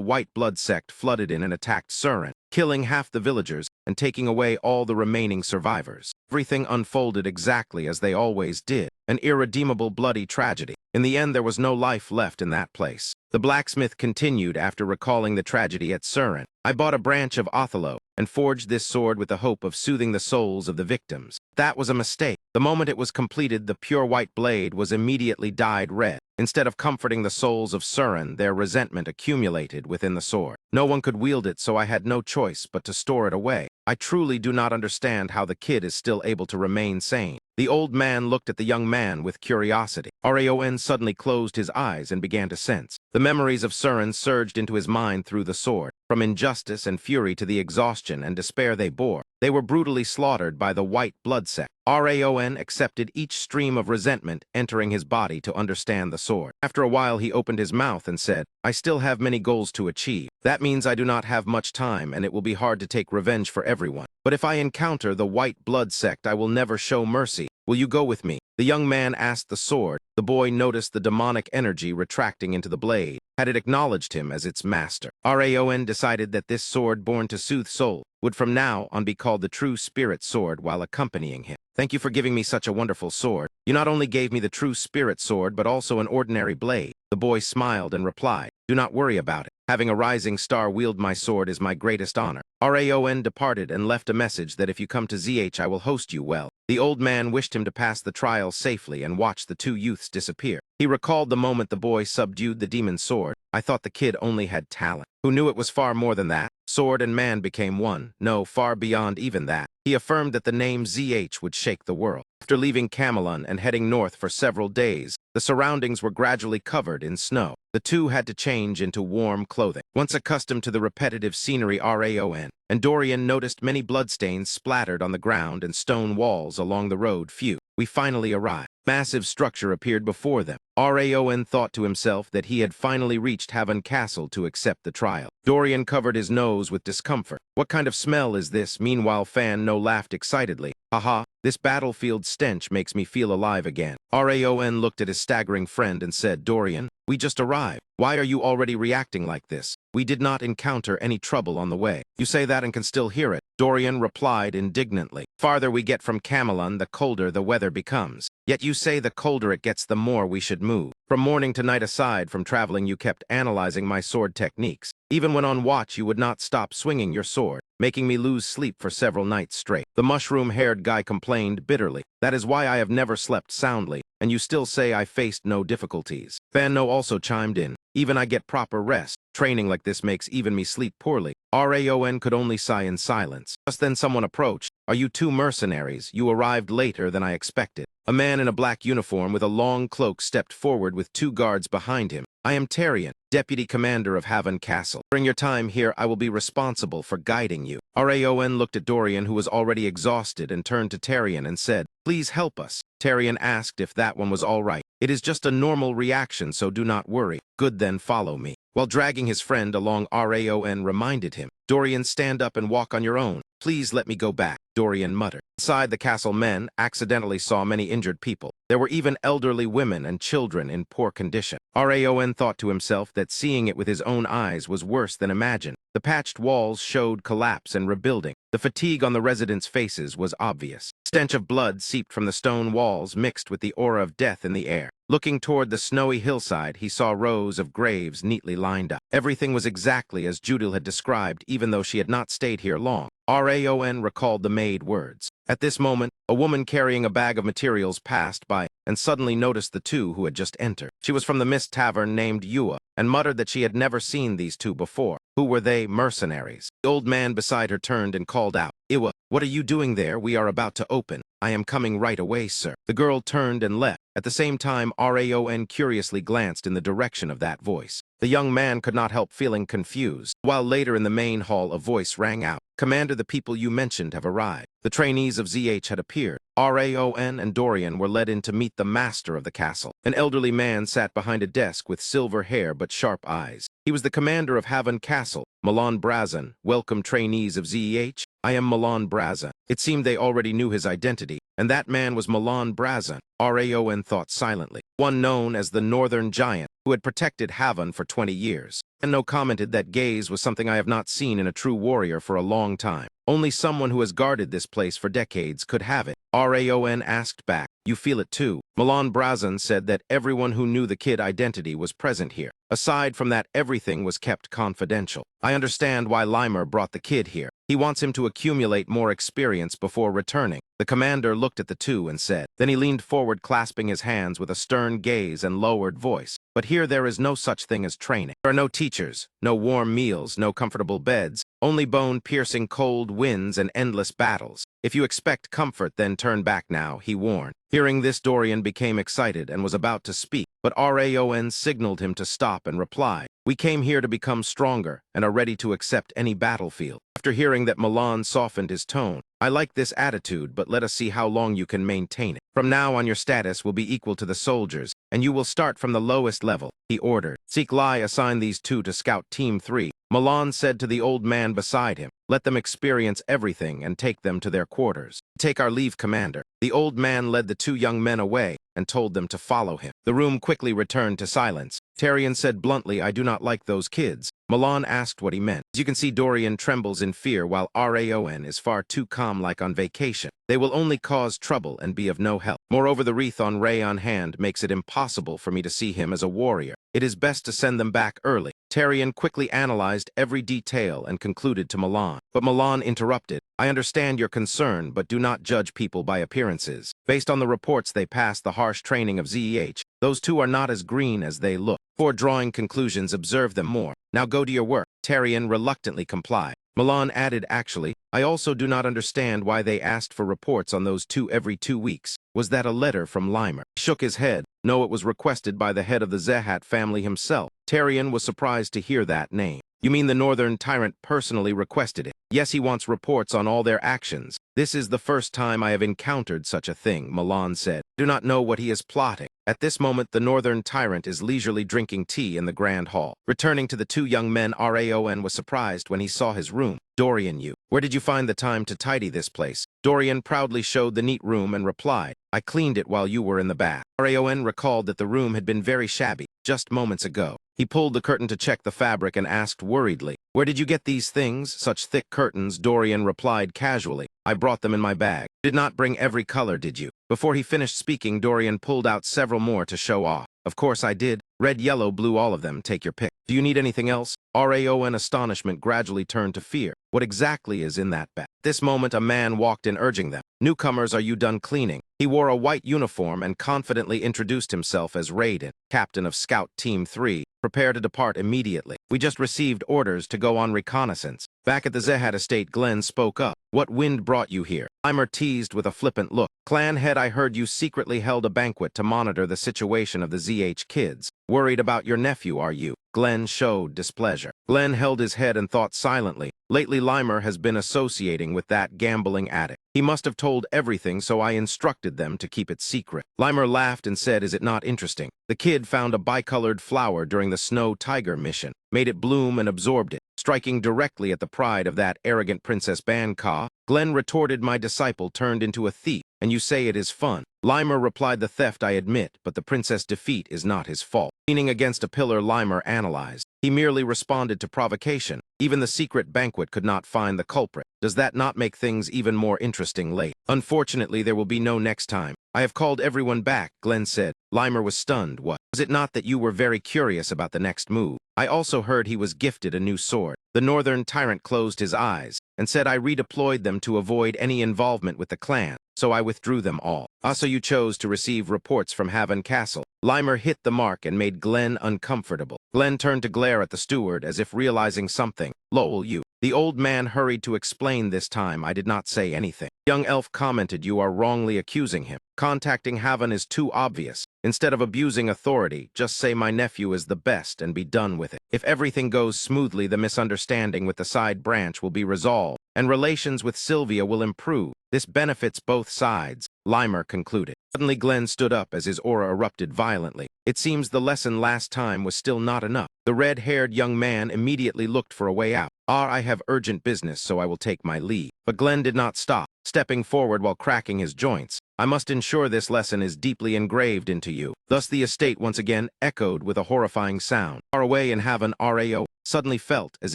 White Blood sect flooded in and attacked Surin, killing half the villagers and taking away all the remaining survivors. Everything unfolded exactly as they always did, an irredeemable bloody tragedy. In the end, there was no life left in that place. The blacksmith continued after recalling the tragedy at Surin. I bought a branch of Othello and forged this sword with the hope of soothing the souls of the victims. That was a mistake. The moment it was completed, the pure white blade was immediately dyed red. Instead of comforting the souls of Surin, their resentment accumulated within the sword. No one could wield it, so I had no choice but to store it away. I truly do not understand how the kid is still able to remain sane. The old man looked at the young man with curiosity. Raon suddenly closed his eyes and began to sense. The memories of Surin surged into his mind through the sword. From injustice and fury to the exhaustion and despair they bore, they were brutally slaughtered by the white blood sect. Raon accepted each stream of resentment entering his body to understand the sword. After a while he opened his mouth and said, I still have many goals to achieve. That means I do not have much time and it will be hard to take revenge for everyone. But if I encounter the white blood sect, I will never show mercy. Will you go with me? The young man asked the sword. The boy noticed the demonic energy retracting into the blade. Had it acknowledged him as its master? Raon decided that this sword, born to soothe soul, would from now on be called the true spirit sword while accompanying him. Thank you for giving me such a wonderful sword. You not only gave me the true spirit sword, but also an ordinary blade. The boy smiled and replied, do not worry about it. Having a rising star wield my sword is my greatest honor. Raon departed and left a message that if you come to ZH, I will host you well. The old man wished him to pass the trial safely and watch the two youths disappear. He recalled the moment the boy subdued the demon's sword. I thought the kid only had talent. Who knew it was far more than that? Sword and man became one. No, far beyond even that. He affirmed that the name ZH would shake the world. After leaving Camelon and heading north for several days, the surroundings were gradually covered in snow. The two had to change into warm clothing. Once accustomed to the repetitive scenery, Raon and Dorian noticed many bloodstains splattered on the ground and stone walls along the road. Phew, we finally arrived. Massive structure appeared before them. Raon thought to himself that he had finally reached Haven Castle to accept the trial. Dorian covered his nose with discomfort. What kind of smell is this? Meanwhile, Fan No laughed excitedly. Haha, this battlefield stench makes me feel alive again. Raon looked at his staggering friend and said, Dorian, we just arrived. Why are you already reacting like this? We did not encounter any trouble on the way. You say that and can still hear it. Dorian replied indignantly. Farther we get from Camelon, the colder the weather becomes. Yet you say the colder it gets, the more we should move. From morning to night, aside from traveling, you kept analyzing my sword techniques. Even when on watch, you would not stop swinging your sword, making me lose sleep for several nights straight. The mushroom-haired guy complained bitterly. That is why I have never slept soundly, and you still say I faced no difficulties. Fanno also chimed in. Even I get proper rest. Training like this makes even me sleep poorly. Raon could only sigh in silence. Just then someone approached. Are you two mercenaries? You arrived later than I expected. A man in a black uniform with a long cloak stepped forward with two guards behind him. I am Tarian, Deputy Commander of Haven Castle. During your time here, I will be responsible for guiding you. Raon looked at Dorian, who was already exhausted, and turned to Tarian and said, Please help us. Tarian asked if that one was all right. It is just a normal reaction, so do not worry. Good, then follow me. While dragging his friend along, Raon reminded him, Dorian, stand up and walk on your own. Please let me go back, Dorian muttered. Inside the castle, men accidentally saw many injured people. There were even elderly women and children in poor condition. Raon thought to himself that seeing it with his own eyes was worse than imagined. The patched walls showed collapse and rebuilding. The fatigue on the residents' faces was obvious. Stench of blood seeped from the stone walls, mixed with the aura of death in the air. Looking toward the snowy hillside, he saw rows of graves neatly lined up. Everything was exactly as Judil had described, even though she had not stayed here long. Raon recalled the maid words. At this moment, a woman carrying a bag of materials passed by and suddenly noticed the two who had just entered. She was from the Mist Tavern named Yua, and muttered that she had never seen these two before. Who were they? Mercenaries. The old man beside her turned and called out, Iwa, what are you doing there? We are about to open. I am coming right away, sir. The girl turned and left. At the same time, Raon curiously glanced in the direction of that voice. The young man could not help feeling confused. While later in the main hall, a voice rang out. Commander, the people you mentioned have arrived. The trainees of ZH had appeared. Raon and Dorian were led in to meet the master of the castle. An elderly man sat behind a desk with silver hair but sharp eyes. He was the commander of Haven Castle, Milan Brazan. Welcome, trainees of ZH. I am Milan Brazan. It seemed they already knew his identity, and that man was Milan Brazan. Raon thought silently. One known as the Northern Giant, who had protected Haven for 20 years. Enno commented that gaze was something I have not seen in a true warrior for a long time. Only someone who has guarded this place for decades could have it. Raon asked back, You feel it too? Milan Brazan said that everyone who knew the kid identity was present here. Aside from that, everything was kept confidential. I understand why Limer brought the kid here. He wants him to accumulate more experience before returning. The commander looked at the two and said. Then he leaned forward, clasping his hands with a stern gaze and lowered voice. But here there is no such thing as training. There are no teachers, no warm meals, no comfortable beds, only bone-piercing cold winds and endless battles. If you expect comfort, then turn back now, he warned. Hearing this, Dorian became excited and was about to speak, but Raon signaled him to stop and replied, "We came here to become stronger and are ready to accept any battlefield." After hearing that, Milan softened his tone. "I like this attitude, but let us see how long you can maintain it. From now on, your status will be equal to the soldiers, and you will start from the lowest level," he ordered. "Seek Lai assign these two to Scout Team 3. Milan said to the old man beside him, "Let them experience everything and take them to their quarters." "Take our leave, Commander." The old man led the two young men away and told them to follow him. The room quickly returned to silence. Tarion said bluntly, "I do not like those kids." Milan asked what he meant. As you can see, Dorian trembles in fear while Raon is far too calm, like on vacation. They will only cause trouble and be of no help. Moreover, the wreath on Rayon hand makes it impossible for me to see him as a warrior. It is best to send them back early. Tarion quickly analyzed every detail and concluded to Milan. But Milan interrupted. "I understand your concern, but do not judge people by appearances. Based on the reports they passed the harsh training of ZEH, those two are not as green as they look. Before drawing conclusions, observe them more. Now go to your work." Tarion reluctantly complied. Milan added, "Actually, I also do not understand why they asked for reports on those two every 2 weeks. Was that a letter from Limer?" He shook his head. "No, it was requested by the head of the Zehat family himself." Tarion was surprised to hear that name. "You mean the Northern Tyrant personally requested it?" "Yes, he wants reports on all their actions." "This is the first time I have encountered such a thing," Milan said. "Do not know what he is plotting." At this moment, the Northern Tyrant is leisurely drinking tea in the Grand Hall. Returning to the two young men, Raon was surprised when he saw his room. "Dorian, where did you find the time to tidy this place?" Dorian proudly showed the neat room and replied, "I cleaned it while you were in the bath." Raon recalled that the room had been very shabby just moments ago. He pulled the curtain to check the fabric and asked worriedly, "Where did you get these things? Such thick curtains?" Dorian replied casually, "I brought them in my bag." "Did not bring every color, did you?" Before he finished speaking, Dorian pulled out several more to show off. "Of course I did. Red, yellow, blue, all of them. Take your pick." "Do you need anything else?" Raon astonishment gradually turned to fear. What exactly is in that bag? At this moment, a man walked in urging them. "Newcomers, are you done cleaning?" He wore a white uniform and confidently introduced himself as Raiden, captain of Scout Team 3. "Prepare to depart immediately. We just received orders to go on reconnaissance." Back at the Zehat estate, Glenn spoke up. "What wind brought you here?" Limer teased with a flippant look. "Clan head, I heard you secretly held a banquet to monitor the situation of the ZH kids. Worried about your nephew, are you?" Glenn showed displeasure. Glenn held his head and thought silently. Lately, Limer has been associating with that gambling addict. He must have told everything, so I instructed them to keep it secret. Limer laughed and said, "Is it not interesting? The kid found a bicolored flower during the Snow Tiger mission, made it bloom and absorbed it, striking directly at the pride of that arrogant Princess Banka." Glenn retorted, "My disciple turned into a thief, and you say it is fun." Limer replied, "The theft I admit, but the princess' defeat is not his fault." Leaning against a pillar, Limer analyzed. He merely responded to provocation. Even the secret banquet could not find the culprit. Does that not make things even more interesting late? "Unfortunately, there will be no next time. I have called everyone back," Glenn said. Limer was stunned. "What? Was it not that you were very curious about the next move? I also heard he was gifted a new sword." The Northern Tyrant closed his eyes and said, "I redeployed them to avoid any involvement with the clan, so I withdrew them all." "So you chose to receive reports from Haven Castle." Limer hit the mark and made Glenn uncomfortable. Glenn turned to glare at the steward as if realizing something. "Lowell, you." The old man hurried to explain. "This time I did not say anything." Young elf commented, "You are wrongly accusing him. Contacting Haven is too obvious. Instead of abusing authority, just say my nephew is the best and be done with it. If everything goes smoothly, the misunderstanding with the side branch will be resolved, and relations with Sylvia will improve. This benefits both sides," Limer concluded. Suddenly Glenn stood up as his aura erupted violently. It seems the lesson last time was still not enough. The red-haired young man immediately looked for a way out. "I have urgent business, so I will take my leave." But Glenn did not stop, stepping forward while cracking his joints. "I must ensure this lesson is deeply engraved into you." Thus the estate once again echoed with a horrifying sound. Far away in Haven, Rao suddenly felt as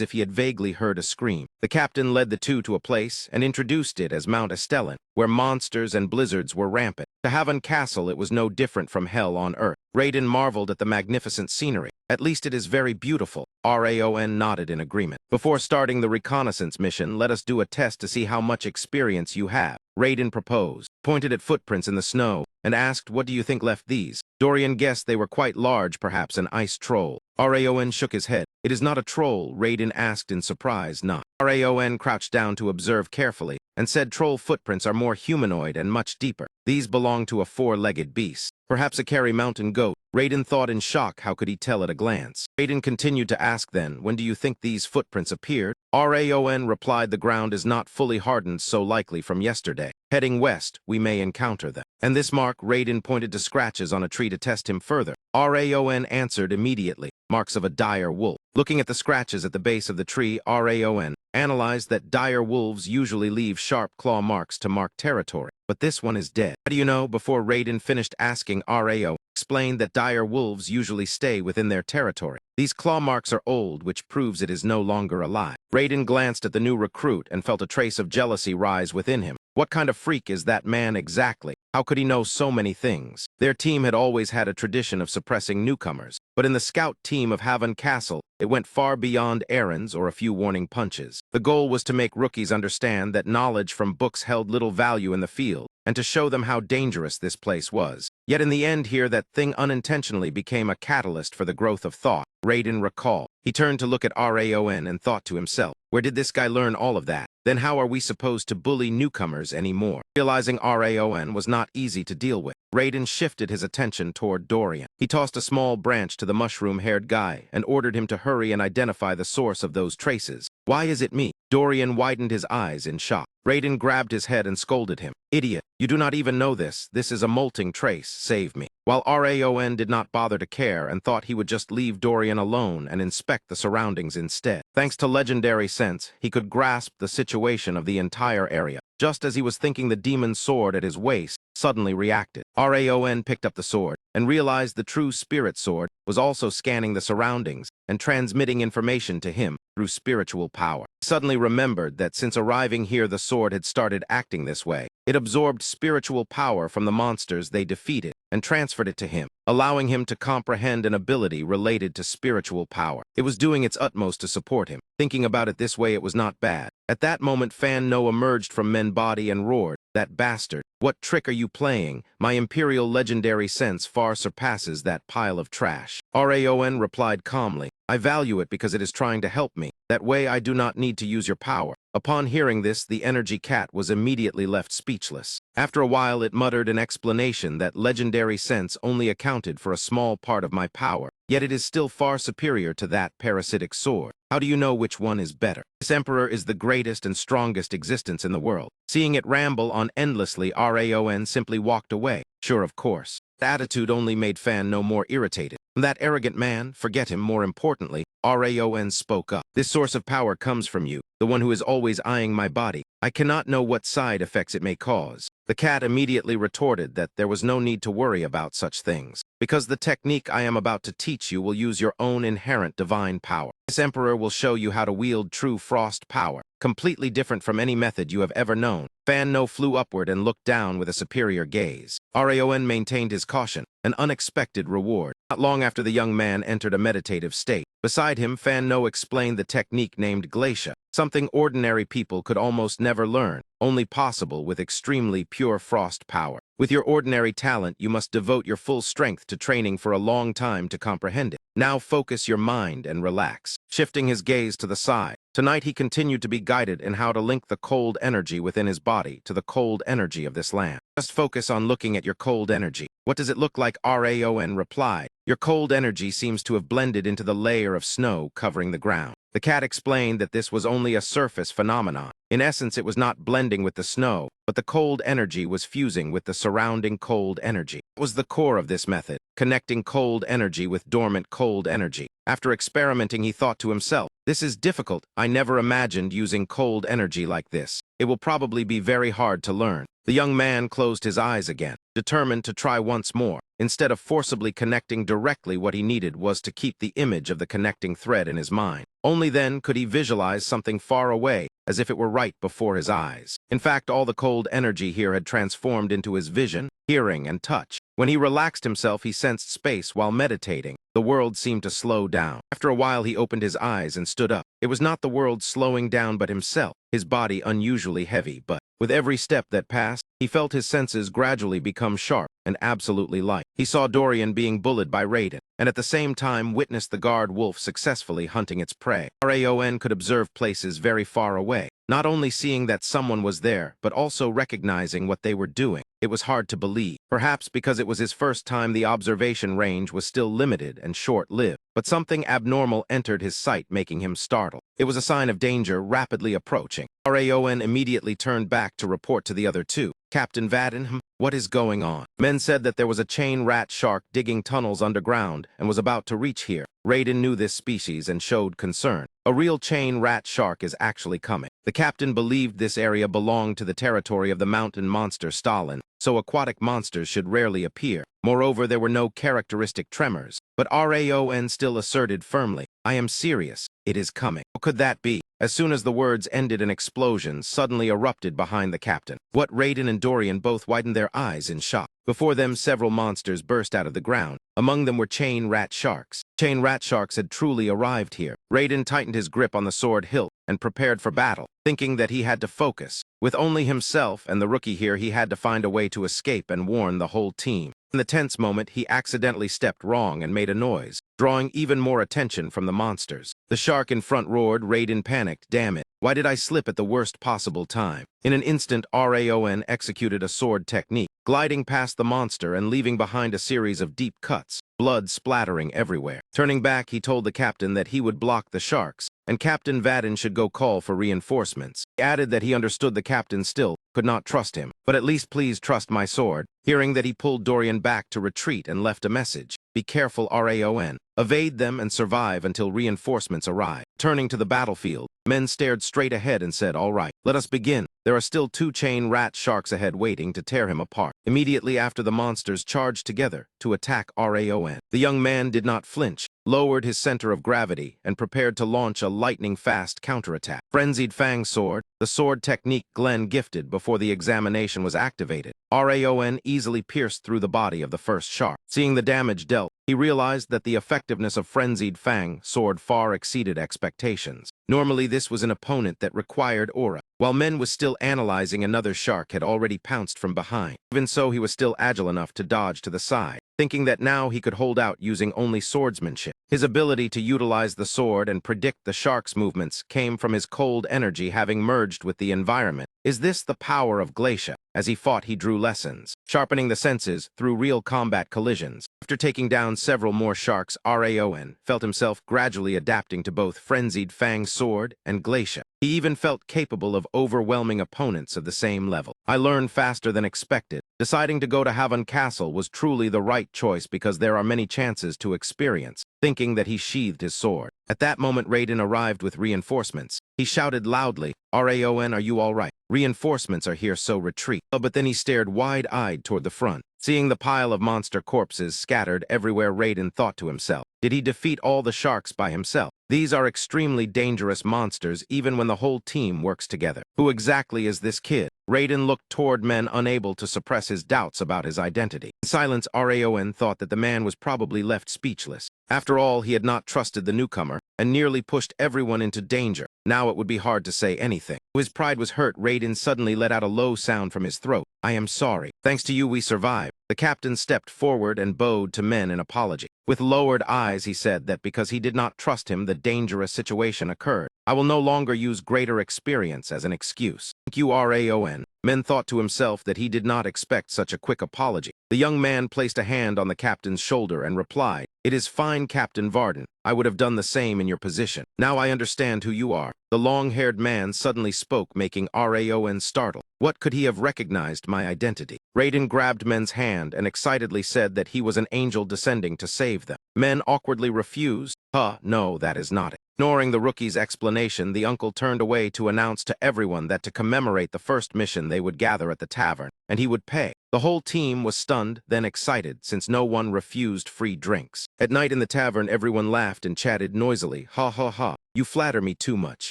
if he had vaguely heard a scream. The captain led the two to a place and introduced it as Mount Estellan, where monsters and blizzards were rampant. To Haven Castle, it was no different from hell on earth. Raiden marveled at the magnificent scenery. At least it is very beautiful. Raon nodded in agreement. Before starting the reconnaissance mission, let us do a test to see how much experience you have. Raiden proposed, pointed at footprints in the snow, and asked, what do you think left these? Dorian guessed they were quite large, perhaps an ice troll. Raon shook his head. It is not a troll, Raiden asked in surprise. Not. Raon crouched down to observe carefully, and said troll footprints are more humanoid and much deeper. These belong to a four-legged beast. Perhaps a Kerry mountain goat. Raiden thought in shock, how could he tell at a glance? Raiden continued to ask then, when do you think these footprints appeared? Raon replied, the ground is not fully hardened, so likely from yesterday. Heading west, we may encounter them. And this mark, Raiden pointed to scratches on a tree to test him further. Raon answered immediately, marks of a dire wolf. Looking at the scratches at the base of the tree, Raon analyzed that dire wolves usually leave sharp claw marks to mark territory. But this one is dead. How do you know? Before Raiden finished asking, Raon explained that dire wolves usually stay within their territory. These claw marks are old, which proves it is no longer alive. Raiden glanced at the new recruit and felt a trace of jealousy rise within him. What kind of freak is that man exactly? How could he know so many things? Their team had always had a tradition of suppressing newcomers, but in the scout team of Haven Castle, it went far beyond errands or a few warning punches. The goal was to make rookies understand that knowledge from books held little value in the field, and to show them how dangerous this place was. Yet in the end here, that thing unintentionally became a catalyst for the growth of thought. Raiden recalled. He turned to look at Raon and thought to himself, where did this guy learn all of that? Then how are we supposed to bully newcomers anymore? Realizing Raon was not easy to deal with, Raiden shifted his attention toward Dorian. He tossed a small branch to the mushroom-haired guy and ordered him to hurry and identify the source of those traces. Why is it me? Dorian widened his eyes in shock. Raiden grabbed his head and scolded him. Idiot, you do not even know this. This is a molting trace. Save me. While Raon did not bother to care and thought he would just leave Dorian alone and inspect the surroundings instead. Thanks to legendary sense, he could grasp the situation of the entire area. Just as he was thinking, the demon's sword at his waist suddenly reacted. Raon picked up the sword and realized the true spirit sword was also scanning the surroundings and transmitting information to him through spiritual power. He suddenly remembered that since arriving here, the sword had started acting this way. It absorbed spiritual power from the monsters they defeated and transferred it to him, allowing him to comprehend an ability related to spiritual power. It was doing its utmost to support him. Thinking about it this way, it was not bad. At that moment, Fan No emerged from Men's body and roared, "That bastard! What trick are you playing? My imperial legendary sense far surpasses that pile of trash." Raon replied calmly, "I value it because it is trying to help me. That way I do not need to use your power." Upon hearing this, the energy cat was immediately left speechless. After a while, it muttered an explanation that legendary sense only accounted for a small part of my power, yet it is still far superior to that parasitic sword. How do you know which one is better? This emperor is the greatest and strongest existence in the world. Seeing it ramble on endlessly, Raon simply walked away. Sure, of course. The attitude only made Fan No more irritated. That arrogant man, forget him. More importantly, Raon spoke up. This source of power comes from you, the one who is always eyeing my body. I cannot know what side effects it may cause. The cat immediately retorted that there was no need to worry about such things, because the technique I am about to teach you will use your own inherent divine power. This emperor will show you how to wield true frost power, completely different from any method you have ever known. Fan No flew upward and looked down with a superior gaze. Raon maintained his caution, an unexpected reward. Not long after, the young man entered a meditative state. Beside him, Fan No explained the technique named Glacia, something ordinary people could almost never learn, only possible with extremely pure frost power. With your ordinary talent, you must devote your full strength to training for a long time to comprehend it. Now focus your mind and relax. Shifting his gaze to the side, tonight he continued to be guided in how to link the cold energy within his body to the cold energy of this land. Just focus on looking at your cold energy. What does it look like? Raon replied. Your cold energy seems to have blended into the layer of snow covering the ground. The cat explained that this was only a surface phenomenon. In essence, it was not blending with the snow, but the cold energy was fusing with the surrounding cold energy. It was the core of this method, connecting cold energy with dormant cold energy. After experimenting, he thought to himself, this is difficult. I never imagined using cold energy like this. It will probably be very hard to learn. The young man closed his eyes again, determined to try once more. Instead of forcibly connecting directly, what he needed was to keep the image of the connecting thread in his mind. Only then could he visualize something far away, as if it were right before his eyes. In fact, all the cold energy here had transformed into his vision, hearing, and touch. When he relaxed himself, he sensed space while meditating. The world seemed to slow down. After a while, he opened his eyes and stood up. It was not the world slowing down, but himself, his body unusually heavy, but with every step that passed, he felt his senses gradually become sharp and absolutely light. He saw Dorian being bullied by Raiden, and at the same time witnessed the guard wolf successfully hunting its prey. Raon could observe places very far away, not only seeing that someone was there, but also recognizing what they were doing. It was hard to believe. Perhaps because it was his first time, the observation range was still limited and short-lived. But something abnormal entered his sight, making him startled. It was a sign of danger rapidly approaching. Raon immediately turned back to report to the other two. Captain Vadin, what is going on? Men said that there was a chain rat shark digging tunnels underground and was about to reach here. Raiden knew this species and showed concern. A real chain rat shark is actually coming. The captain believed this area belonged to the territory of the mountain monster Stalin, so aquatic monsters should rarely appear. Moreover, there were no characteristic tremors. But Raon still asserted firmly, I am serious. It is coming. How could that be? As soon as the words ended, an explosion suddenly erupted behind the captain. What Raiden and Dorian both widened their eyes in shock. Before them, several monsters burst out of the ground. Among them were chain rat sharks. Chain rat sharks had truly arrived here. Raiden tightened his grip on the sword hilt and prepared for battle, thinking that he had to focus. With only himself and the rookie here, he had to find a way to escape and warn the whole team. In the tense moment, he accidentally stepped wrong and made a noise, drawing even more attention from the monsters. The shark in front roared. Raiden panicked. Damn it, why did I slip at the worst possible time? In an instant, Raon executed a sword technique, gliding past the monster and leaving behind a series of deep cuts, blood splattering everywhere. Turning back, he told the captain that he would block the sharks, and Captain Vadin should go call for reinforcements. He added that he understood the captain still could not trust him, but at least please trust my sword. Hearing that, he pulled Dorian back to retreat and left a message. Be careful, Raon. Evade them and survive until reinforcements arrive. Turning to the battlefield, men stared straight ahead and said, all right, let us begin. There are still two chain rat sharks ahead waiting to tear him apart. Immediately after, the monsters charged together to attack Raon. The young man did not flinch, lowered his center of gravity, and prepared to launch a lightning-fast counterattack. Frenzied Fang Sword, the sword technique Glenn gifted before the examination was activated. Raon easily pierced through the body of the first shark. Seeing the damage dealt, he realized that the effectiveness of Frenzied Fang Sword far exceeded expectations. Normally, this was an opponent that required aura. While Men was still analyzing, another shark had already pounced from behind. Even so, he was still agile enough to dodge to the side, thinking that now he could hold out using only swordsmanship. His ability to utilize the sword and predict the shark's movements came from his cold energy having merged with the environment. Is this the power of Glacia? As he fought, he drew lessons, sharpening the senses through real combat collisions. After taking down several more sharks, Raon felt himself gradually adapting to both Frenzied Fang Sword and Glacia. He even felt capable of overwhelming opponents of the same level. I learned faster than expected. Deciding to go to Haven Castle was truly the right choice because there are many chances to experience. Thinking that, he sheathed his sword. At that moment, Raiden arrived with reinforcements. He shouted loudly, Raon, are you all right? Reinforcements are here, so retreat. But then he stared wide-eyed toward the front. Seeing the pile of monster corpses scattered everywhere, Raiden thought to himself, did he defeat all the sharks by himself? These are extremely dangerous monsters even when the whole team works together. Who exactly is this kid? Raiden looked toward Men, unable to suppress his doubts about his identity. In silence, Raon thought that the man was probably left speechless. After all, he had not trusted the newcomer and nearly pushed everyone into danger. Now it would be hard to say anything. His pride was hurt. Raiden suddenly let out a low sound from his throat. I am sorry. Thanks to you, we survived. The captain stepped forward and bowed to Men in apology. With lowered eyes, he said that because he did not trust him, the dangerous situation occurred. I will no longer use greater experience as an excuse. Thank you, Raon. Men thought to himself that he did not expect such a quick apology. The young man placed a hand on the captain's shoulder and replied, It is fine, Captain Varden. I would have done the same in your position. Now I understand who you are. The long-haired man suddenly spoke, making Raon startled. What could he have recognized my identity? Raiden grabbed Men's hand and excitedly said that he was an angel descending to save them. Men awkwardly refused. No, that is not it. Ignoring the rookie's explanation, the uncle turned away to announce to everyone that to commemorate the first mission they would gather at the tavern, and he would pay. The whole team was stunned, then excited, since no one refused free drinks. At night in the tavern, everyone laughed and chatted noisily. Ha ha ha. You flatter me too much.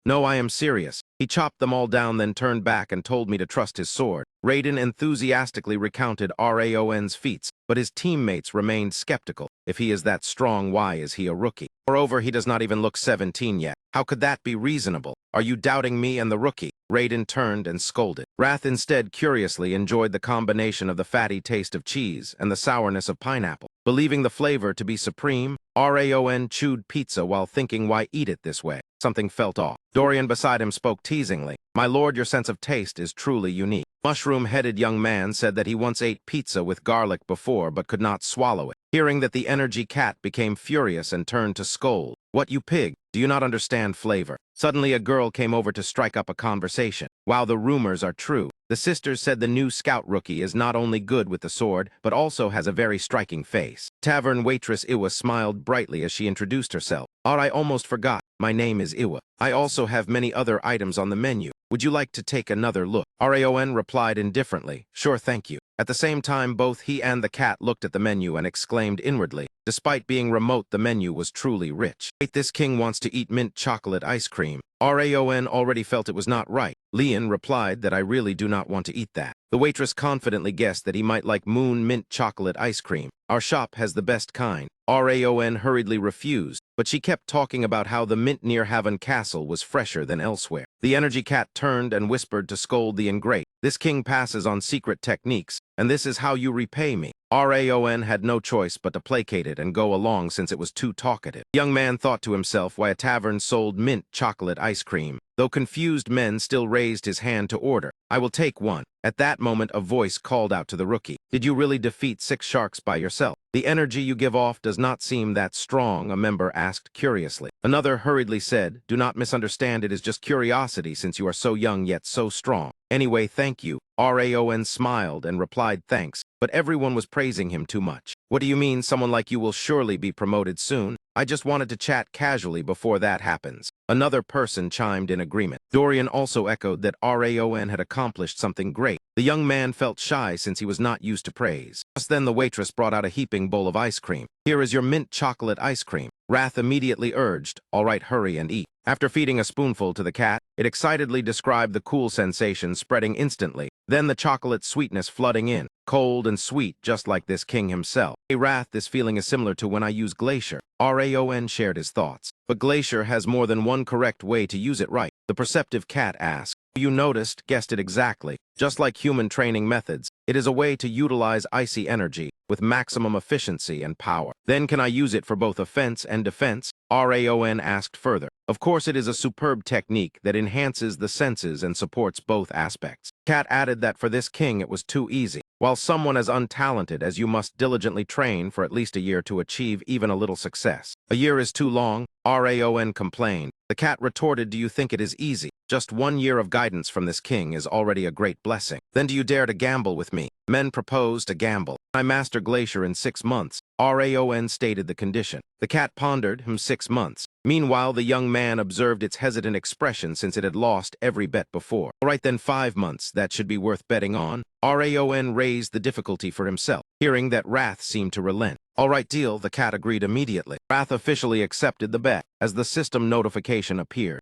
No, I am serious. He chopped them all down, then turned back and told me to trust his sword. Raiden enthusiastically recounted Raon's feats, but his teammates remained skeptical. If he is that strong, why is he a rookie? Moreover, he does not even look 17 yet. How could that be reasonable? Are you doubting me and the rookie? Raiden turned and scolded. Wrath instead curiously enjoyed the combination of the fatty taste of cheese and the sourness of pineapple. Believing the flavor to be supreme, Raon chewed pizza while thinking, why eat it this way? Something felt off. Dorian beside him spoke teasingly. My lord, your sense of taste is truly unique. Mushroom-headed young man said that he once ate pizza with garlic before but could not swallow it. Hearing that, the energy cat became furious and turned to scold. What, you pig? Do you not understand flavor? Suddenly a girl came over to strike up a conversation. Wow, the rumors are true. The sisters said the new scout rookie is not only good with the sword, but also has a very striking face. Tavern waitress Iwa smiled brightly as she introduced herself. I almost forgot. My name is Iwa. I also have many other items on the menu. Would you like to take another look? Raon replied indifferently. Sure, thank you. At the same time, both he and the cat looked at the menu and exclaimed inwardly. Despite being remote, the menu was truly rich. Wait, this king wants to eat mint chocolate ice cream. Raon already felt it was not right. Leon replied that I really do not want to eat that. The waitress confidently guessed that he might like moon mint chocolate ice cream. Our shop has the best kind. Raon hurriedly refused, but she kept talking about how the mint near Haven Castle was fresher than elsewhere. The energy cat turned and whispered to scold the ingrate. This king passes on secret techniques, and this is how you repay me. Raon had no choice but to placate it and go along since it was too talkative. The young man thought to himself why a tavern sold mint chocolate ice cream. Though confused, men still raised his hand to order. I will take one. At that moment, a voice called out to the rookie. Did you really defeat 6 sharks by yourself? The energy you give off does not seem that strong, a member asked curiously. Another hurriedly said, do not misunderstand, it is just curiosity since you are so young yet so strong. Anyway, thank you. Raon smiled and replied thanks, but everyone was praising him too much. What do you mean? Someone like you will surely be promoted soon. I just wanted to chat casually before that happens. Another person chimed in agreement. Dorian also echoed that Raon had accomplished something great. The young man felt shy since he was not used to praise. Just then the waitress brought out a heaping bowl of ice cream. Here is your mint chocolate ice cream. Wrath immediately urged, all right, hurry and eat. After feeding a spoonful to the cat, it excitedly described the cool sensation spreading instantly, then the chocolate sweetness flooding in, cold and sweet just like this king himself. Hey Wrath, this feeling is similar to when I use Glacier. Raon shared his thoughts. But Glacier has more than one correct way to use it right. The perceptive cat asked. You noticed, guessed it exactly. Just like human training methods, it is a way to utilize icy energy with maximum efficiency and power. Then can I use it for both offense and defense? Raon asked further. Of course, it is a superb technique that enhances the senses and supports both aspects. Cat added that for this king it was too easy. While someone as untalented as you must diligently train for at least a year to achieve even a little success. A year is too long, Raon complained. The cat retorted, do you think it is easy? Just 1 year of guidance from this king is already a great blessing. Then do you dare to gamble with me? Men proposed a gamble. I master Glacier in 6 months. Raon stated the condition. The cat pondered 6 months. Meanwhile, the young man observed its hesitant expression since it had lost every bet before. All right then, 5 months, that should be worth betting on. Raon raised the difficulty for himself, hearing that Wrath seemed to relent. All right, deal, the cat agreed immediately. Wrath officially accepted the bet as the system notification appeared.